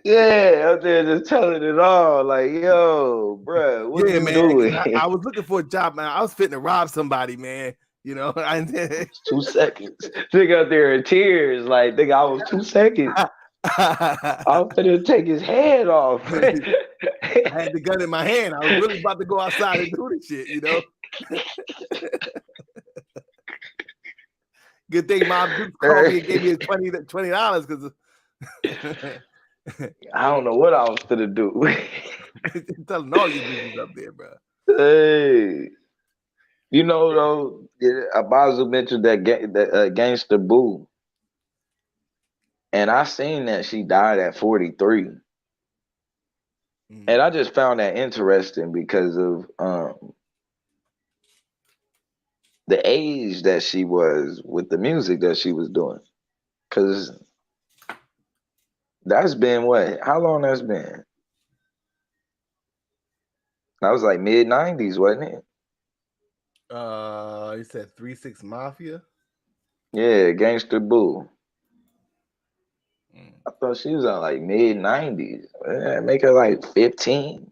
Yeah, up there just telling it all. Like, yo, bro, what you doing? I was looking for a job, man. I was fitting to rob somebody, man. You know, 2 seconds. Nigga out there in tears, like, nigga, I was 2 seconds. I was gonna take his head off. I had the gun in my hand. I was really about to go outside and do this shit, you know. Good thing Mom Duke called me and gave me $20 because I don't know what I was gonna do. telling all your business up there, bro. Hey, you know though, Abazu mentioned that Gangsta Boo, and I seen that she died at 43, and I just found that interesting because of the age that she was with the music that she was doing, because that's been what? How long that's been? That was like mid-90s, wasn't it? You said 3-6 Mafia? Yeah, Gangsta Boo. I thought she was on like mid-90s. Make her like 15.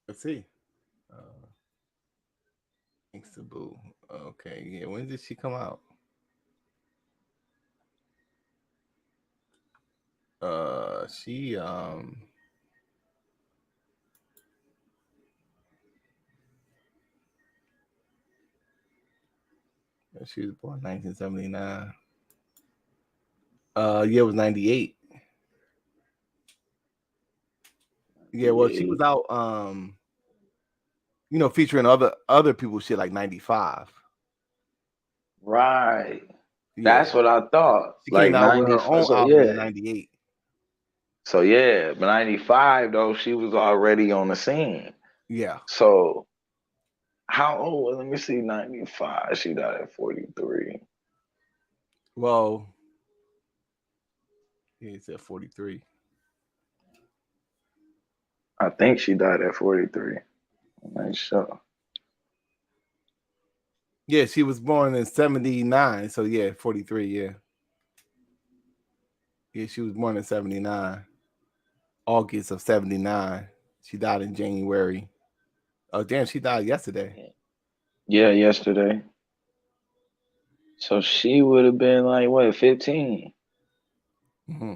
Let's see. Gangsta Boo. Okay, yeah. When did she come out? She was born 1979. Yeah, it was 98. Yeah, well, she was out You know, featuring other people's shit like 95. Right. Yeah. That's what I thought. She Like came out with her 95. own So album in yeah. 98. So yeah, but 95 though, she was already on the scene. Yeah. So how old? Let me see. 95. She died at 43. Well, yeah, it said 43. I think she died at 43. I'm not sure. Yeah, she was born in 79. So yeah, 43, yeah. Yeah, she was born in 79. August of 79. She died in January. Oh, damn, she died yesterday. Yeah, yesterday. So she would have been like, what, 15? Mm-hmm.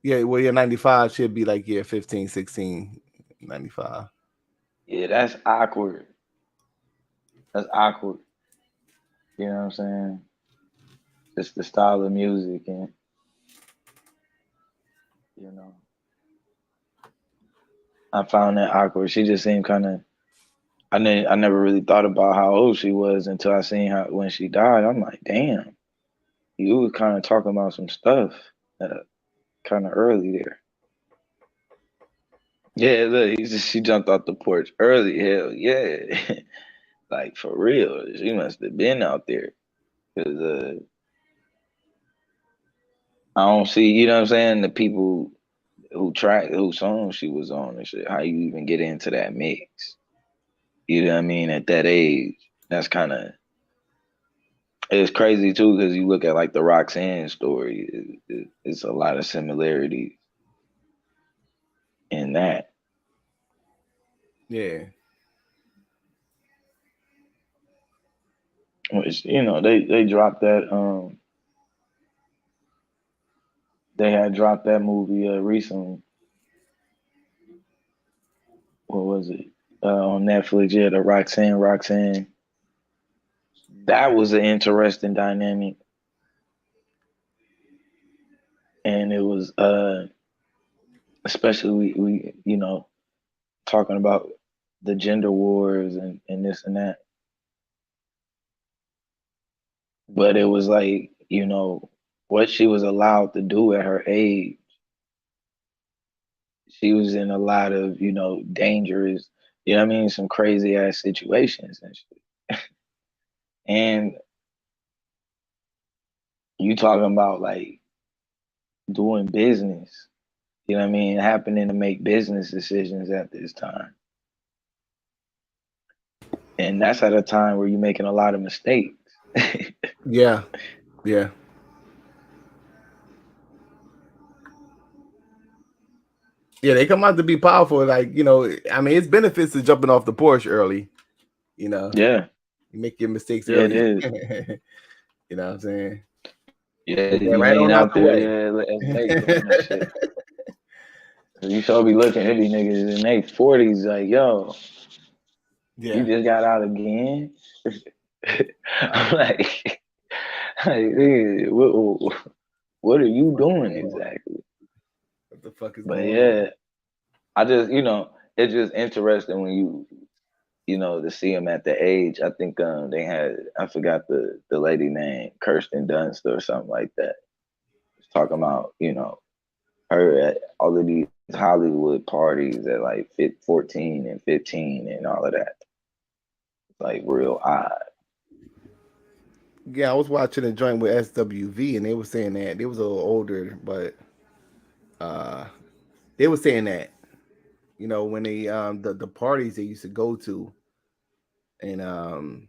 Yeah, well, yeah, 95 should be like, yeah, 15, 16, 95. Yeah, that's awkward. That's awkward. You know what I'm saying? Just the style of music and, you know. I found that awkward. She just seemed kind of, I never really thought about how old she was until I seen her when she died. I'm like, damn, you was kind of talking about some stuff kind of early there. Yeah, look, she jumped off the porch early. Hell yeah. Like, for real. She must have been out there. Because I don't see, you know what I'm saying, the people whose song she was on and shit. How you even get into that mix? You know what I mean? At that age, that's kind of, it's crazy too, because you look at like the Roxanne story, it's a lot of similarities in that. Yeah. Which, you know, they dropped that, they had dropped that movie recently. What was it? On Netflix, yeah, the Roxanne. That was an interesting dynamic. And it was especially we you know, talking about the gender wars and this and that. But it was like, you know, what she was allowed to do at her age. She was in a lot of, you know, dangerous, you know what I mean, some crazy ass situations and shit. And you talking about like doing business, you know what I mean, happening to make business decisions at this time. And that's at a time where you're making a lot of mistakes. Yeah. Yeah. Yeah, they come out to be powerful. Like, you know, I mean, it's benefits to jumping off the porch early. You know, yeah, you make your mistakes yeah, early. it is. You know what I'm saying? Yeah, Yeah, you right ain't on out out the there, way. yeah, doing that shit. You should be looking at these niggas in their 40s like, yo, you just got out again? I'm like, what are you doing exactly? What the fuck is But going yeah, on? I just, you know, it's just interesting when you know, to see them at the age. I think they had, I forgot the lady name, Kirsten Dunst or something like that. Talking about, you know, her at all of these Hollywood parties at like 14 and 15 and all of that. It's like real odd. Yeah, I was watching a joint with SWV and they were saying that they was a little older, but they were saying that, you know, when they the parties they used to go to, and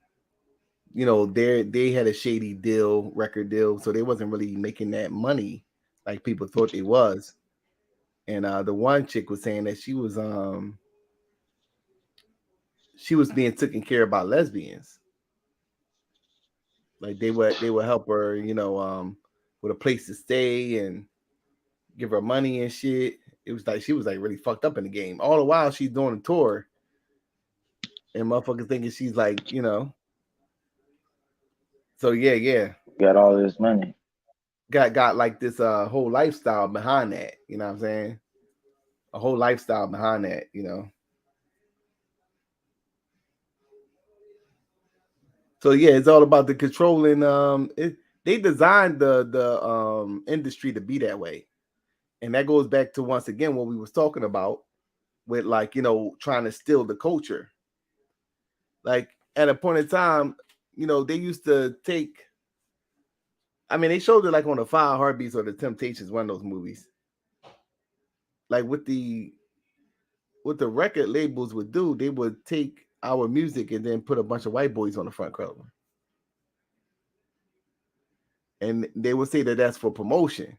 you know, they had a shady record deal, so they wasn't really making that money like people thought they was. And the one chick was saying that she was being taken care of by lesbians. Like they would help her, you know, with a place to stay and give her money and shit. It was like she was like really fucked up in the game. All the while she's doing a tour, and motherfuckers thinking she's like, you know. So yeah. Got all this money. Got like this whole lifestyle behind that. You know what I'm saying? A whole lifestyle behind that. You know. So yeah, it's all about the controlling. They designed the industry to be that way, and that goes back to once again what we was talking about with like trying to steal the culture. Like at a point in time, they used to take. I mean, they showed it like on the 5 Heartbeats or the Temptations, one of those movies. Like what the record labels would do, they would take our music and then put a bunch of white boys on the front cover. And they would say that that's for promotion.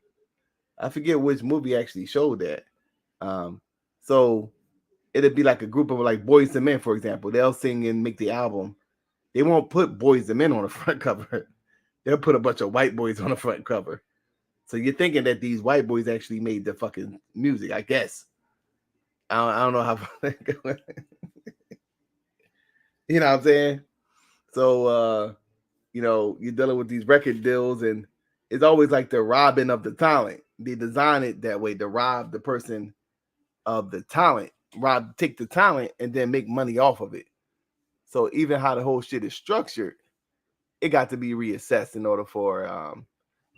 I forget which movie actually showed that. So it'd be like a group of like Boyz II Men, for example. They'll sing and make the album. They won't put Boyz II Men on the front cover. They'll put a bunch of white boys on the front cover. So you're thinking that these white boys actually made the fucking music, I guess. I don't know how. You know what I'm saying? So, you're dealing with these record deals, and it's always like the robbing of the talent. They design it that way to rob the person of the talent, take the talent, and then make money off of it. So even how the whole shit is structured, it got to be reassessed in order for,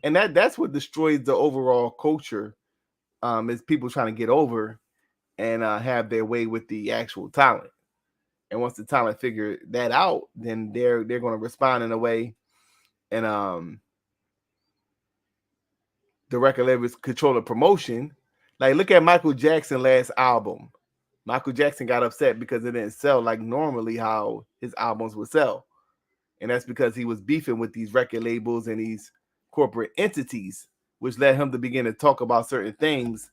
and that's what destroys the overall culture, is people trying to get over and have their way with the actual talent. And once the talent figure that out, then they're going to respond in a way, and the record labels control the promotion. Like look at Michael Jackson's last album. Michael Jackson got upset because it didn't sell like normally how his albums would sell, and that's because he was beefing with these record labels and these corporate entities, which led him to begin to talk about certain things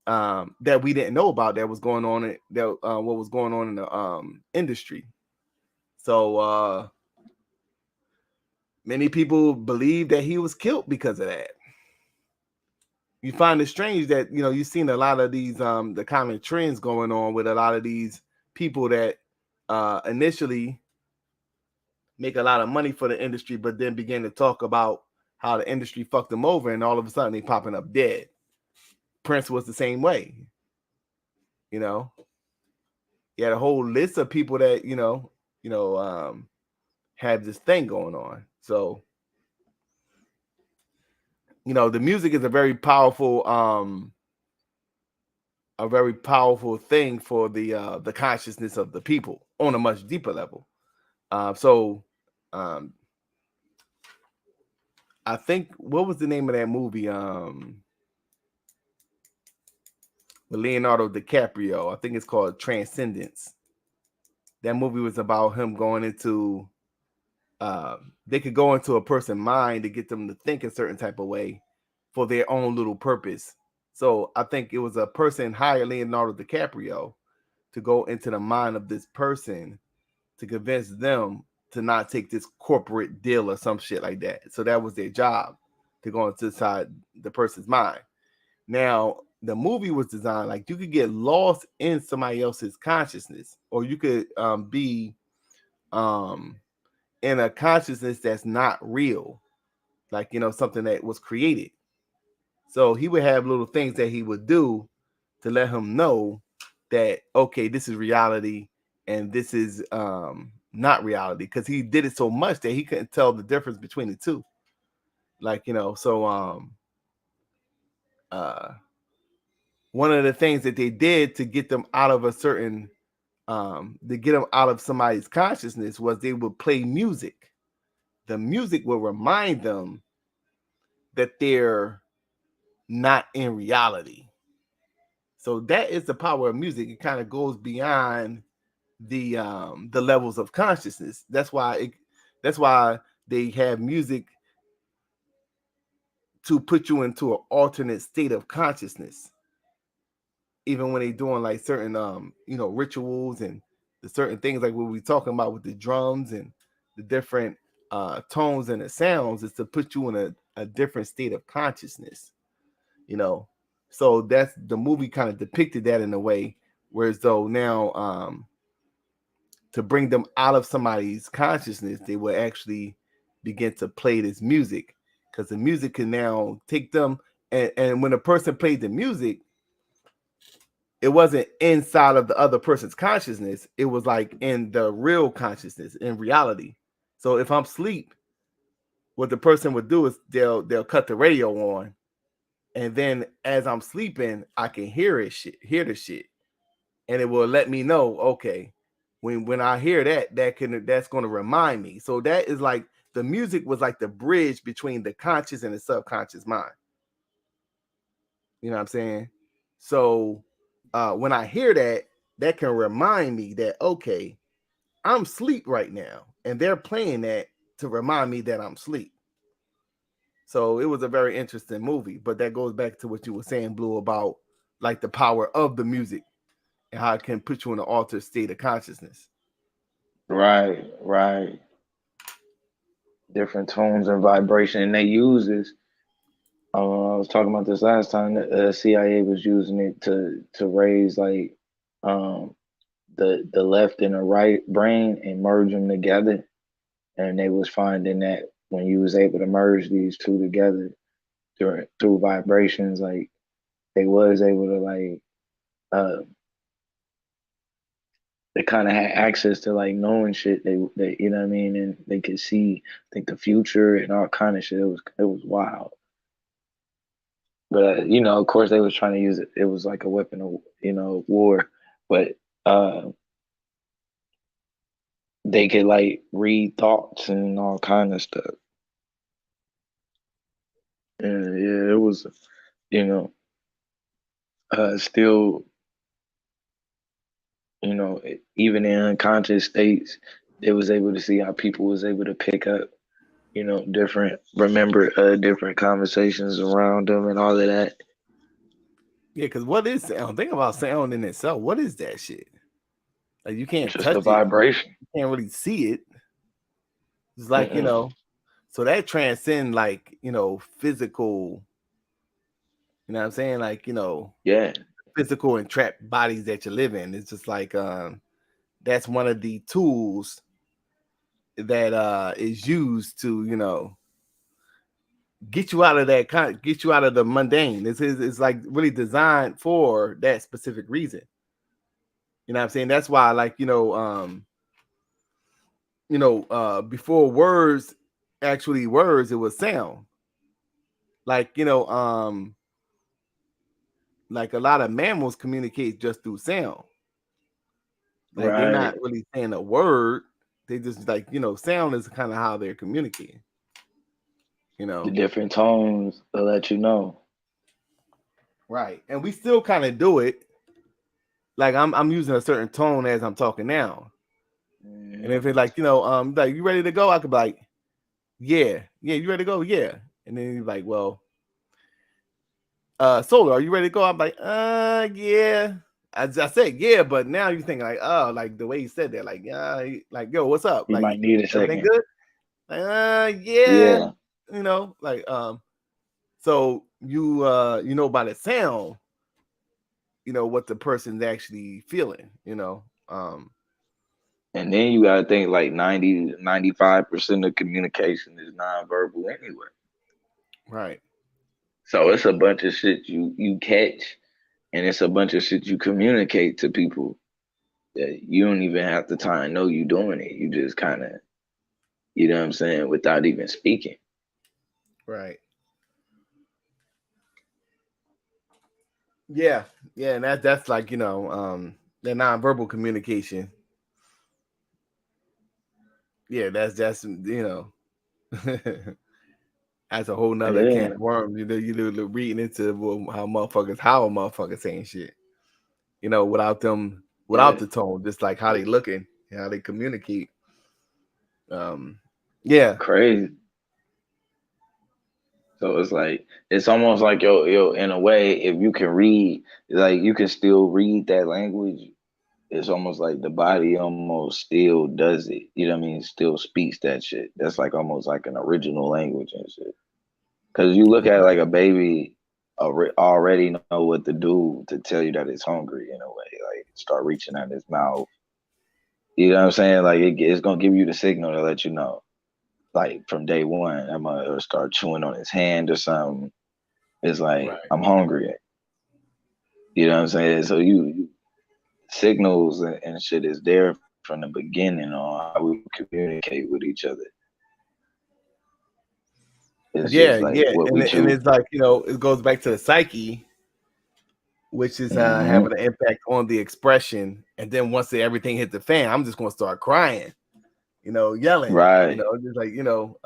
that we didn't know about that was going on what was going on in the industry. So many people believe that he was killed because of that. You find it strange that you've seen a lot of these the common trends going on with a lot of these people that initially make a lot of money for the industry, but then begin to talk about how the industry fucked them over, and all of a sudden they popping up dead. Prince was the same way. He had a whole list of people that had this thing going on. So the music is a very powerful thing for the consciousness of the people on a much deeper level. I think, what was the name of that movie with Leonardo DiCaprio? I think it's called Transcendence. That movie was about him going into they could go into a person's mind to get them to think a certain type of way for their own little purpose. So I think it was a person hired Leonardo DiCaprio to go into the mind of this person to convince them to not take this corporate deal or some shit like that. So that was their job, to go inside the person's mind. Now, the movie was designed like you could get lost in somebody else's consciousness, or you could be in a consciousness that's not real, like something that was created. So he would have little things that he would do to let him know that, okay, this is reality and this is not reality, because he did it so much that he couldn't tell the difference between the two. Like, so one of the things that they did to get them out of a certain to get them out of somebody's consciousness was they would play music. The music will remind them that they're not in reality. So that is the power of music. It kind of goes beyond the levels of consciousness. That's why they have music to put you into an alternate state of consciousness. Even when they're doing like certain rituals and the certain things like what we're talking about with the drums and the different tones and the sounds, is to put you in a different state of consciousness. So that's the movie kind of depicted that in a way, whereas though now to bring them out of somebody's consciousness, they will actually begin to play this music, because the music can now take them, and when a person played the music, it wasn't inside of the other person's consciousness, it was like in the real consciousness, in reality. So if I'm asleep, what the person would do is they'll cut the radio on, and then as I'm sleeping, I can hear the shit, and it will let me know, okay, when I hear that's going to remind me. So that is like the music was like the bridge between the conscious and the subconscious mind. You know what I'm saying? So when I hear that can remind me that, okay, I'm asleep right now, and they're playing that to remind me that I'm asleep. So it was a very interesting movie, but that goes back to what you were saying, Blue, about like the power of the music and how it can put you in an altered state of consciousness. Right. Different tones and vibration, and they use this. I was talking about this last time. The CIA was using it to raise like the left and the right brain and merge them together, and they was finding that when you was able to merge these two together through vibrations, like they was able to like they kind of had access to like knowing shit. They you know what I mean, and they could see, I think, the future and all kind of shit. It was wild. But you know, of course, they was trying to use it. It was like a weapon of, you know, war. But they could like read thoughts and all kind of stuff. And yeah, it was, you know, still, you know, even in unconscious states, they was able to see how people was able to pick up, you know, remember different conversations around them and all of that. Yeah, because what is sound? Think about sound in itself. What is that shit? Like you can't Just touch a it. vibration. You can't really see it. It's like, you know, so that transcends like, you know, physical, you know what I'm saying? Like, you know, yeah, physical and trapped bodies that you live in. It's just like that's one of the tools that is used to, you know, get you out of that get you out of the mundane. It's like really designed for that specific reason. You know what I'm saying? That's why, like, before words, it was sound. Like, like a lot of mammals communicate just through sound. Like they're not really saying a word. They just like, sound is kind of how they're communicating. The different tones will let you know. Right. And we still kind of do it. Like I'm using a certain tone as I'm talking now. And if it's like, like, you ready to go? I could be like, yeah, you ready to go? Yeah. And then he's like, well, Solar, are you ready to go? I'm like, yeah. I said, yeah, but now you think like, oh, like the way he said that, like, yeah, like, yo, what's up? You like, might need a second. Everything good? Like, yeah. Like, so you by the sound, what the person's actually feeling, And then you gotta think like 90-95% of communication is nonverbal anyway. Right. So it's a bunch of shit you catch, and it's a bunch of shit you communicate to people that you don't even have the time to know you doing it. You just kind of, you know what I'm saying, without even speaking. Right. Yeah, and that's like, the nonverbal communication. Yeah, that's that's a whole nother can of worms. You reading into how a motherfucker saying shit. Without the tone, just like how they looking, how they communicate. Yeah, crazy. So it's like, it's almost like yo, in a way, if you can read, like you can still read that language. It's almost like the body almost still does it. You know what I mean? Still speaks that shit. That's like almost like an original language and shit. Because you look at it like a baby already know what to do to tell you that it's hungry in a way. Like start reaching out its mouth. You know what I'm saying? Like it's gonna give you the signal to let you know. Like from day one, I'm gonna start chewing on his hand or something. It's like, right, I'm hungry. You know what I'm saying? So you signals and shit is there from the beginning on how we communicate with each other. It's Yeah, just like yeah, what and, we and choose. it's like, you know, it goes back to the psyche, which is having an impact on the expression. And then once everything hit the fan, I'm just gonna start crying, you know, yelling, you Right. know, just like, you know,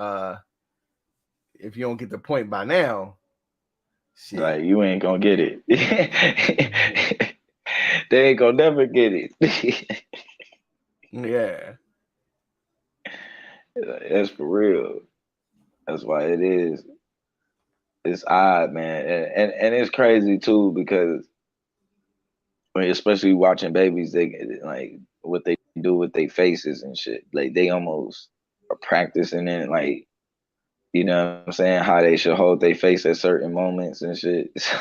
if you don't get the point by now, shit. Like you ain't gonna get it. They ain't gonna never get it. Yeah. That's for real. That's why it is. It's odd, man, and it's crazy too because I mean, especially watching babies, they like what they do with their faces and shit. Like they almost are practicing it, like you know what I'm saying, how they should hold their face at certain moments and shit. So,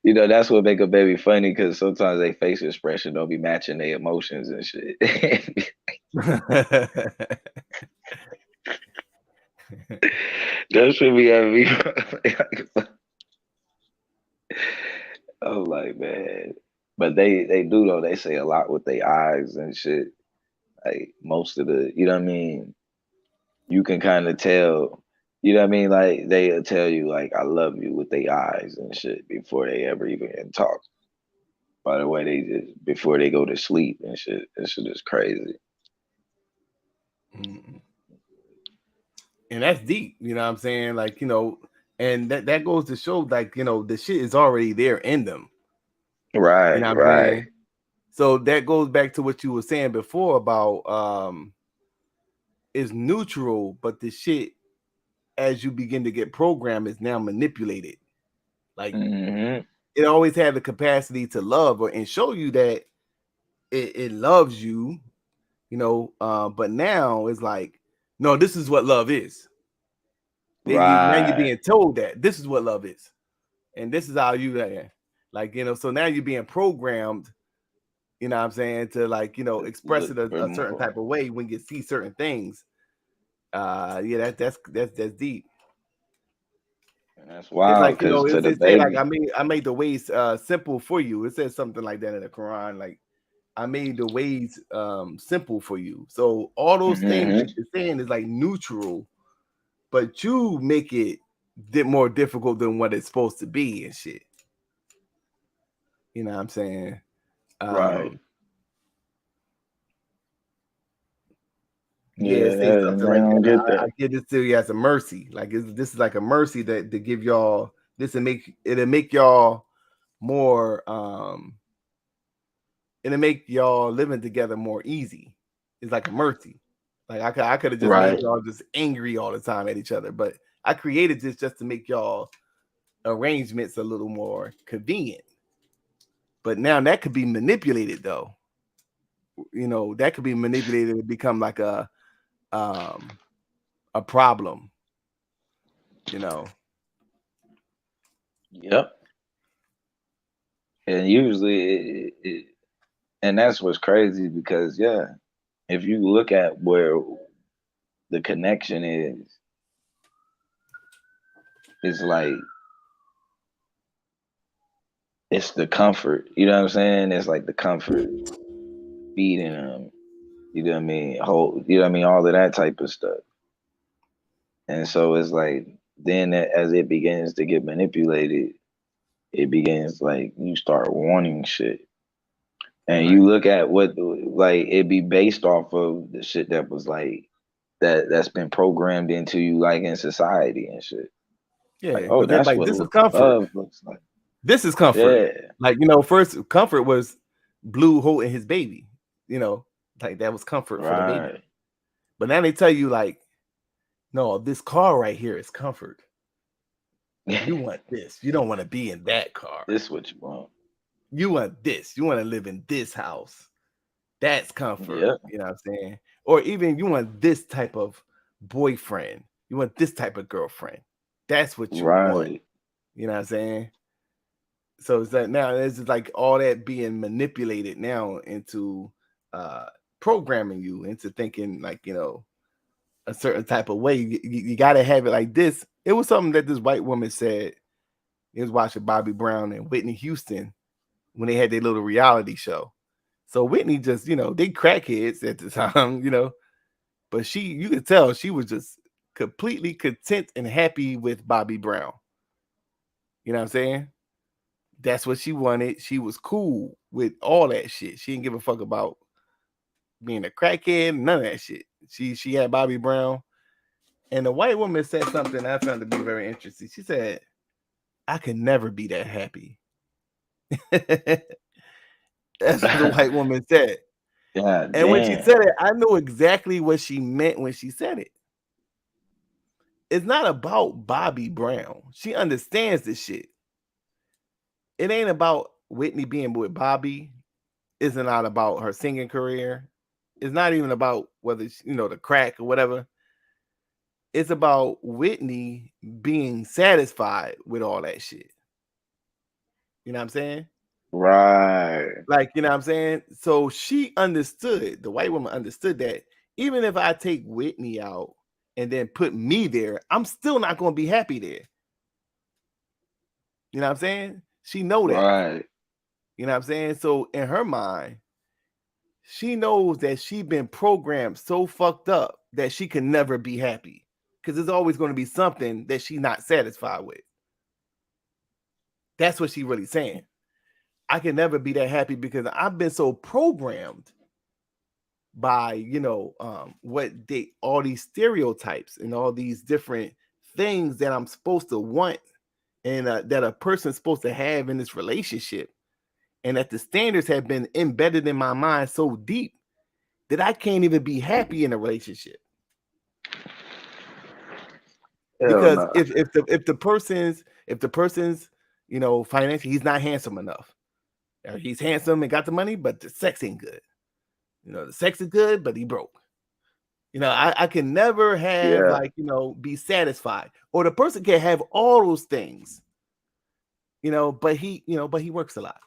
you know, that's what make a baby funny because sometimes their face expression don't be matching their emotions and shit. That should be having me. I'm like, man. But they do though. They say a lot with their eyes and shit. Like most of the, you know what I mean? You can kind of tell, you know what I mean? Like they'll tell you like I love you with their eyes and shit before they ever even talk. By the way, they just before they go to sleep and shit. That shit is crazy. And that's deep, you know what I'm saying? Like, you know, and that goes to show, like, you know, the shit is already there in them. Right, You know what I'm right. saying? So that goes back to what you were saying before about is neutral, but the shit as you begin to get programmed is now manipulated. Like it always had the capacity to love and show you that it loves you, you know, but now it's like, no, this is what love is. Now you're being told that this is what love is, and this is how you like, you know. So now you're being programmed, you know what I'm saying, to like, you know, express it a certain type of way when you see certain things. Yeah, that's deep. And that's It's wild like, you know, because to the it said like baby, I made the ways simple for you. It says something like that in the Quran, like I made the ways simple for you. So all those things that you're saying is like neutral, but you make it more difficult than what it's supposed to be and shit. You know what I'm saying? right. Yeah, Yeah, it says something they like don't that. get that. I give this to you as a mercy. Like this is like a mercy that to give y'all this and it'll make y'all more it'll make y'all living together more easy. It's like a mercy. Like I could have just made y'all just angry all the time at each other, but I created this just to make y'all arrangements a little more convenient. But now that could be manipulated though. You know, that could be manipulated to become like a problem, you know. Yep. And usually and that's what's crazy because yeah, if you look at where the connection is, it's like it's the comfort. You know what I'm saying? It's like the comfort, feeding them. You know what I mean? You know what I mean? All of that type of stuff. And so it's like then as it begins to get manipulated, it begins like you start wanting shit. And you look at what like it be based off of the shit that was like that's been programmed into you like in society and shit. Yeah, like, oh, that's like what this is comfort. love looks like. This is comfort. Yeah. Like, you know, first comfort was Blue holding his baby, you know, like that was comfort for the baby. But now they tell you like, no, this car right here is comfort. You want this. You don't want to be in that car. This is what you want. You want this. You want to live in this house. That's comfort. Yeah. You know what I'm saying? Or even you want this type of boyfriend. You want this type of girlfriend. That's what you want. You know what I'm saying? So it's that now it's just like all that being manipulated now into programming you into thinking like, you know, a certain type of way. You got to have it like this. It was something that this white woman said. He was watching Bobby Brown and Whitney Houston when they had their little reality show. So Whitney just, you know, they crackheads at the time, you know, but you could tell she was just completely content and happy with Bobby Brown. You know what I'm saying? That's what she wanted. She was cool with all that shit. She didn't give a fuck about being a crackhead, none of that shit. She had Bobby Brown. And the white woman said something I found to be very interesting. She said, I could never be that happy. That's what the white woman said. Yeah, and when she said it, I know exactly what she meant when she said it. It's not about Bobby Brown. She understands this shit. It ain't about Whitney being with Bobby. It's not about her singing career. It's not even about whether, the crack or whatever. It's about Whitney being satisfied with all that shit. You know what I'm saying? Right. Like, you know what I'm saying? So she understood, the white woman understood that even if I take Whitney out and then put me there, I'm still not going to be happy there. You know what I'm saying? She know that. Right. You know what I'm saying? So in her mind, she knows that she's been programmed so fucked up that she can never be happy. Because there's always going to be something that she's not satisfied with. That's what she's really saying. I can never be that happy because I've been so programmed by, all these stereotypes and all these different things that I'm supposed to want and that a person's supposed to have in this relationship. And that the standards have been embedded in my mind so deep that I can't even be happy in a relationship. Because if the person's financially, he's not handsome enough. Or he's handsome and got the money, but the sex ain't good. The sex is good, but he broke. I can never have be satisfied. Or the person can have all those things, but he works a lot.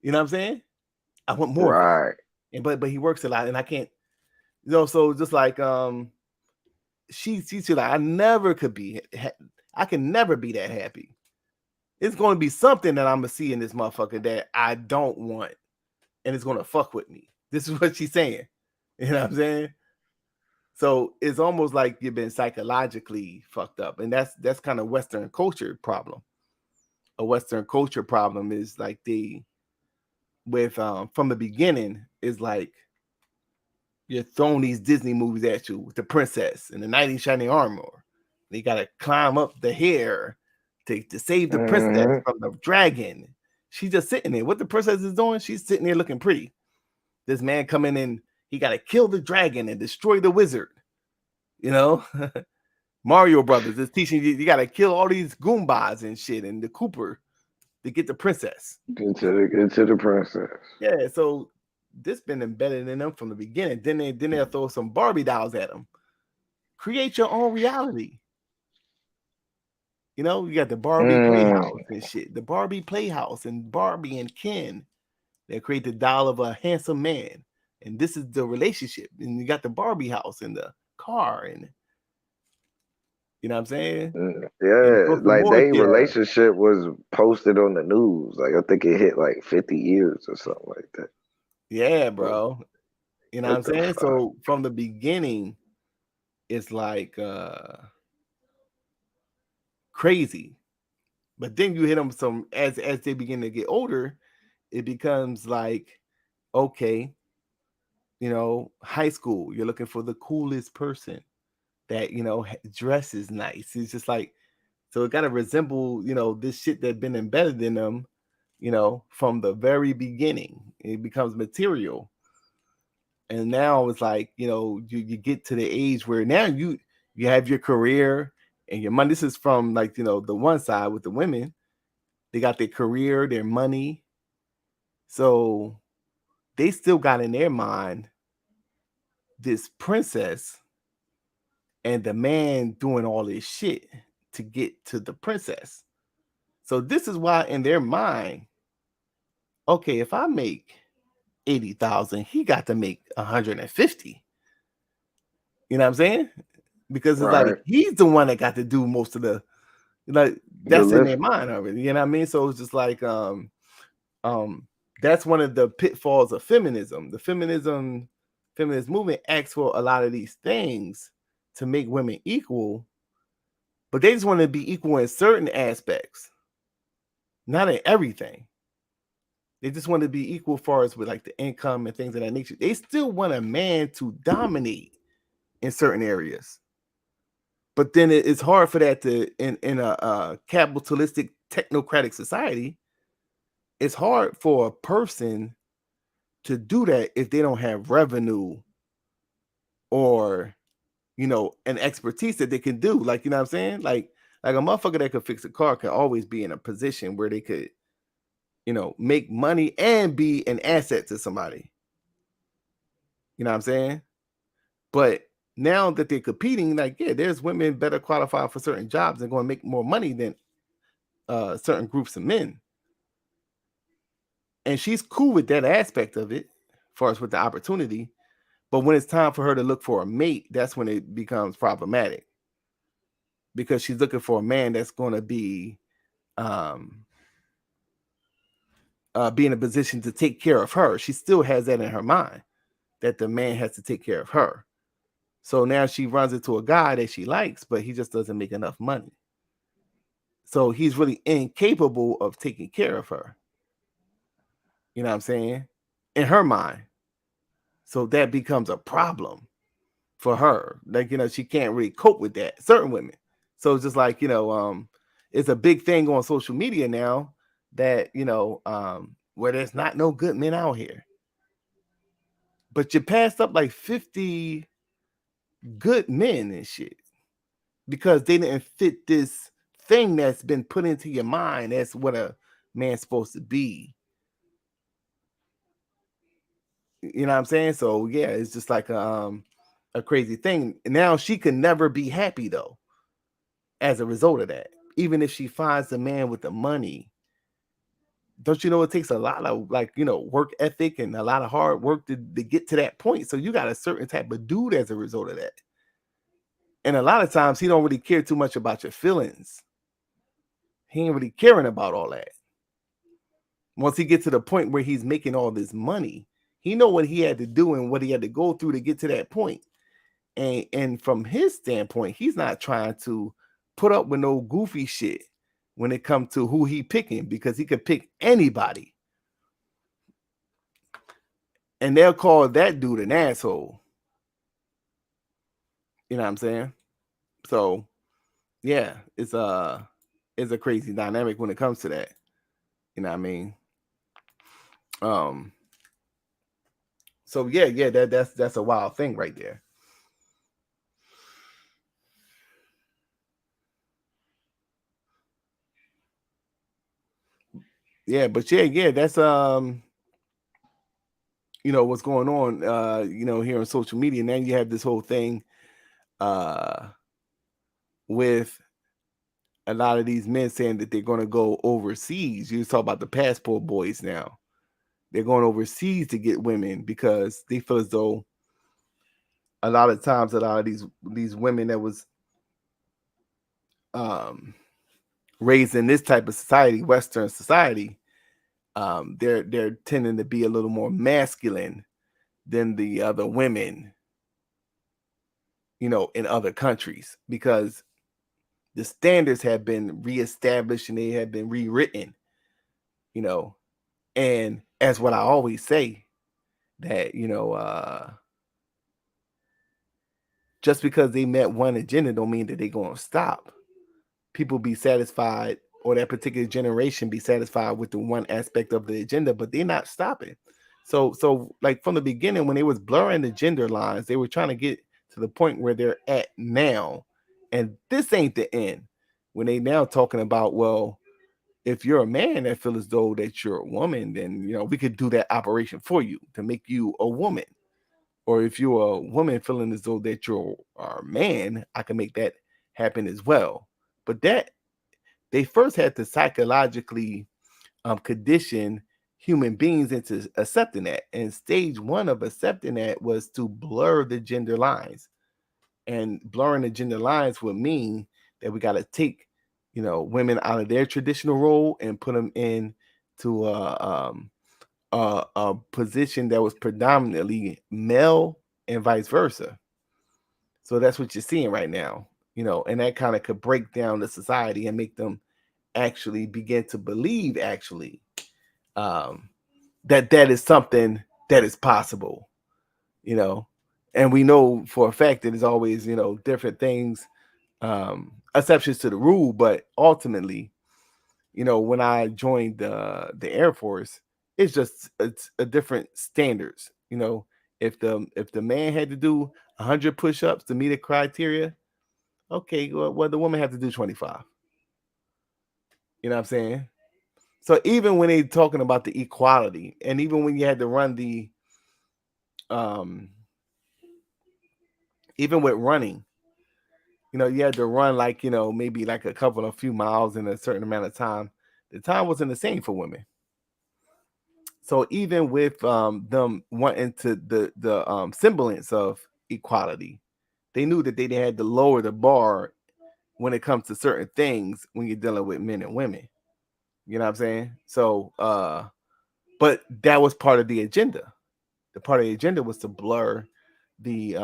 You know what I'm saying? I want more. Right. But he works a lot, and I can't. So just like she's like, I never could be. I can never be that happy. It's going to be something that I'm gonna see in this motherfucker that I don't want, and it's gonna fuck with me. This is what she's saying. You know what I'm saying? So it's almost like you've been psychologically fucked up, and that's kind of Western culture problem. A Western culture problem is like from the beginning is like you're throwing these Disney movies at you with the princess and the knight in shining armor. They gotta climb up the hair to save the princess from the dragon. She's just sitting there. What the princess is doing, she's sitting there looking pretty. This man coming in, he got to kill the dragon and destroy the wizard. Mario Brothers is teaching you got to kill all these Goombas and shit and the Cooper to get the princess. Get to the princess. Yeah, so this been embedded in them from the beginning. Then they'll throw some Barbie dolls at them. Create your own reality. You got the Barbie Playhouse and shit. The Barbie Playhouse and Barbie and Ken. They create the doll of a handsome man. And this is the relationship. And you got the Barbie house and the car. And you know what I'm saying? Yeah, like their relationship was posted on the news. Like I think it hit like 50 years or something like that. Yeah, bro. You know what I'm saying? So from the beginning, it's like crazy. But then you hit them some as they begin to get older, it becomes like, okay, high school, you're looking for the coolest person that dresses nice. It's just like, so it gotta resemble this shit that's been embedded in them from the very beginning. It becomes material. And now it's like, you get to the age where now you have your career and your money. This is from like, the one side with the women. They got their career, their money. So they still got in their mind this princess and the man doing all this shit to get to the princess. So this is why in their mind, okay, if I make 80,000, he got to make 150. You know what I'm saying? Because it's like he's the one that got to do most of the that's in their mind already. You know what I mean? So it's just like that's one of the pitfalls of feminism. The feminist movement asks for a lot of these things to make women equal, but they just want to be equal in certain aspects, not in everything. They just want to be equal as far as with like the income and things of that nature. They still want a man to dominate in certain areas. But then it's hard for that to, in a capitalistic technocratic society, it's hard for a person to do that if they don't have revenue or, you know, an expertise that they can do. Like, you know what I'm saying? Like a motherfucker that could fix a car can always be in a position where they could, you know, make money and be an asset to somebody. You know what I'm saying? But now that they're competing, like, yeah, there's women better qualified for certain jobs and going to make more money than certain groups of men. And she's cool with that aspect of it, as far as with the opportunity. But when it's time for her to look for a mate, that's when it becomes problematic. Because she's looking for a man that's going to be in a position to take care of her. She still has that in her mind, that the man has to take care of her. So now she runs into a guy that she likes, but he just doesn't make enough money. So he's really incapable of taking care of her. You know what I'm saying? In her mind. So that becomes a problem for her. Like, you know, she can't really cope with that. Certain women. So it's just like, you know, it's a big thing on social media now that, you know, where there's not no good men out here. But you passed up like 50 good men and shit because they didn't fit this thing that's been put into your mind. That's what a man's supposed to be. You know what I'm saying? So yeah, it's just like a crazy thing. Now she can never be happy though, as a result of that. Even if she finds the man with the money, don't you know it takes a lot of, like, you know, work ethic and a lot of hard work to get to that point. So you got a certain type of dude as a result of that. And a lot of times he don't really care too much about your feelings. He ain't really caring about all that. Once he gets to the point where he's making all this money, he know what he had to do and what he had to go through to get to that point. And from his standpoint, he's not trying to put up with no goofy shit when it comes to who he picking, because he could pick anybody. And they'll call that dude an asshole. You know what I'm saying? So yeah, it's a crazy dynamic when it comes to that. You know what I mean? So yeah, that's a wild thing right there. Yeah, but yeah, that's you know what's going on you know, here on social media. Now you have this whole thing with a lot of these men saying that they're going to go overseas. You talk about the passport boys now. They're going overseas to get women because they feel as though a lot of times a lot of these women that was raised in this type of society, Western society, they're tending to be a little more masculine than the other women, you know, in other countries, because the standards have been reestablished and they have been rewritten, you know. And as what I always say, that, you know, just because they met one agenda don't mean that they're going to stop. People be satisfied, or that particular generation be satisfied with the one aspect of the agenda, but they're not stopping. So like from the beginning, when they was blurring the gender lines, they were trying to get to the point where they're at now. And this ain't the end. When they now talking about, well, if you're a man that feels as though that you're a woman, then, you know, we could do that operation for you to make you a woman. Or if you're a woman feeling as though that you're a man, I can make that happen as well. But that they first had to psychologically condition human beings into accepting that. And stage one of accepting that was to blur the gender lines. And blurring the gender lines would mean that we got to take, you know, women out of their traditional role and put them into a position that was predominantly male and vice versa. So that's what you're seeing right now, and that kind of could break down the society and make them actually begin to believe that is something that is possible, and we know for a fact that there's always, different things, exceptions to the rule, but ultimately, when I joined the Air Force, it's a different standards. If the man had to do 100 push-ups to meet a criteria, okay, well the woman had to do 25. You know what I'm saying? So even when they talking about the equality, and even when you had to run even with running, you had to run like, maybe like a few miles in a certain amount of time. The time wasn't the same for women. So even with them wanting to the semblance of equality, they knew that they had to lower the bar when it comes to certain things when you're dealing with men and women. You know what I'm saying? So but that was part of the agenda. The part of the agenda was to blur the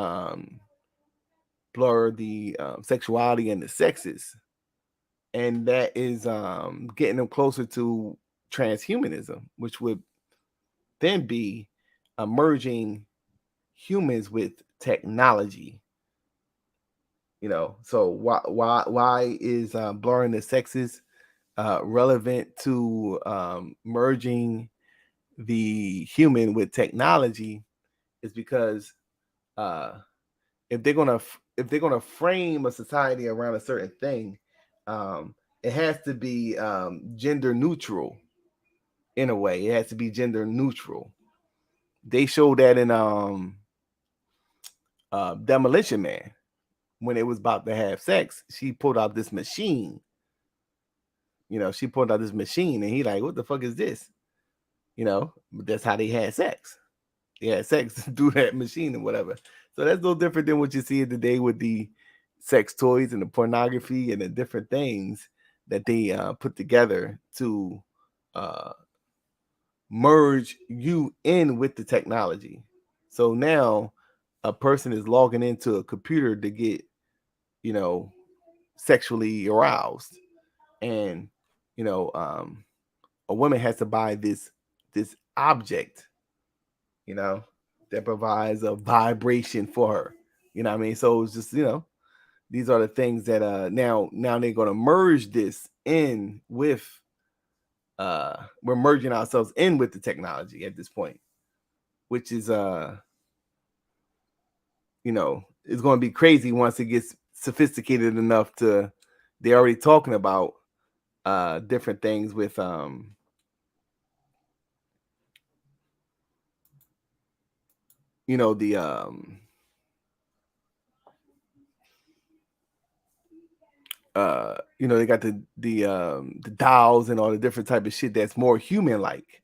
sexuality and the sexes, and that is getting them closer to transhumanism, which would then be merging humans with technology. So why is blurring the sexes relevant to merging the human with technology? Is because if they're gonna frame a society around a certain thing, it has to be gender neutral. In a way, it has to be gender neutral. They showed that in Demolition Man. When it was about to have sex, she pulled out this machine. She pulled out this machine, and he like, what the fuck is this? But that's how they had sex. They had sex through that machine and whatever. So that's no different than what you see today with the sex toys and the pornography and the different things that they put together to merge you in with the technology. So now a person is logging into a computer to get, sexually aroused, and a woman has to buy this object, that provides a vibration for her. You know what I mean? So it's just, these are the things that now they're going to merge this in with we're merging ourselves in with the technology at this point, which is it's going to be crazy once it gets sophisticated enough to they're already talking about different things with the they got the dolls and all the different type of shit that's more human like,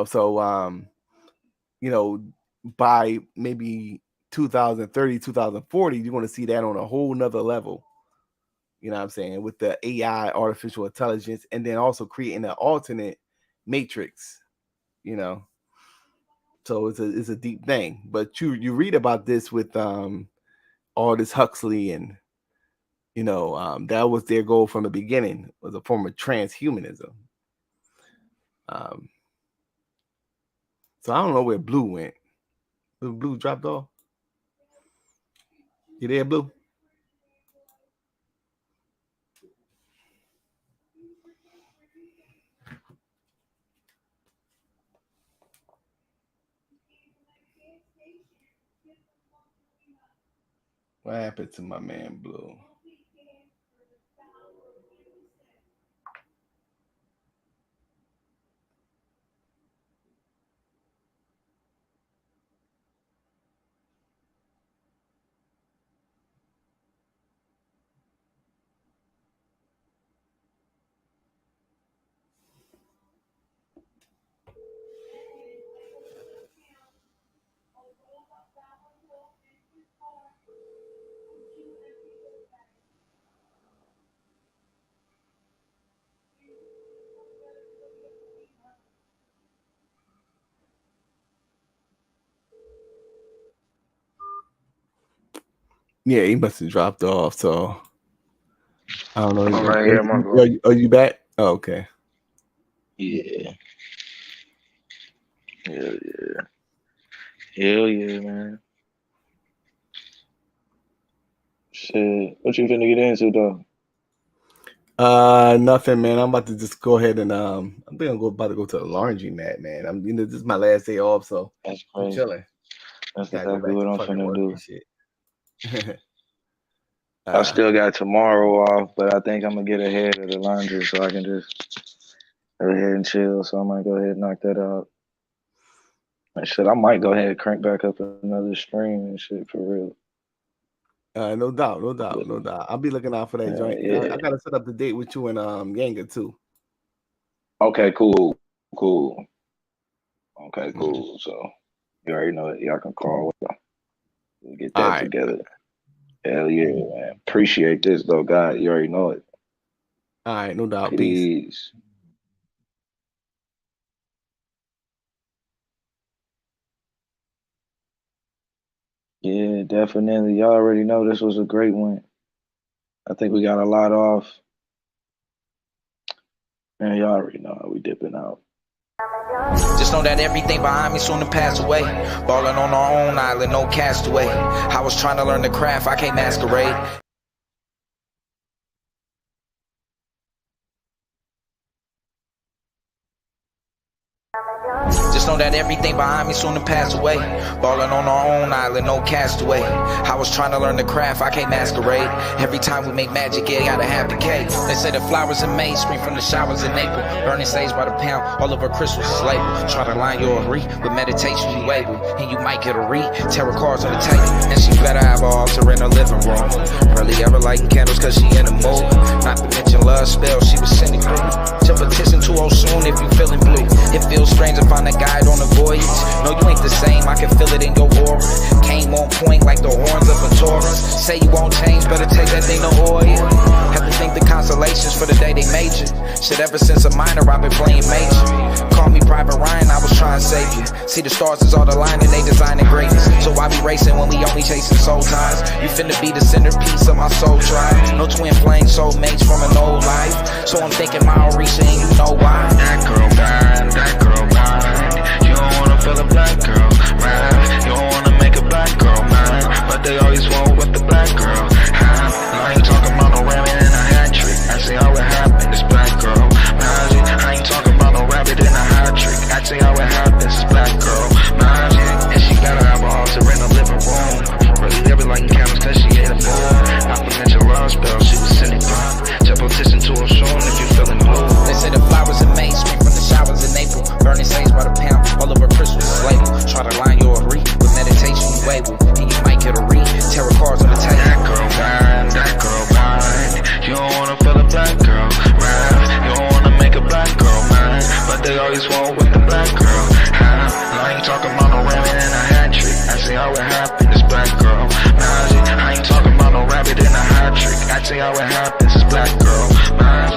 so by maybe 2030 2040 you're going to see that on a whole nother level, you know what I'm saying, with the AI, artificial intelligence, and then also creating an alternate matrix, so it's a deep thing. But you read about this with Aldous Huxley, and that was their goal from the beginning, was a form of transhumanism. So I don't know where Blue went. Blue dropped off. You there, Blue? What happened to my man Blue? Yeah, he must have dropped off. So I don't know. I'm right here, my bro. Are you back? Oh, okay. Yeah. Hell yeah. Hell yeah, man. Shit. What you finna get into, though? Nothing, man. I'm about to just go ahead and I'm about to go to the laundromat, man. This is my last day off, so That's I'm crazy. chilling. That's Gotta go exactly back what to I'm fucking finna work do. and shit. I still got tomorrow off, but I think I'm gonna get ahead of the laundry so I can just go ahead and chill. So I might go ahead and knock that out. And shit, I might go ahead and crank back up another stream and shit for real. No doubt. I'll be looking out for that joint. Yeah. I gotta set up the date with you and Yanga too. Okay, cool. Okay, cool. So you already know it. Y'all can call. We'll get that together. Hell yeah, man. Appreciate this though, God. You already know it. All right, no doubt. Peace. Yeah, definitely. Y'all already know this was a great one. I think we got a lot off. Man, y'all already know how we dipping out. Just know that everything behind me soon to pass away. Balling on our own island, no castaway. I was trying to learn the craft, I can't masquerade. Just know that everything behind me soon to pass away. Balling on our own island, no castaway. I was trying to learn the craft, I can't masquerade. Every time we make magic, yeah, gotta have the cake. They say the flowers in May, spring from the showers in April. Burning sage by the pound, all of our crystals is labeled. Try to line your re with meditation, you able. And you might get a read, tarot cards on the table. And she better have an altar in her living room. Barely ever lighting candles cause she in the mood. Not to mention love spells, she was sending through. Temptation too old soon if you feeling blue. It feels strange to find a guide on a voyage. No, you ain't the same, I can feel it in your aura. Came on point like the horns of a Taurus. Say you won't change, better take that thing to oil. Have to think the constellations for the day they made you. Shit, ever since a minor, I've been playing major. Call me Private Ryan, I was trying to save you. See the stars is all the line and they designing greatness. So I be racing when we only chasing soul ties. You finna be the centerpiece of my soul drive. No twin flame soulmates from an old life. So I'm thinking Maurice and you know why. That girl blind, that girl blind. You don't wanna feel a black girl, right? You don't wanna make a black girl mine, but they always want with the black girl. I ain't talking about no rabbit in a hat trick. I say all it happened is black girl. Magic. I ain't talking about no rabbit in a hat trick. I say all it happens is black girl. Magic. And she gotta have an altar in the living room. Really never like cameras cause she ain't a fool. Not to mention love spell, she was sending through. Temptation to her soon if you feeling blue. They say the flowers in May, spring from the showers in April. Burning sage by the pound, all of her crystals is labeled. Try to line your re with meditation, you able. And you might get a read, tarot cards on the table. That girl blind, that girl blind. You don't wanna feel a black girl, right? You don't wanna make a black girl mine, but they always want with the black girl. I ain't talking about no rabbit in a hat trick. I say all it happened is black girl. Magic. I ain't talking about no rabbit in a hat trick. I say all it happens is black girl. Magic.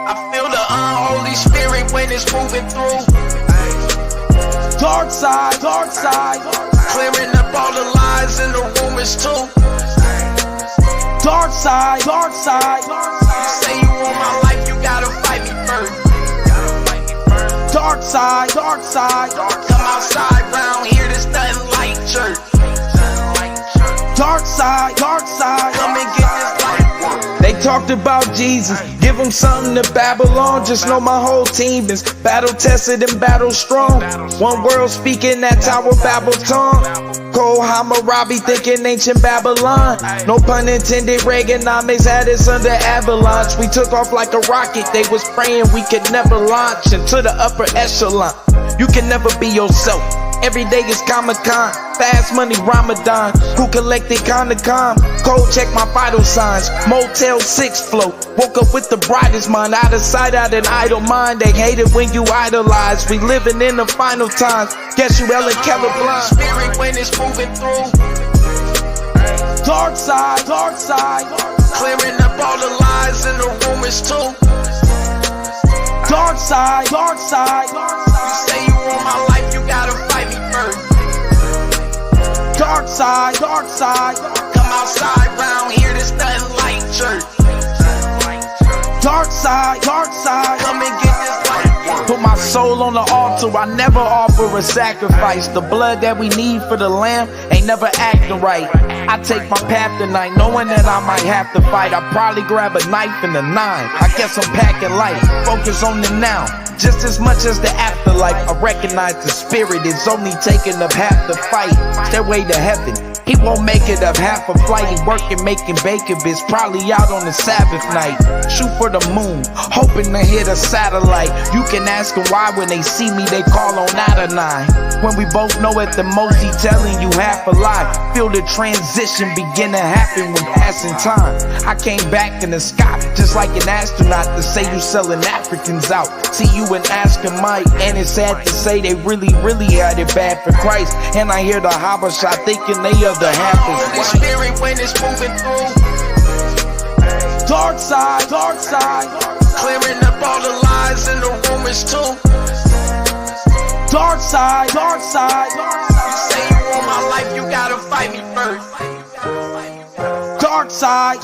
I feel the unholy spirit when it's moving through. Dark side, clearing up all the lies and the rumors too. Dark side, you say you want my life, you gotta fight me first. Dark side, come outside round here, there's nothing like church. Dark side, come and get this life work. They talked about Jesus, give them something to Babylon. Just know my whole team is battle tested and battle strong. One world speaking that Tower Babel tongue. Cole Hammurabi thinking ancient Babylon. No pun intended, Reaganomics had us under avalanche. We took off like a rocket, they was praying we could never launch into the upper echelon. You can never be yourself. Every day is Comic-Con, fast money Ramadan. Who collected Condom? Cold check my vital signs. Motel 6 float. Woke up with the brightest mind. Out of sight, out an idle mind. They hate it when you idolize. We living in the final times. Guess you Ellen Keller blind. Spirit when it's moving through. Dark side, dark side. Clearing up all the lies and the rumors too. Dark side, dark side. You say you want my life, you gotta fight me first. Dark side, dark side. Come outside round here, there's nothing like church. Dark side, come and get this life. Put my soul on the altar, I never offer a sacrifice. The blood that we need for the lamb ain't never acting right. I take my path tonight, knowing that I might have to fight. I probably grab a knife and a 9. I guess I'm packing light, focus on the now, just as much as the afterlife. I recognize the spirit is only taking up half the fight. Stairway to heaven, he won't make it up half a flight. He working, making bacon bits, probably out on the Sabbath night. Shoot for the moon, hoping to hit a satellite. You can ask him why when they see me, they call on Adonai. When we both know at the most he telling you half a lie. Feel the transition begin to happen when passing time. I came back in the sky, just like an astronaut, to say you selling Africans out. See you and asking Mike, and it's sad to say they really had it bad for Christ. And I hear the Habasha thinking they are the half of the spirit when it's moving through. Dark side, clearing up all the lies and the rumors too. Dark side, you say you want my life, you gotta fight me first. Dark side,